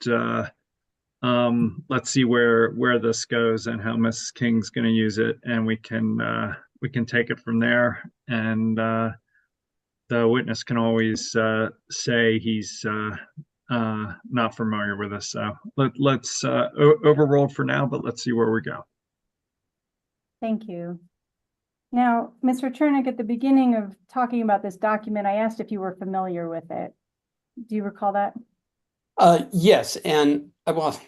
S2: let's see where this goes and how Ms. King's going to use it, and we can take it from there. And the witness can always say he's not familiar with this. So let's overrule for now, but let's see where we go.
S1: Thank you. Now, Mr. Chernick, at the beginning of talking about this document, I asked if you were familiar with it. Do you recall that?
S8: Yes, and well,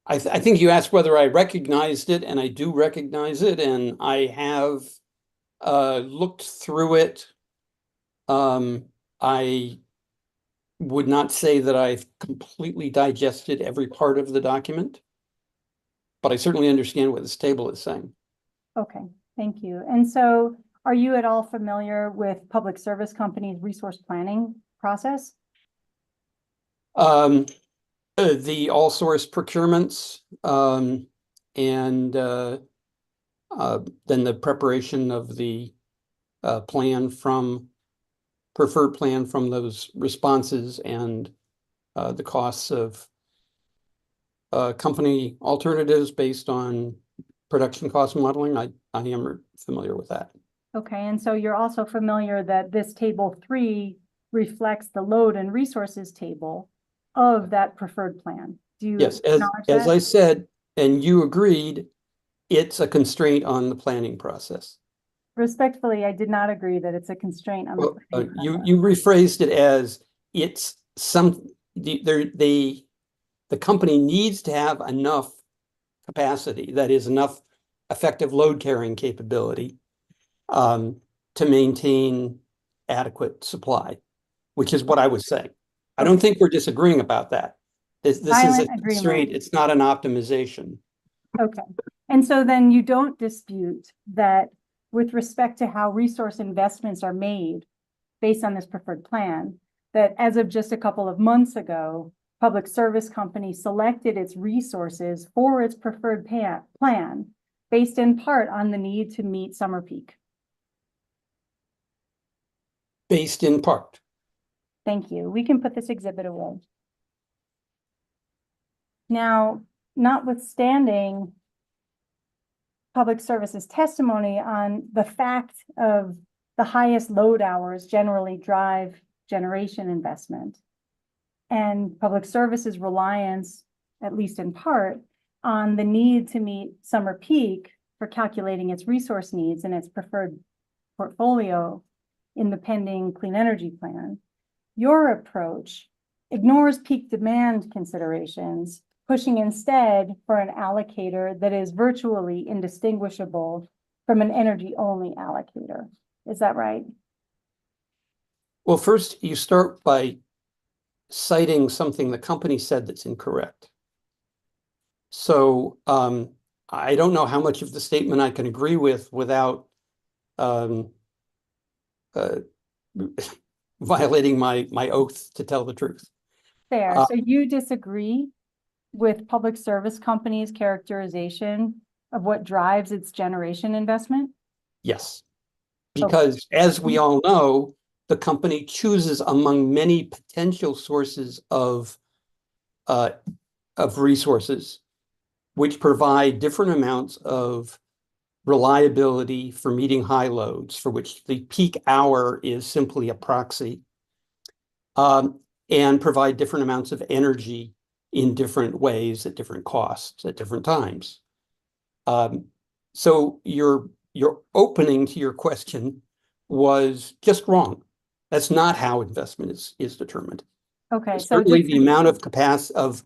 S8: I think you asked whether I recognized it, and I do recognize it, and I have looked through it. I would not say that I've completely digested every part of the document, but I certainly understand what this table is saying.
S1: Okay, thank you. And so are you at all familiar with public service companies' resource planning process?
S8: The all source procurements, and then the preparation of the preferred plan from those responses, and the costs of company alternatives based on production cost modeling. I am familiar with that.
S1: Okay, and so you're also familiar that this table 3 reflects the load and resources table of that preferred plan. Do you
S8: Yes,
S1: acknowledge
S8: as
S1: that?
S8: I said, and you agreed, it's a constraint on the planning process.
S1: Respectfully, I did not agree that it's a constraint on the planning process.
S8: You rephrased it as it's the company needs to have enough capacity, that is enough effective load carrying capability, to maintain adequate supply, which is what I was saying. I don't think we're disagreeing about that. This is a constraint. It's not an optimization.
S1: Okay, and so then you don't dispute that with respect to how resource investments are made based on this preferred plan, that as of just a couple of months ago, Public Service Company selected its resources for its preferred plan based in part on the need to meet summer peak.
S8: Based in part.
S1: Thank you. We can put this exhibit away. Now, notwithstanding Public Service's testimony on the fact of the highest load hours generally drive generation investment, and Public Service's reliance, at least in part, on the need to meet summer peak for calculating its resource needs and its preferred portfolio in the pending clean energy plan, your approach ignores peak demand considerations, pushing instead for an allocator that is virtually indistinguishable from an energy-only allocator. Is that right?
S8: Well, first you start by citing something the company said that's incorrect. So I don't know how much of the statement I can agree with without violating my oath to tell the truth.
S1: Fair. So you disagree with Public Service Company's characterization of what drives its generation investment?
S8: Yes, because as we all know, the company chooses among many potential sources of resources, which provide different amounts of reliability for meeting high loads, for which the peak hour is simply a proxy, and provide different amounts of energy in different ways at different costs at different times. So your opening to your question was just wrong. That's not how investment is determined.
S1: Okay, so
S8: certainly the amount of capacity of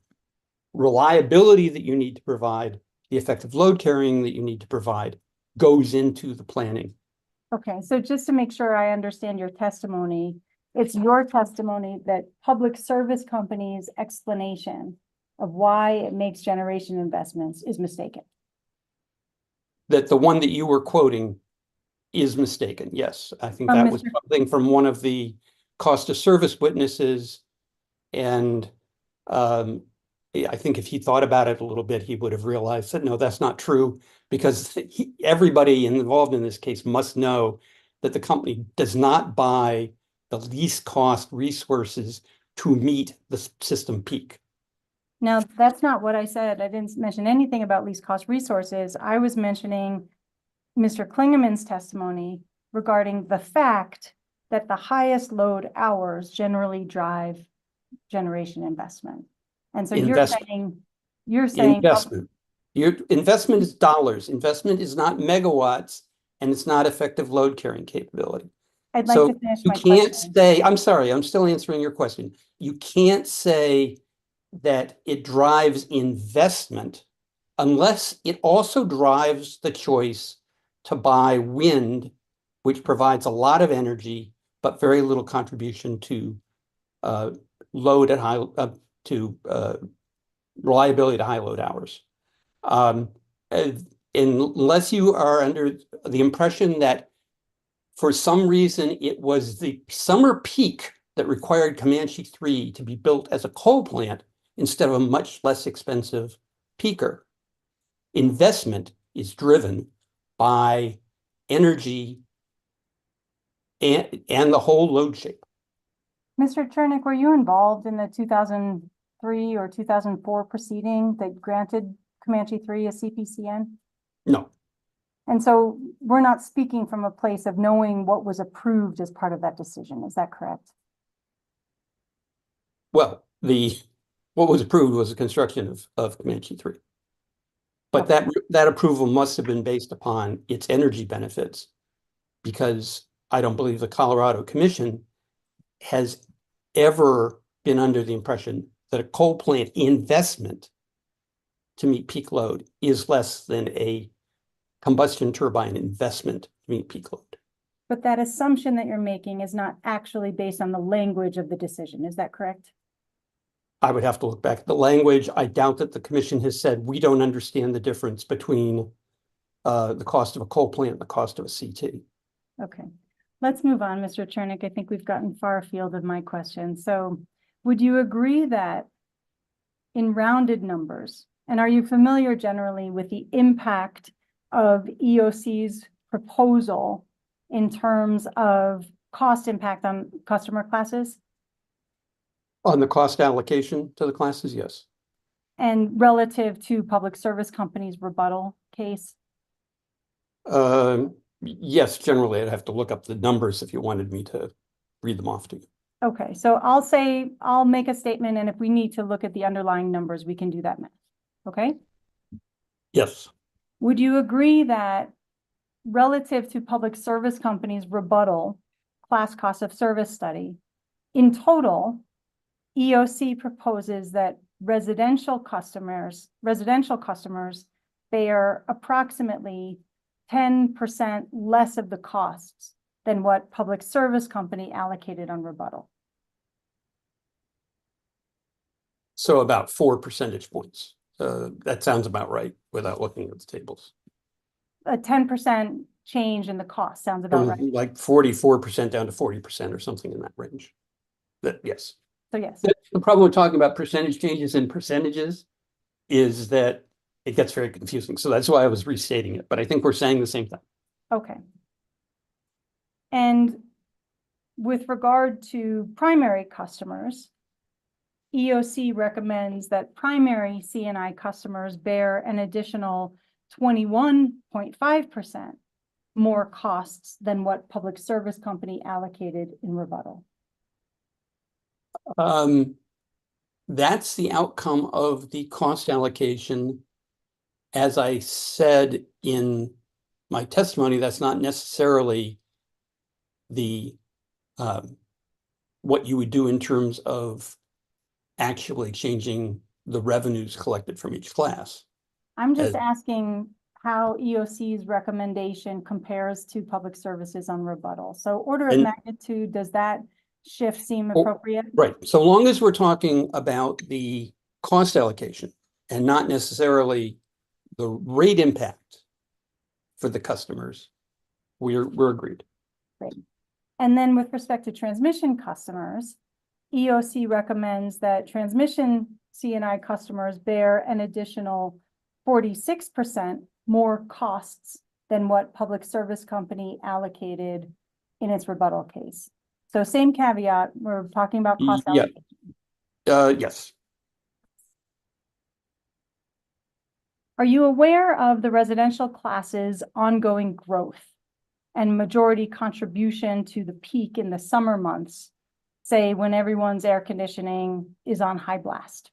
S8: reliability that you need to provide the effective load carrying that you need to provide goes into the planning.
S1: Okay, so just to make sure I understand your testimony, it's your testimony that public service companies' explanation of why it makes generation investments is mistaken.
S8: That the one that you were quoting is mistaken. Yes, I think that was something from one of the cost of service witnesses. And I think if he thought about it a little bit, he would have realized that, no, that's not true, because everybody involved in this case must know that the company does not buy the least cost resources to meet the system peak.
S1: Now, that's not what I said. I didn't mention anything about least cost resources. I was mentioning Mr. Klingman's testimony regarding the fact that the highest load hours generally drive generation investment. And so you're saying
S8: investment. Your investment is dollars. Investment is not megawatts, and it's not effective load carrying capability.
S1: I'd like to finish my question.
S8: You can't say, I'm sorry, I'm still answering your question. You can't say that it drives investment unless it also drives the choice to buy wind, which provides a lot of energy, but very little contribution to load at high, reliability to high load hours. Unless you are under the impression that for some reason it was the summer peak that required Comanche 3 to be built as a coal plant instead of a much less expensive peaker. Investment is driven by energy and the whole load shape.
S1: Mr. Chernick, were you involved in the 2003 or 2004 proceeding that granted Comanche 3 a CPCN?
S8: No.
S1: And so we're not speaking from a place of knowing what was approved as part of that decision. Is that correct?
S8: Well, what was approved was the construction of Comanche 3. But that approval must have been based upon its energy benefits, because I don't believe the Colorado Commission has ever been under the impression that a coal plant investment to meet peak load is less than a combustion turbine investment to meet peak load.
S1: But that assumption that you're making is not actually based on the language of the decision. Is that correct?
S8: I would have to look back at the language. I doubt that the commission has said we don't understand the difference between the cost of a coal plant and the cost of a CT.
S1: Okay, let's move on, Mr. Chernick. I think we've gotten far afield of my question. So would you agree that in rounded numbers, and are you familiar generally with the impact of EOC's proposal in terms of cost impact on customer classes?
S8: On the cost allocation to the classes, yes.
S1: And relative to public service companies' rebuttal case?
S8: Yes, generally, I'd have to look up the numbers if you wanted me to read them off to you.
S1: Okay, so I'll make a statement, and if we need to look at the underlying numbers, we can do that math. Okay?
S8: Yes.
S1: Would you agree that relative to public service companies' rebuttal class cost of service study, in total, EOC proposes that residential customers bear approximately 10% less of the costs than what public service company allocated on rebuttal?
S8: So about 4 percentage points. That sounds about right without looking at the tables.
S1: A 10% change in the cost sounds about right.
S8: Like 44% down to 40% or something in that range. Yes.
S1: So yes.
S8: The problem with talking about percentage changes in percentages is that it gets very confusing. So that's why I was restating it, but I think we're saying the same thing.
S1: Okay. And with regard to primary customers, EOC recommends that primary C&I customers bear an additional 21.5% more costs than what public service company allocated in rebuttal.
S8: That's the outcome of the cost allocation. As I said in my testimony, that's not necessarily the what you would do in terms of actually changing the revenues collected from each class.
S1: I'm just
S8: As-
S1: asking how EOC's recommendation compares to public services on rebuttal. So order of
S8: And-
S1: magnitude, does that shift seem
S8: Oh,
S1: appropriate?
S8: Right. So long as we're talking about the cost allocation and not necessarily the rate impact for the customers, we're agreed.
S1: Great. And then with respect to transmission customers, EOC recommends that transmission C&I customers bear an additional 46% more costs than what public service company allocated in its rebuttal case. So same caveat, we're talking about cost
S8: Yeah.
S1: allocation.
S8: Yes.
S1: Are you aware of the residential class's ongoing growth and majority contribution to the peak in the summer months, say when everyone's air conditioning is on high blast?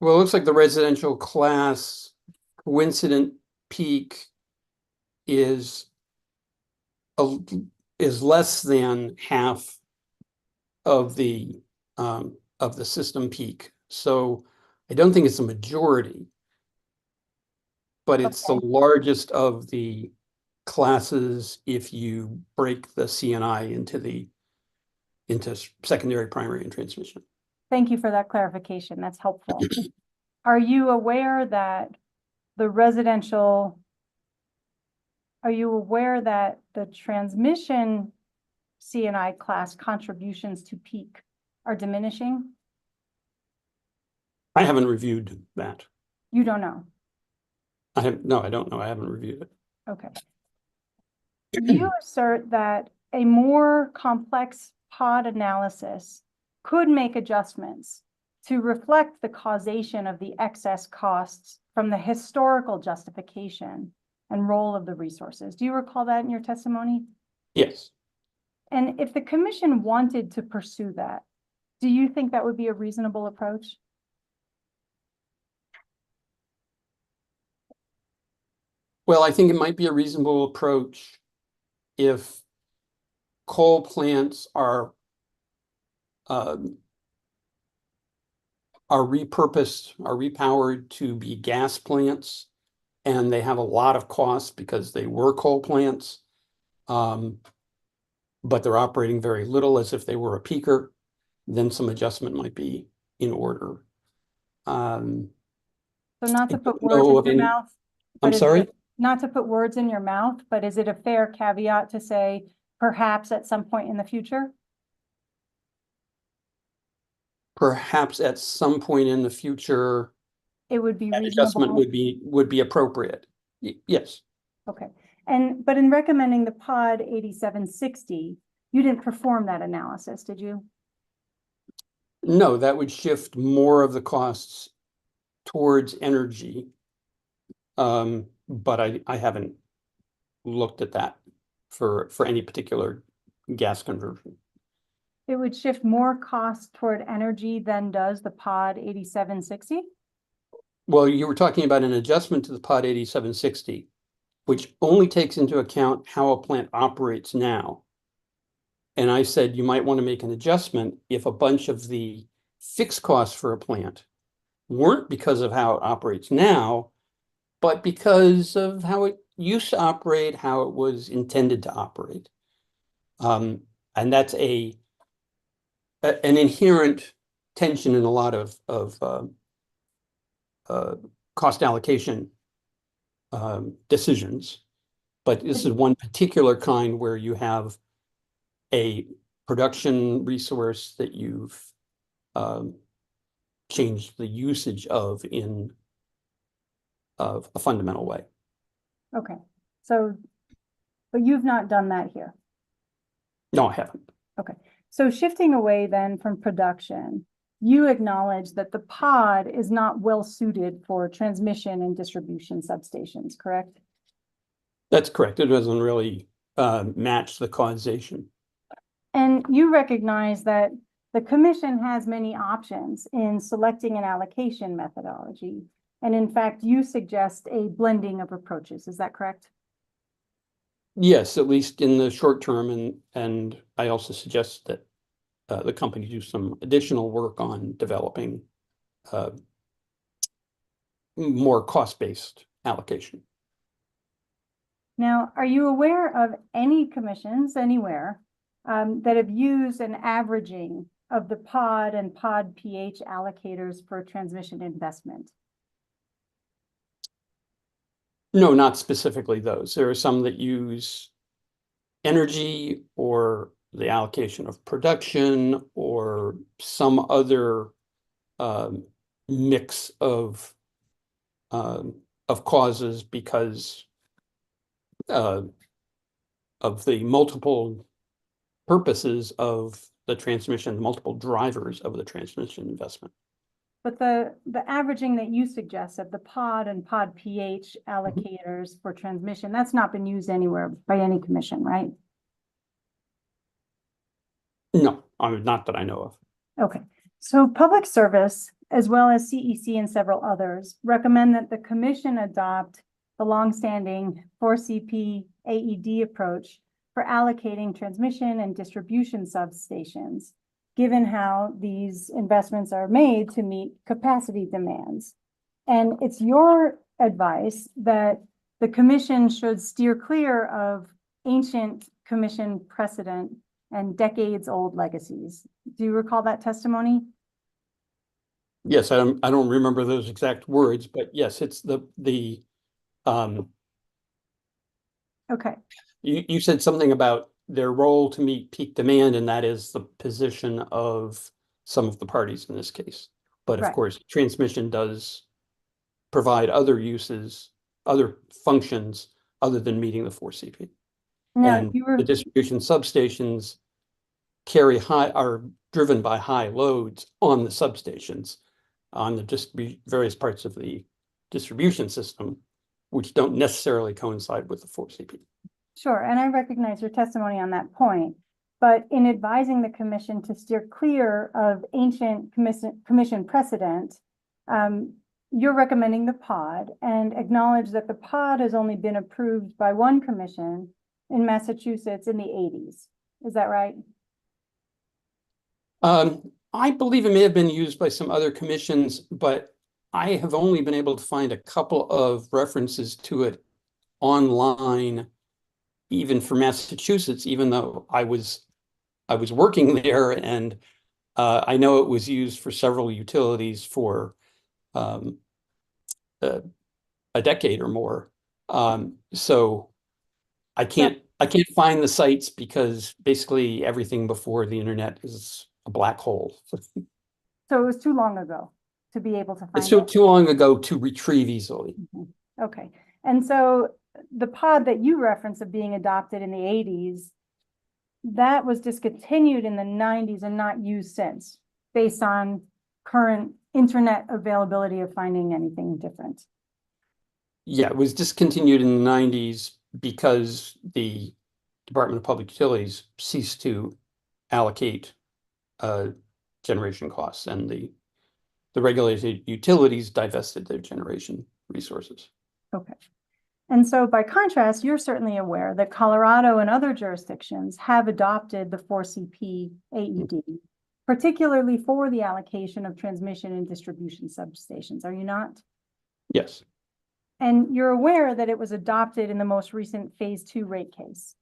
S8: Well, it looks like the residential class coincident peak is less than half of the system peak. So I don't think it's a majority, but it's the largest of the classes if you break the CNI into secondary, primary, and transmission.
S1: Thank you for that clarification. That's helpful. Are you aware that the transmission CNI class contributions to peak are diminishing?
S8: I haven't reviewed that.
S1: You don't know.
S8: No, I don't know. I haven't reviewed it.
S1: Okay. You assert that a more complex pod analysis could make adjustments to reflect the causation of the excess costs from the historical justification and role of the resources. Do you recall that in your testimony?
S8: Yes.
S1: And if the commission wanted to pursue that, do you think that would be a reasonable approach?
S8: Well, I think it might be a reasonable approach if coal plants are repurposed, are repowered to be gas plants, and they have a lot of costs because they were coal plants, but they're operating very little as if they were a peaker, then some adjustment might be in order.
S1: So not to put words in your mouth.
S8: I'm sorry?
S1: Not to put words in your mouth, but is it a fair caveat to say perhaps at some point in the future?
S8: Perhaps at some point in the future,
S1: it would be reasonable.
S8: Adjustment would be appropriate. Yes.
S1: Okay. But in recommending the pod 8760, you didn't perform that analysis, did you?
S8: No, that would shift more of the costs towards energy. But I haven't looked at that for any particular gas conversion.
S1: It would shift more costs toward energy than does the pod 8760?
S8: Well, you were talking about an adjustment to the pod 8760, which only takes into account how a plant operates now. And I said you might want to make an adjustment if a bunch of the fixed costs for a plant weren't because of how it operates now, but because of how it used to operate, how it was intended to operate. And that's an inherent tension in a lot of cost allocation decisions. But this is one particular kind where you have a production resource that you've changed the usage of in a fundamental way.
S1: Okay, so, but you've not done that here?
S8: No, I haven't.
S1: Okay, so shifting away then from production, you acknowledge that the pod is not well suited for transmission and distribution substations, correct?
S8: That's correct. It doesn't really match the causation.
S1: And And you recognize that the commission has many options in selecting an allocation methodology. And in fact, you suggest a blending of approaches. Is that correct?
S8: Yes, at least in the short term, and I also suggest that the company do some additional work on developing more cost-based allocation.
S1: Now, are you aware of any commissions anywhere that have used an averaging of the pod and pod pH allocators for transmission investment?
S8: No, not specifically those. There are some that use energy or the allocation of production or some other mix of causes because of the multiple purposes of the transmission, multiple drivers of the transmission investment.
S1: But the averaging that you suggest of the pod and pod pH allocators for transmission, that's not been used anywhere by any commission, right?
S8: No, not that I know of.
S1: Okay, so Public Service, as well as CEC and several others, recommend that the commission adopt the longstanding 4CP AED approach for allocating transmission and distribution substations, given how these investments are made to meet capacity demands. And it's your advice that the commission should steer clear of ancient commission precedent and decades-old legacies. Do you recall that testimony?
S8: Yes, I don't remember those exact words, but yes, it's
S1: Okay.
S8: You said something about their role to meet peak demand, and that is the position of some of the parties in this case. But of course, transmission does provide other uses, other functions other than meeting the 4CP.
S1: Now,
S8: and the distribution substations are driven by high loads on the substations, on the various parts of the distribution system, which don't necessarily coincide with the 4CP.
S1: Sure, and I recognize your testimony on that point, but in advising the commission to steer clear of ancient commission precedent, you're recommending the pod and acknowledge that the pod has only been approved by one commission in Massachusetts in the 80s. Is that right?
S8: I believe it may have been used by some other commissions, but I have only been able to find a couple of references to it online, even for Massachusetts, even though I was working there, and I know it was used for several utilities for a decade or more. So I can't find the sites because basically everything before the internet is a black hole.
S1: So it was too long ago to be able to find
S8: It's
S1: it.
S8: too long ago to retrieve easily.
S1: Okay, and so the pod that you referenced of being adopted in the 80s, that was discontinued in the 90s and not used since, based on current internet availability of finding anything different.
S8: Yeah, it was discontinued in the 90s because the Department of Public Utilities ceased to allocate generation costs, and the regulated utilities divested their generation resources.
S1: Okay. And so by contrast, you're certainly aware that Colorado and other jurisdictions have adopted the 4CP AED, particularly for the allocation of transmission and distribution substations. Are you not?
S8: Yes.
S1: And you're aware that it was adopted in the most recent phase 2 rate case,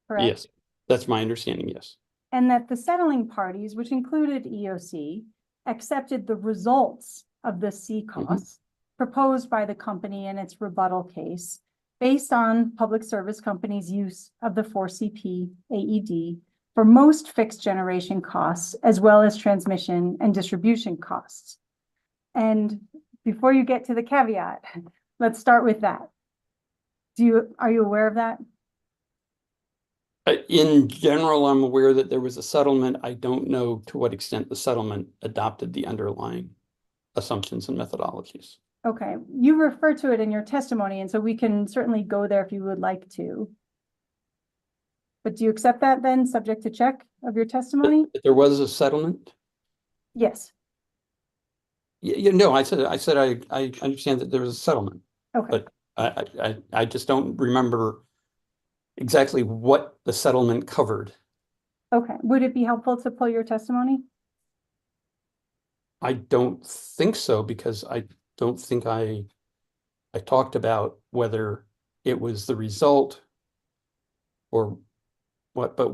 S1: correct?
S8: Yes, that's my understanding, yes.
S1: And that the settling parties, which included EOC, accepted the results of the C costs proposed by the company in its rebuttal case based on Public Service Company's use of the 4CP AED for most fixed generation costs, as well as transmission and distribution costs. And before you get to the caveat, let's start with that. Are you aware of that?
S8: In general, I'm aware that there was a settlement. I don't know to what extent the settlement adopted the underlying assumptions and methodologies.
S1: Okay, you refer to it in your testimony, and so we can certainly go there if you would like to. But do you accept that then, subject to check of your testimony?
S8: There was a settlement?
S1: Yes.
S8: No, I said I understand that there was a settlement.
S1: Okay.
S8: But I just don't remember exactly what the settlement covered.
S1: Okay. Would it be helpful to pull your testimony?
S8: I don't think so, because I don't think I talked about whether it was the result or what, but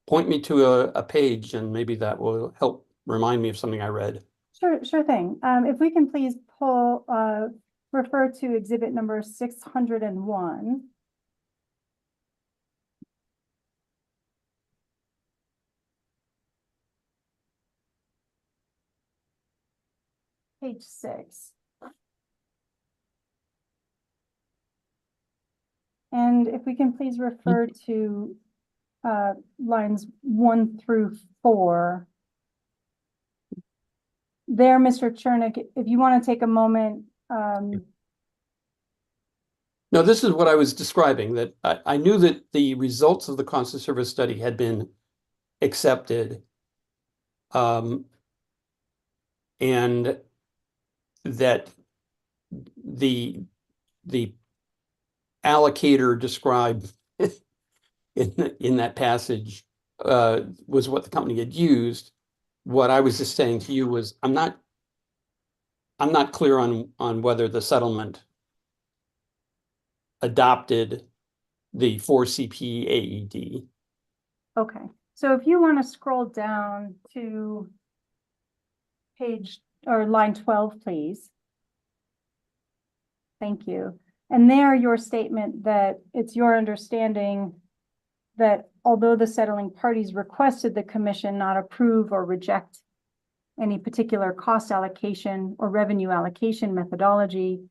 S8: point me to a page and maybe that will help remind me of something I read.
S1: Sure thing. If we can please refer to exhibit number 601. Page 6. And if we can please refer to lines 1 through 4. There, Mr. Chernick, if you want to take a moment.
S8: No, this is what I was describing, that I knew that the results of the cost of service study had been accepted. And that the allocator described in that passage was what the company had used. What I was just saying to you was I'm not clear on whether the settlement adopted the 4CP AED.
S1: Okay, so if you want to scroll down to page or line 12, please. Thank you. And there, your statement that it's your understanding that although the settling parties requested the commission not approve or reject any particular cost allocation or revenue allocation methodology,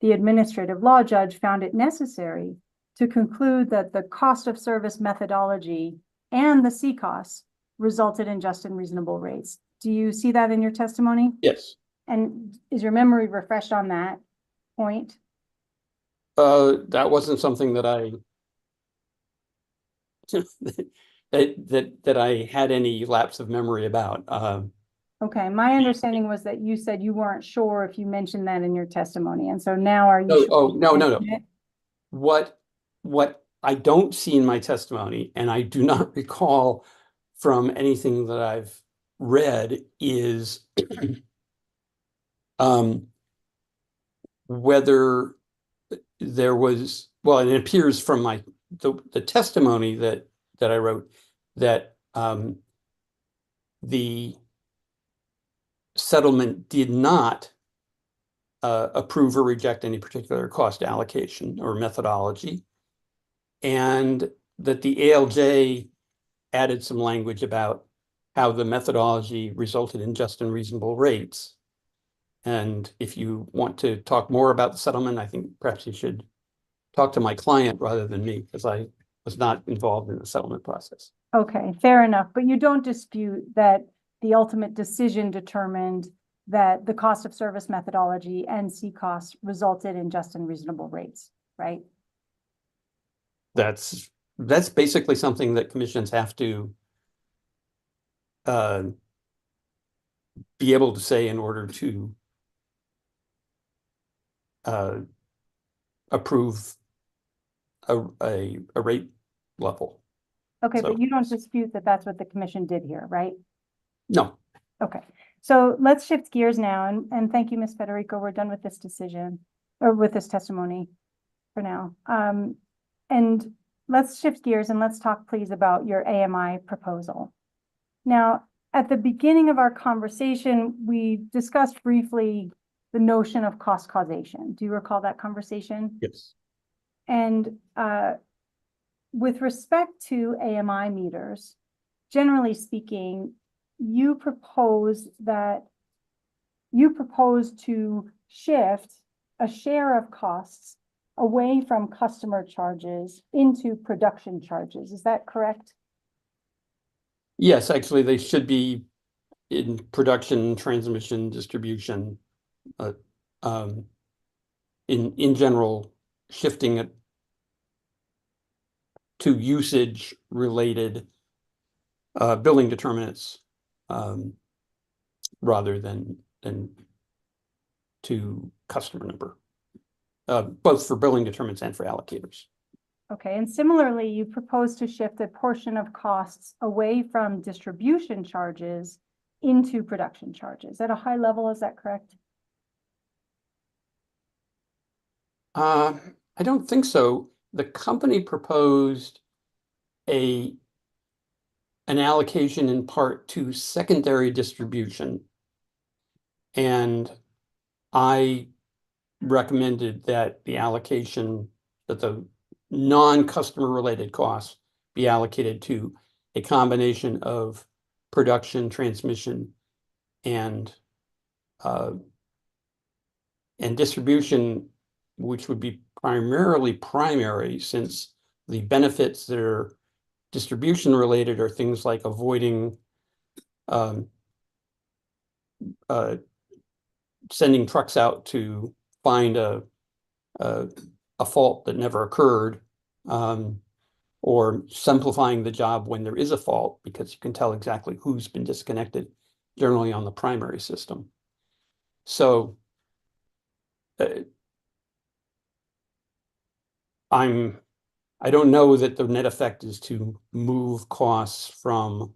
S1: the administrative law judge found it necessary to conclude that the cost of service methodology and the C costs resulted in just and reasonable rates. Do you see that in your testimony?
S8: Yes. And
S1: is your memory refreshed on that point?
S8: That wasn't something that I that I had any lapse of memory about.
S1: Okay, my understanding was that you said you weren't sure if you mentioned that in your testimony, and so now are you sure?
S8: Oh, no. What I don't see in my testimony, and I do not recall from anything that I've read, is whether there was, well, it appears from the testimony that I wrote that the settlement did not approve or reject any particular cost allocation or methodology, and that the ALJ added some language about how the methodology resulted in just and reasonable rates. And if you want to talk more about the settlement, I think perhaps you should talk to my client rather than me, because I was not involved in the settlement process.
S1: Okay, fair enough. But you don't dispute that the ultimate decision determined that the cost of service methodology and C costs resulted in just and reasonable rates, right?
S8: That's basically something that commissions have to be able to say in order to approve a rate level.
S1: Okay, but you don't dispute that that's what the commission did here, right?
S8: No.
S1: Okay, so let's shift gears now, and thank you, Ms. Federico. We're done with this decision, or with this testimony for now. And let's shift gears and let's talk, please, about your AMI proposal. Now, at the beginning of our conversation, we discussed briefly the notion of cost causation. Do you recall that conversation?
S8: Yes.
S1: And with respect to AMI meters, generally speaking, you propose to shift a share of costs away from customer charges into production charges. Is that correct?
S8: Yes, actually, they should be in production, transmission, distribution. In general, shifting it to usage related billing determinants rather than to customer number, both for billing determinants and for allocators.
S1: Okay, and similarly, you propose to shift a portion of costs away from distribution charges into production charges. At a high level, is that correct?
S8: I don't think so. The company proposed an allocation in part to secondary distribution, and I recommended that the allocation, that the non-customer related costs be allocated to a combination of production, transmission, and distribution, which would be primarily primary, since the benefits that are distribution related are things like avoiding sending trucks out to find a fault that never occurred, or simplifying the job when there is a fault, because you can tell exactly who's been disconnected, generally on the primary system. So I don't know that the net effect is to move costs from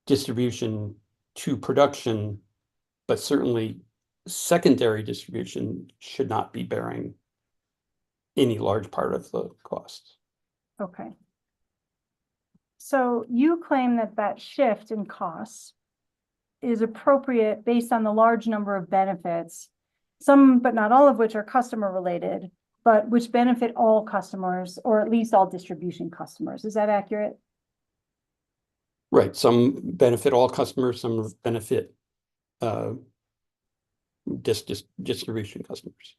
S8: distribution to production, but certainly secondary distribution should not be bearing any large part of the costs.
S1: Okay. So you claim that that shift in costs is appropriate based on the large number of benefits, some but not all of which are customer related, but which benefit all customers, or at least all distribution customers. Is that accurate?
S8: Right. Some benefit all customers, some benefit distribution customers.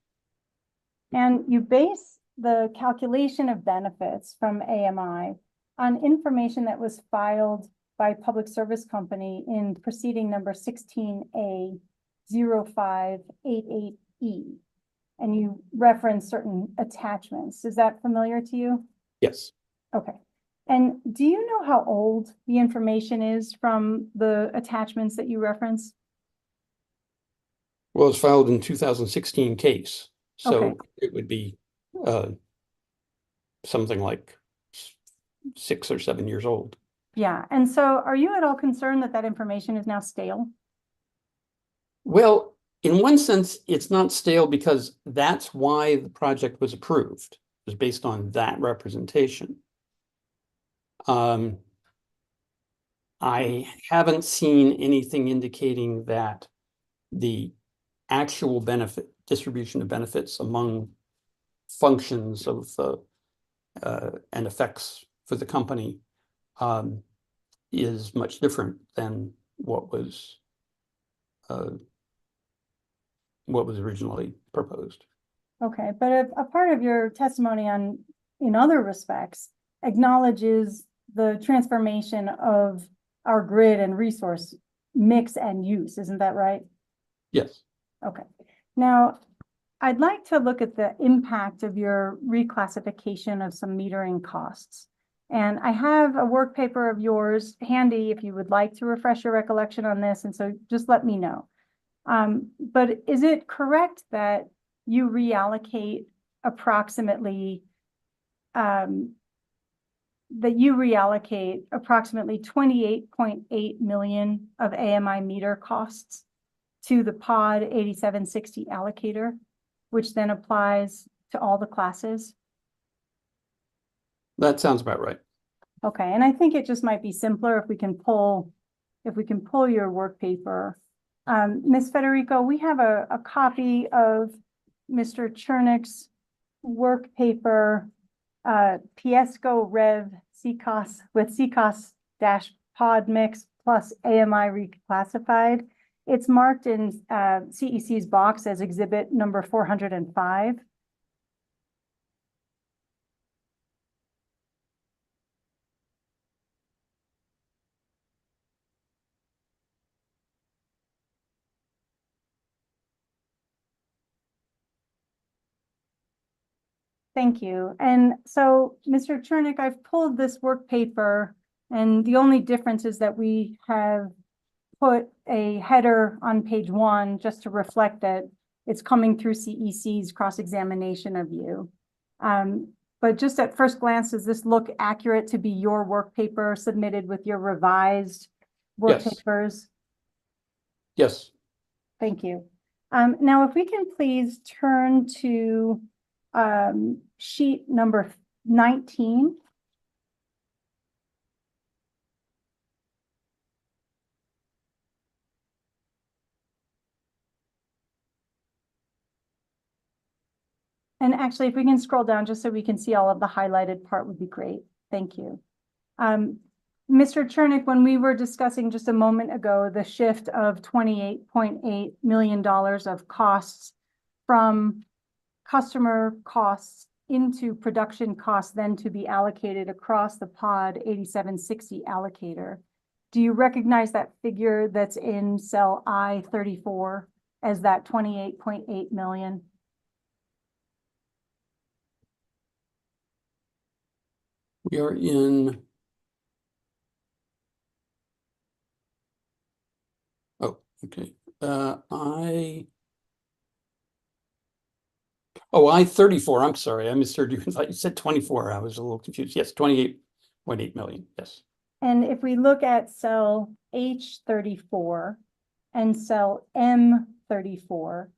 S1: And you base the calculation of benefits from AMI on information that was filed by Public Service Company in proceeding number 16A-0588E. And you reference certain attachments. Is that familiar to you?
S8: Yes.
S1: Okay. And do you know how old the information is from the attachments that you reference?
S8: Well, it's filed in 2016 case, so
S1: Okay.
S8: it would be something like 6 or 7 years old.
S1: Yeah. And so are you at all concerned that that information is now stale?
S8: Well, in one sense, it's not stale because that's why the project was approved. It was based on that representation. I haven't seen anything indicating that the actual benefit distribution of benefits among functions of and effects for the company is much different than what was originally proposed.
S1: Okay, but a part of your testimony in other respects acknowledges the transformation of our grid and resource mix and use, isn't that right?
S8: Yes.
S1: Okay. Now, I'd like to look at the impact of your reclassification of some metering costs. And I have a work paper of yours handy if you would like to refresh your recollection on this, and so just let me know. But is it correct that you reallocate approximately 28.8 million of AMI meter costs to the POD 8760 allocator, which then applies to all the classes?
S8: That sounds about right.
S1: Okay, and I think it just might be simpler if we can pull your work paper. Ms. Federico, we have a copy of Mr. Chernick's work paper, Piesco Rev CCOS with CCOS dash pod mix plus AMI reclassified. It's marked in CEC's box as exhibit number 405. Thank you. And so, Mr. Chernick, I've pulled this work paper, and the only difference is that we have put a header on page 1 just to reflect that it's coming through CEC's cross-examination of you. But just at first glance, does this look accurate to be your work paper submitted with your revised work
S8: Yes.
S1: papers?
S8: Yes.
S1: Thank you. Now, if we can please turn to sheet number 19. And actually, if we can scroll down just so we can see all of the highlighted part would be great. Thank you. Mr. Chernick, when we were discussing just a moment ago, the shift of $28.8 million of costs from customer costs into production costs then to be allocated across the pod 8760 allocator. Do you recognize that figure that's in cell I-34 as that 28.8 million?
S8: We are in. Oh, okay. I-34. I'm sorry. I misheard you. I thought you said 24. I was a little confused. Yes, 28.8 million. Yes.
S1: And if we look at cell H34 and cell M34,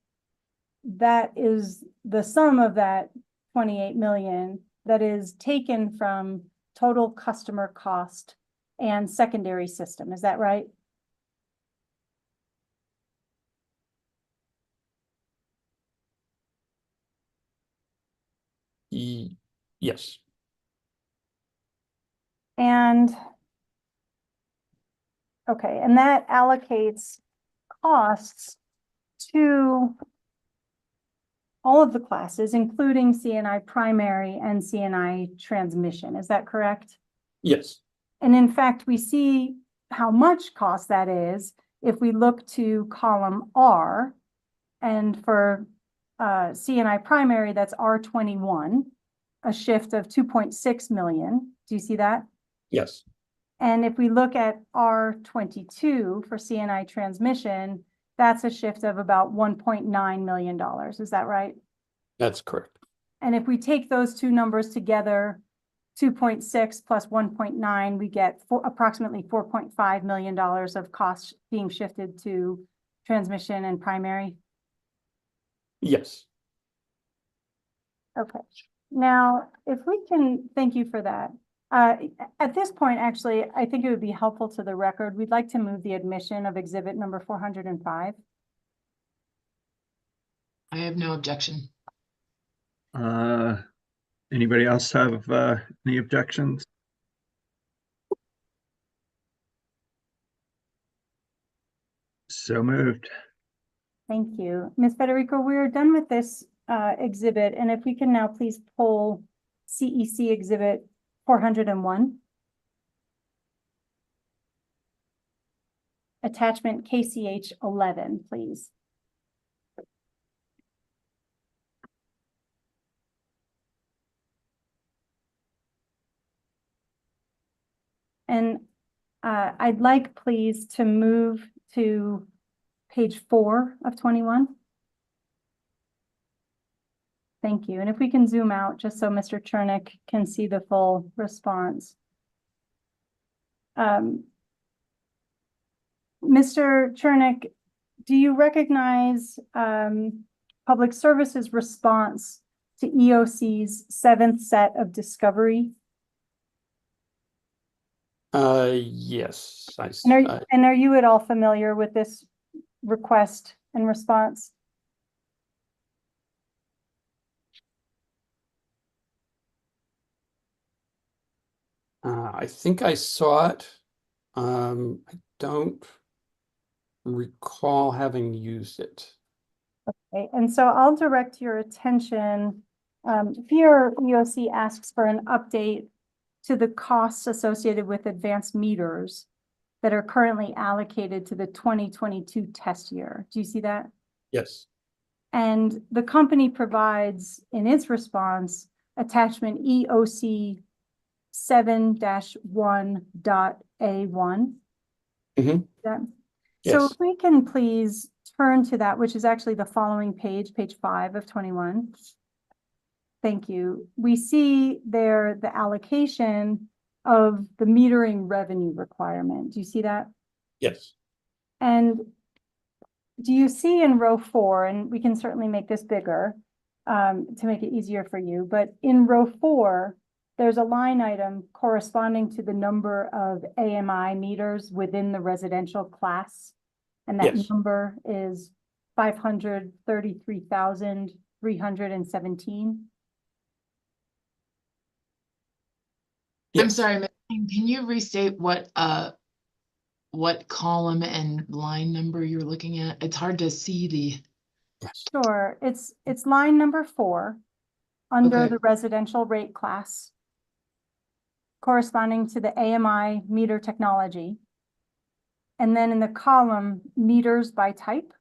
S1: that is the sum of that 28 million that is taken from total customer cost and secondary system. Is that right?
S8: Yes.
S1: And okay, and that allocates costs to all of the classes, including CNI primary and CNI transmission. Is that correct?
S8: Yes.
S1: And in fact, we see how much cost that is if we look to column R, and for CNI primary, that's R21, a shift of 2.6 million. Do you see that?
S8: Yes.
S1: And if we look at R22 for CNI transmission, that's a shift of about $1.9 million. Is that right?
S8: That's correct.
S1: And if we take those two numbers together, 2.6 plus 1.9, we get approximately $4.5 million of costs being shifted to transmission and primary.
S8: Yes.
S1: Okay. Now, if we can, thank you for that. At this point, actually, I think it would be helpful to the record. We'd like to move the admission of exhibit number 405.
S5: I have no objection.
S2: Anybody else have any objections? So moved.
S1: Thank you. Ms. Federico, we're done with this exhibit, and if we can now please pull CEC exhibit 401. Attachment KCH 11, please. And I'd like, please, to move to page 4 of 21. Thank you. And if we can zoom out just so Mr. Chernick can see the full response. Mr. Chernick, do you recognize Public Services response to EOC's 7th set of discovery?
S8: Yes.
S1: And are you at all familiar with this request and response?
S8: I think I saw it. I don't recall having used it.
S1: Okay, and so I'll direct your attention. Here, EOC asks for an update to the costs associated with advanced meters that are currently allocated to the 2022 test year. Do you see that?
S8: Yes.
S1: And the company provides in its response attachment EOC 7-1.A1.
S8: Mhm.
S1: So
S8: Yes.
S1: if we can please turn to that, which is actually the following page, page 5 of 21. Thank you. We see there the allocation of the metering revenue requirement. Do you see that?
S8: Yes.
S1: And do you see in row 4, and we can certainly make this bigger to make it easier for you, but in row 4, there's a line item corresponding to the number of AMI meters within the residential class. And that
S8: Yes.
S1: number is 533,317.
S5: I'm
S8: Yes.
S5: sorry, can you restate what column and line number you're looking at? It's hard to see the.
S1: Sure, it's line number 4 under
S5: Okay.
S1: the residential rate class, corresponding to the AMI meter technology. And then in the column meters by type,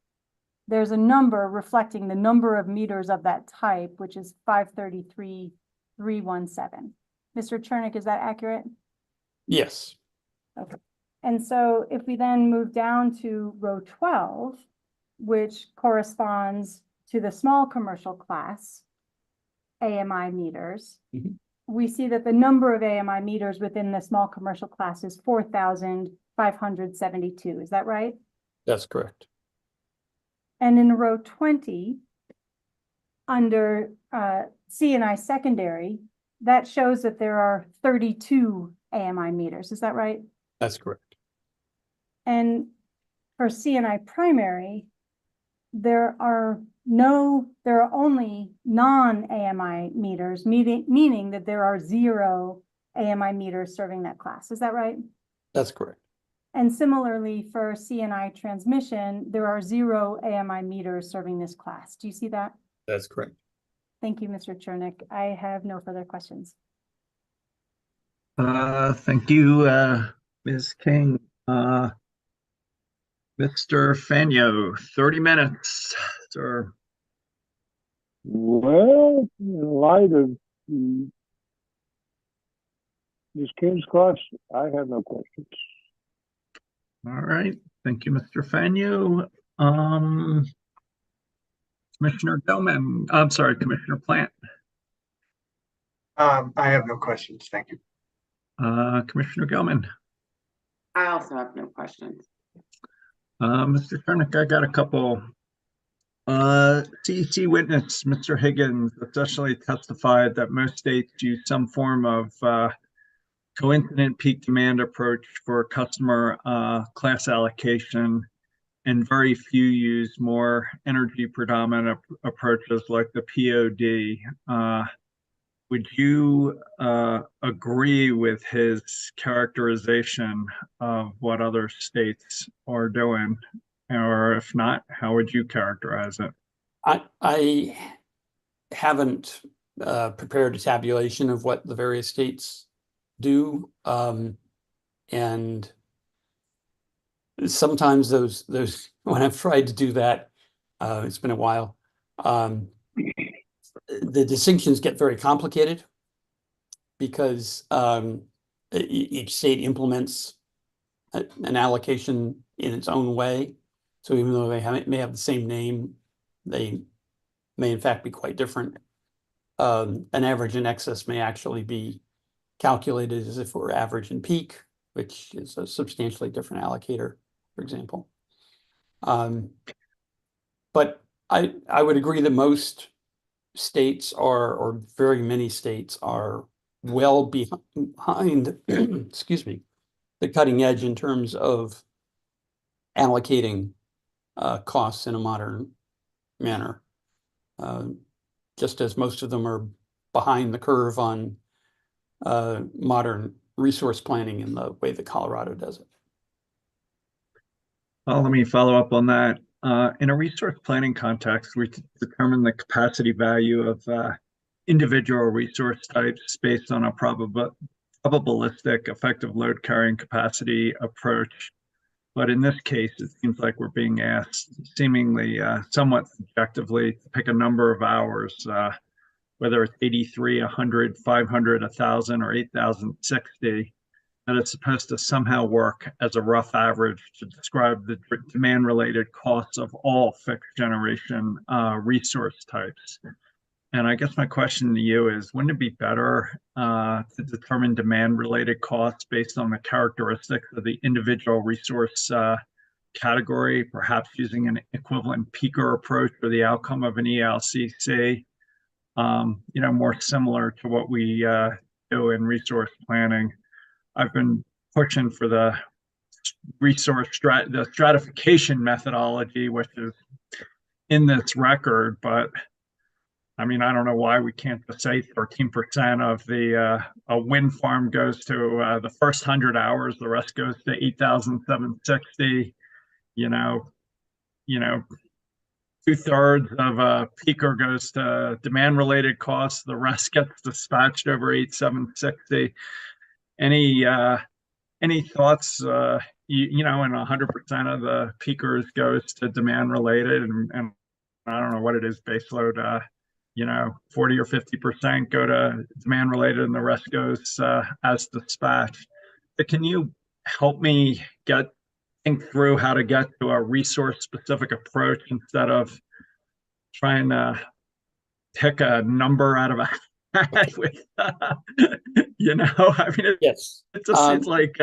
S1: there's a number reflecting the number of meters of that type, which is 533,317. Mr. Chernick, is that accurate?
S8: Yes.
S1: Okay. And so if we then move down to row 12, which corresponds to the small commercial class AMI meters, we see that the number of AMI meters within the small commercial class is 4,572. Is that right?
S8: That's correct.
S1: And in row 20, under C&I secondary, that shows that there are 32 AMI meters. Is that right?
S8: That's correct.
S1: And for C&I primary, there are only non-AMI meters, meaning that there are 0 AMI meters serving that class. Is that right?
S8: That's correct.
S1: And similarly for C&I transmission, there are 0 AMI meters serving this class. Do you see that?
S8: That's correct.
S1: Thank you, Mr. Chernick. I have no further questions.
S2: Thank you, Ms. King. Mr. Fanyo, 30 minutes, sir.
S23: Well, in light of Ms. King's class, I have no questions.
S2: All right. Thank you, Mr. Fanyo. Commissioner Gelman, I'm sorry, Commissioner Plant.
S12: I have no questions. Thank you.
S2: Commissioner Gelman.
S3: I also have no questions.
S2: Mr. Chernick, I got a couple. CEC witness, Mr. Higgins, essentially testified that most states use some form of coincident peak demand approach for customer class allocation, and very few use more energy predominant approaches like the POD. Would you agree with his characterization of what other states are doing? Or if not, how would you characterize it?
S8: I haven't prepared a tabulation of what the various states do. And sometimes those when I've tried to do that, it's been a while. The distinctions get very complicated because each state implements an allocation in its own way. So even though they may have the same name, they may in fact be quite different. An average and excess may actually be calculated as if it were average and peak, which is a substantially different allocator, for example. But I would agree that most states are, or very many states are well behind, excuse me, the cutting edge in terms of allocating costs in a modern manner. Just as most of them are behind the curve on modern resource planning in the way that Colorado does it.
S2: Well, let me follow up on that. In a resource planning context, we determine the capacity value of individual resource types based on a probabilistic effective load carrying capacity approach. But in this case, it seems like we're being asked seemingly somewhat subjectively to pick a number of hours whether it's 83, 100, 500, 1,000, or 8,060, that it's supposed to somehow work as a rough average to describe the demand-related costs of all fixed generation resource types. And I guess my question to you is, wouldn't it be better to determine demand-related costs based on the characteristics of the individual resource category, perhaps using an equivalent peaker approach for the outcome of an ELCC, more similar to what we do in resource planning? I've been pushing for the the stratification methodology, which is in this record, but I mean, I don't know why we can't just say 13% of the a wind farm goes to the first 100 hours, the rest goes to 8,760. You know, 2/3 of a peaker goes to demand-related costs. The rest gets dispatched over 8,760. Any thoughts? And 100% of the peakers goes to demand-related, and I don't know what it is, baseload. 40 or 50% go to demand-related, and the rest goes as dispatched. But can you help me think through how to get to a resource-specific approach instead of trying to pick a number out of a hat with, I mean,
S8: yes,
S2: it just seems like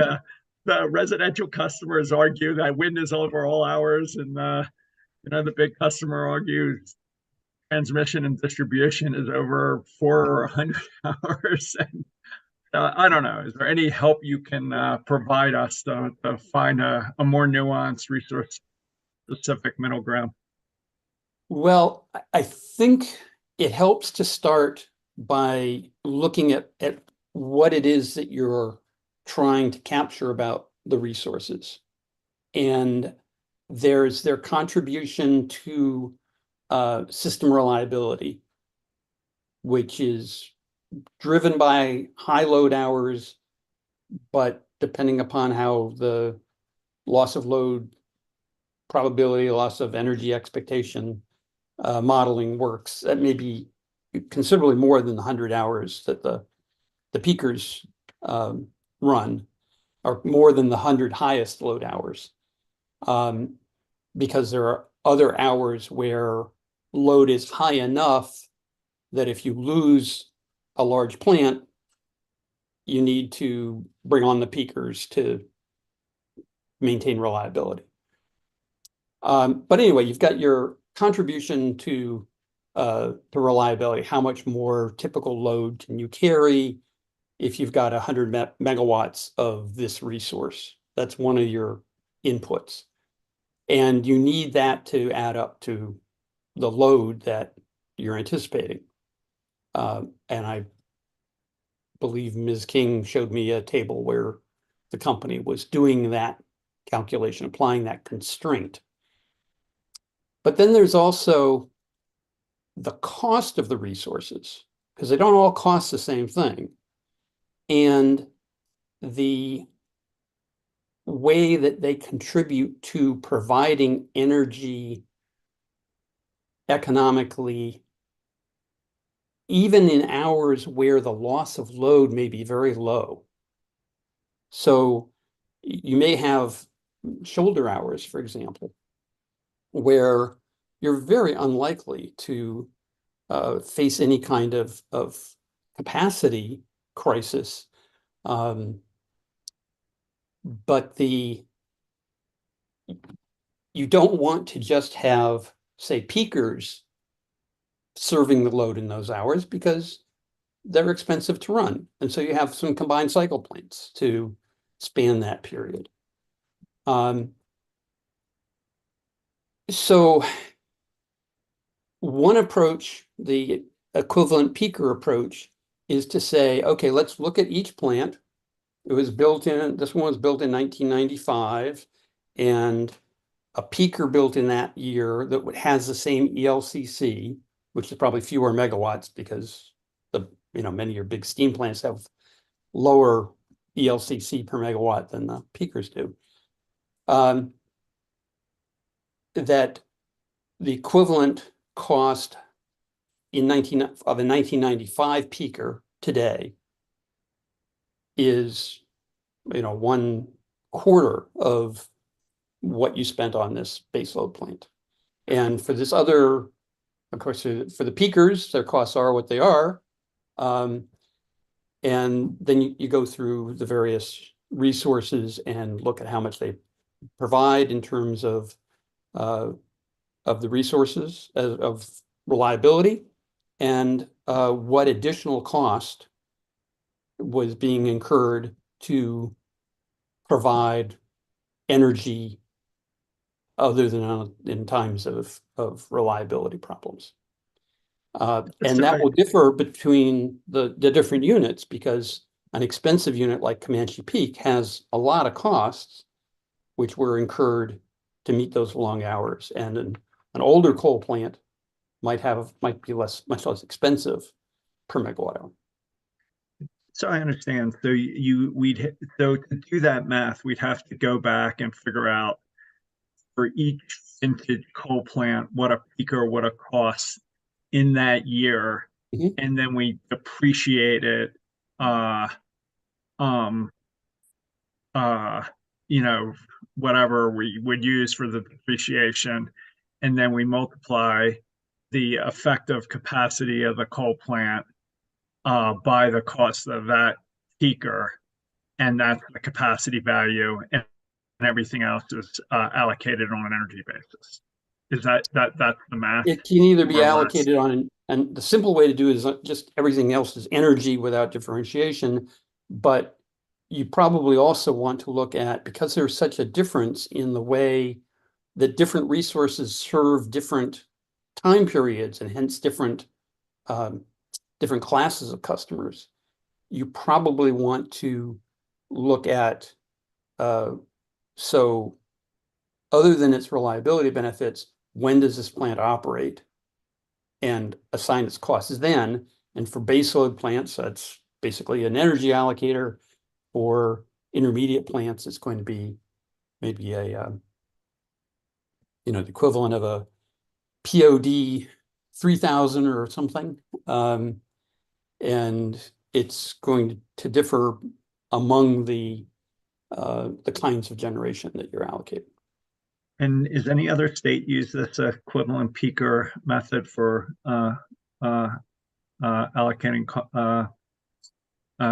S2: the residential customers argue that wind is over all hours, and the big customer argues transmission and distribution is over 400 hours. And I don't know, is there any help you can provide us to find a more nuanced resource specific middle ground?
S8: Well, I think it helps to start by looking at what it is that you're trying to capture about the resources. And there's their contribution to system reliability, which is driven by high load hours, but depending upon how the loss of load probability, loss of energy expectation modeling works, that may be considerably more than the 100 hours that the peakers run, or more than the 100 highest load hours, because there are other hours where load is high enough that if you lose a large plant, you need to bring on the peakers to maintain reliability. But anyway, you've got your contribution to reliability. How much more typical load can you carry if you've got 100 megawatts of this resource? That's one of your inputs. And you need that to add up to the load that you're anticipating. And I believe Ms. King showed me a table where the company was doing that calculation, applying that constraint. But then there's also the cost of the resources, because they don't all cost the same thing. And the way that they contribute to providing energy economically, even in hours where the loss of load may be very low. So you may have shoulder hours, for example, where you're very unlikely to face any kind of capacity crisis. But you don't want to just have, say, peakers serving the load in those hours because they're expensive to run. And so you have some combined cycle plants to span that period. So one approach, the equivalent peaker approach, is to say, okay, let's look at each plant. It was built in, this one was built in 1995, and a peaker built in that year that has the same ELCC, which is probably fewer megawatts because many of your big steam plants have lower ELCC per megawatt than the peakers do. That the equivalent cost of a 1995 peaker today is, 1/4 of what you spent on this baseload plant. And for this other, of course, for the peakers, their costs are what they are. And then you go through the various resources and look at how much they provide in terms of the resources, of reliability, and what additional cost was being incurred to provide energy other than in times of reliability problems. And that will differ between the different units, because an expensive unit like Comanche Peak has a lot of costs which were incurred to meet those long hours, and an older coal plant might be much less expensive per megawatt hour.
S2: So I understand. So so to do that math, we'd have to go back and figure out for each vintage coal plant what a peaker would have cost in that year, and then we depreciate it, whatever we would use for the depreciation, and then we multiply the effective capacity of the coal plant by the cost of that peaker, and that's the capacity value, and everything else is allocated on an energy basis. Is that's the math?
S8: It can either be allocated on, and the simple way to do it is just everything else is energy without differentiation. But you probably also want to look at, because there's such a difference in the way that different resources serve different time periods, and hence different classes of customers, you probably want to look at, so other than its reliability benefits, when does this plant operate, and assign its costs then. And for baseload plants, that's basically an energy allocator. For intermediate plants, it's going to be maybe a, the equivalent of a POD 3000 or something. And it's going to differ among the kinds of generation that you're allocating.
S2: And is any other state use this equivalent peaker method for allocating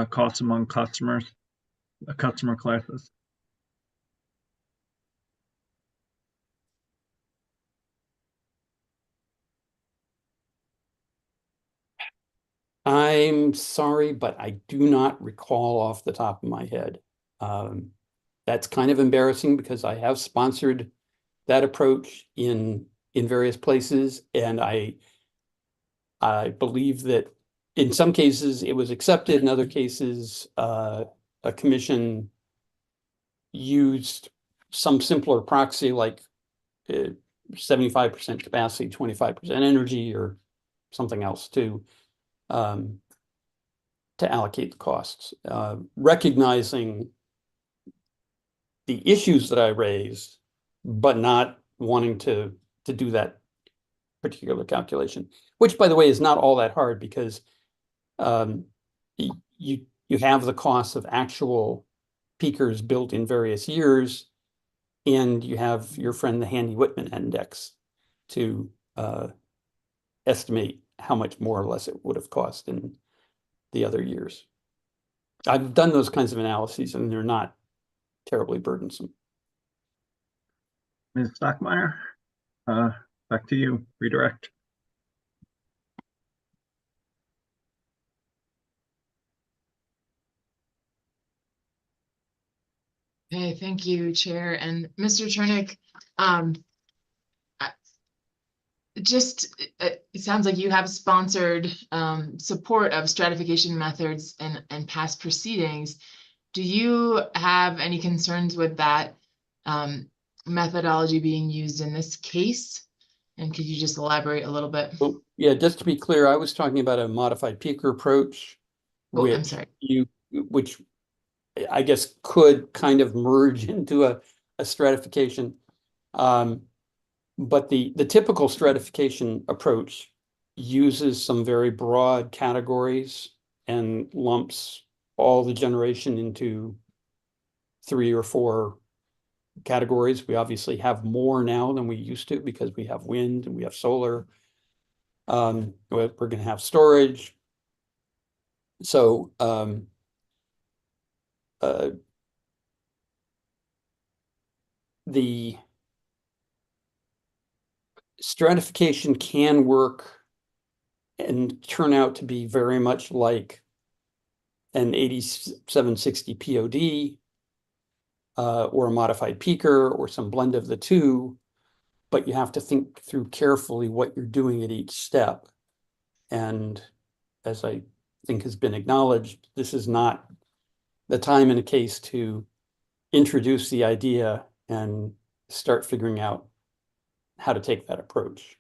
S2: costs among customer classes?
S8: I'm sorry, but I do not recall off the top of my head. That's kind of embarrassing, because I have sponsored that approach in various places, and I believe that in some cases it was accepted. In other cases, a commission used some simpler proxy, like 75% capacity, 25% energy, or something else to allocate the costs, recognizing the issues that I raised, but not wanting to do that particular calculation, which, by the way, is not all that hard, because you have the costs of actual peakers built in various years, and you have your friend the Handy-Whitman index to estimate how much more or less it would have cost in the other years. I've done those kinds of analyses, and they're not terribly burdensome.
S2: Ms. Stockmeyer, back to you. Redirect.
S5: Okay, thank you, Chair. And Mr. Chernick, it sounds like you have sponsored support of stratification methods and past proceedings. Do you have any concerns with that methodology being used in this case? And could you just elaborate a little bit?
S8: Well, yeah, just to be clear, I was talking about a modified peaker approach, which I guess could kind of merge into a stratification. But the typical stratification approach uses some very broad categories and lumps all the generation into 3 or 4 categories. We obviously have more now than we used to because we have wind and we have solar. We're going to have storage. So the stratification can work and turn out to be very much like an 8760 POD or a modified peaker or some blend of the two, but you have to think through carefully what you're doing at each step. And as I think has been acknowledged, this is not the time in a case to introduce the idea and start figuring out how to take that approach.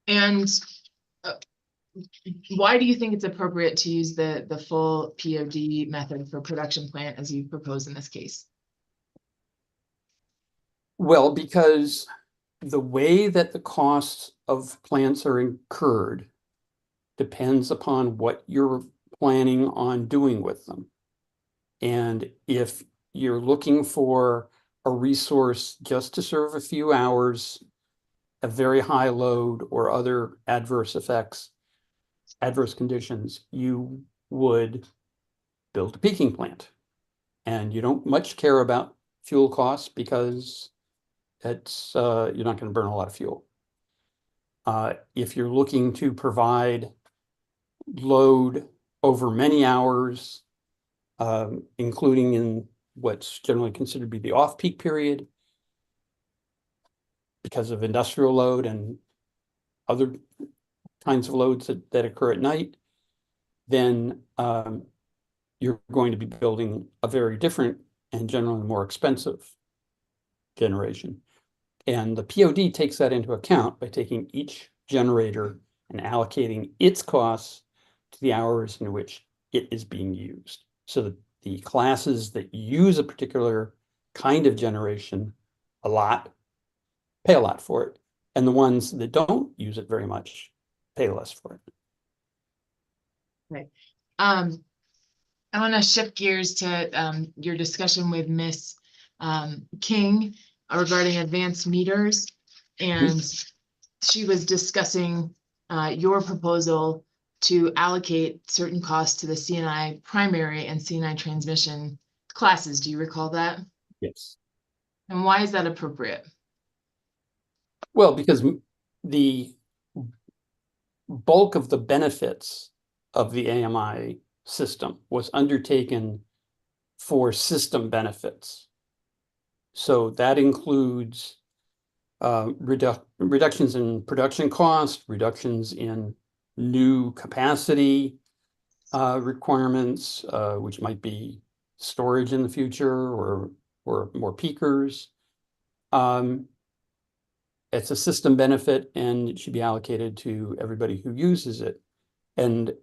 S5: And why do you think it's appropriate to use the full POD method for production plant as you propose in this case?
S8: Well, because the way that the costs of plants are incurred depends upon what you're planning on doing with them. And if you're looking for a resource just to serve a few hours, a very high load or other adverse effects, adverse conditions, you would build a peaking plant. And you don't much care about fuel costs because it's you're not going to burn a lot of fuel. If you're looking to provide load over many hours, including in what's generally considered to be the off-peak period, because of industrial load and other kinds of loads that occur at night, then you're going to be building a very different and generally more expensive generation. And the POD takes that into account by taking each generator and allocating its costs to the hours in which it is being used. So that the classes that use a particular kind of generation a lot pay a lot for it. And the ones that don't use it very much pay less for it.
S5: Okay. I want to shift gears to your discussion with Miss King regarding advanced meters. And she was discussing your proposal to allocate certain costs to the C&I primary and C&I transmission classes. Do you recall that?
S8: Yes.
S5: And why is that appropriate?
S8: Well, because the bulk of the benefits of the AMI system was undertaken for system benefits. So that includes reductions in production cost, reductions in new capacity requirements, which might be storage in the future or more peakers. It's a system benefit and it should be allocated to everybody who uses it. And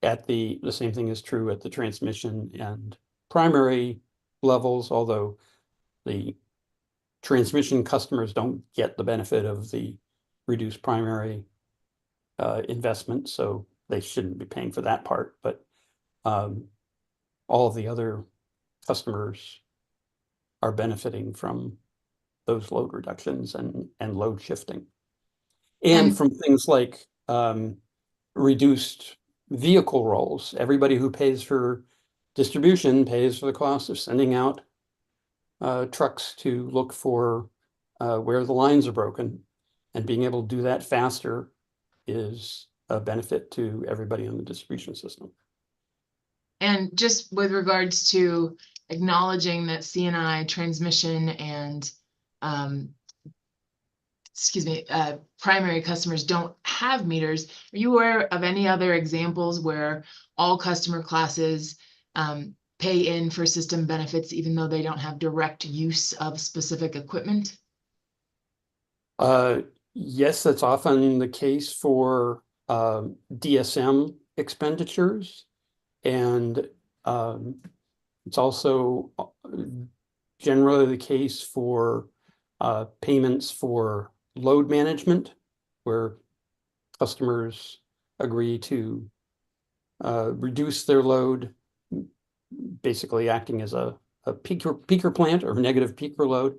S8: at the same thing is true at the transmission and primary levels, although the transmission customers don't get the benefit of the reduced primary investment, so they shouldn't be paying for that part. But all of the other customers are benefiting from those load reductions and load shifting. And from things like reduced vehicle rolls. Everybody who pays for distribution pays for the cost of sending out trucks to look for where the lines are broken, and being able to do that faster is a benefit to everybody on the distribution system.
S5: And just with regards to acknowledging that C&I transmission and primary customers don't have meters, are you aware of any other examples where all customer classes pay in for system benefits even though they don't have direct use of specific equipment?
S8: Yes, that's often the case for DSM expenditures, and it's also generally the case for payments for load management where customers agree to reduce their load, basically acting as a peaker plant or negative peaker load.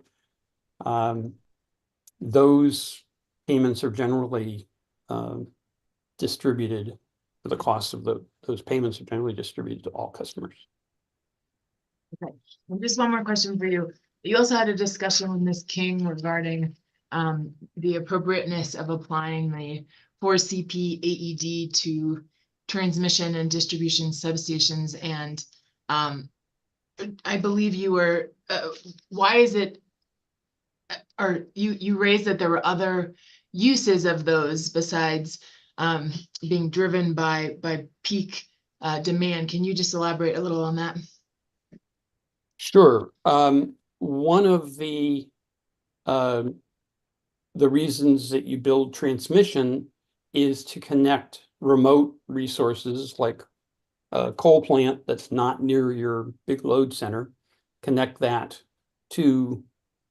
S8: Those payments are generally distributed, the cost of those payments are generally distributed to all customers.
S5: Okay, and just one more question for you. You also had a discussion with Ms. King regarding the appropriateness of applying the 4CP AED to transmission and distribution substations. And I believe you were, why is it, or you raised that there were other uses of those besides being driven by peak demand. Can you just elaborate a little on that?
S8: Sure. One of the reasons that you build transmission is to connect remote resources like a coal plant that's not near your big load center, connect that to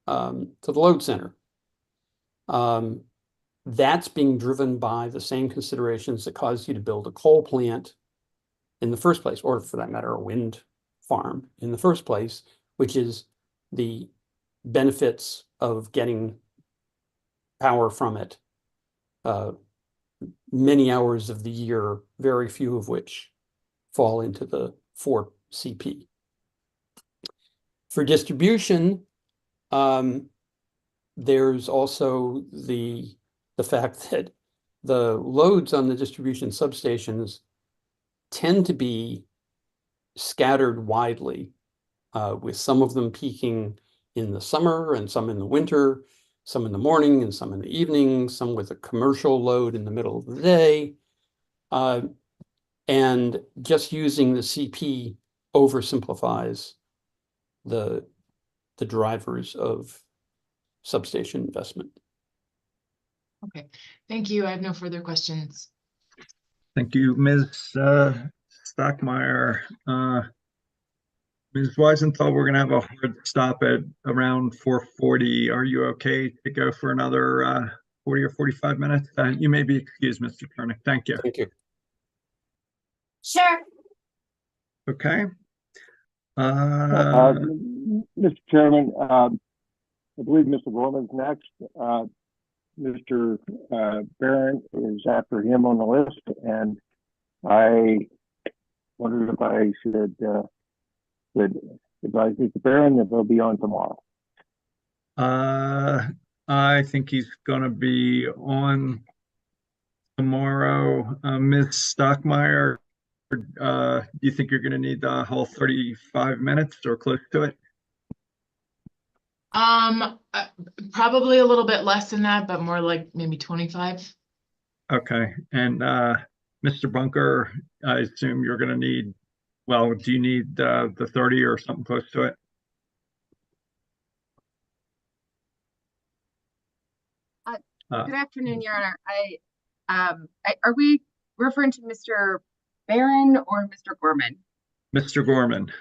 S8: the load center. That's being driven by the same considerations that caused you to build a coal plant in the first place, or for that matter, a wind farm in the first place, which is the benefits of getting power from it many hours of the year, very few of which fall into the 4CP. For distribution, there's also the fact that the loads on the distribution substations tend to be scattered widely, with some of them peaking in the summer and some in the winter, some in the morning and some in the evening, some with a commercial load in the middle of the day. And just using the CP oversimplifies the drivers of substation investment.
S5: Okay, thank you. I have no further questions.
S2: Thank you, Ms. Stockmeyer. Ms. Weisenthal, we're going to have a hard stop at around 4:40. Are you okay to go for another 40 or 45 minutes? You may be excused, Mr. Chernick. Thank you.
S8: Thank you.
S22: Sure.
S2: Okay.
S23: Mr. Chairman, I believe Mr. Gorman's next. Mr. Barron is after him on the list, and I wondered if I should advise Mr. Barron that they'll be on tomorrow.
S2: I think he's going to be on tomorrow. Ms. Stockmeyer, do you think you're going to need the whole 35 minutes or close to it?
S5: Probably a little bit less than that, but more like maybe 25.
S2: Okay. And Mr. Bunker, I assume you're going to need, well, do you need the 30 or something close to it?
S10: Good afternoon, Your Honor. Are we referring to Mr. Barron or Mr. Gorman?
S2: Mr. Gorman.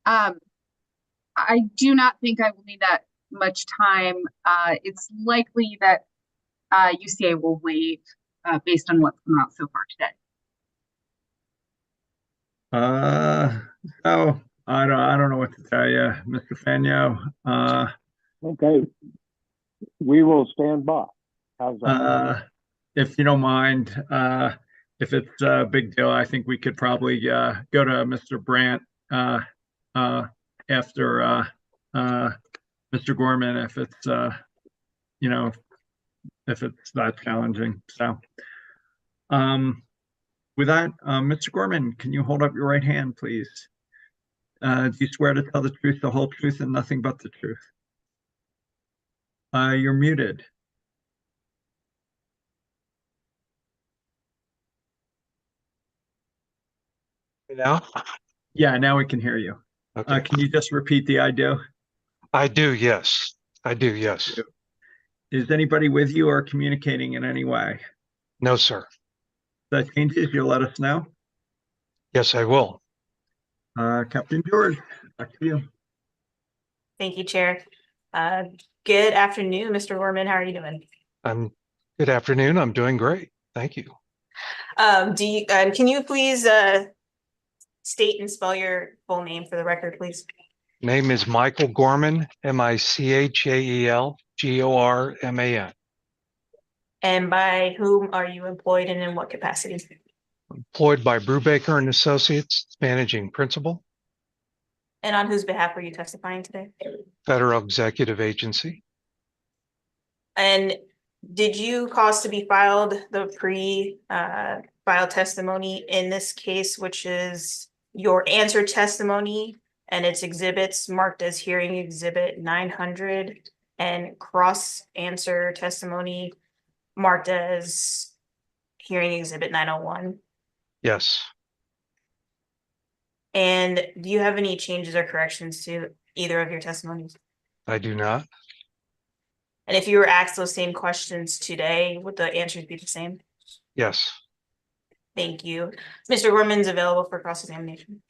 S10: I do not think I will need that much time. It's likely that UCA will waive based on what's come out so far today.
S2: So I don't know what to tell you, Mr. Fanyo.
S23: Okay, we will stand by. How's that?
S2: If you don't mind, if it's a big deal, I think we could probably go to Mr. Brandt after Mr. Gorman, if it's you know, if it's that challenging. So with that, Mr. Gorman, can you hold up your right hand, please? Do you swear to tell the truth, the whole truth, and nothing but the truth? You're muted.
S14: Now?
S2: Yeah, now we can hear you.
S14: Okay.
S2: Can you just repeat the I do?
S14: I do, yes. I do, yes.
S2: Is anybody with you or communicating in any way?
S14: No, sir.
S2: If that changes, you'll let us know.
S14: Yes, I will.
S2: Captain George, back to you.
S16: Thank you, Chair. Good afternoon, Mr. Gorman. How are you doing?
S14: I'm Good afternoon. I'm doing great. Thank you.
S4: Can you please state and spell your full name for the record, please?
S14: Name is Michael Gorman, Michael Gorman.
S4: And by whom are you employed and in what capacity?
S14: Employed by Brubaker and Associates, managing principal,
S4: And on whose behalf are you testifying today?
S14: Federal Executive Agency.
S4: And did you cause to be filed the pre-file testimony in this case, which is your answer testimony and its exhibits marked as hearing exhibit 900 and cross answer testimony marked as hearing exhibit 901?
S14: Yes,
S4: And do you have any changes or corrections to either of your testimonies?
S14: I do not.
S4: And if you were asked those same questions today, would the answers be the same?
S14: Yes.
S4: Thank you. Mr. Gorman's available for cross-examination.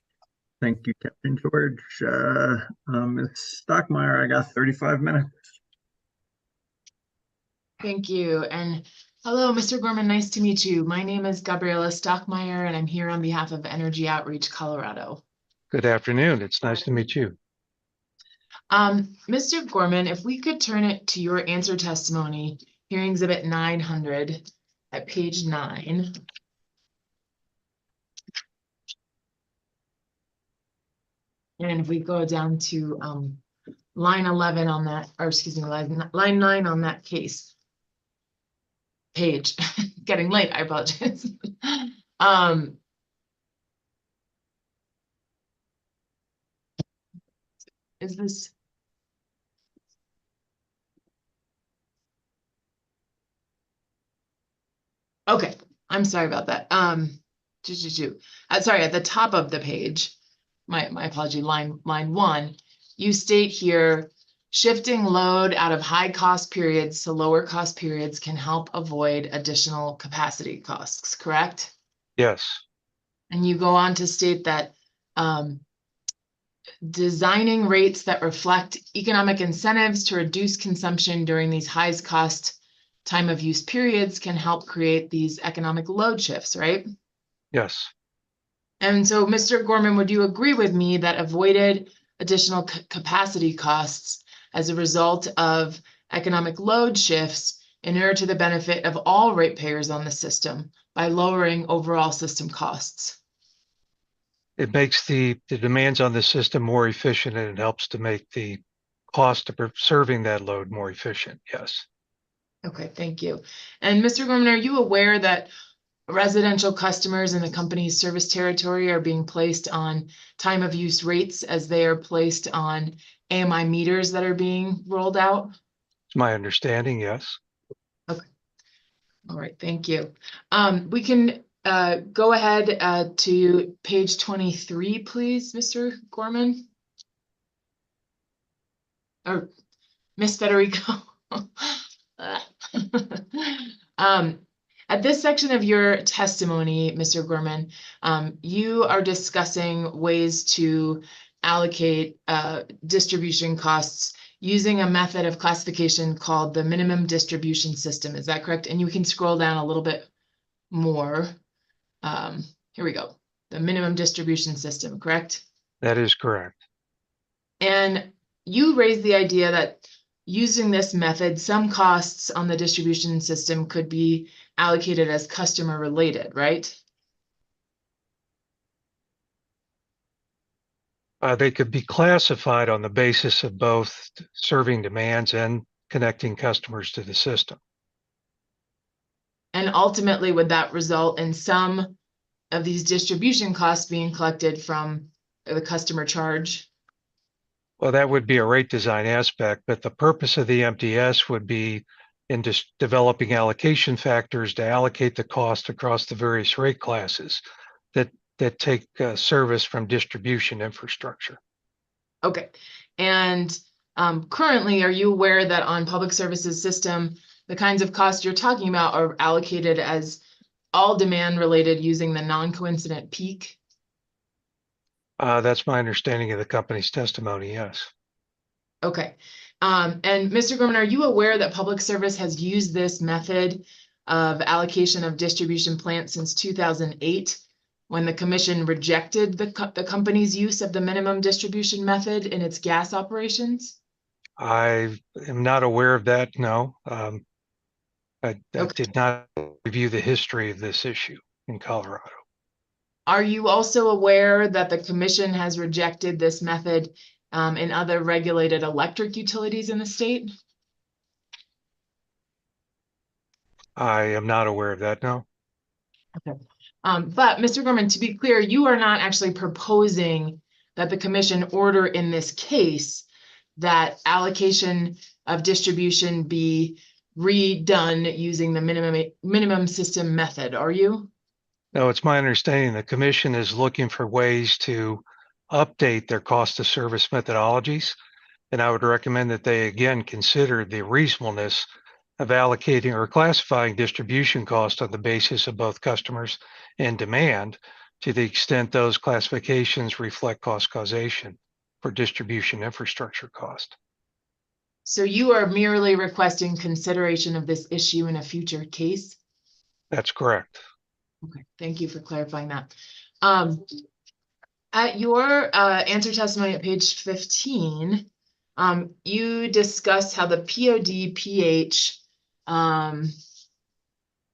S2: Thank you, Captain George. Ms. Stockmeyer, I got 35 minutes.
S5: Thank you. And hello, Mr. Gorman, nice to meet you. My name is Gabriela Stockmeyer, and I'm here on behalf of Energy Outreach Colorado.
S14: Good afternoon. It's nice to meet you.
S5: Mr. Gorman, if we could turn it to your answer testimony, hearing exhibit 900 at page 9. And if we go down to line 11 on that, or excuse me, line 9 on that page. Getting late, I apologize. Is this? Okay, I'm sorry about that. Sorry, at the top of the page, my apology, line 1, you state here, shifting load out of high cost periods to lower cost periods can help avoid additional capacity costs, correct?
S14: Yes.
S5: And you go on to state that designing rates that reflect economic incentives to reduce consumption during these highest cost time of use periods can help create these economic load shifts, right?
S14: Yes.
S5: And so, Mr. Gorman, would you agree with me that avoided additional capacity costs as a result of economic load shifts inure to the benefit of all ratepayers on the system by lowering overall system costs?
S14: It makes the demands on the system more efficient, and it helps to make the cost of serving that load more efficient. Yes.
S5: Okay, thank you. And Mr. Gorman, are you aware that residential customers in the company's service territory are being placed on time of use rates as they are placed on AMI meters that are being rolled out?
S14: It's my understanding, yes.
S5: Okay. All right, thank you. We can go ahead to page 23, please, Mr. Gorman. Or Miss Federico. At this section of your testimony, Mr. Gorman, you are discussing ways to allocate distribution costs using a method of classification called the minimum distribution system. Is that correct? And you can scroll down a little bit more. Here we go. The minimum distribution system, correct?
S14: That is correct.
S5: And you raised the idea that using this method, some costs on the distribution system could be allocated as customer related, right?
S14: They could be classified on the basis of both serving demands and connecting customers to the system.
S5: And ultimately, would that result in some of these distribution costs being collected from the customer charge?
S14: Well, that would be a rate design aspect, but the purpose of the MDS would be in just developing allocation factors to allocate the cost across the various rate classes that take service from distribution infrastructure.
S5: Okay. And currently, are you aware that on public services system, the kinds of costs you're talking about are allocated as all demand related using the non-coincident peak?
S14: That's my understanding of the company's testimony, yes.
S5: Okay. And Mr. Gorman, are you aware that public service has used this method of allocation of distribution plants since 2008, when the commission rejected the company's use of the minimum distribution method in its gas operations?
S14: I am not aware of that, no. I did not review the history of this issue in Colorado.
S5: Are you also aware that the commission has rejected this method in other regulated electric utilities in the state?
S14: I am not aware of that, no.
S5: Okay. But Mr. Gorman, to be clear, you are not actually proposing that the commission order in this case that allocation of distribution be redone using the minimum system method, are you?
S14: No, it's my understanding the commission is looking for ways to update their cost of service methodologies. And I would recommend that they again consider the reasonableness of allocating or classifying distribution costs on the basis of both customers and demand, to the extent those classifications reflect cost causation for distribution infrastructure cost.
S5: So you are merely requesting consideration of this issue in a future case?
S14: That's correct.
S5: Okay, thank you for clarifying that. At your answer testimony at page 15, you discussed how the POD pH,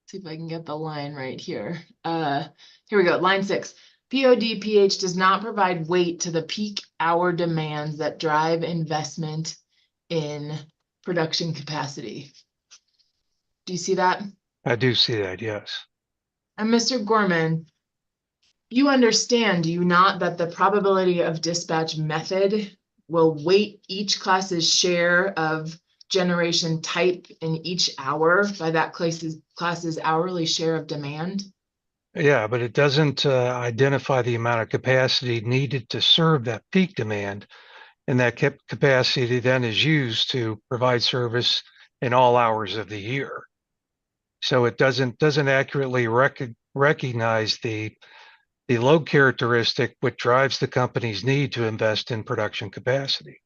S5: see if I can get the line right here. Here we go, line 6. POD pH does not provide weight to the peak hour demands that drive investment in production capacity. Do you see that?
S14: I do see that, yes.
S5: And Mr. Gorman, you understand, do you not, that the probability of dispatch method will weight each class's share of generation type in each hour by that class's hourly share of demand?
S14: Yeah, but it doesn't identify the amount of capacity needed to serve that peak demand. And that capacity then is used to provide service in all hours of the year. So it doesn't accurately recognize the load characteristic which drives the company's need to invest in production capacity.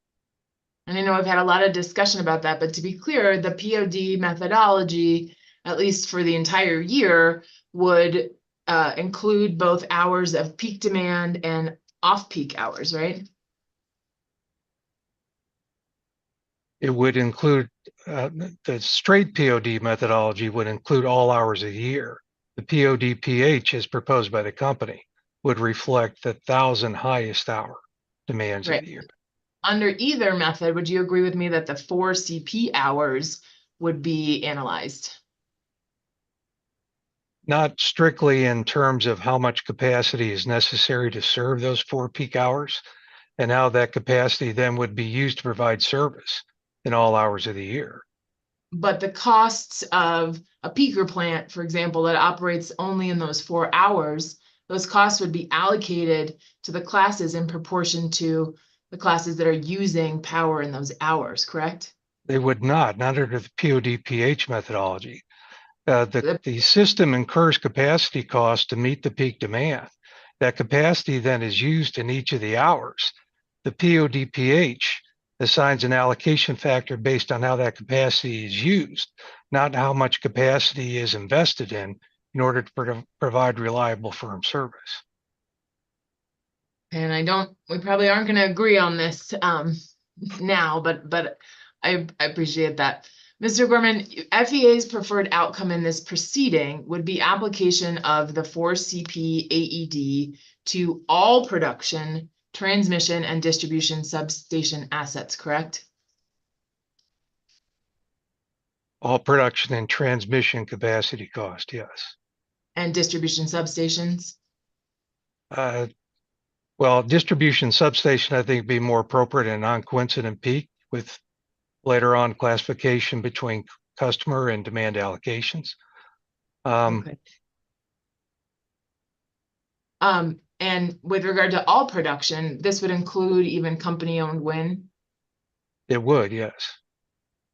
S5: And I know I've had a lot of discussion about that, but to be clear, the POD methodology, at least for the entire year, would include both hours of peak demand and off-peak hours, right?
S14: It would include, the straight POD methodology would include all hours of the year. The POD pH as proposed by the company would reflect the 1,000 highest hour demands of the year.
S5: Under either method, would you agree with me that the 4 CP hours would be analyzed?
S14: Not strictly in terms of how much capacity is necessary to serve those 4 peak hours, and how that capacity then would be used to provide service in all hours of the year.
S5: But the costs of a peaker plant, for example, that operates only in those 4 hours, those costs would be allocated to the classes in proportion to the classes that are using power in those hours, correct?
S14: They would not under the POD pH methodology. The system incurs capacity costs to meet the peak demand. That capacity then is used in each of the hours. The POD pH assigns an allocation factor based on how that capacity is used, not how much capacity is invested in order to provide reliable firm service.
S5: And we probably aren't going to agree on this now, but I appreciate that. Mr. Gorman, FEA's preferred outcome in this proceeding would be application of the 4CP AED to all production, transmission, and distribution substation assets, correct?
S14: All production and transmission capacity cost, yes.
S5: And distribution substations?
S14: Well, distribution substation, I think, would be more appropriate in non-coincident peak, with later on classification between customer and demand allocations.
S5: Okay. And with regard to all production, this would include even company-owned wind?
S14: It would, yes.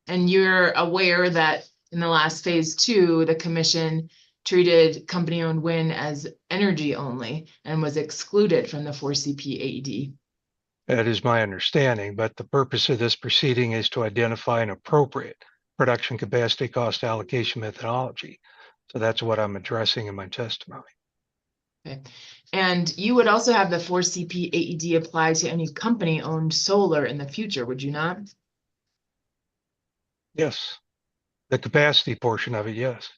S5: And you're aware that in the last phase 2, the commission treated company-owned wind as energy only and was excluded from the 4CP AED.
S14: That is my understanding, but the purpose of this proceeding is to identify an appropriate production capacity cost allocation methodology. So that's what I'm addressing in my testimony.
S5: Okay. And you would also have the 4CP AED apply to any company-owned solar in the future, would you not?
S14: Yes. The capacity portion of it, yes.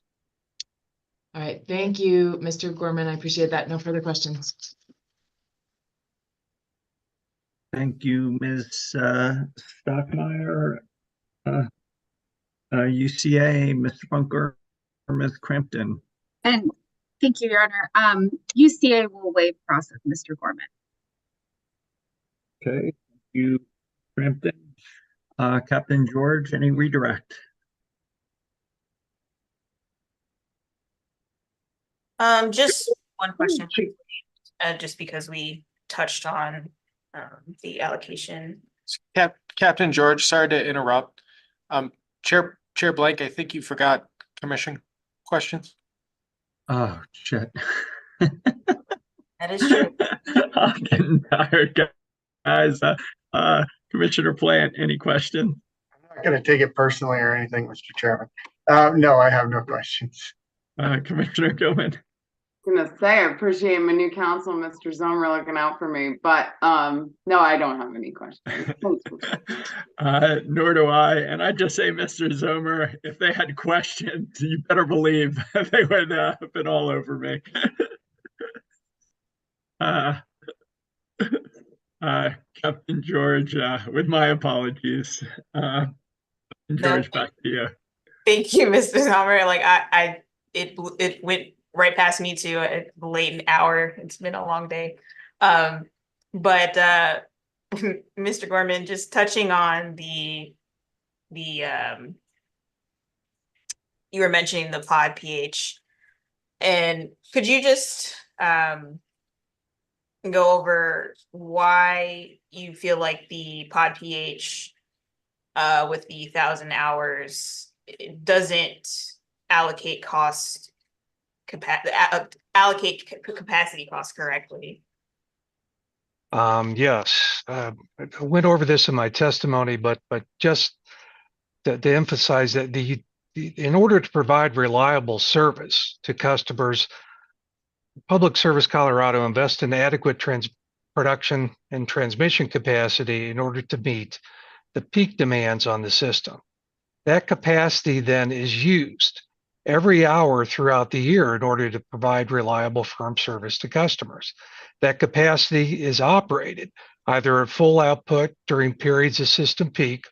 S5: All right, thank you, Mr. Gorman. I appreciate that. No further questions.
S2: Thank you, Ms. Stockmeyer. UCA, Mr. Bunker, or Ms. Crampton.
S10: And thank you, Your Honor. UCA will waive cross of Mr. Gorman.
S2: Okay, thank you, Crampton. Captain George, any redirect?
S4: Just one question, just because we touched on the allocation.
S6: Captain George, sorry to interrupt. Chair Blank, I think you forgot commission questions.
S2: Oh, shit.
S4: That is true.
S2: I'm getting tired, guys. Commissioner Plant, any questions?
S12: I'm not going to take it personally or anything, Mr. Chairman. No, I have no questions.
S2: Commissioner Gilman.
S3: I was gonna say, I appreciate my new counsel, Mr. Zomer, looking out for me, but no, I don't have any questions.
S2: Nor do I. And I just say, Mr. Zomer, if they had questions, you better believe they would have been all over me. Captain George, with my apologies. George, back to you.
S4: Thank you, Mr. Zomer. Like it went right past me too at the late hour. It's been a long day. But Mr. Gorman, just touching on the you were mentioning the pod pH, and could you just go over why you feel like the pod pH with the 1,000 hours it doesn't allocate capacity costs correctly?
S14: Yes, I went over this in my testimony, but just to emphasize that in order to provide reliable service to customers, Public Service Colorado invests in adequate production and transmission capacity in order to meet the peak demands on the system. That capacity then is used every hour throughout the year in order to provide reliable firm service to customers. That capacity is operated either at full output during periods of system peak,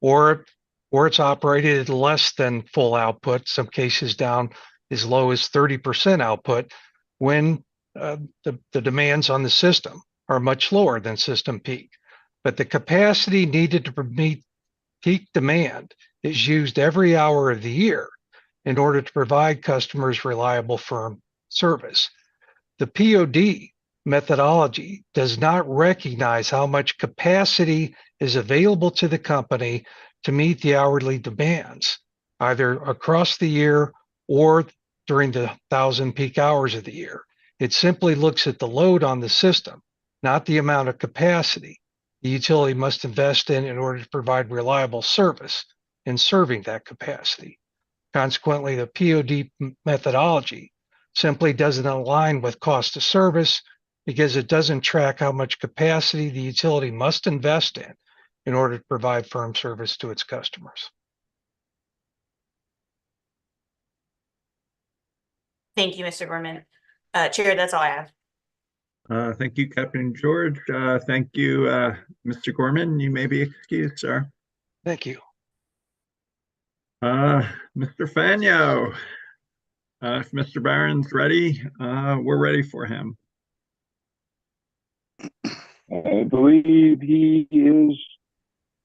S14: or it's operated at less than full output, some cases down as low as 30% output, when the demands on the system are much lower than system peak. But the capacity needed to meet peak demand is used every hour of the year in order to provide customers reliable firm service. The POD methodology does not recognize how much capacity is available to the company to meet the hourly demands, either across the year or during the 1,000 peak hours of the year. It simply looks at the load on the system, not the amount of capacity the utility must invest in order to provide reliable service in serving that capacity. Consequently, the POD methodology simply doesn't align with cost of service because it doesn't track how much capacity the utility must invest in order to provide firm service to its customers.
S4: Thank you, Mr. Gorman. Chair, that's all I have.
S2: Thank you, Captain George. Thank you, Mr. Gorman. You may be excused, sir.
S14: Thank you.
S2: Mr. Fagno, if Mr. Barron's ready, we're ready for him.
S23: I believe he is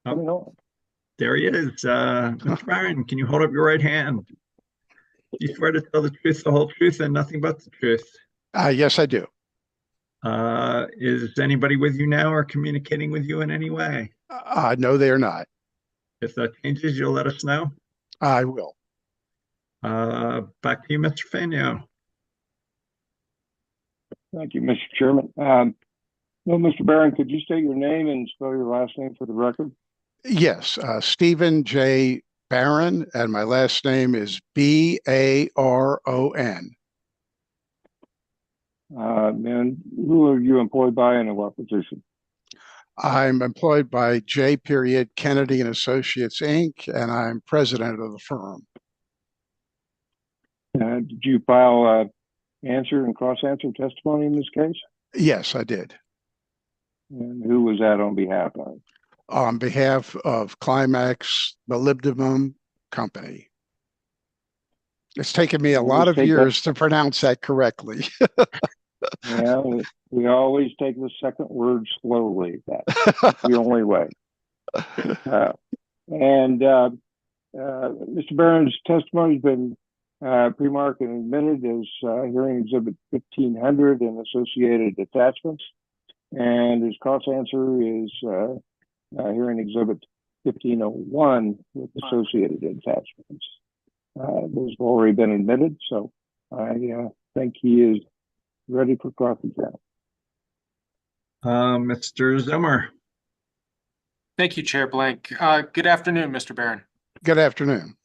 S23: coming on.
S2: There he is. Mr. Barron, can you hold up your right hand? Do you swear to tell the truth, the whole truth, and nothing but the truth?
S15: Yes, I do.
S2: Is anybody with you now or communicating with you in any way?
S15: No, they are not.
S2: If that changes, you'll let us know.
S15: I will.
S2: Back to you, Mr. Fagno.
S23: Thank you, Mr. Chairman. No, Mr. Barron, could you state your name and spell your last name for the record?
S15: Yes, Stephen J. Baron, and my last name is Baron.
S23: And who are you employed by and in what position?
S15: I'm employed by J. Kennedy and Associates, Inc., and I'm president of the firm.
S23: Did you file answer and cross-answer testimony in this case?
S15: Yes, I did.
S23: And who was that on behalf of?
S15: On behalf of Climax Molybdenum Company. It's taken me a lot of years to pronounce that correctly.
S23: Yeah, we always take the second word slowly. That's the only way. Mr. Barron's testimony has been pre-marked and admitted as hearing exhibit 1500 and associated attachments. And his cross-answer is hearing exhibit 1501 with associated attachments. Those have already been admitted, so I think he is ready for cross-exam.
S2: Mr. Zimmer.
S6: Thank you, Chair Blank. Good afternoon, Mr. Barron.
S15: Good afternoon.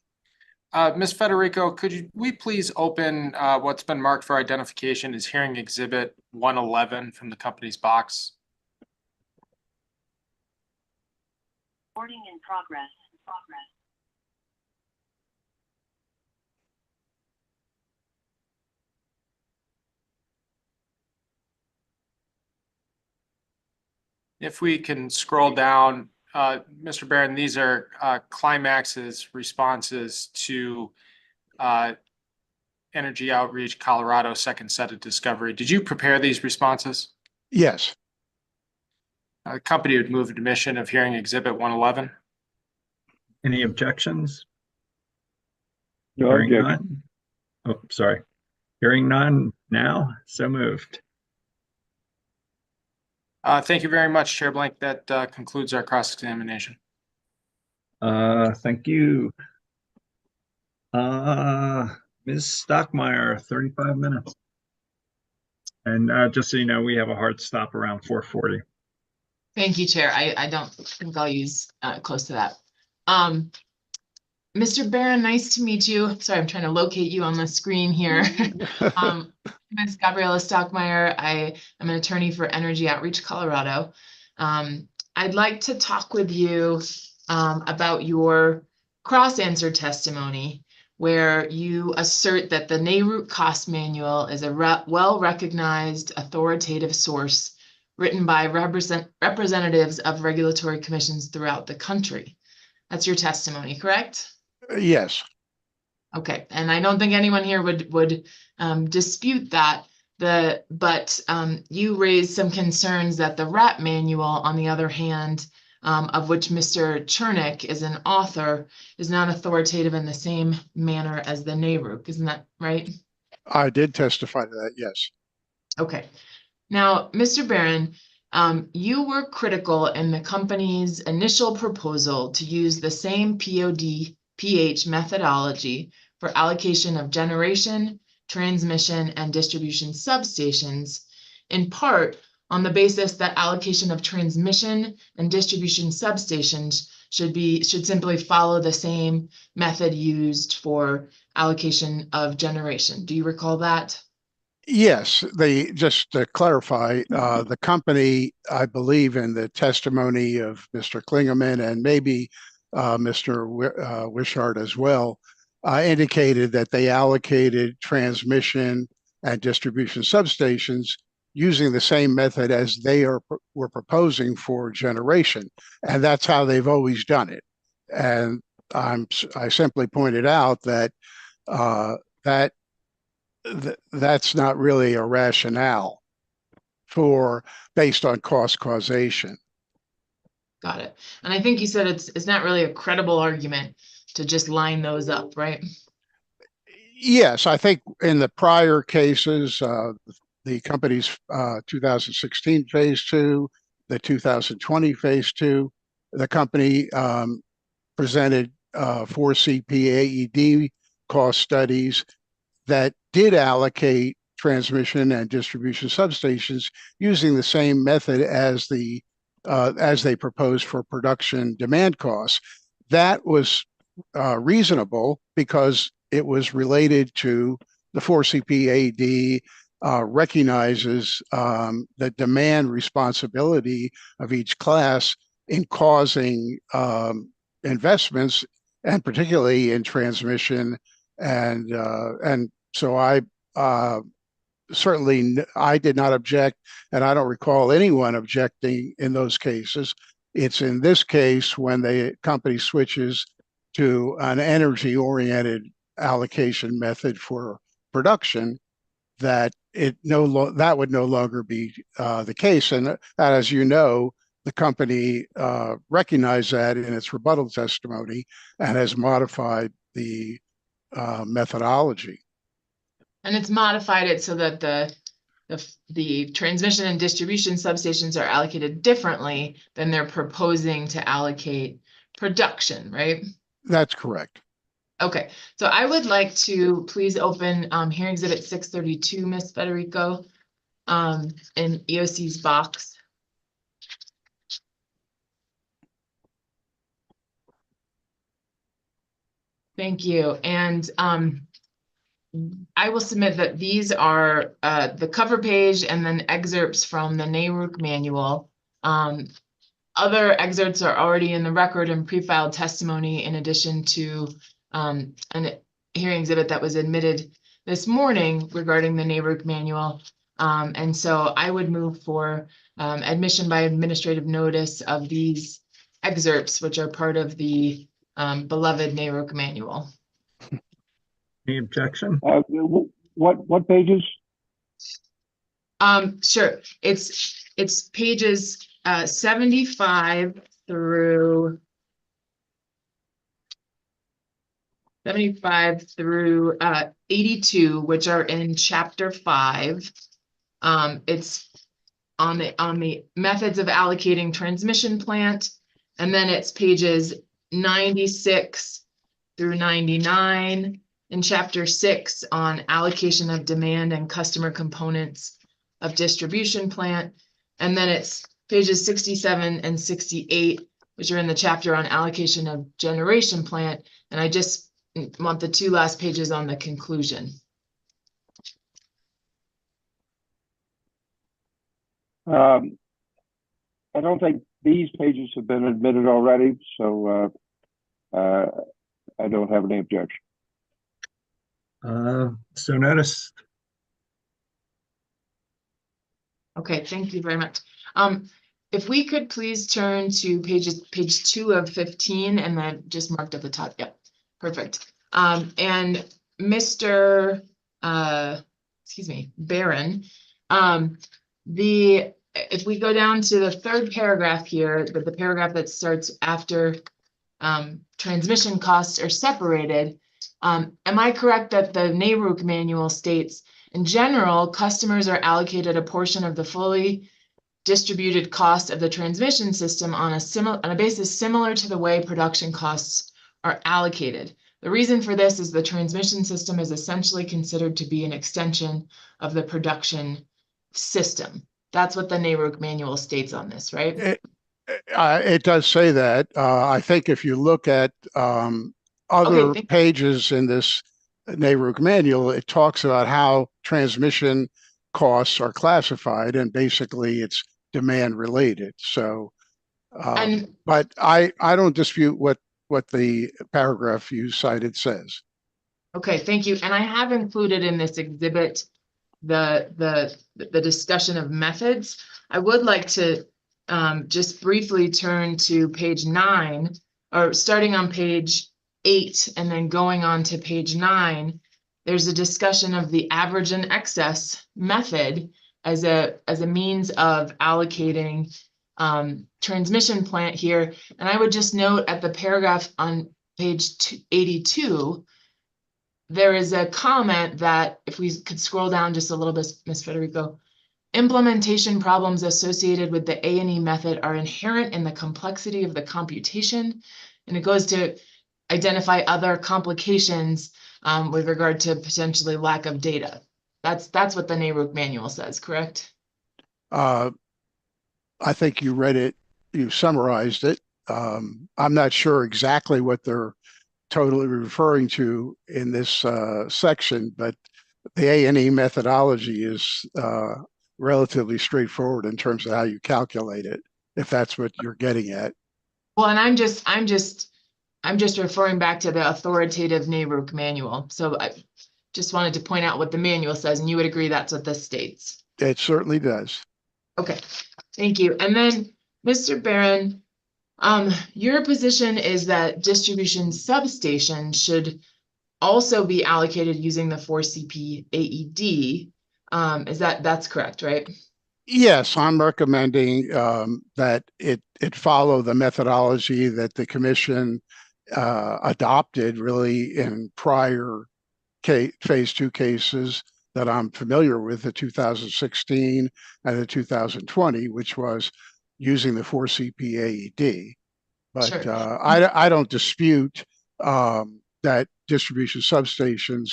S6: Ms. Federico, we please open what's been marked for identification as hearing exhibit 111 from the company's box?
S16: Recording in progress.
S6: If we can scroll down, Mr. Barron, these are Climax's responses to Energy Outreach Colorado second set of discovery. Did you prepare these responses?
S15: Yes.
S6: The company would move admission of hearing exhibit 111.
S2: Any objections?
S23: No
S2: Hearing
S23: objection.
S2: none. Oh, sorry. Hearing none now. So moved.
S6: Thank you very much, Chair Blank. That concludes our cross-examination.
S2: Thank you. Ms. Stockmeyer, 35 minutes. And just so you know, we have a hard stop around 4:40.
S5: Thank you, Chair. I don't think I'll use close to that. Mr. Barron, nice to meet you. Sorry, I'm trying to locate you on the screen here. Ms. Gabriela Stockmeyer. I am an attorney for Energy Outreach Colorado. I'd like to talk with you about your cross-answer testimony, where you assert that the NARUC cost manual is a well-recognized authoritative source written by representatives of regulatory commissions throughout the country. That's your testimony, correct?
S15: Yes.
S5: Okay, and I don't think anyone here would dispute that. But you raised some concerns that the RAP manual, on the other hand, of which Mr. Chernick is an author, is not authoritative in the same manner as the NARUC. Isn't that right?
S15: I did testify to that, yes.
S5: Okay. Now, Mr. Barron, you were critical in the company's initial proposal to use the same POD/PH methodology for allocation of generation, transmission, and distribution substations, in part on the basis that allocation of transmission and distribution substations should simply follow the same method used for allocation of generation. Do you recall that?
S15: Yes, just to clarify, the company, I believe in the testimony of Mr. Klingman and maybe Mr. Wishart as well, indicated that they allocated transmission and distribution substations using the same method as they were proposing for generation. And that's how they've always done it. And I simply pointed out that that's not really a rationale based on cost causation.
S5: Got it. And I think you said it's not really a credible argument to just line those up, right?
S15: Yes, I think in the prior cases, the company's 2016 phase 2, the 2020 phase 2, the company presented 4 CPAED cost studies that did allocate transmission and distribution substations using the same method as they proposed for production demand costs. That was reasonable because it was related to the 4CPAD recognizes the demand responsibility of each class in causing investments, and particularly in transmission. And so I certainly I did not object, and I don't recall anyone objecting in those cases. It's in this case when the company switches to an energy-oriented allocation method for production that that would no longer be the case. And as you know, the company recognized that in its rebuttal testimony and has modified the methodology.
S5: And it's modified it so that the transmission and distribution substations are allocated differently than they're proposing to allocate production, right?
S15: That's correct.
S5: Okay, so I would like to please open hearing exhibit 632, Ms. Federico, in EOC's box. Thank you. And I will submit that these are the cover page and then excerpts from the NARUC manual. Other excerpts are already in the record and pre-filed testimony in addition to an hearing exhibit that was admitted this morning regarding the NARUC manual. And so I would move for admission by administrative notice of these excerpts, which are part of the beloved NARUC manual.
S2: Any objection?
S23: What pages?
S5: Sure. It's pages 75 through 82, which are in chapter 5. It's on the methods of allocating transmission plant, and then it's pages 96 through 99 in chapter 6 on allocation of demand and customer components of distribution plant, and then it's pages 67 and 68, which are in the chapter on allocation of generation plant, and I just want the 2 last pages on the conclusion.
S23: I don't think these pages have been admitted already, so I don't have any objection.
S2: So noticed.
S5: Okay, thank you very much. If we could please turn to page 2 of 15, and then just marked at the top. Yep, perfect. And Mr. Barron, if we go down to the 3rd paragraph here, the paragraph that starts after transmission costs are separated, am I correct that the NARUC manual states, in general, customers are allocated a portion of the fully distributed cost of the transmission system on a basis similar to the way production costs are allocated? The reason for this is the transmission system is essentially considered to be an extension of the production system. That's what the NARUC manual states on this, right?
S15: It does say that. I think if you look at other pages in this NARUC manual, it talks about how transmission costs are classified, and basically it's demand related. So, but I don't dispute what the paragraph you cited says.
S5: Okay, thank you. And I have included in this exhibit the discussion of methods. I would like to just briefly turn to page 9, or starting on page 8 and then going on to page 9. There's a discussion of the average and excess method as a means of allocating transmission plant here. And I would just note at the paragraph on page 82, there is a comment that, if we could scroll down just a little bit, Ms. Federico, implementation problems associated with the A&E method are inherent in the complexity of the computation. And it goes to identify other complications with regard to potentially lack of data. That's what the NARUC manual says, correct?
S15: I think you read it, you summarized it. I'm not sure exactly what they're totally referring to in this section, but the A&E methodology is relatively straightforward in terms of how you calculate it, if that's what you're getting at.
S5: Well, and I'm just referring back to the authoritative NARUC manual. So I just wanted to point out what the manual says, and you would agree that's what this states.
S15: It certainly does.
S5: Okay, thank you. And then, Mr. Barron, your position is that distribution substation should also be allocated using the 4CP AED. That's correct, right?
S15: Yes, I'm recommending that it follow the methodology that the commission adopted really in prior phase 2 cases that I'm familiar with, the 2016 and the 2020, which was using the 4CP AED. But
S5: Sure.
S15: I don't dispute that distribution substations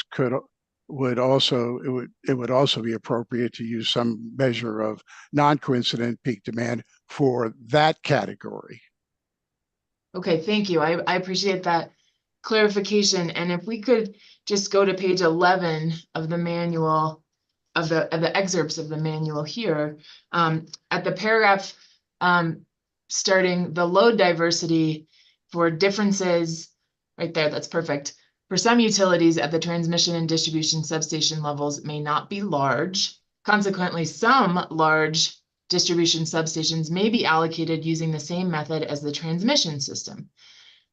S15: would also be appropriate to use some measure of non-coincident peak demand for that category.
S5: Okay, thank you. I appreciate that clarification. And if we could just go to page 11 of the manual, of the excerpts of the manual here, at the paragraph starting the load diversity for differences, right there, that's perfect. For some utilities at the transmission and distribution substation levels may not be large. Consequently, some large distribution substations may be allocated using the same method as the transmission system.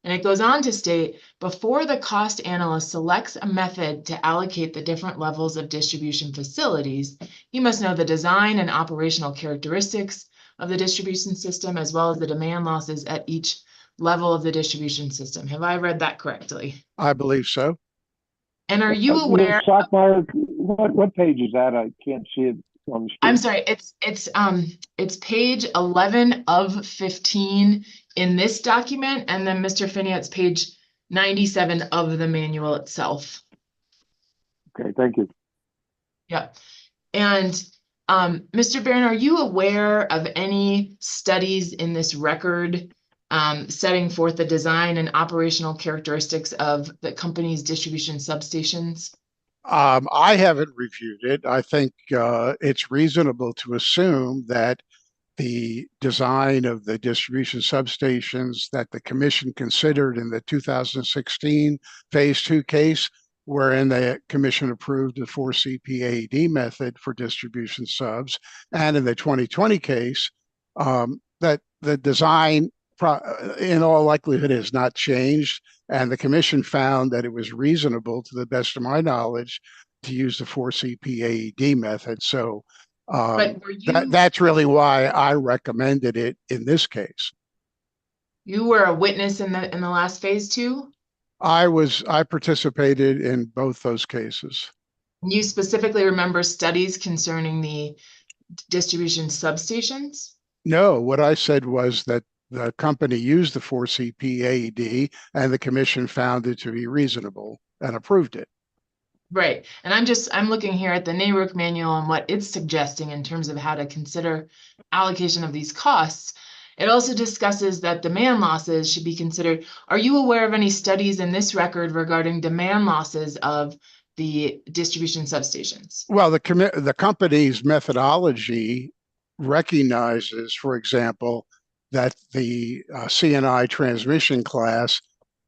S5: And it goes on to state, before the cost analyst selects a method to allocate the different levels of distribution facilities, he must know the design and operational characteristics of the distribution system, as well as the demand losses at each level of the distribution system. Have I read that correctly?
S15: I believe so.
S5: And are you
S23: Ms.
S5: aware?
S23: Stockmeyer, what page is that? I can't see it on the screen.
S5: I'm sorry, it's page 11 of 15 in this document, and then Mr. Finney, it's page 97 of the manual itself.
S23: Okay, thank you.
S5: Yeah. And Mr. Barron, are you aware of any studies in this record setting forth the design and operational characteristics of the company's distribution substations?
S15: I haven't reviewed it. I think it's reasonable to assume that the design of the distribution substations that the commission considered in the 2016 phase 2 case, wherein the commission approved the 4CP AED method for distribution subs, and in the 2020 case, that the design in all likelihood has not changed, and the commission found that it was reasonable, to the best of my knowledge, to use the 4CP AED method. So that's really why I recommended it in this case.
S5: You were a witness in the last phase 2?
S15: I participated in both those cases.
S5: You specifically remember studies concerning the distribution substations?
S15: No, what I said was that the company used the 4CP AED and the commission found it to be reasonable and approved it.
S5: Right. And I'm looking here at the NARUC manual and what it's suggesting in terms of how to consider allocation of these costs. It also discusses that demand losses should be considered. Are you aware of any studies in this record regarding demand losses of the distribution substations?
S15: Well, the company's methodology recognizes, for example, that the CNI transmission class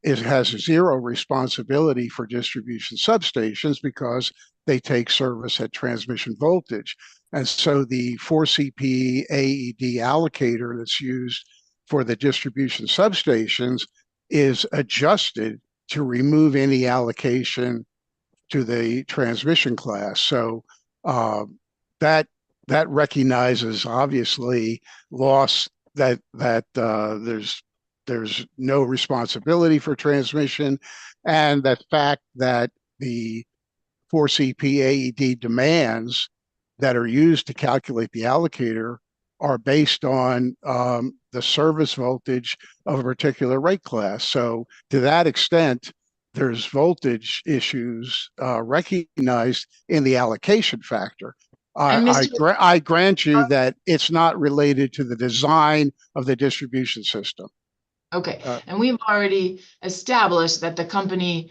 S15: has zero responsibility for distribution substations because they take service at transmission voltage. And so the 4CP AED allocator that's used for the distribution substations is adjusted to remove any allocation to the transmission class. So that recognizes obviously loss, that there's no responsibility for transmission, and the fact that the 4CP AED demands that are used to calculate the allocator are based on the service voltage of a particular rate class. So to that extent, there's voltage issues recognized in the allocation factor. I grant you that it's not related to the design of the distribution system.
S5: Okay, and we've already established that the company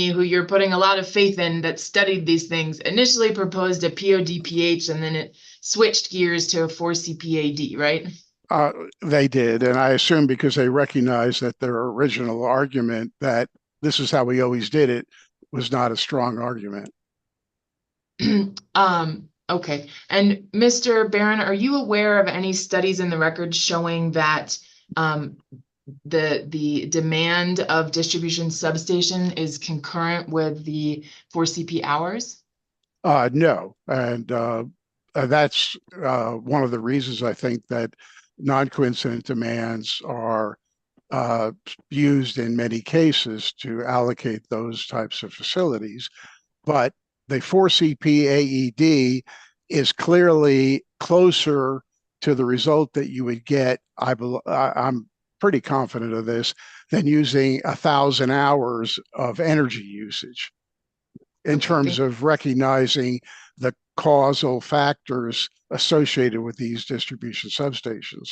S5: who you're putting a lot of faith in that studied these things initially proposed a POD/pH and then it switched gears to a 4-CPAD, right?
S15: They did, and I assume because they recognized that their original argument that this is how we always did it was not a strong argument.
S5: Okay, and Mr. Barron, are you aware of any studies in the record showing that the demand of distribution substation is concurrent with the 4CP hours?
S15: No, and that's one of the reasons I think that non-coincident demands are used in many cases to allocate those types of facilities. But the 4CP AED is clearly closer to the result that you would get, I'm pretty confident of this, than using 1,000 hours of energy usage in terms of recognizing the causal factors associated with these distribution substations.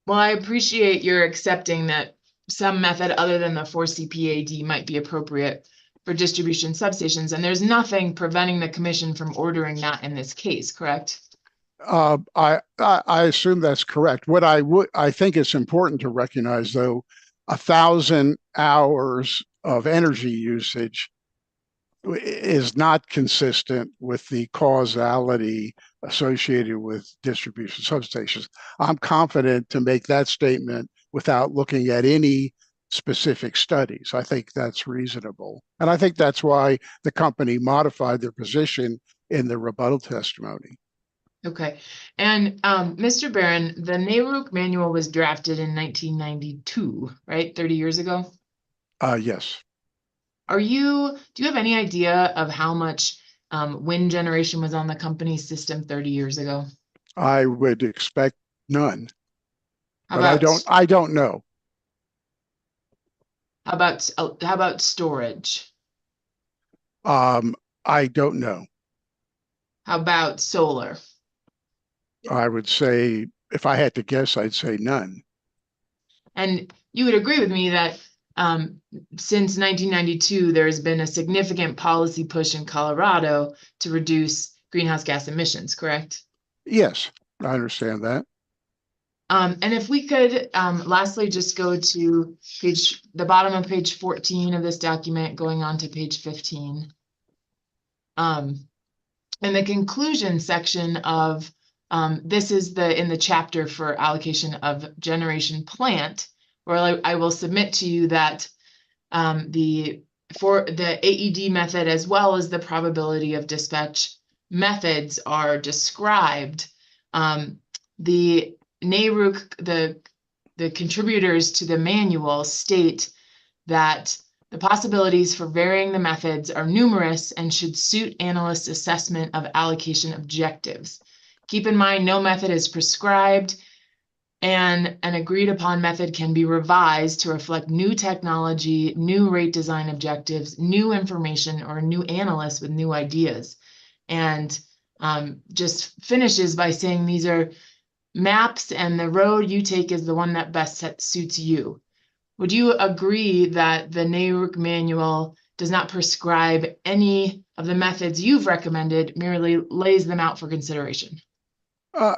S5: Well, I appreciate your accepting that some method other than the 4CPAD might be appropriate for distribution substations, and there's nothing preventing the commission from ordering that in this case, correct?
S15: I assume that's correct. What I think it's important to recognize, though, 1,000 hours of energy usage is not consistent with the causality associated with distribution substations. I'm confident to make that statement without looking at any specific studies. I think that's reasonable. And I think that's why the company modified their position in the rebuttal testimony.
S5: Okay. And Mr. Barron, the NARUC manual was drafted in 1992, right? 30 years ago?
S15: Yes.
S5: Do you have any idea of how much wind generation was on the company's system 30 years ago?
S15: I would expect none.
S5: How
S15: But
S5: about,
S15: I don't know.
S5: how about storage?
S15: I don't know.
S5: How about solar?
S15: I would say, if I had to guess, I'd say none.
S5: And you would agree with me that since 1992, there has been a significant policy push in Colorado to reduce greenhouse gas emissions, correct?
S15: Yes, I understand that.
S5: And if we could lastly just go to the bottom of page 14 of this document, going on to page 15. In the conclusion section of this is in the chapter for allocation of generation plant, where I will submit to you that for the AED method as well as the probability of dispatch methods are described. The NARUC, the contributors to the manual state that the possibilities for varying the methods are numerous and should suit analysts' assessment of allocation objectives. Keep in mind, no method is prescribed, and an agreed upon method can be revised to reflect new technology, new rate design objectives, new information, or new analysts with new ideas. And just finishes by saying these are maps and the road you take is the one that best suits you. Would you agree that the NARUC manual does not prescribe any of the methods you've recommended, merely lays them out for consideration?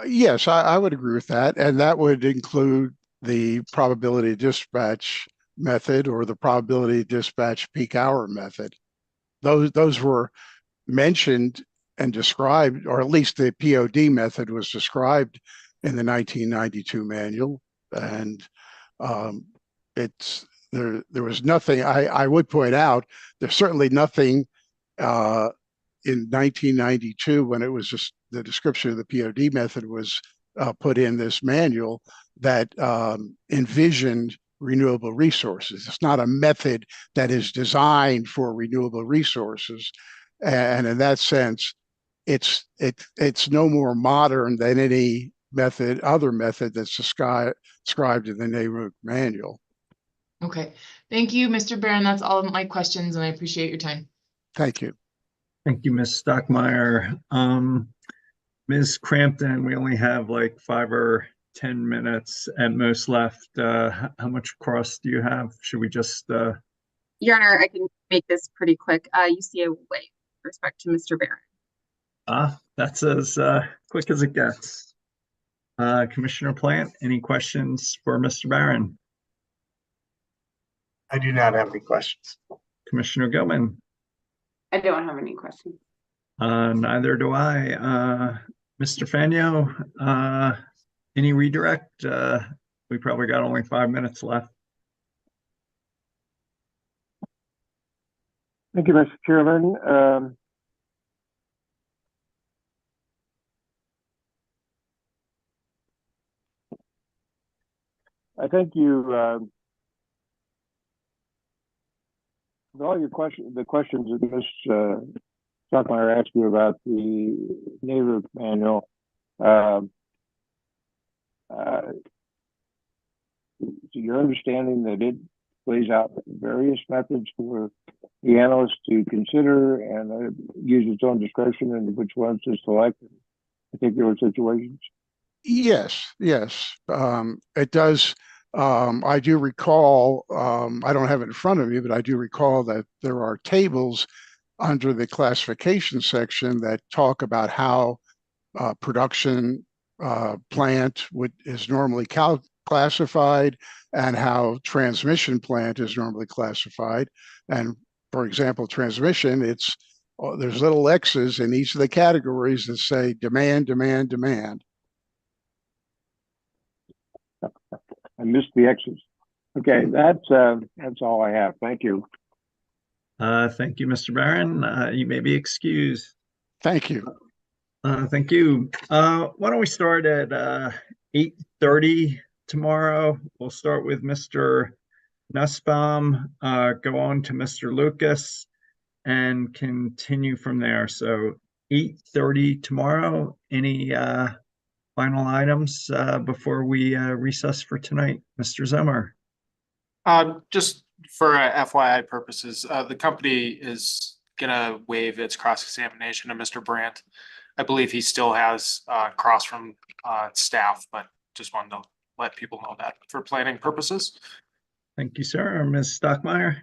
S15: Yes, I would agree with that. And that would include the probability dispatch method or the probability dispatch peak hour method. Those were mentioned and described, or at least the POD method was described in the 1992 manual. And there was nothing, I would point out, there's certainly nothing in 1992 when it was just the description of the POD method was put in this manual that envisioned renewable resources. It's not a method that is designed for renewable resources. And in that sense, it's no more modern than any other method that's described in the NARUC manual.
S5: Okay, thank you, Mr. Barron. That's all of my questions, and I appreciate your time.
S15: Thank you.
S2: Thank you, Ms. Stockmeyer. Ms. Crampton, we only have like 5 or 10 minutes at most left. How much cross do you have? Should we just,
S10: Your Honor, I can make this pretty quick. UCA will waive with respect to Mr. Barron.
S2: that's as quick as it gets. Commissioner Plant, any questions for Mr. Barron?
S12: I do not have any questions.
S2: Commissioner Gilman?
S3: I don't have any questions.
S2: Neither do I. Mr. Fanyo, any redirect? We probably got only 5 minutes left.
S23: Thank you, Mr. Chairman. I think you, with all your questions, the questions that Ms. Stockmeyer asked you about the neighbor manual, so your understanding that it lays out various methods for the analyst to consider and use its own discretion in which ones to select in particular situations?
S15: Yes, yes, it does. I do recall, I don't have it in front of me, but I do recall that there are tables under the classification section that talk about how production plant is normally classified and how transmission plant is normally classified. And for example, transmission, there's little X's in each of the categories that say demand, demand, demand.
S23: I missed the X's. Okay, that's all I have. Thank you.
S2: Thank you, Mr. Barron. You may be excused.
S15: Thank you.
S2: Thank you. Why don't we start at 8:30 tomorrow? We'll start with Mr. Nussbaum, go on to Mr. Lucas, and continue from there. So 8:30 tomorrow. Any final items before we recess for tonight? Mr. Zimmer.
S6: Just for FYI purposes, the company is gonna waive its cross-examination of Mr. Brandt. I believe he still has cross from staff, but just wanted to let people know that for planning purposes.
S2: Thank you, sir. Ms. Stockmeyer.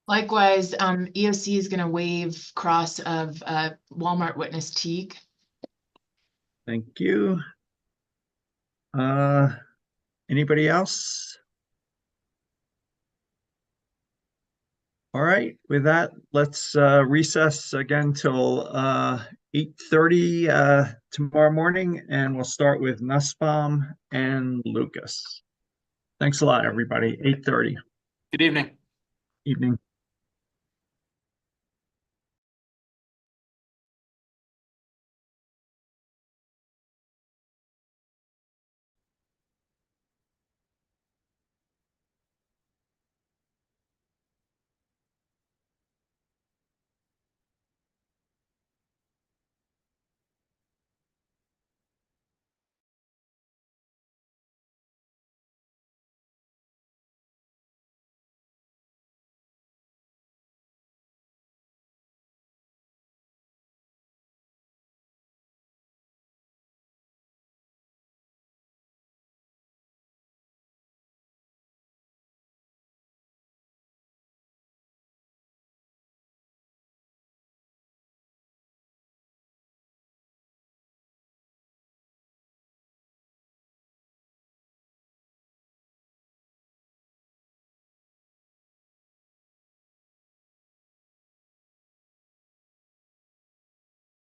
S5: Likewise, EOC is going to waive cross of Walmart witness Teague.
S2: Thank you. Anybody else? All right, with that, let's recess again till 8:30 tomorrow morning, and we'll start with Nussbaum and Lucas. Thanks a lot, everybody. 8:30.
S6: Good evening.
S2: Evening.